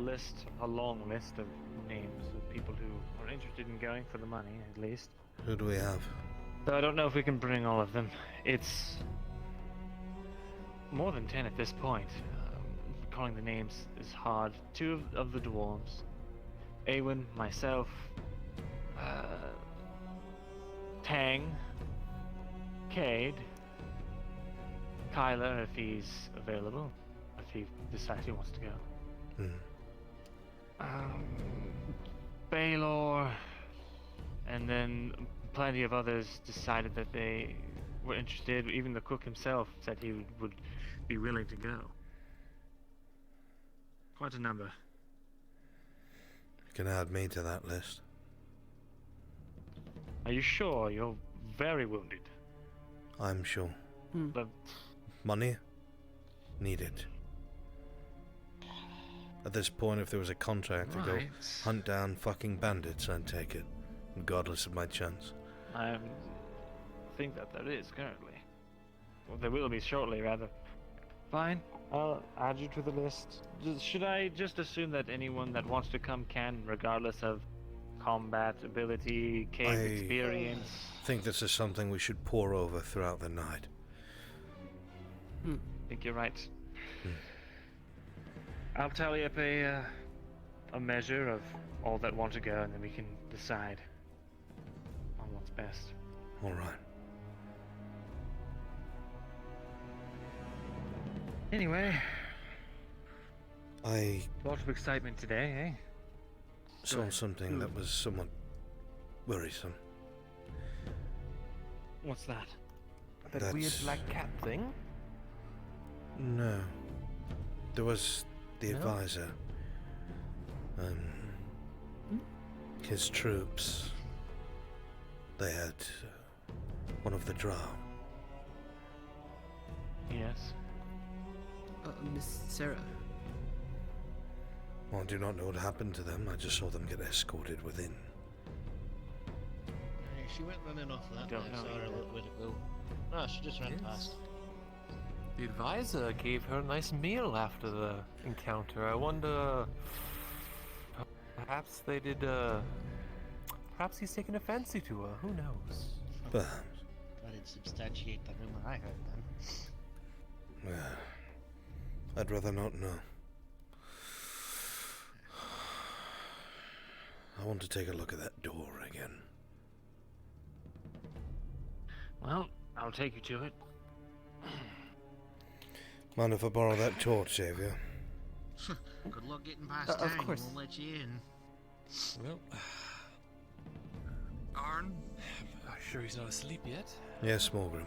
long list of names of people who are interested in going for the money, at least. Who do we have? Though I don't know if we can bring all of them. It's more than 10 at this point. Calling the names is hard. 2 of the dwarves. Awen, myself, Tang, Cade, Kyler if he's available, if he decides he wants to go. Baylor, and then plenty of others decided that they were interested. Even the cook himself said he would be willing to go. Quite a number. You can add me to that list. Are you sure you're very wounded? I'm sure. But Money? Needed. At this point, if there was a contract to go Right. hunt down fucking bandits, I'd take it, regardless of my chance. I think that there is currently. Well, there will be shortly, rather. Fine, I'll add you to the list. Should I just assume that anyone that wants to come can, regardless of combat ability, cave experience? I think this is something we should pore over throughout the night. I think you're right. I'll tally up a measure of all that want to go, and then we can decide on what's best. All right. Anyway, I lot of excitement today, eh? saw something that was somewhat worrisome. What's that? That weird black cat thing? No. There was the No? advisor. His troops. They had one of the drow. Yes. Miss Sarah. Well, I do not know what happened to them. I just saw them get escorted within. She went running off that. Don't I know saw her a either. little bit ago. No, she just ran past. The advisor gave her a nice meal after the encounter. I wonder... Perhaps they did, perhaps he's taken a fancy to her. Who knows? Perhaps. That'd substantiate the rumor I heard then. I'd rather not know. I want to take a look at that door again. Well, I'll take you to it. Mind if I borrow that torch, Xavier? Good luck getting past Of time. course. We'll let you in. Well, Arn, I'm sure he's not asleep yet. Yes, Morgan.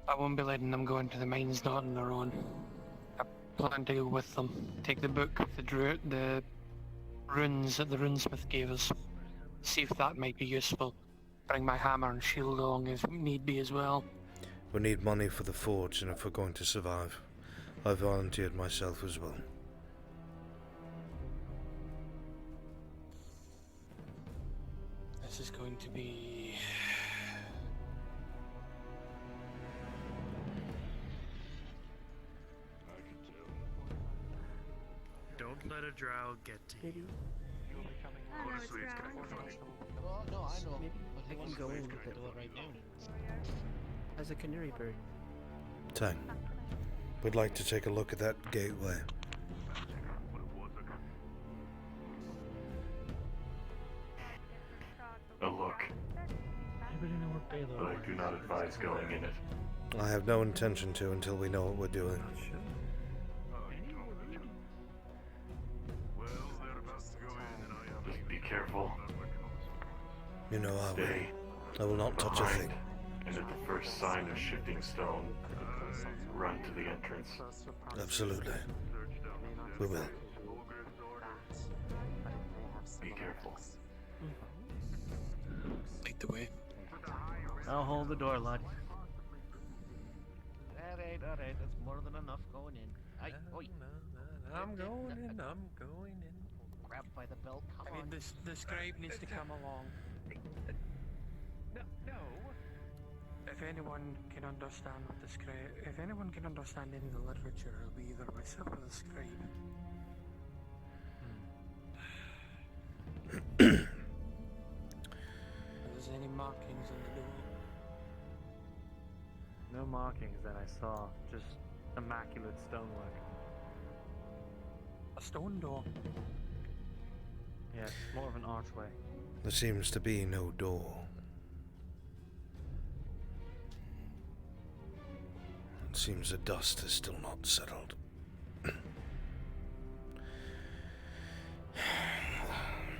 I won't be letting them go into the mines not on their own. I plan to go with them. Take the book with the runes that the runesmith gave us. See if that might be useful. Bring my hammer and shield along if need be as well. We need money for the forge, and if we're going to survive, I volunteered myself as well. This is going to be... Don't let a drow get to you. Well, no, I know. But I he can wants go to in go with it. right now. As a canary bird. Tang, we'd like to take a look at that gateway. A look. But I do not advise going in it. I have no intention to until we know what we're doing. Just be careful. You know I will. Stay I will not touch a behind, thing. and at the first sign of shifting stone, run to the entrance. Absolutely. We will. Be careful. Lead the way. I'll hold the door, lad. Alright. That's more than enough going in. Oi. I'm going in. Grab by the belt. Come on. The scribe needs to come along. No. If anyone can understand what the scribe... If anyone can understand any of the literature, it'll be either myself or the scribe. If there's any markings on the door. No markings that I saw, just immaculate stonework. A stone door. Yes, more of an archway. There seems to be no door. It seems the dust is still not settled. And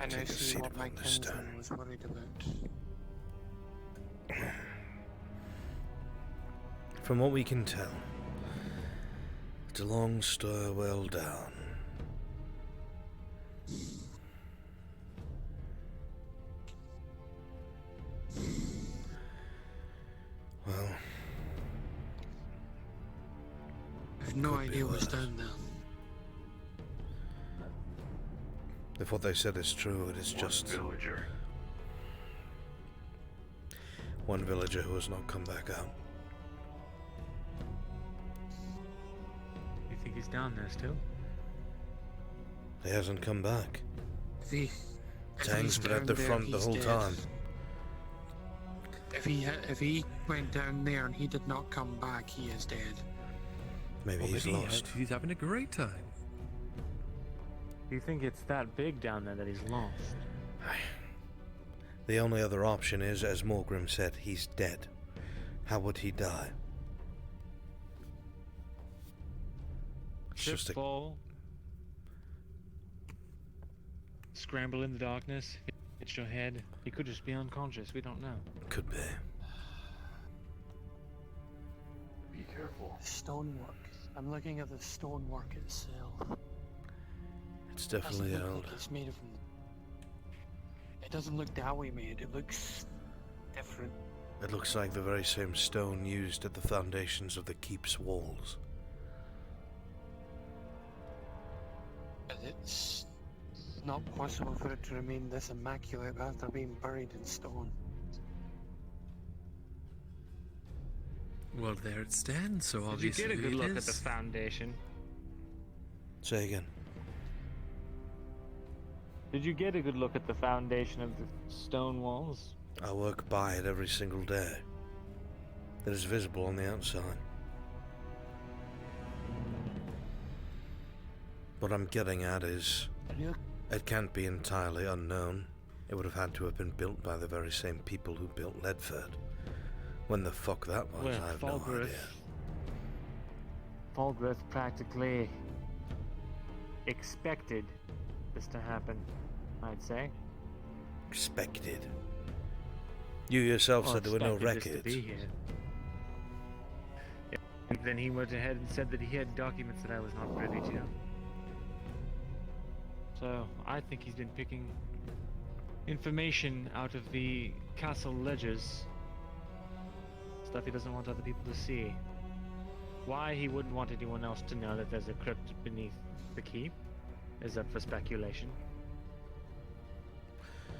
I Take a see seat what my upon the stone. kinsman was worried about. From what we can tell, it's a long stairwell down Well, I've no could be idea what's worse. down there. If what they said is true, it is just villager. one villager who has not come back out. You think he's down there still? He hasn't come back. If Tang's he's been at down the there, front the he's whole dead. time. If he went down there and he did not come back, he is dead. Maybe Well, he's maybe lost. he's having a great time. Do you think it's that big down there that he's lost? The only other option is, as Morgrim said, he's dead. How would he die? It's Trip, just a... fall, scramble in the darkness, hit your head. He could just be unconscious. We don't know. Could be. Be careful. Stonework. I'm looking at the stonework itself. It's definitely Doesn't look old. like it's made of. It doesn't look that way made. It looks different. It looks like the very same stone used at the foundations of the keep's walls. And it's not possible for it to remain this immaculate after being buried in stone. Well, there it stands, so Did you obviously get a good it look at is. the foundation? Say again. Did you get a good look at the foundation of the stone walls? I work by it every single day. It is visible on the outside. What I'm getting at is, it can't be entirely unknown. It would have had to have been built by the very same people who built Ledford. When the fuck that was, Well, I have no idea. Falgrith practically expected this to happen, I'd say. Expected. You yourself Well, said there were no expected this to records. be here. Yeah, and then he went ahead and said that he had documents that I was not privy to. So, I think he's been picking information out of the castle ledgers. Stuff he doesn't want other people to see. Why he wouldn't want anyone else to know that there's a crypt beneath the keep is up for speculation.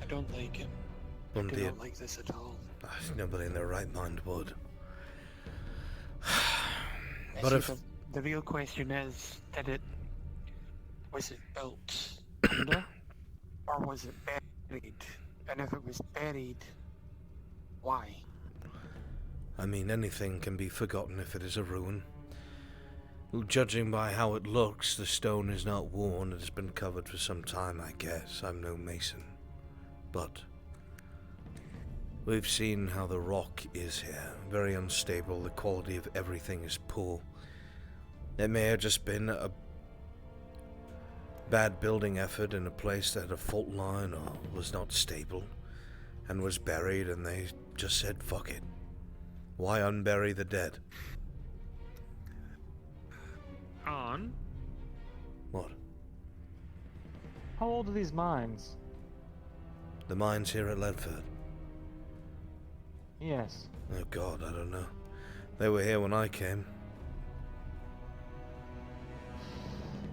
I don't like it. I do Indeed. not like this at all. Nobody in their right mind would. I But see if... the real question is, was it built under, or was it buried? And if it was buried, why? I mean, anything can be forgotten if it is a ruin. Judging by how it looks, the stone is not worn. It has been covered for some time, I guess. I'm no mason. But we've seen how the rock is here. Very unstable. The quality of everything is poor. It may have just been a bad building effort in a place that had a fault line or was not stable and was buried, and they just said, fuck it. Why unbury the dead? On? What? How old are these mines? The mines here at Ledford? Yes. Oh god, I don't know. They were here when I came.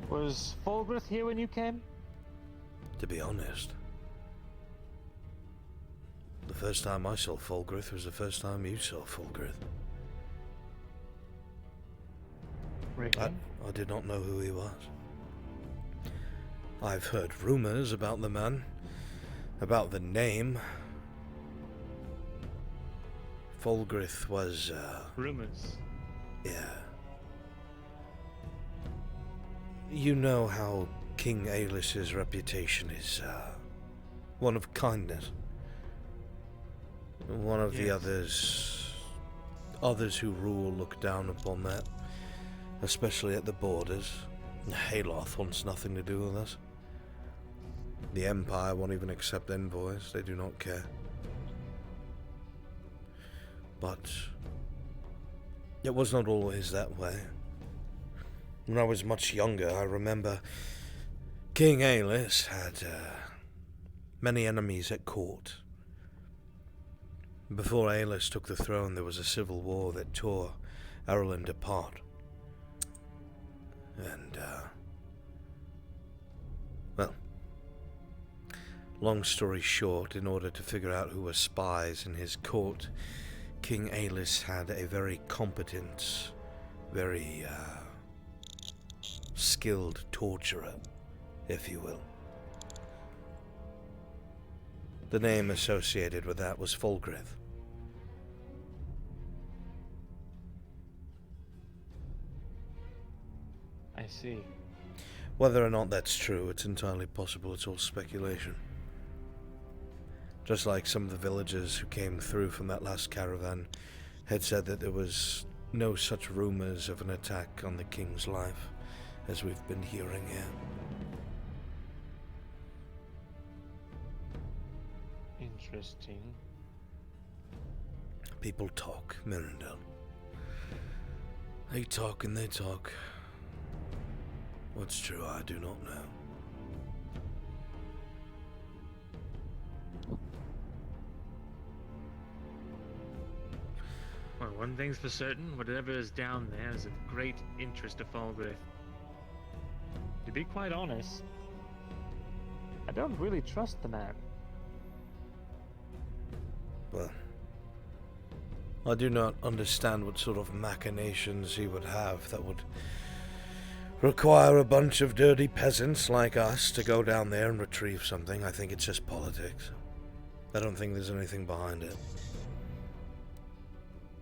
Was Falgrith here when you came? To be honest. The first time I saw Falgrith was the first time you saw Falgrith. Really? I did not know who he was. I've heard rumors about the man, about the name. Falgrith was, Rumors? yeah. You know how King Aelis's reputation is, one of kindness. One of the others who rule look down upon that, especially at the borders. Hayloth wants nothing to do with us. The Empire won't even accept envoys, they do not care. But it was not always that way. When I was much younger, I remember King Aelys had many enemies at court. Before Aelys took the throne, there was a civil war that tore Ireland apart. And, well, long story short, in order to figure out who were spies in his court, King Aelys had a very competent, very skilled torturer, if you will. The name associated with that was Fulgrith. I see. Whether or not that's true, it's entirely possible. It's all speculation. Just like some of the villagers who came through from that last caravan had said that there was no such rumors of an attack on the king's life as we've been hearing here. Interesting. People talk, Mirandel. They talk and they talk. What's true, I do not know. Well, one thing's for certain, whatever is down there is of great interest to Fulgrith. To be quite honest, I don't really trust the man. Well, I do not understand what sort of machinations he would have that would require a bunch of dirty peasants like us to go down there and retrieve something. I think it's just politics. I don't think there's anything behind it.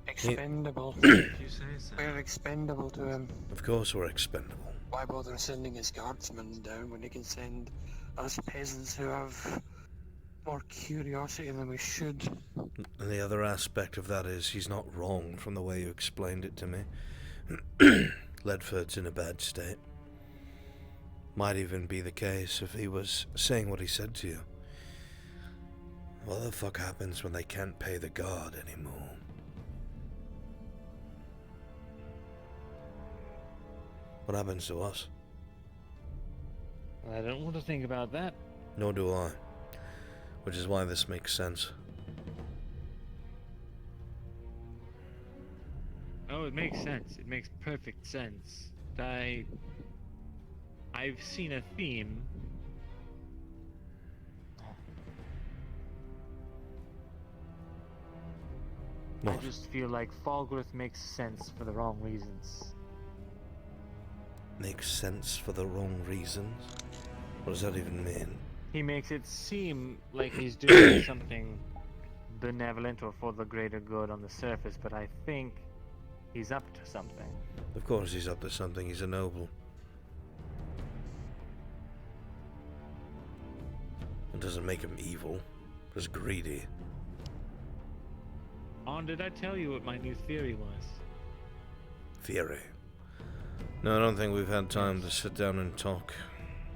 Expendable. You say so. We're expendable to him. Of course we're expendable. Why bother sending his guardsmen down when he can send us peasants who have more curiosity than we should? And the other aspect of that is he's not wrong from the way you explained it to me. Ledford's in a bad state. Might even be the case if he was saying what he said to you. What the fuck happens when they can't pay the guard anymore? What happens to us? I don't want to think about that. Nor do I. Which is why this makes sense. Oh, it makes sense. It makes perfect sense. I've seen a theme. What? I just feel like Fulgrith makes sense for the wrong reasons. Makes sense for the wrong reasons? What does that even mean? He makes it seem like he's doing something benevolent or for the greater good on the surface, but I think he's up to something. Of course he's up to something. He's a noble. It doesn't make him evil. Just greedy. Did I tell you what my new theory was? Theory? No, I don't think we've had time to sit down and talk,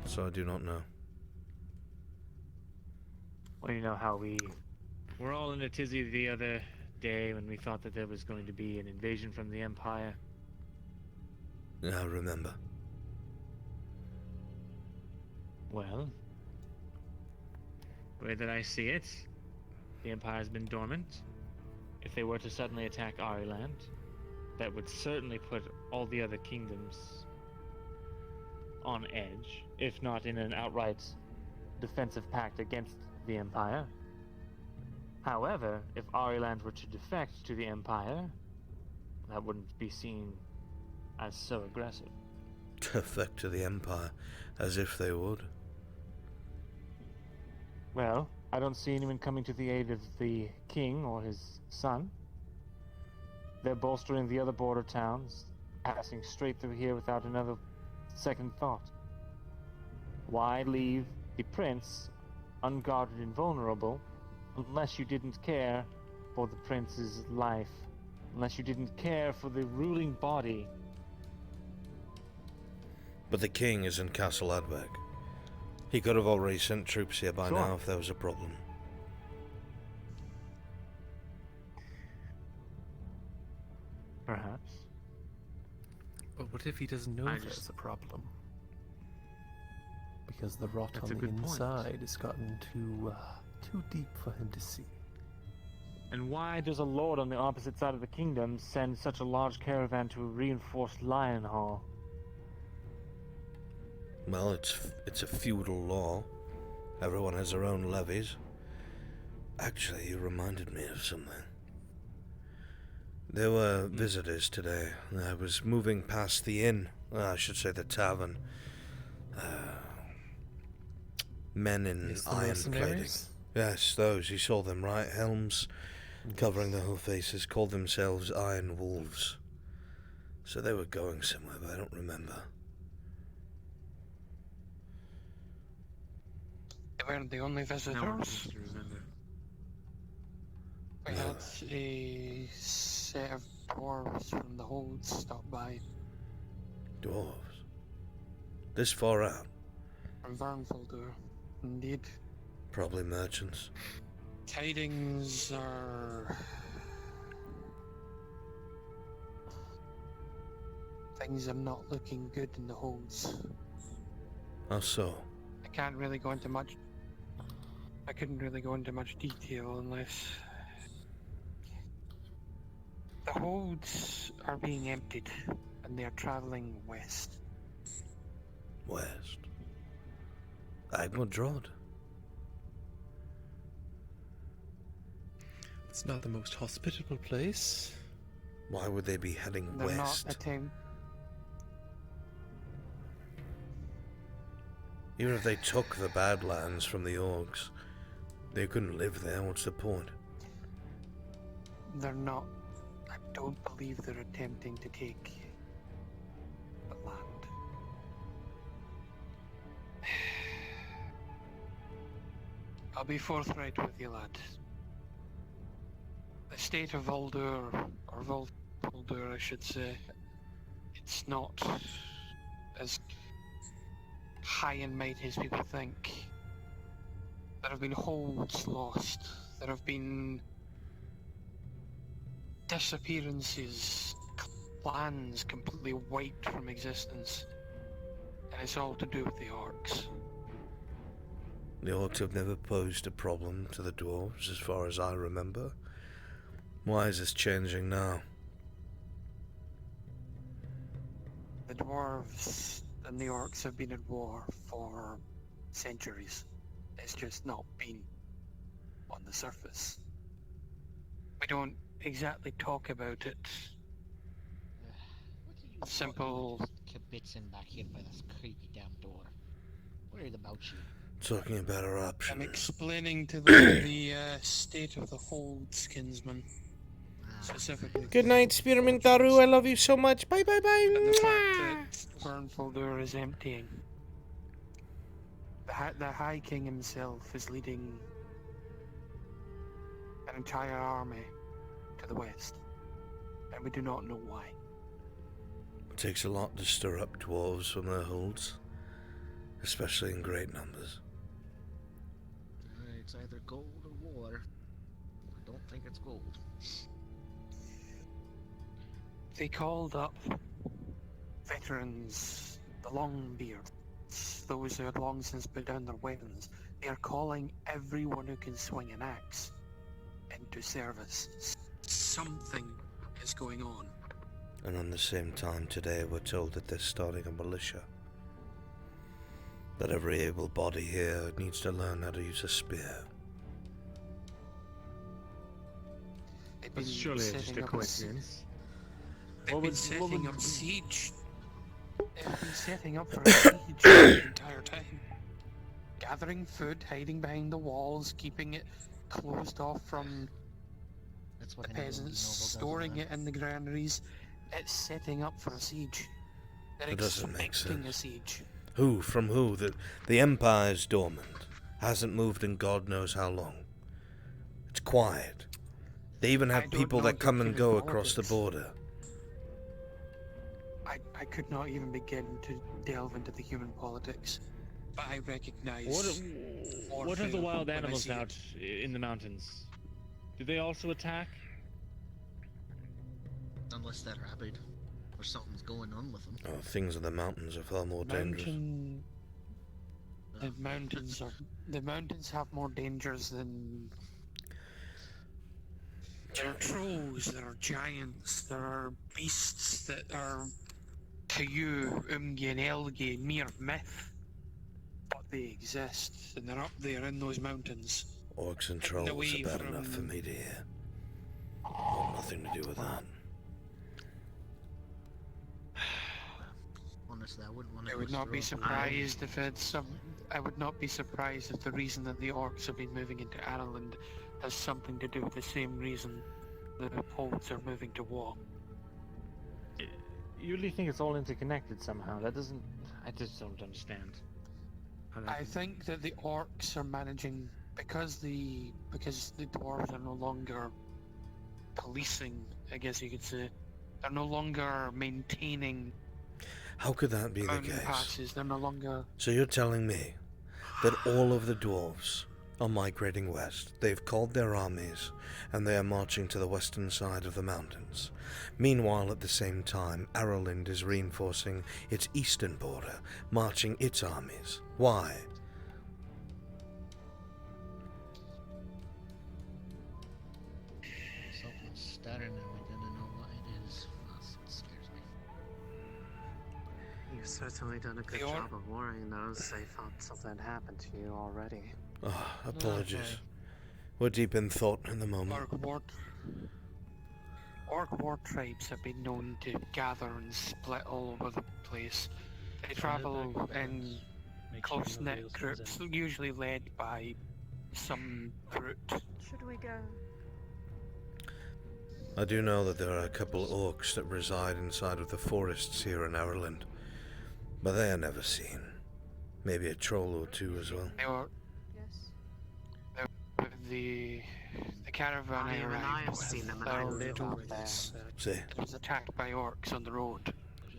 so I do not know. Well, you know how we were all in a tizzy the other day when we thought that there was going to be an invasion from the Empire. Yeah, I remember. Well, the way that I see it, the Empire's been dormant. If they were to suddenly attack Ireland, that would certainly put all the other kingdoms on edge, if not in an outright defensive pact against the Empire. However, if Ireland were to defect to the Empire, that wouldn't be seen as so aggressive. Defect to the Empire, as if they would. Well, I don't see anyone coming to the aid of the king or his son. They're bolstering the other border towns, passing straight through here without another second thought. Why leave the prince unguarded and vulnerable unless you didn't care for the prince's life, unless you didn't care for the ruling body? But the king is in Castle Adweg. He could have already sent troops here by now if there was a problem. Perhaps. But what if he doesn't know there's a problem? Because because the rot That's on a the good point. inside has gotten too deep for him to see. And why does a lord on the opposite side of the kingdom send such a large caravan to reinforce Lion Hall? Well, it's a feudal law. Everyone has their own levies. Actually, you reminded me of something. There were visitors today. I was moving past the inn. I should say the tavern. Men in Yes, the iron plating. mercenaries? Yes, those. You saw them, right? Helms covering their whole faces, called themselves Iron Wolves. So they were going somewhere, but I don't remember. They weren't the only visitors. We had a set of dwarves from the hold stop by. Dwarves? This far out? From Vernfolder, indeed. Probably merchants. Tidings are... Things are not looking good in the holds. How so? I can't really go into much... I couldn't really go into much detail unless... The holds are being emptied, and they are travelling west. West? Agmodrod? It's not the most hospitable place. Why would they be heading They're west? not a town. Even if they took the Badlands from the Orcs, they couldn't live there. What's the point? They're not. I don't believe they're attempting to take the land. I'll be forthright with you, lad. The state of Voldur, or Voldur, I should say, it's not as high in might as people think. There have been holds lost. There have been disappearances, clans completely wiped from existence. And it's all to do with the orcs. The Orcs have never posed a problem to the Dwarves, as far as I remember. Why is this changing now? The dwarves and the orcs have been at war for centuries. It's just not been on the surface. We don't exactly talk about it. Simple. Kibitzing back here by this creepy damn door. Worried about you. Talking about our options. I'm explaining to them the state of the holds, kinsman. Specifically. Good night, Spearmint Daru. I love you so much. Bye, bye, bye. And the fact that Vernfolder is emptying. The High King himself is leading an entire army to the west, and we do not know why. It takes a lot to stir up Dwarves from their holds, especially in great numbers. It's either gold or war. I don't think it's gold. They called up veterans, the Longbeards, those who had long since put down their weapons. They are calling everyone who can swing an axe into service. Something is going on. And at the same time today we're told that they're starting a militia. That every able body here needs to learn how to use a spear. That's surely just a coincidence. They've been setting up siege. They've been setting up for a siege the entire time. Gathering food, hiding behind the walls, keeping it closed off from That's what the peasants, storing it in the granaries. It's setting up for a siege. They're That doesn't make expecting sense. a siege. Who? From who? The Empire's dormant. Hasn't moved in God knows how long. It's quiet. They even have people that come and go across the border. I could not even begin to delve into the human politics, but I recognize. What are the wild when I animals see it. out in the mountains? Do they also attack? Unless they're rabid, or something's going on with them. Oh, things in the mountains are far more dangerous. The mountains have more dangers than. There are trolls, there are giants, there are beasts that are, to you, Umgi and Elgi, mere myth. But they exist, and they're up there in those mountains. Orcs and Hidden trolls away are bad from- enough for me to hear. Want nothing to do with that. Honestly, I wouldn't want to. I would not be surprised if it's some. I would not be surprised if the reason that the orcs have been moving into Ireland has something to do with the same reason the Poles are moving to war. You really think it's all interconnected somehow? That doesn't. I just don't understand. I think that the orcs are managing because the dwarves are no longer policing, I guess you could say. They're no longer maintaining How could that be the mountain case? passes. They're no longer. So you're telling me that all of the dwarves are migrating west. They've called their armies and they are marching to the western side of the mountains. Meanwhile, at the same time, Ireland is reinforcing its eastern border, marching its armies. Why? Something's staring and we didn't know what it is. That's what scares me. You've certainly done a good job of warning those. They thought something had happened to you already. Oh, apologies. We're deep in thought in the moment. Orc war tribes have been known to gather and split all over the place. They travel in close-knit groups, usually led by some brute. Should we go? I do know that there are a couple orcs that reside inside of the forests here in Ireland, but they are never seen. Maybe a troll or two as well. They were, Yes. the caravan I Even arrived I have with, seen them and their I live little up there. See? It was attacked by orcs on the road. I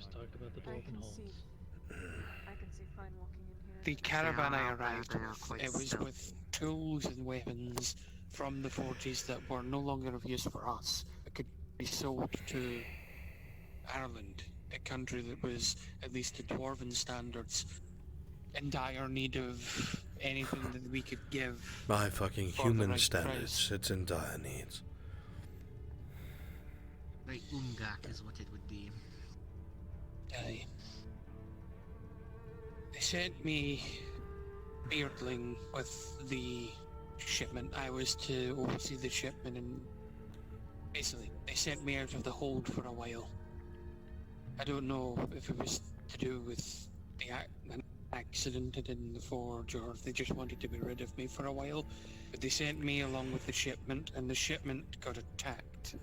can see fine walking in here. The caravan are I out there, arrived they are with, quite it was stealthy. with tools and weapons from the forges that were no longer of use for us. It could be sold to Ireland, a country that was, at least to dwarven standards, in dire need of anything that we could give. By fucking for the human right standards, price. it's in dire needs. Like Umgak is what it would be. Aye. They sent me Beardling with the shipment. I was to oversee the shipment, and basically they sent me out of the hold for a while. I don't know if it was to do with an accident in the forge, or if they just wanted to be rid of me for a while. But they sent me along with the shipment, and the shipment got attacked.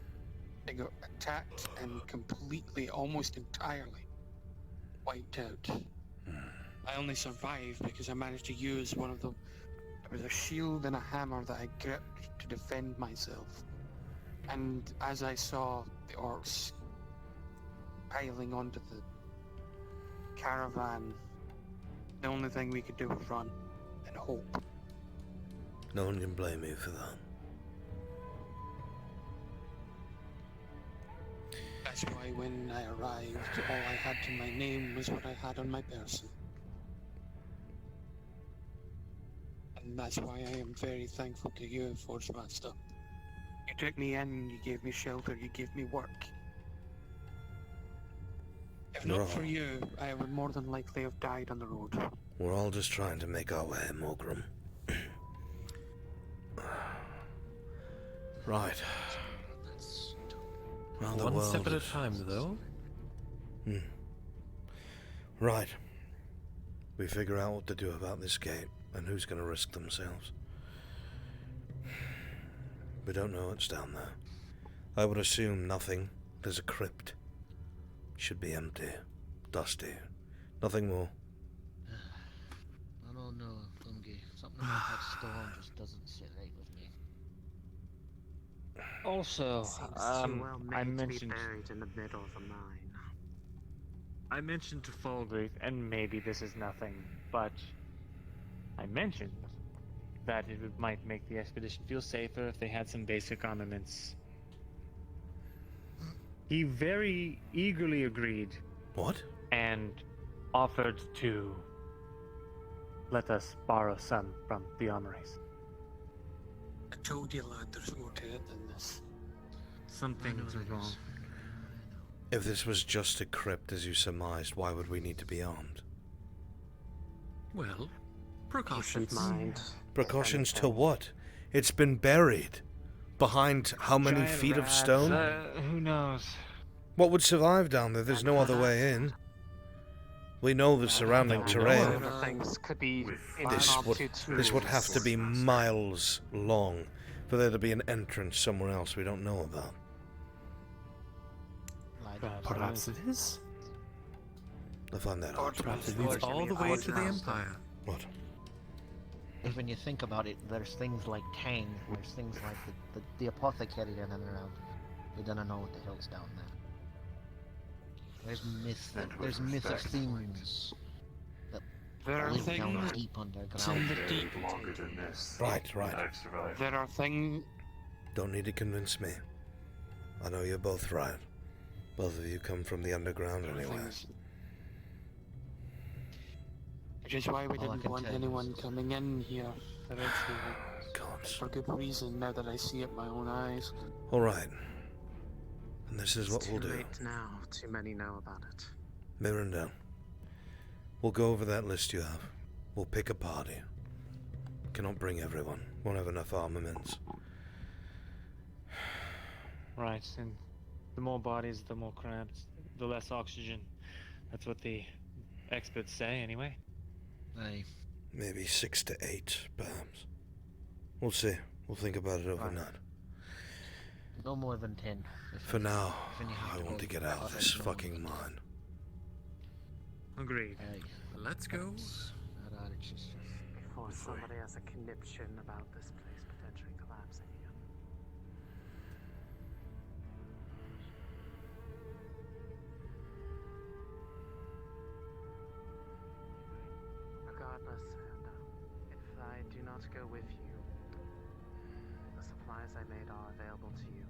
They got attacked and completely, almost entirely, wiped out. I only survived because I managed to use one of the... There was a shield and a hammer that I gripped to defend myself. And as I saw the orcs piling onto the caravan, the only thing we could do was run and hope. No one can blame me for that. That's why when I arrived, all I had to my name was what I had on my person. And that's why I am very thankful to you, Forge Master. You took me in, you gave me shelter, you gave me work. If not for you, I would more than likely have died on the road. We're all just trying to make our way, Morgrim. Right. Well, the One world step at a is- time, though. Right. We figure out what to do about this gate and who's going to risk themselves. We don't know what's down there. I would assume nothing. There's a crypt. Should be empty. Dusty. Nothing more. I don't know, Umgi. Something about that storm just doesn't sit right with me. Also, Seems too well I made to be mentioned buried in the middle of a mine. I mentioned to Falgreath, and maybe this is nothing, but I mentioned that might make the expedition feel safer if they had some basic armaments. He very eagerly agreed. What? And offered to let us borrow some from the armories. I told you, lad, there's more to it than this. Something's wrong. If this was just a crypt as you surmised, why would we need to be armed? Well, precautions. Precautions to what? It's been buried. Behind how many Giant feet of rats, stone? who knows? What would survive down there? There's no other way in. We know the surrounding terrain. Things could be This would have to be miles long for there to be an entrance somewhere else we don't know about. Perhaps it is. I'll find that out. Perhaps it leads all the way to the Empire. What? If when you think about it, there's things like Tang, there's things like the apothecary in and around. We don't know what the hell's down there. There's myths, there's mythic things that There are live down things deep underground. in the deep. Right. There are things. Don't need to convince me. I know you're both right. Both of you come from the underground anyway. Which is why we All I didn't can want tell you anyone coming in here eventually. God. For good reason, now that I see it with my own eyes. Alright. And this is what we'll Too do. late now. Too many know about it. Miranda, we'll go over that list you have. We'll pick a party. Cannot bring everyone. Won't have enough armaments. Right, and the more bodies, the more cramped, the less oxygen. That's what the experts say, anyway. Aye. Maybe 6 to 8, perhaps. We'll see. We'll think about it overnight. No more than 10. For now, If you have I to want go to get to out of the this hospital. fucking mine. Agreed. Aye. Let's go. Before somebody has a conniption about this place potentially collapsing again. Regardless, if I do not go with you, the supplies I made are available to you.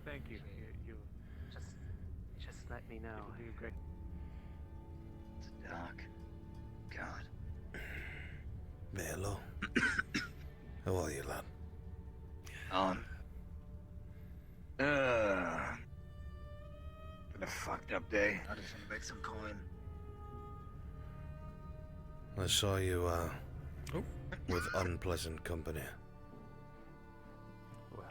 Thank you. You Just let me know. do great. Doc. God. Hello. How are you, lad? Been a fucked up day. I just want to make some coin. I saw you, with unpleasant company. Well,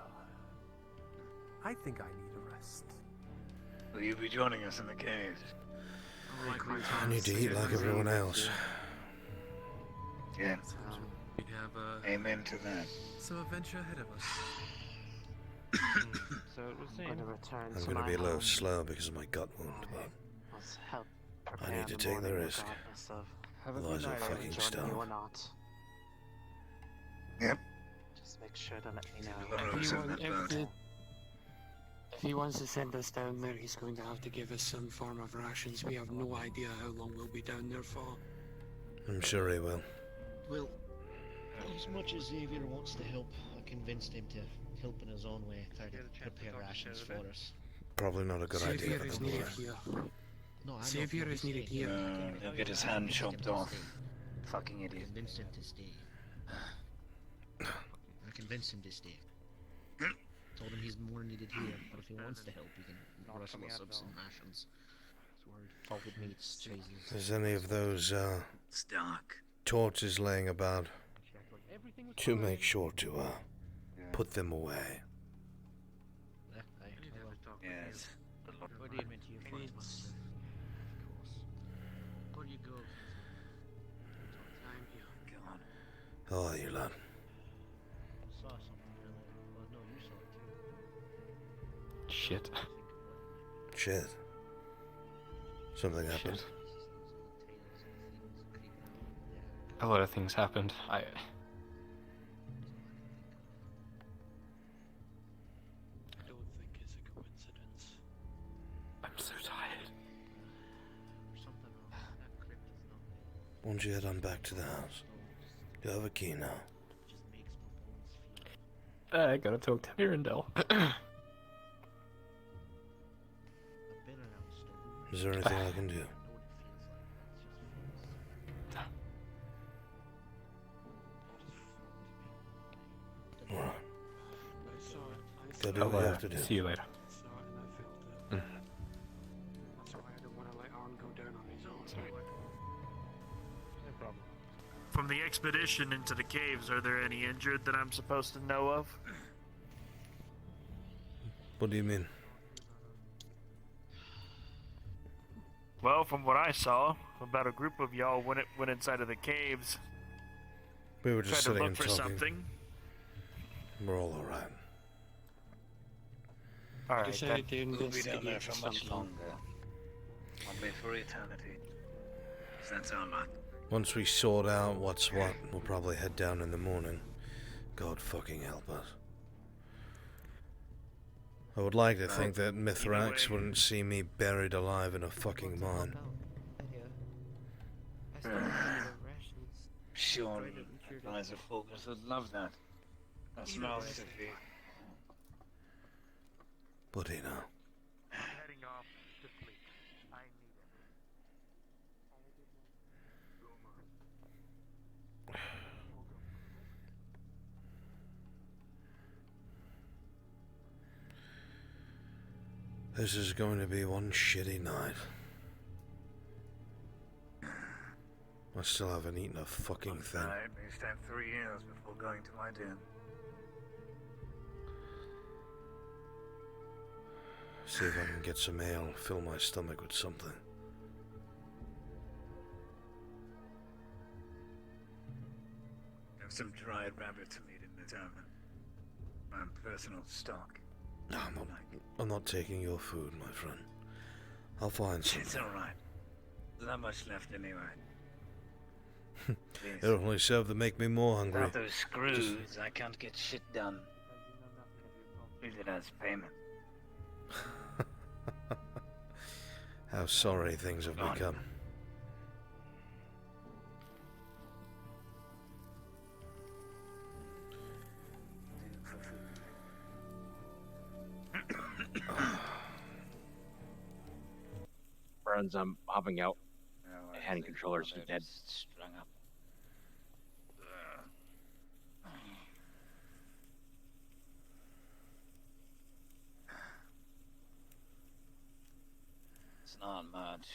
I think I need a rest. Will you be joining us in the cave? I need to eat like everyone else. Yeah. We have Amen to that. some adventure ahead of us. So it was I'm going to return I'm to gonna my be a little home. slow because of my gut wound, but Let's help I prepare need to the take the morning risk. regardless of Otherwise I'll whether fucking joining starve. you or not. Yep. Just make sure to let me know. If he wants to send us down there, he's going to have to give us some form of rations. We have no idea how long we'll be down there for. I'm sure he will. Well, as much as Xavier wants to help, I convinced him to help in his own way, try to prepare rations for us. Probably not a good idea Xavier for is the needed boy. here. No, I know Xavier he is can needed stay here. He'll get his hand chopped off. Fucking I idiot. convinced him to stay. I convinced him to stay. Told him he's more needed here, but if he wants to help, he can rustle us up some rations. Salted meats, cheeses. There's any of those, Stock. torches laying about, to make sure to, put them away. Yes. What do you mean to you find one? Where do you go? I'm here. God. How are you, lad? Saw something earlier. Well, no, you saw it too. Shit. Shit. Something happened. A lot of things happened. I don't think it's a coincidence. I'm so tired. Why don't you head on back to the house? You have a key now. I gotta talk to Mirandel. Is there anything I can do? do what we have to do. See you later. That's why I don't want to let Arn go down on his own. No problem. From the expedition into the caves, are there any injured that I'm supposed to know of? What do you mean? Well, from what I saw, about a group of y'all went inside of the caves. We were just tried sitting to and look for talking. something. We're all alright. Alright, Decided to We'll be down there investigate for much something. longer. Probably for eternity. That's our luck. Once we sort out what's what, we'll probably head down in the morning. God fucking help us. I would like to think that Mithrax wouldn't see me buried alive in a fucking mine. Sure, Advisor Fulgus would love that. That's nice of you. But you know. Heading off to sleep. I need This is going to be one shitty night. I still haven't eaten a fucking thing. I used to have 3 years before going to my den. See if I can get some ale, fill my stomach with something. Have some dried rabbit's meat in the tavern. My personal stock. No, I'm not taking your food, my friend. I'll find something. It's alright. There's not much left anyway. It'll only serve to make me more hungry. Without those screws, I can't get shit done. Leave it as payment. How sorry things have become. Friends, I'm hopping out. Handing controllers to dead. Strung up. It's not much.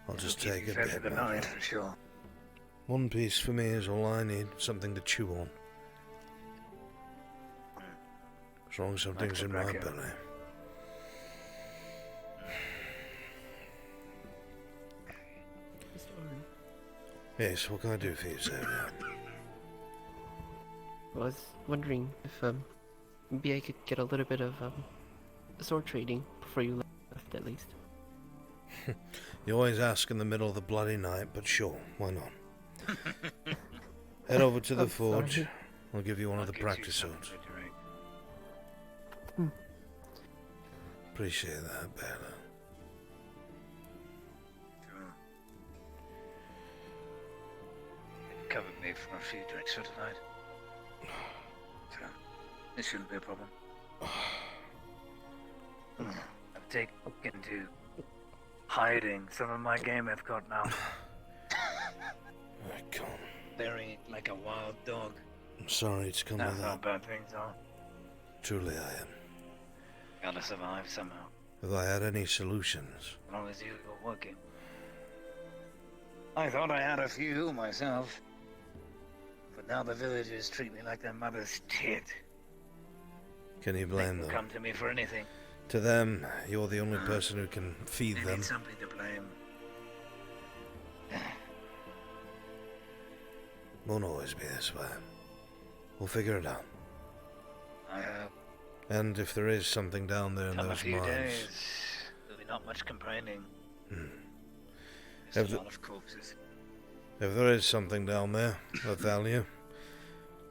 I'll just take a Fed for bit, the my night, friend. for sure. One piece for me is all I need. Something to chew on. As long as something's in my belly. Yes, what can I do for you, Sarah? I was wondering if maybe I could get a little bit of sword trading before you left, at least. You always ask in the middle of the bloody night, but sure, why not? Head over to the forge. Sorry. I'll give you one of the practice swords. Appreciate that, Bella. Covered me for a few drinks for tonight. So, this shouldn't be a problem. I've taken to hiding some of my game I've got now. I can't. Burying it like a wild dog. I'm sorry it's come That's with how that. bad things are. Truly I am. Gotta survive somehow. Have I had any solutions? As long as you were working. I thought I had a few myself. But now the villagers treat me like their mother's tit. Can you They blame can them? come to me for anything. To them, you're the only person who can feed They them. need something to blame. Won't always be this way. We'll figure it out. I hope. And if there is something down there in Come a those few mines, days. There'll be not much complaining. Have There's a the- lot of corpses. if there is something down there of value,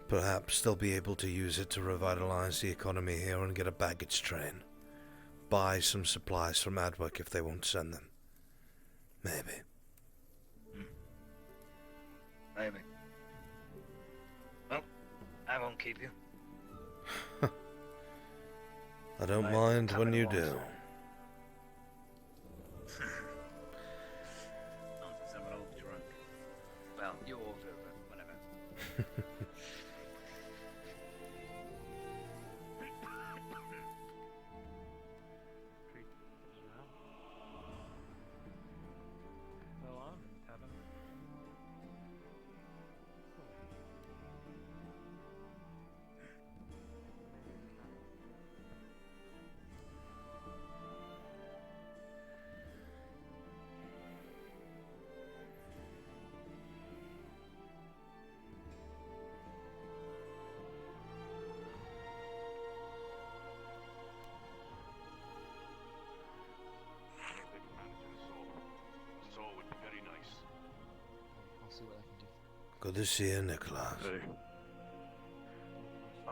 perhaps they'll be able to use it to revitalize the economy here and get a baggage train. Buy some supplies from Adwick if they won't send them. Maybe. Maybe. Well, I won't keep you. I don't My mind when you tummy do. wants I'm an old drunk. Well, you're older, but whatever. Good to see you, Nicholas. Hey. Aaron, I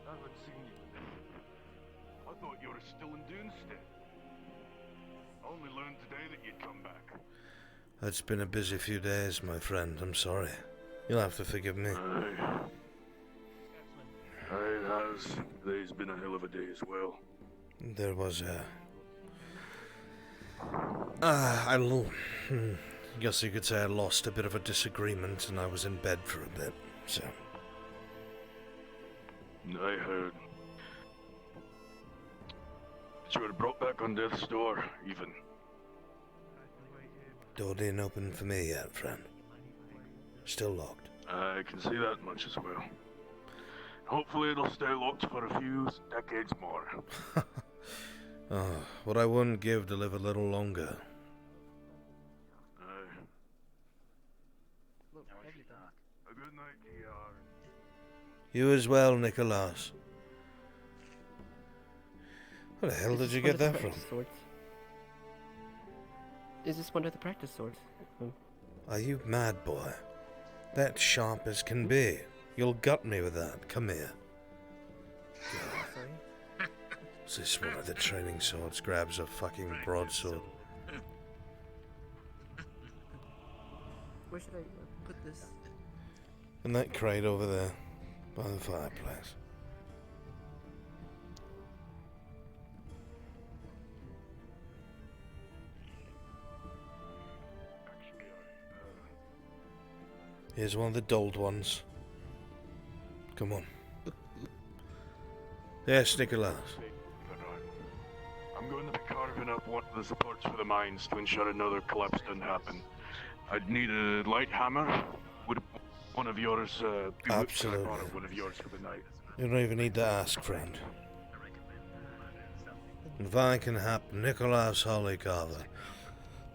haven't seen you. I thought you were still in Doonstead. I only learned today that you'd come back. It's been a busy few days, my friend. I'm sorry. You'll have to forgive me. It has. Today's been a hell of a day as well. There was a... guess you could say I lost a bit of a disagreement and I was in bed for a bit, so... I heard. But you were brought back on death's door, even. Door didn't open for me yet, friend. Still locked. I can see that much as well. Hopefully it'll stay locked for a few decades more. Oh, what I wouldn't give to live a little longer. A good night, Kiar. You as well, Nicholas. Where the hell Is did this you one get of the that from? practice swords? Is this one of the practice swords? Are you mad, boy? That sharp as can be. You'll gut me with that. Come here. Sorry? Is this one of the training swords? Grabs a fucking broadsword. Where should I put this? In that crate over there, by the fireplace. Here's one of the dulled ones. Come on. Yes, Nicholas. I'm going to be carving up one of the supports for the mines to ensure another collapse doesn't happen. I'd need a light hammer. Would one of yours do it? Can I Absolutely. borrow one of yours for the night? You don't even need to ask, friend. If I can help Nicholas Hollycarver,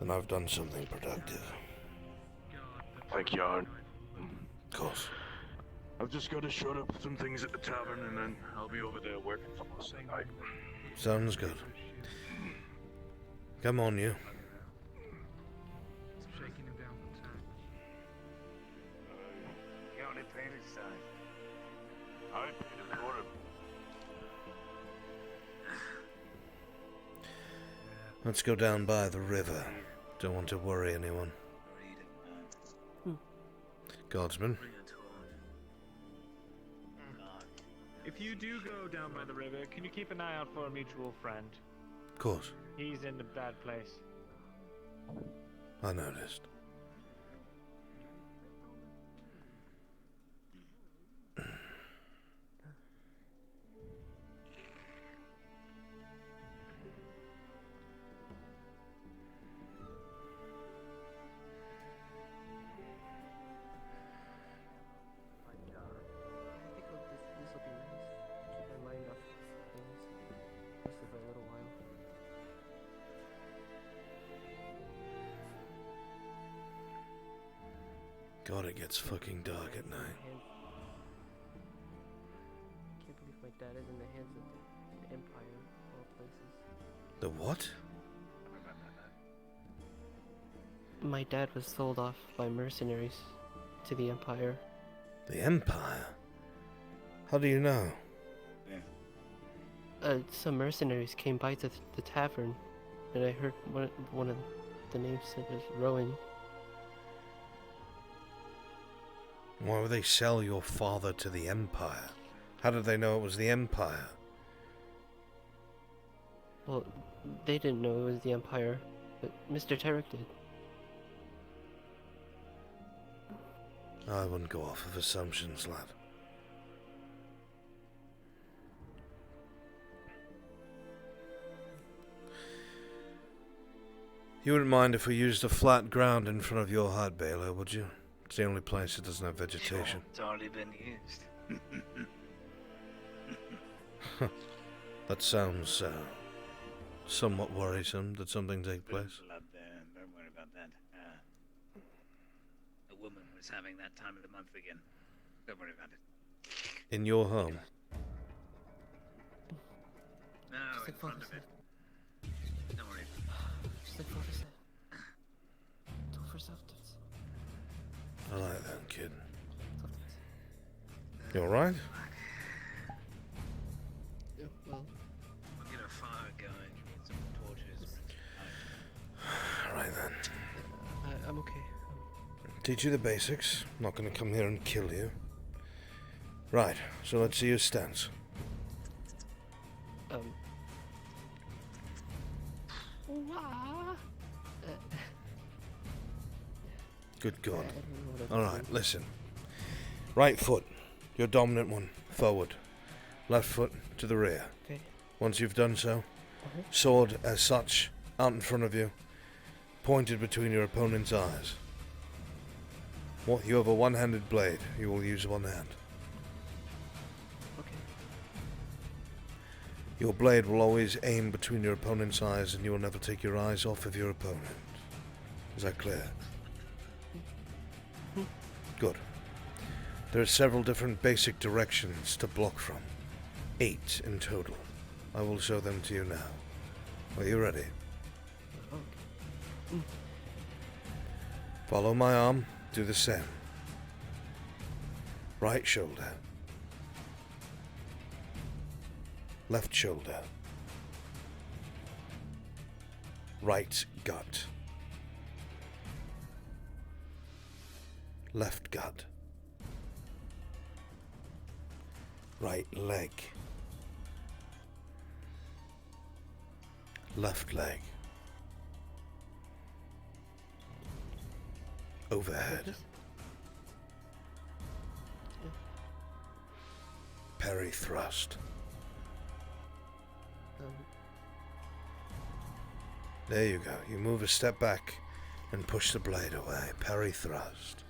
then I've done something productive. Thank you, Aaron. Of course. I've just got to shore up some things at the tavern and then I'll be over there working for most of the night. Sounds good. Come on, you. Shaking him down from time. You only paid his side. I paid it for him. Let's go down by the river. Don't want to worry anyone. Guardsman. If you do go down by the river, can you keep an eye out for a mutual friend? Of course. He's in a bad place. I noticed. This will be nice. Keep my mind off things, especially for a little while. God, it gets fucking dark at night. I can't believe my dad is in the hands of the Empire, of all places. The what? My dad was sold off by mercenaries to the Empire. The Empire? How do you know? Some mercenaries came by to the tavern, and I heard one of the names said was Rowan. Why would they sell your father to the Empire? How did they know it was the Empire? Well, they didn't know it was the Empire, but Mr. Tarek did. I wouldn't go off of assumptions, lad. You wouldn't mind if we used the flat ground in front of your hut, Baylor, would you? It's the only place that doesn't have vegetation. It's already been used. That sounds somewhat worrisome. Did something take place? Don't worry about that. A woman was having that time of the month again. Don't worry about it. In your home? No, in front of it. Don't worry. Just like Father said. Do for self-defense. I like that, kid. You alright? Yeah, well, I'll get a fire going. Get some torches. Right then. I'm okay. Teach you the basics. I'm not going to come here and kill you. Right, so let's see your stance. Good God. Alright, listen. Right foot, your dominant one, forward. Left foot to the rear. Okay. Once you've done so, sword as such, out in front of you, pointed between your opponent's eyes. What? You have a one-handed blade. You will use one hand. Okay. Your blade will always aim between your opponent's eyes, and you will never take your eyes off of your opponent. Is that clear? Good. There are several different basic directions to block from. 8 in total. I will show them to you now. Are you ready? Follow my arm. Do the same. Right shoulder. Left shoulder. Right gut. Left gut. Right leg. Left leg. Overhead. Parry thrust. There you go. You move a step back and push the blade away. Parry thrust.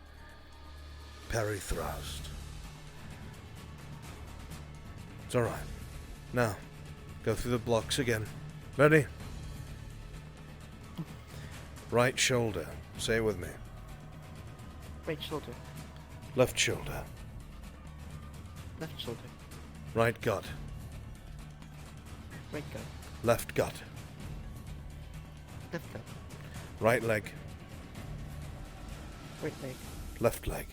Parry thrust. It's alright. Now, go through the blocks again. Ready? Right shoulder. Say it with me. Right shoulder. Left shoulder. Left shoulder. Right gut. Right gut. Left gut. Left gut. Right leg. Right leg. Left leg.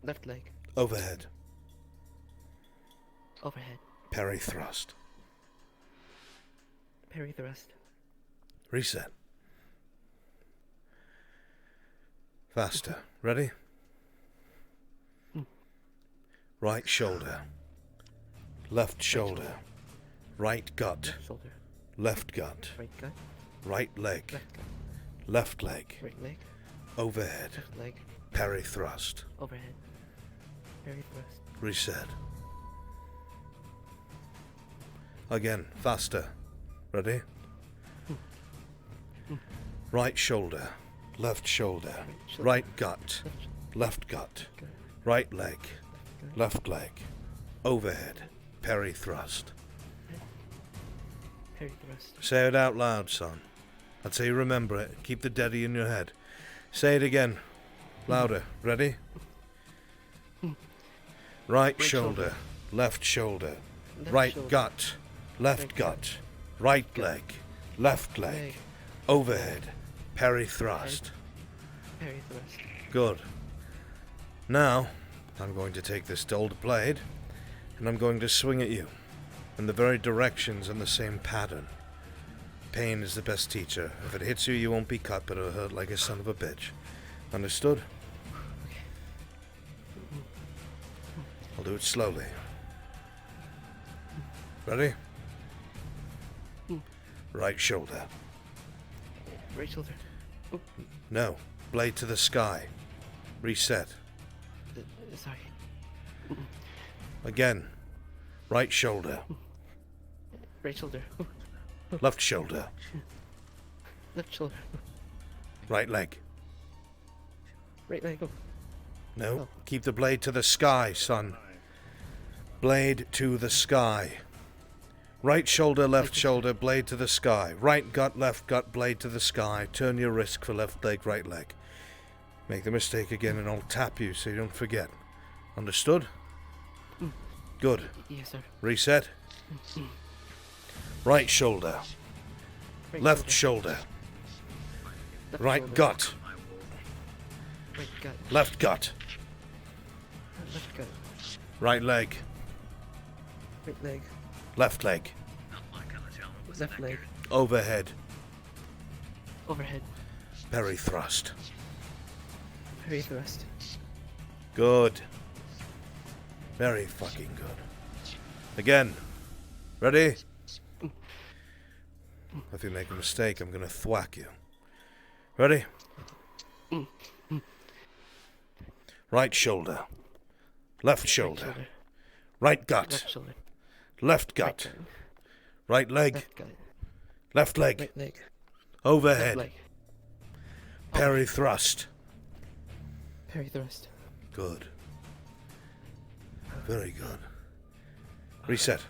Left leg. Overhead. Overhead. Parry thrust. Parry thrust. Reset. Faster. Ready? Right shoulder. Left shoulder. Right gut. Left shoulder. Left gut. Right gut. Right leg. Left gut. Left leg. Right leg. Overhead. Left leg. Parry thrust. Overhead. Parry thrust. Reset. Again, faster. Ready? Right shoulder. Left shoulder. Right gut. Left gut. Right leg. Left leg. Overhead. Parry thrust. Parry thrust. Say it out loud, son. I'd say you remember it. Keep the daddy in your head. Say it again. Louder. Ready? Right shoulder. Left shoulder. Right gut. Left gut. Right leg. Left leg. Overhead. Parry thrust. Parry thrust. Good. Now, I'm going to take this dulled blade, and I'm going to swing at you, in the very directions and the same pattern. Pain is the best teacher. If it hits you, you won't be cut, but it'll hurt like a son of a bitch. Understood? I'll do it slowly. Ready? Right shoulder. Right shoulder. Oh, No. Blade to the sky. Reset. sorry. Again. Right shoulder. Right shoulder. Left shoulder. Left shoulder. Right leg. Right leg. Oh. No. Keep the blade to the sky, son. Blade to the sky. Right shoulder, left shoulder, blade to the sky. Right gut, left gut, blade to the sky. Turn your wrist for left leg, right leg. Make the mistake again and I'll tap you so you don't forget. Understood? Good. Yes, sir. Reset. Right shoulder. Left shoulder. Right gut. Right gut. Left gut. Left gut. Right leg. Right leg. Left leg. Left leg. Overhead. Overhead. Parry thrust. Parry thrust. Good. Very fucking good. Again. Ready? If you make a mistake, I'm gonna thwack you. Ready? Right shoulder. Left shoulder. Right gut. Left shoulder. Left gut. Right leg. Left gut. Left leg. Right leg. Overhead. Left leg. Parry thrust. Parry thrust. Good. Very good. Reset.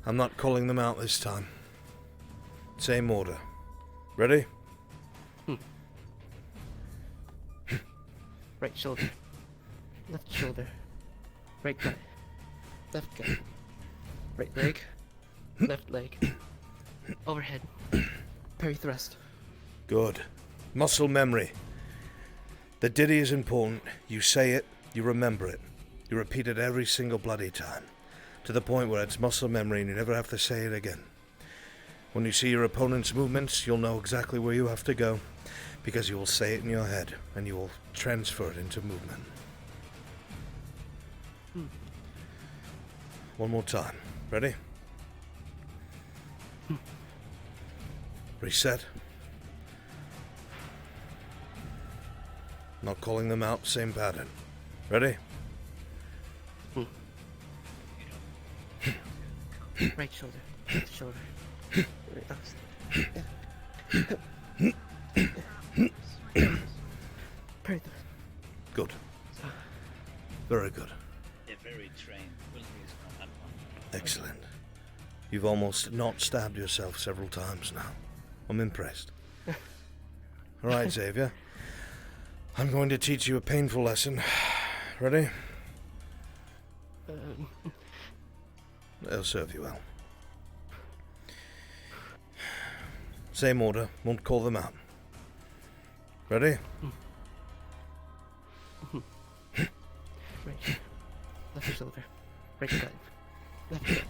I'm not calling them out this time. Same order. Ready? Right shoulder. Left shoulder. Right gut. Left gut. Right leg. Left leg. Overhead. Parry thrust. Good. Muscle memory. The ditty is important. You say it, you remember it. You repeat it every single bloody time. To the point where it's muscle memory and you never have to say it again. When you see your opponent's movements, you'll know exactly where you have to go, because you will say it in your head and you will transfer it into movement. One more time. Ready? Reset. Not calling them out, same pattern. Ready? Right shoulder. Left shoulder. Parry thrust. Good. Very good. They're very trained. Willoughby's not had one. Excellent. You've almost not stabbed yourself several times now. I'm impressed. Alright, Xavier. I'm going to teach you a painful lesson. Ready? It'll serve you well. Same order, won't call them out. Ready? Right. Left shoulder. Right gut. Left gut.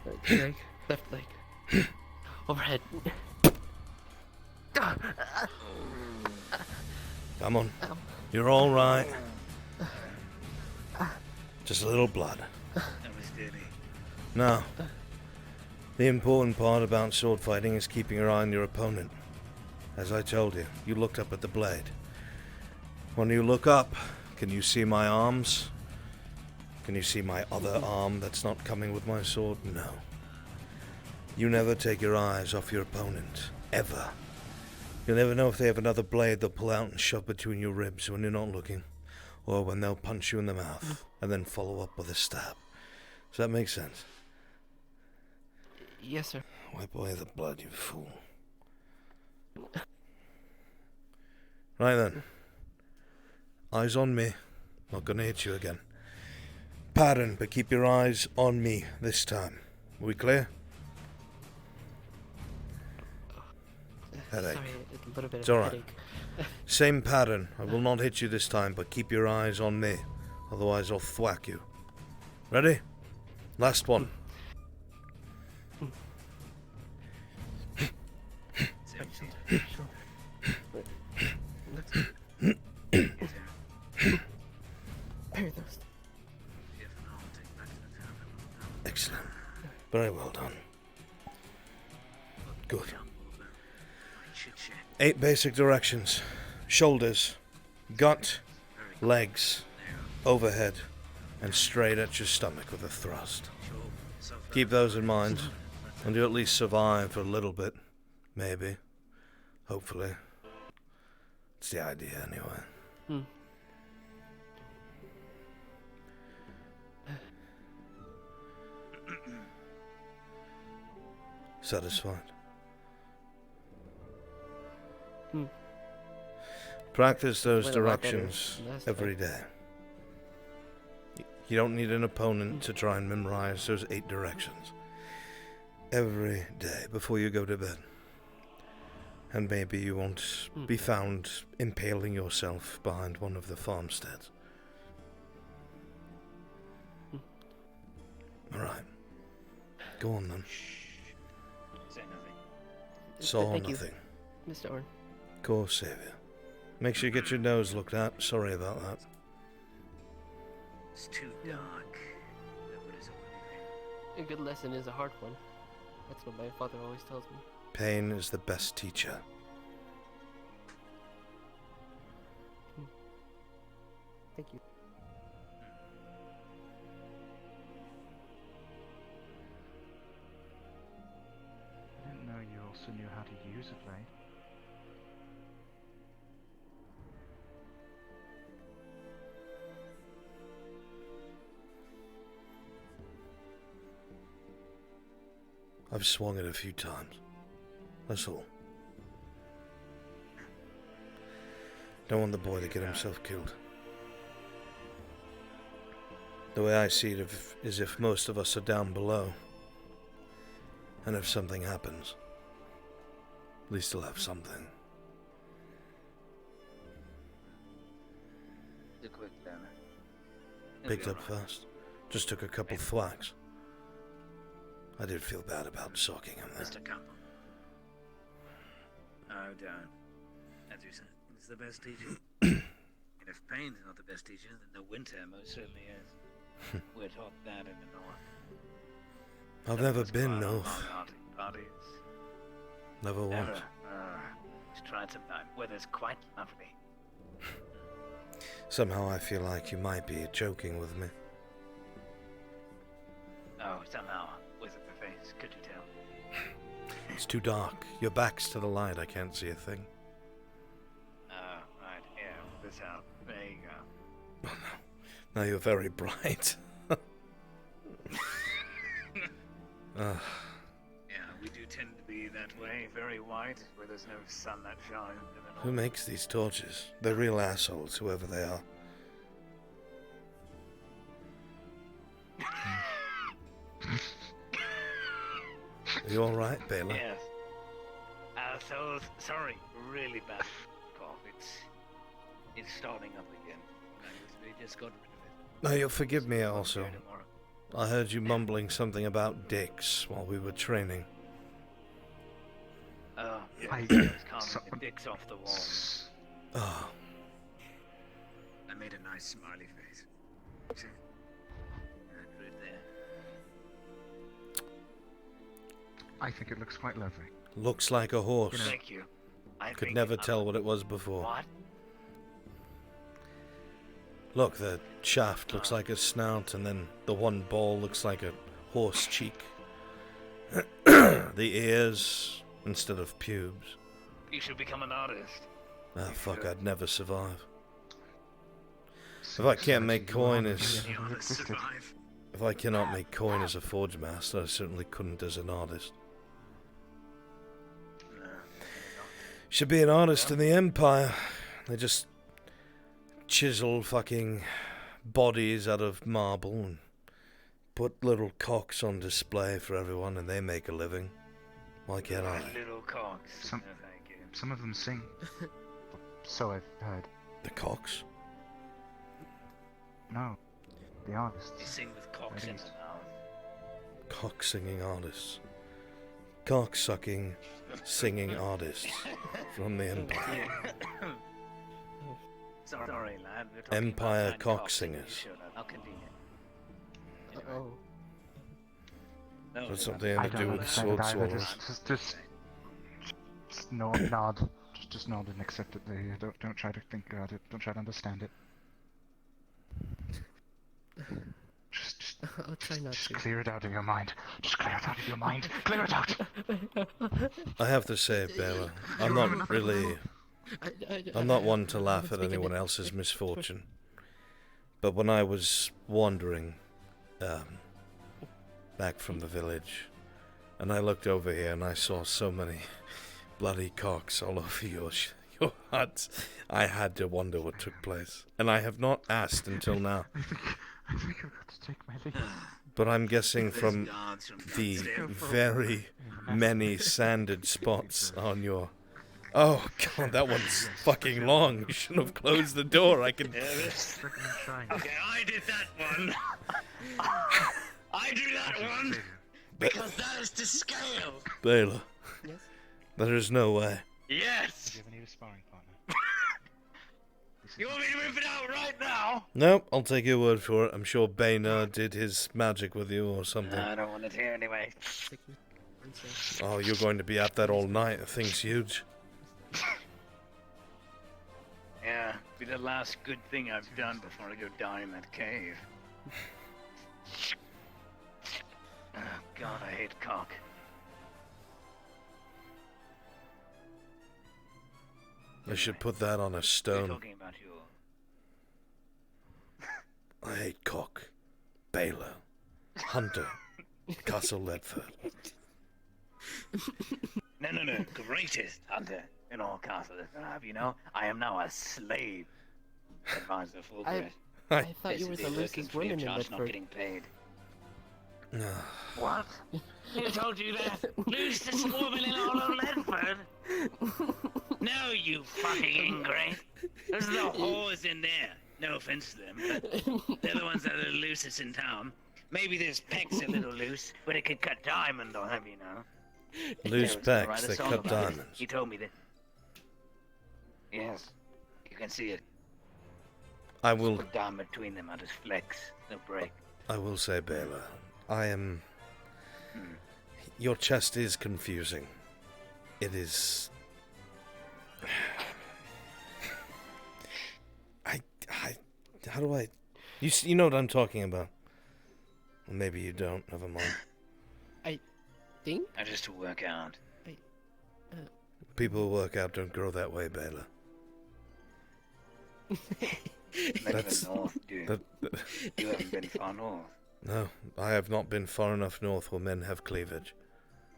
Right leg. Left leg. Overhead. Come on. You're all right. Just a little blood. That was dirty. Now, the important part about sword fighting is keeping your eye on your opponent. As I told you, you looked up at the blade. When you look up, can you see my arms? Can you see my other arm that's not coming with my sword? No. You never take your eyes off your opponent. Ever. You'll never know if they have another blade they'll pull out and shove between your ribs when you're not looking. Or when they'll punch you in the mouth and then follow up with a stab. Does that make sense? Yes, sir. Wipe away the blood, you fool. Right then. Eyes on me. Not gonna hit you again. Pattern, but keep your eyes on me this time. Are we clear? Headache. Sorry, a little bit It's of a alright. headache. Same pattern. I will not hit you this time, but keep your eyes on me. Otherwise I'll thwack you. Ready? Last one. Parry thrust. Excellent. Very well done. Good. 8 basic directions. Shoulders, gut, legs, overhead, and straight at your stomach with a thrust. Keep those in mind, and you'll at least survive for a little bit. Maybe. Hopefully. It's the idea, anyway. Satisfied? Practice those Went a lot better directions last every day. You don't need an opponent to try and memorize those 8 directions. Every day before you go to bed. And maybe you won't be found impaling yourself behind one of the farmsteads. Go on then. Say nothing. Saw Thank nothing. you, Mr. Orn. Of course, Savior. Make sure you get your nose looked at. Sorry about that. It's too dark. What is it? A good lesson is a hard one. That's what my father always tells me. Pain is the best teacher. Thank you. I didn't know you also knew how to use a blade. I've swung it a few times. That's all. Don't want the boy to get himself killed. The way I see it is if most of us are down below, and if something happens, at least he'll have something. The quick learner. Picked up fast. Just took a couple thwacks. I did feel bad about socking him there. Mr. Campbell. Oh, don't. As you said, it's the best teacher. And if pain's not the best teacher, then the winter most certainly is. We're taught that in the north. I've never been north. Parties. Never once. Just tried sometime. Weather's quite lovely. Somehow I feel like you might be joking with me. Oh, somehow. Was it the face? Could you tell? It's too dark. Your back's to the light. I can't see a thing. Oh, right. Yeah, this out. There you go. Oh no. Now you're very bright. Yeah, we do tend to be that way. Very white, where there's no sun that shines. Who makes these torches? They're real assholes, whoever they are. Are you alright, Baylor? Yes. So sorry, really bad cough. It's starting up again. We just got rid of it. No, you'll forgive me also. I heard you mumbling something about dicks while we were training. Oh, yeah. I was carving the dicks off the wall. Oh. I made a nice smiley face. See? Right there. I think it looks quite lovely. Looks like a horse. Thank you. I Could think never tell what it was before. What? Look, the shaft looks like a snout, and then the one ball looks like a horse cheek. The ears instead of pubes. You should become an artist. Ah, fuck, I'd never survive. If I can't make coin as... If I cannot make coin as a forge master, I certainly couldn't as an artist. Should be an artist in the Empire. They just chisel fucking bodies out of marble and put little cocks on display for everyone, and they make a living. Why can't I? Little cocks. Some of them sing. So I've heard. The cocks? No, the artists. They sing with cocks in their mouth. Cock singing artists. Cock sucking singing artists from the Empire. Sorry, lad. We're talking Empire about cock cocks. singers. How convenient. Oh. Got something to do with sword swallows. Just nod. Just nod and accept it. Don't try to think about it. Don't try to understand it. I'll try not Just to. clear it out of your mind. Just clear it out of your mind. Clear it out. I have to say, Bela, I'm not really... I'm not one to laugh at anyone else's misfortune. But when I was wandering back from the village, and I looked over here and I saw so many bloody cocks all over your hut, I had to wonder what took place. And I have not asked until now. I think I've got to take my leave. But I'm guessing from the very many sanded spots on your... Oh, God, that one's fucking long. You shouldn't have closed the door. I can... Okay, I did that one. I do that one. Because that is to scale. Baylor. Yes? There is no way. Yes. Do you ever need a sparring partner? You want me to rip it out right now? Nope, I'll take your word for it. I'm sure Boehner did his magic with you or something. I don't want it here anyway. Oh, you're going to be at that all night. The thing's huge. Yeah, be the last good thing I've done before I go die in that cave. Oh God, I hate cock. I should put that on a We're stone. talking about your... I hate cock. Baylor. Hunter. Castle Ledford. No. Greatest hunter in all Castle. You know, I am now a slave. Advisor Fulbright. I thought you were the loosest woman in Bedford. Not Bedford. getting paid. What? Who told you that? Loosest woman in all of Ledford? No, you fucking ingrate. There's no whores in there. No offense to them, but they're the ones that are the loosest in town. Maybe this peck's a little loose, but it could cut diamond or have you know. Loose There was pecs a that song cut about it. diamonds. He told me that. Yes, you can see it. I will. Put down between them, I'll just flex. No break. I will say, Baylor. I am. Your chest is confusing. It is. How do I? You know what I'm talking about. Well, maybe you don't. Never mind. I think. I just to work out. People who work out don't grow that way, Baylor. That's north, dude. You haven't been far north. No, I have not been far enough north where men have cleavage.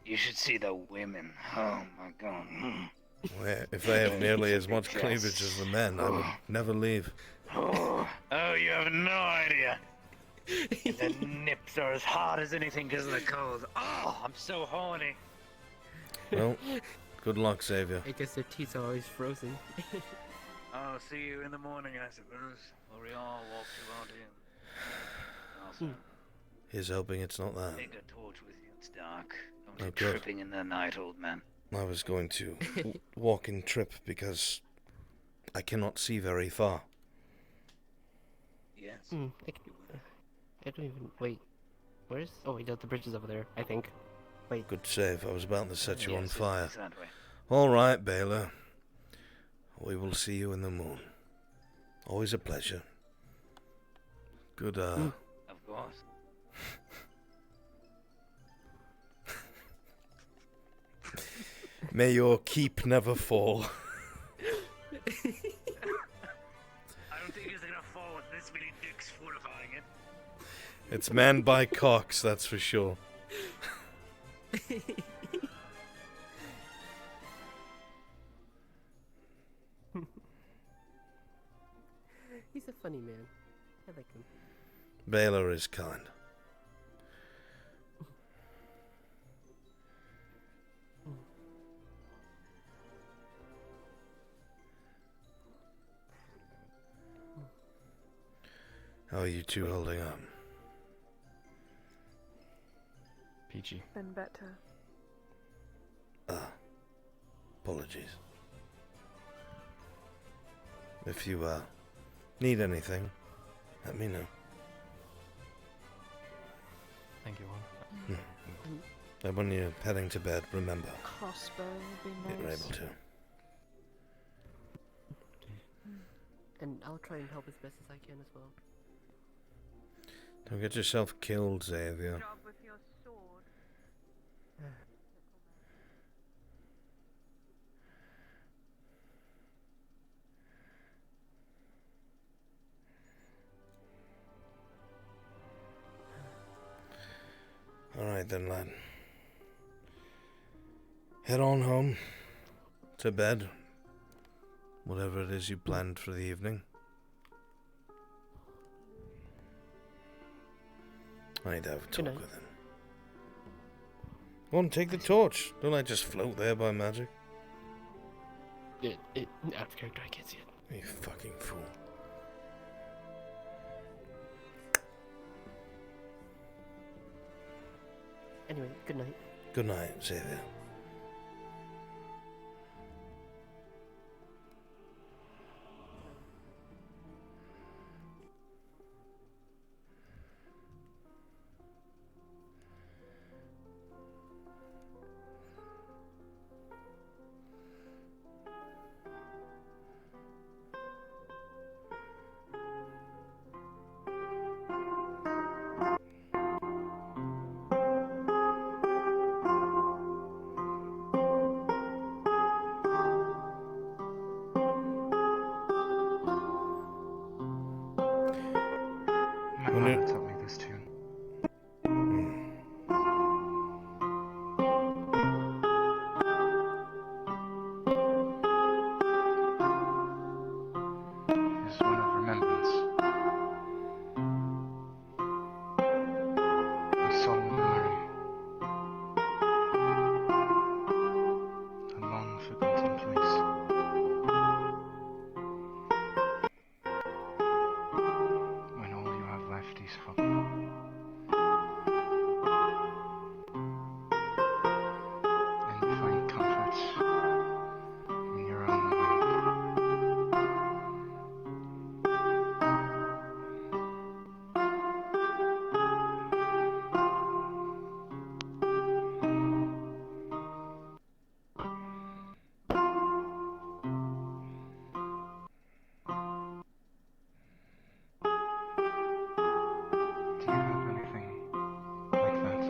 You should see the women. Oh my God. Where, if they have nearly as much cleavage as the men, I would never leave. Oh, you have no idea. The nips are as hard as anything because of the cold. Oh, I'm so horny. Well, good luck, Xavier. I guess their teeth are always frozen. I'll see you in the morning, I suppose. Or we all walk around in. Also, Here's hoping it's not that. take a torch with you. It's dark. Don't Oh, be good. tripping in the night, old man. I was going to walk and trip because I cannot see very far. Yes. I don't even. Wait. Where's. Oh, wait, the bridge is over there, I think. Wait. Good save. I was about to set you on Yes, fire. it's that way. All right, Baylor. We will see you in the moon. Always a pleasure. Good, Of course. May your keep never fall. I don't think it's gonna fall with this many dicks fortifying it. It's manned by cocks, that's for sure. He's a funny man. I like him. Baylor is kind. How are you two holding up? PG. Been better. Apologies. If you need anything, let me know. Thank you, Juan. And when you're heading to bed, remember, Crossbow would be if you're nice. able to. And I'll try and help as best as I can as well. Don't get yourself killed, Xavier. Job with your sword. Alright then, lad. Head on home. To bed. Whatever it is you planned for the evening. I need to have a talk with him. Go on, take the torch. Don't I just float there by magic? Out of character, I can't see it. You fucking fool. Anyway, good night. Good night, Xavier. My father taught me this tune. It's one of remembrance. A solemn memory. A long forgotten place. When all you have left is hope. And you find comfort in your own way. Do you have anything like that?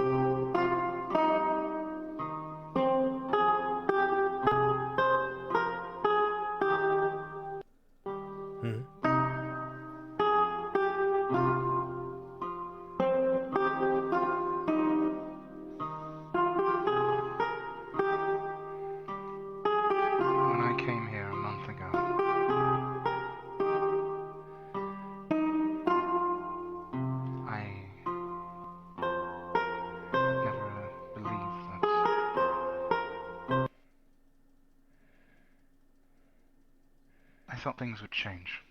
When I came here a month ago, I never believed that. I thought things would change.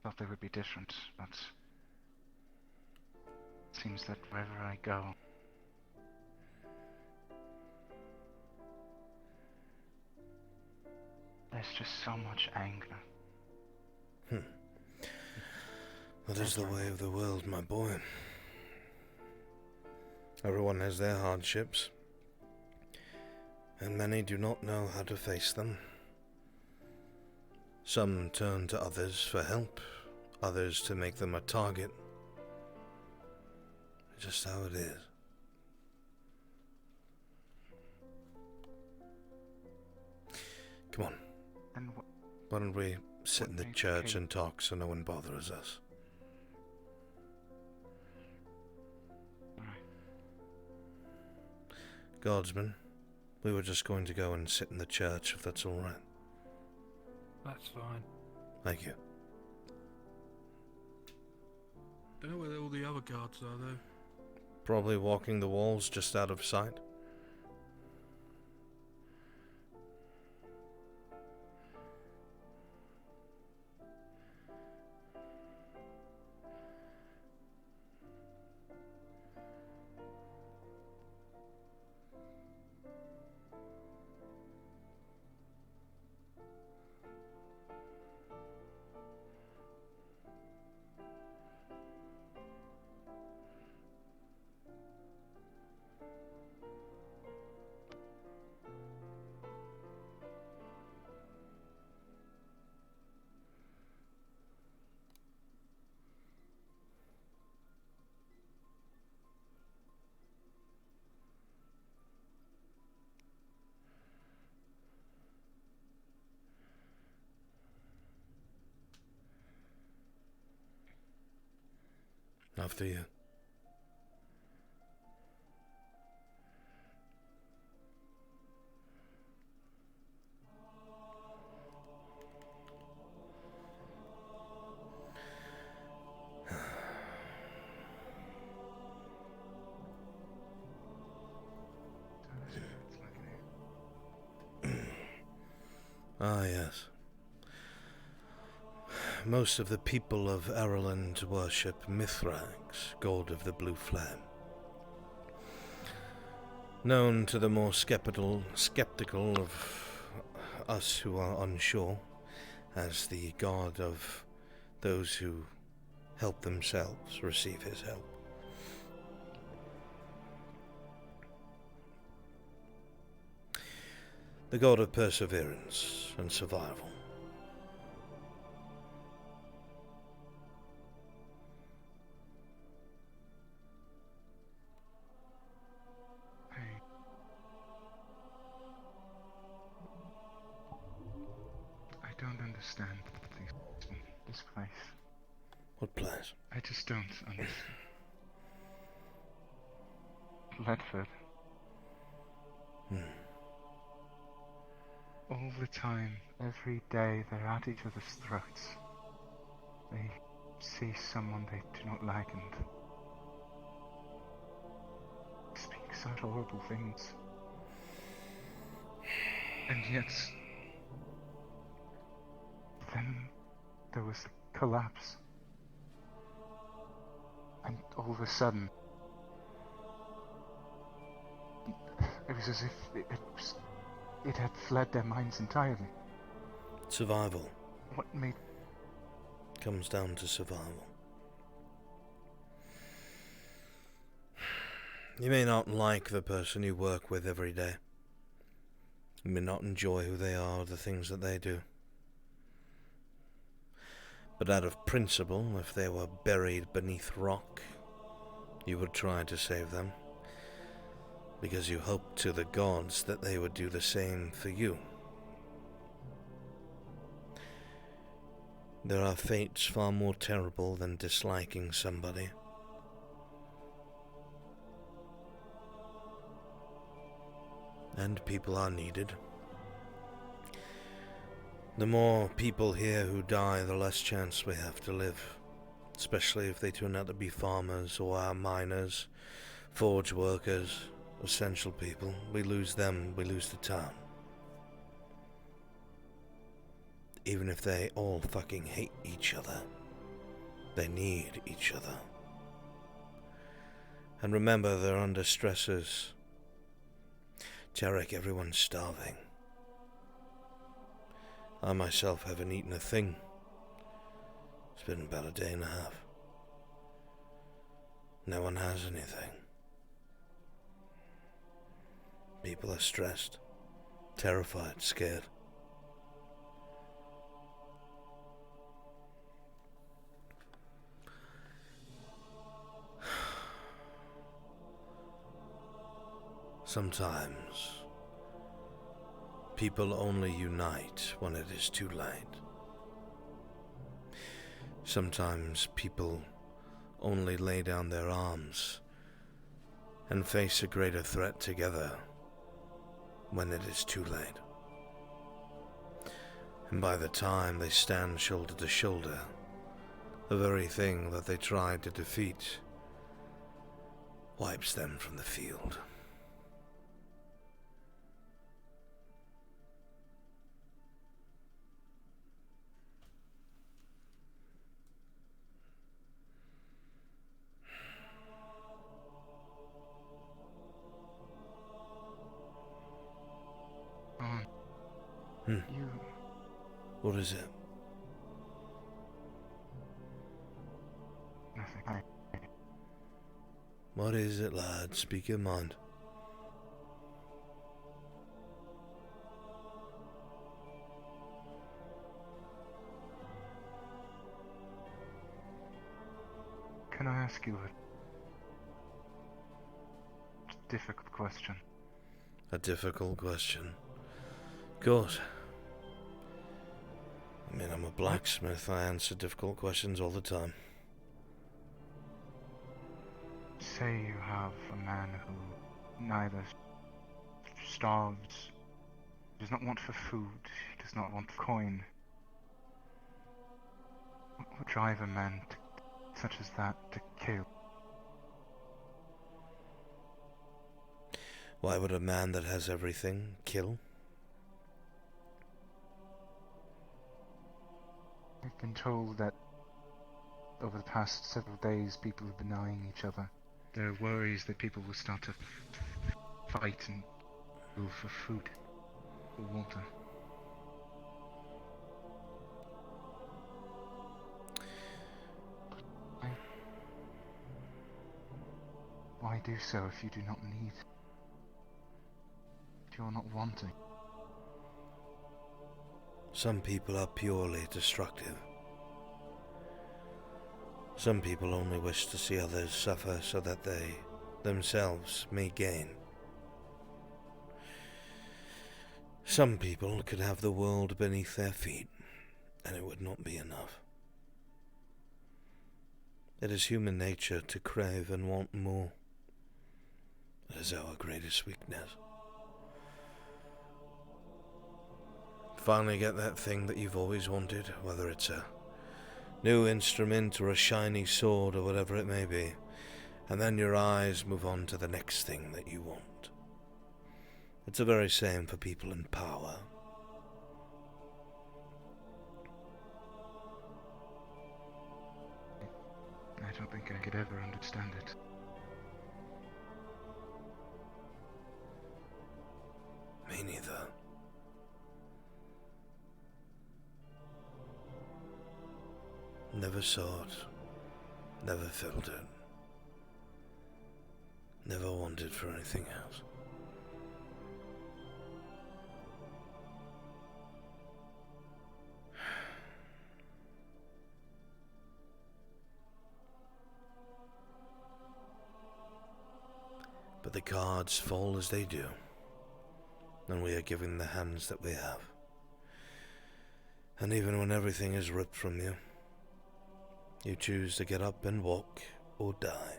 Thought they would be different, but it seems that wherever I go, there's just so much anger. That is the way of the world, my boy. Everyone has their hardships, and many do not know how to face them. Some turn to others for help, others to make them a target. Just how it is. Come on. And Why don't we sit in the church and talk so no one bothers us? Guardsman, we were just going to go and sit in the church, if that's all right. That's fine. Thank you. Don't know where all the other guards are, though. Probably walking the walls just out of sight. After you. Ah, yes. Most of the people of Ireland worship Mithrax, god of the blue flame. known to the more skeptical of us who are unsure as the god of those who help themselves receive his help. The god of perseverance and survival. I don't understand this place. What place? I just don't understand. Ledford. All the time, every day, they're at each other's throats. They see someone they do not like and speak such horrible things. And yet, then there was the collapse. And all of a sudden, it was as if it had fled their minds entirely. Survival. What made... Comes down to survival. You may not like the person you work with every day. You may not enjoy who they are or the things that they do. But out of principle, if they were buried beneath rock, you would try to save them, because you hoped to the gods that they would do the same for you. There are fates far more terrible than disliking somebody. And people are needed. The more people here who die, the less chance we have to live. Especially if they turn out to be farmers or miners, forge workers, essential people. We lose them, we lose the town. Even if they all fucking hate each other, they need each other. And remember, they're under stressors. Jarek, everyone's starving. I myself haven't eaten a thing. It's been about a day and a half. No one has anything. People are stressed, terrified, scared. Sometimes people only unite when it is too late. Sometimes people only lay down their arms and face a greater threat together when it is too late. And by the time they stand shoulder to shoulder, the very thing that they tried to defeat wipes them from the field. You... What is it? Nothing. What is it, lad? Speak your mind. Can I ask you a difficult question? A difficult question. Of course. I mean, I'm a blacksmith. I answer difficult questions all the time. Say you have a man who neither starves, does not want for food, he does not want coin. What would drive a man such as that to kill? Why would a man that has everything kill? I've been told that over the past several days people have been eyeing each other. There are worries that people will start to fight and go for food, for water. Why do so if you do not need? If you are not wanting? Some people are purely destructive. Some people only wish to see others suffer so that they themselves may gain. Some people could have the world beneath their feet, and it would not be enough. It is human nature to crave and want more. It is our greatest weakness. Finally get that thing that you've always wanted, whether it's a new instrument or a shiny sword or whatever it may be, and then your eyes move on to the next thing that you want. It's the very same for people in power. I don't think I could ever understand it. Me neither. Never saw it, never felt it, never wanted for anything else. But the cards fall as they do, and we are given the hands that we have. And even when everything is ripped from you, you choose to get up and walk or die.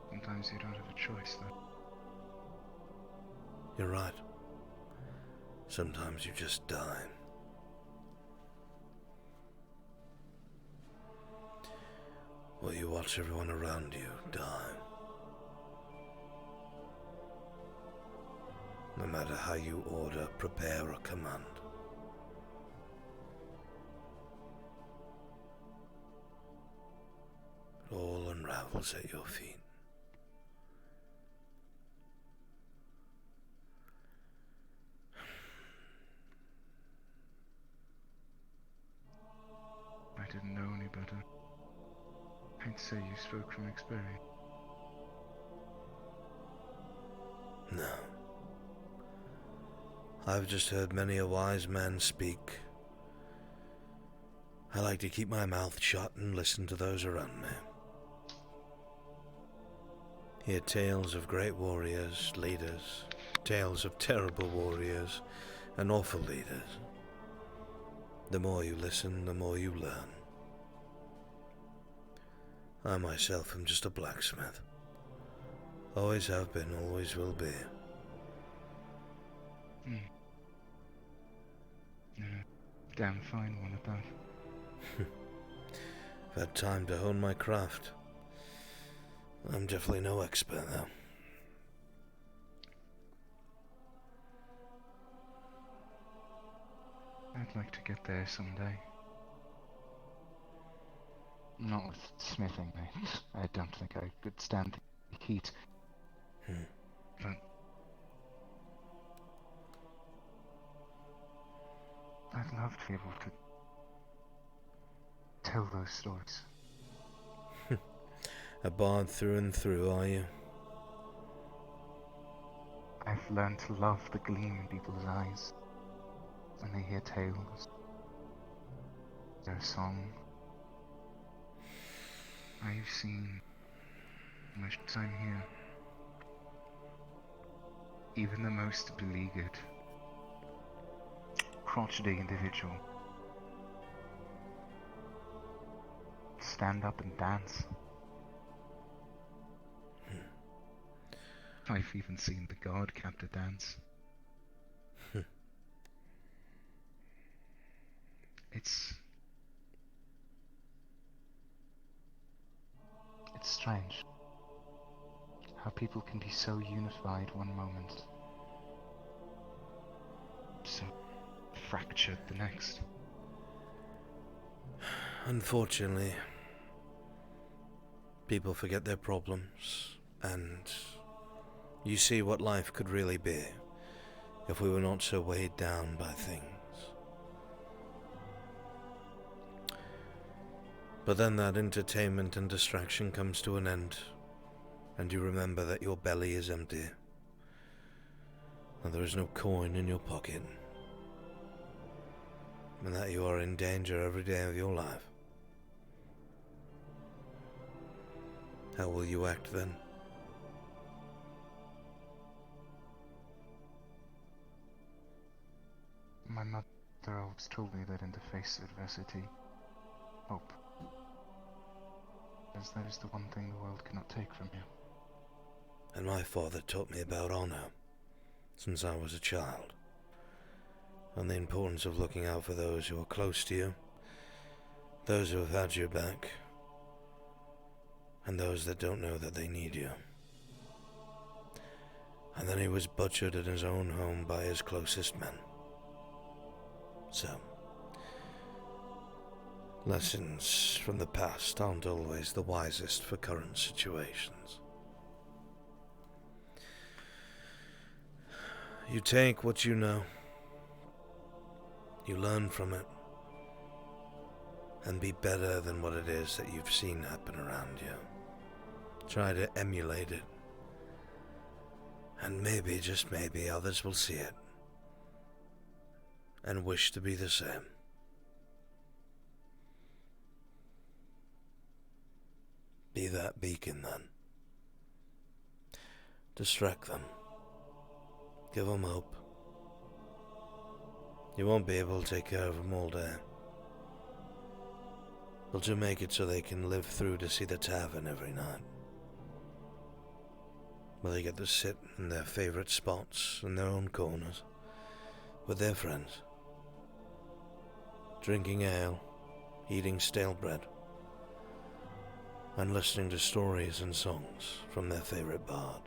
Sometimes you don't have a choice, though. You're right. Sometimes you just die. Or you watch everyone around you die. No matter how you order, prepare, or command. It all unravels at your feet. I didn't know any better. I'd say you spoke from experience. No. I've just heard many a wise man speak. I like to keep my mouth shut and listen to those around me. Hear tales of great warriors, leaders, tales of terrible warriors, and awful leaders. The more you listen, the more you learn. I myself am just a blacksmith. Always have been, always will be. Damn fine one at that. I've had time to hone my craft. I'm definitely no expert, though. I'd like to get there someday. Not with smithing, I don't think I could stand the heat. But I'd love to be able to tell those stories. A bard through and through, are you? I've learned to love the gleam in people's eyes when they hear tales, their song. I've seen much time here. Even the most beleaguered, crotchety individual stand up and dance. I've even seen the guard captor dance. It's strange how people can be so unified one moment so fractured the next. Unfortunately, people forget their problems, and you see what life could really be if we were not so weighed down by things. But then that entertainment and distraction comes to an end, and you remember that your belly is empty, and there is no coin in your pocket, and that you are in danger every day of your life. How will you act then? My mother always told me that in the face of adversity, hope. As that is the one thing the world cannot take from you. And my father taught me about honor since I was a child, and the importance of looking out for those who are close to you, those who have had your back, and those that don't know that they need you. And then he was butchered in his own home by his closest men. So, lessons from the past aren't always the wisest for current situations. You take what you know, you learn from it, and be better than what it is that you've seen happen around you. Try to emulate it, and maybe, just maybe, others will see it and wish to be the same. Be that beacon then. Distract them. Give them hope. You won't be able to take care of them all day, but you make it so they can live through to see the tavern every night, where they get to sit in their favorite spots in their own corners with their friends, drinking ale, eating stale bread, and listening to stories and songs from their favorite bard.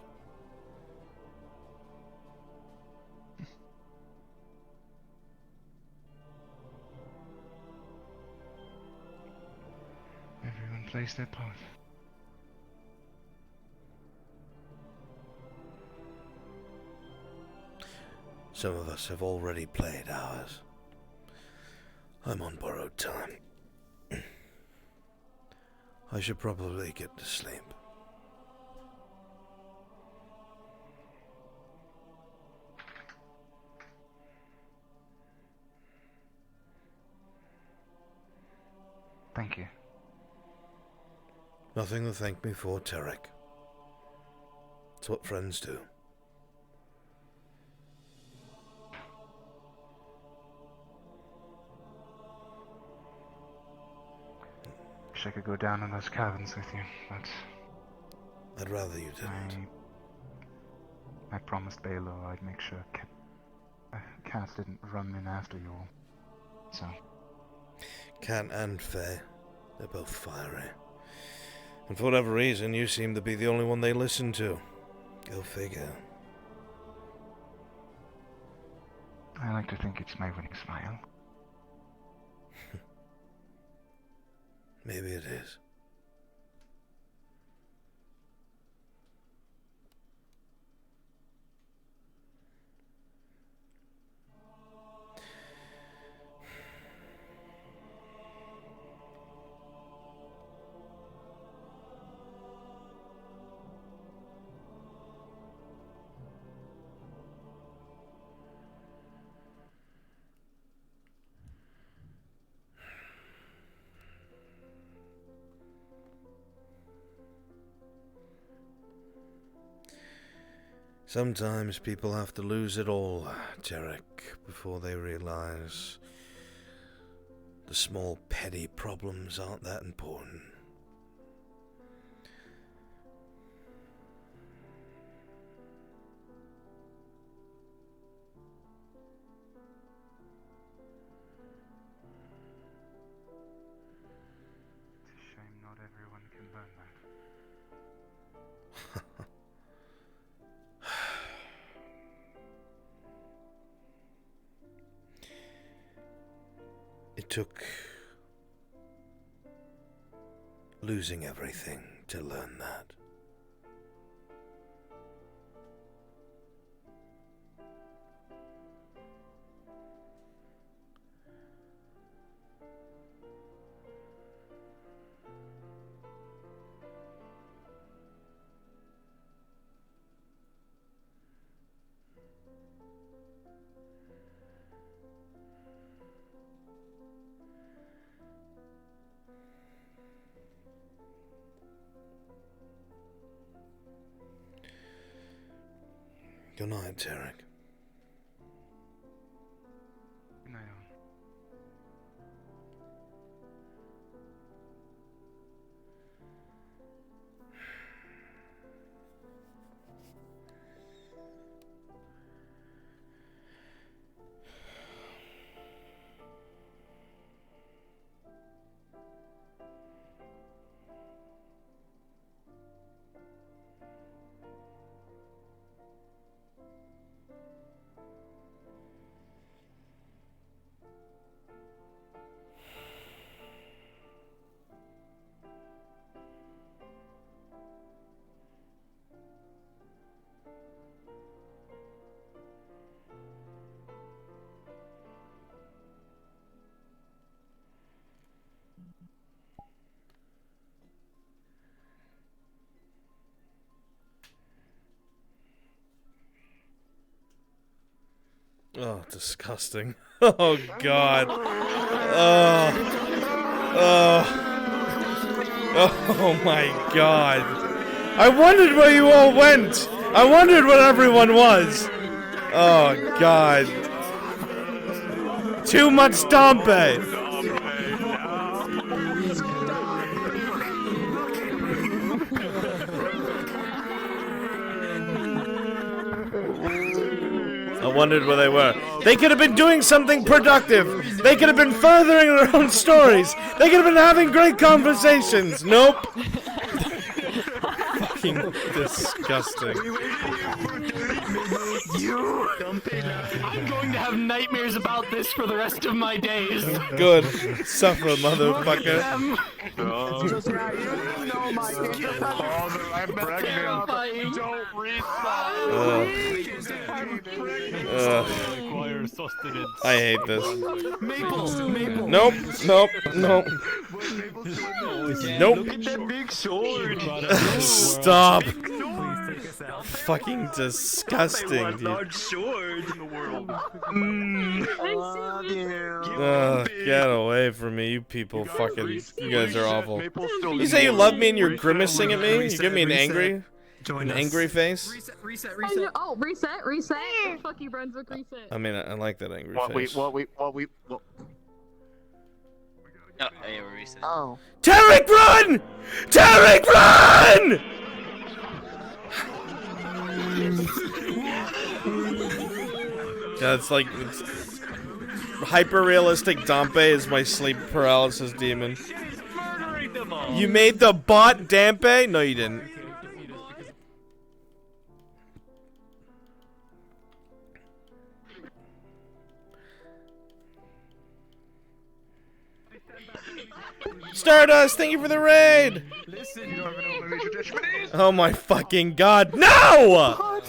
Everyone plays their part. Some of us have already played ours. I'm on borrowed time. I should probably get to sleep. Thank you. Nothing to thank me for, Tarek. It's what friends do. Wish I could go down in those caverns with you, but I'd rather you didn't. I promised Baylor I'd make sure Cat didn't run in after you all. So. Cat and Faye, they're both fiery. And for whatever reason, you seem to be the only one they listen to. Go figure. I like to think it's my winning smile. Maybe it is. Sometimes people have to lose it all, Tarek, before they realize the small petty problems aren't that important. It's a shame not everyone can learn that. It took losing everything to learn that. Good night, Tarek. Good night, Owen. Oh, disgusting. Oh, God. Oh, my God. I wondered where you all went. I wondered where everyone was. Oh, God. Too much Dompe. I wondered where they were. They could have been doing something productive. They could have been furthering their own stories. They could have been having great conversations. Nope. Fucking disgusting. I'm going to have nightmares about this for the rest of my days. Good. Suffer, motherfucker. I'm pregnant. Don't I hate this. Maple. Nope. Nope. Nope. Nope. Look at that big sword. Stop. Fucking disgusting, dude. Large sword in the world. Oh, get away from me, you people. Fucking, you guys are awful. You say you love me and you're grimacing at me? You give me an angry face? Reset. Oh, reset. Fuck you, Brunswick, reset. I mean, I like that angry face. Oh, yeah, we're resetting. Oh. Tarek, run! Tarek, run! Yeah, it's like hyper-realistic Dampe is my sleep paralysis demon. You made the bot Dampe? No, you didn't. Stardust, thank you for the raid! Oh my fucking god, no!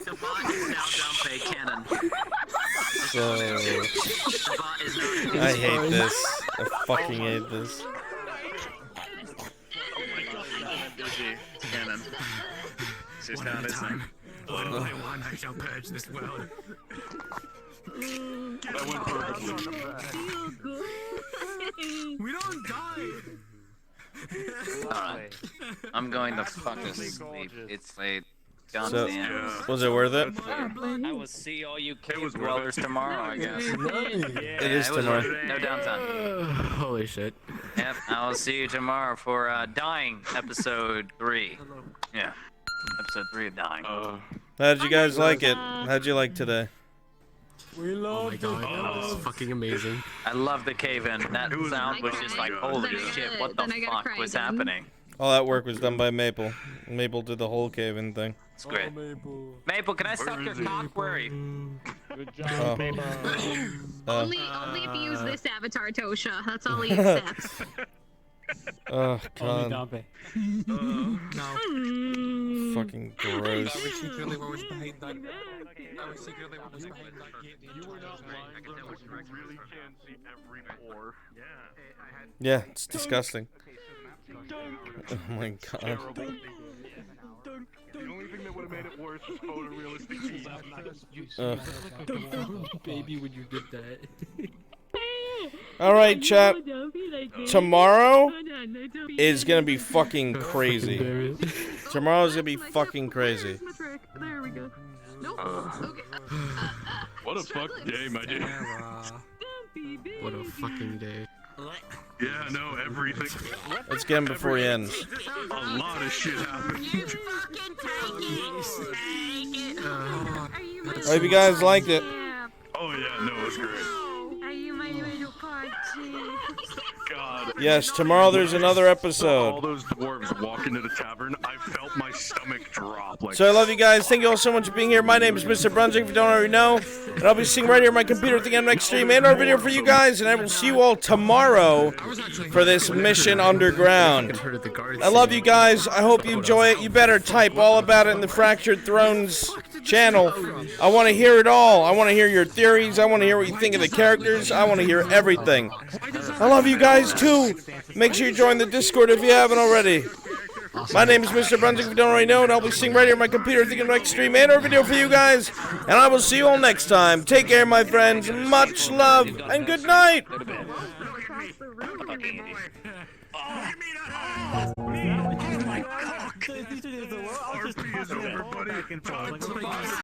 The bot is now Dumpe Cannon. So, I hate this. I fucking hate this. I'm busy. Cannon. It's just not his name. One by one, I shall purge this world. That went perfectly. We don't die. Alright. I'm going to fucking sleep. It's late. So, was it worth it? I will see all you cave dwellers tomorrow, I guess. It is tomorrow. No downtime. Holy shit. Yep, I will see you tomorrow for Dying, episode 3. Yeah, episode 3 of Dying. How'd you guys like it? How'd you like today? We love oh my god, that was fucking amazing. I love the cave-in. That sound was just like, holy shit, what the fuck was happening? All that work was done by Maple. Maple did the whole cave-in thing. It's great. Maple, can I suck your cock? Where are you? Good job, baby. Only if you use this avatar, Tosha. That's all he accepts. Oh Only god. Dompe. No. Fucking gross. That was secretly what was behind that. That was secretly what was behind that gate. You were not lying, though. You really can see every pore. Yeah. Yeah, it's disgusting. Oh my god. Terrible. The only thing that would have made it worse was photorealistic feet. Baby, when you did that. Alright, chat. Tomorrow is gonna be fucking crazy. Tomorrow's gonna be fucking crazy. There we go. Nope. Okay. What a fuck day, my dude. What a fucking day. Yeah, no, everything. Let's get him before he ends. A lot of shit happened. I hope you guys liked it. Oh yeah, no, it was great. Are you my little party? God. Yes, tomorrow there's another All episode. those dwarves walk into the tavern, I felt my stomach drop. Like. So I love you guys. Thank you all so much for being here. My name is Mr. Brunswick, if you don't already know. And I'll be sitting right here on my computer at the end of next stream and our video for you guys. And I will see you all tomorrow for this mission underground. I love you guys. I hope you enjoy it. You better type all about it in the Fractured Thrones channel. I want to hear it all. I want to hear your theories. I want to hear what you think of the characters. I want to hear everything. I love you guys too. Make sure you join the Discord if you haven't already. My name is Mr. Brunswick, if you don't already know, and I'll be sitting right here on my computer thinking of next stream and our video for you guys. And I will see you all next time. Take care, my friends. Much love and good night. RP is over, buddy.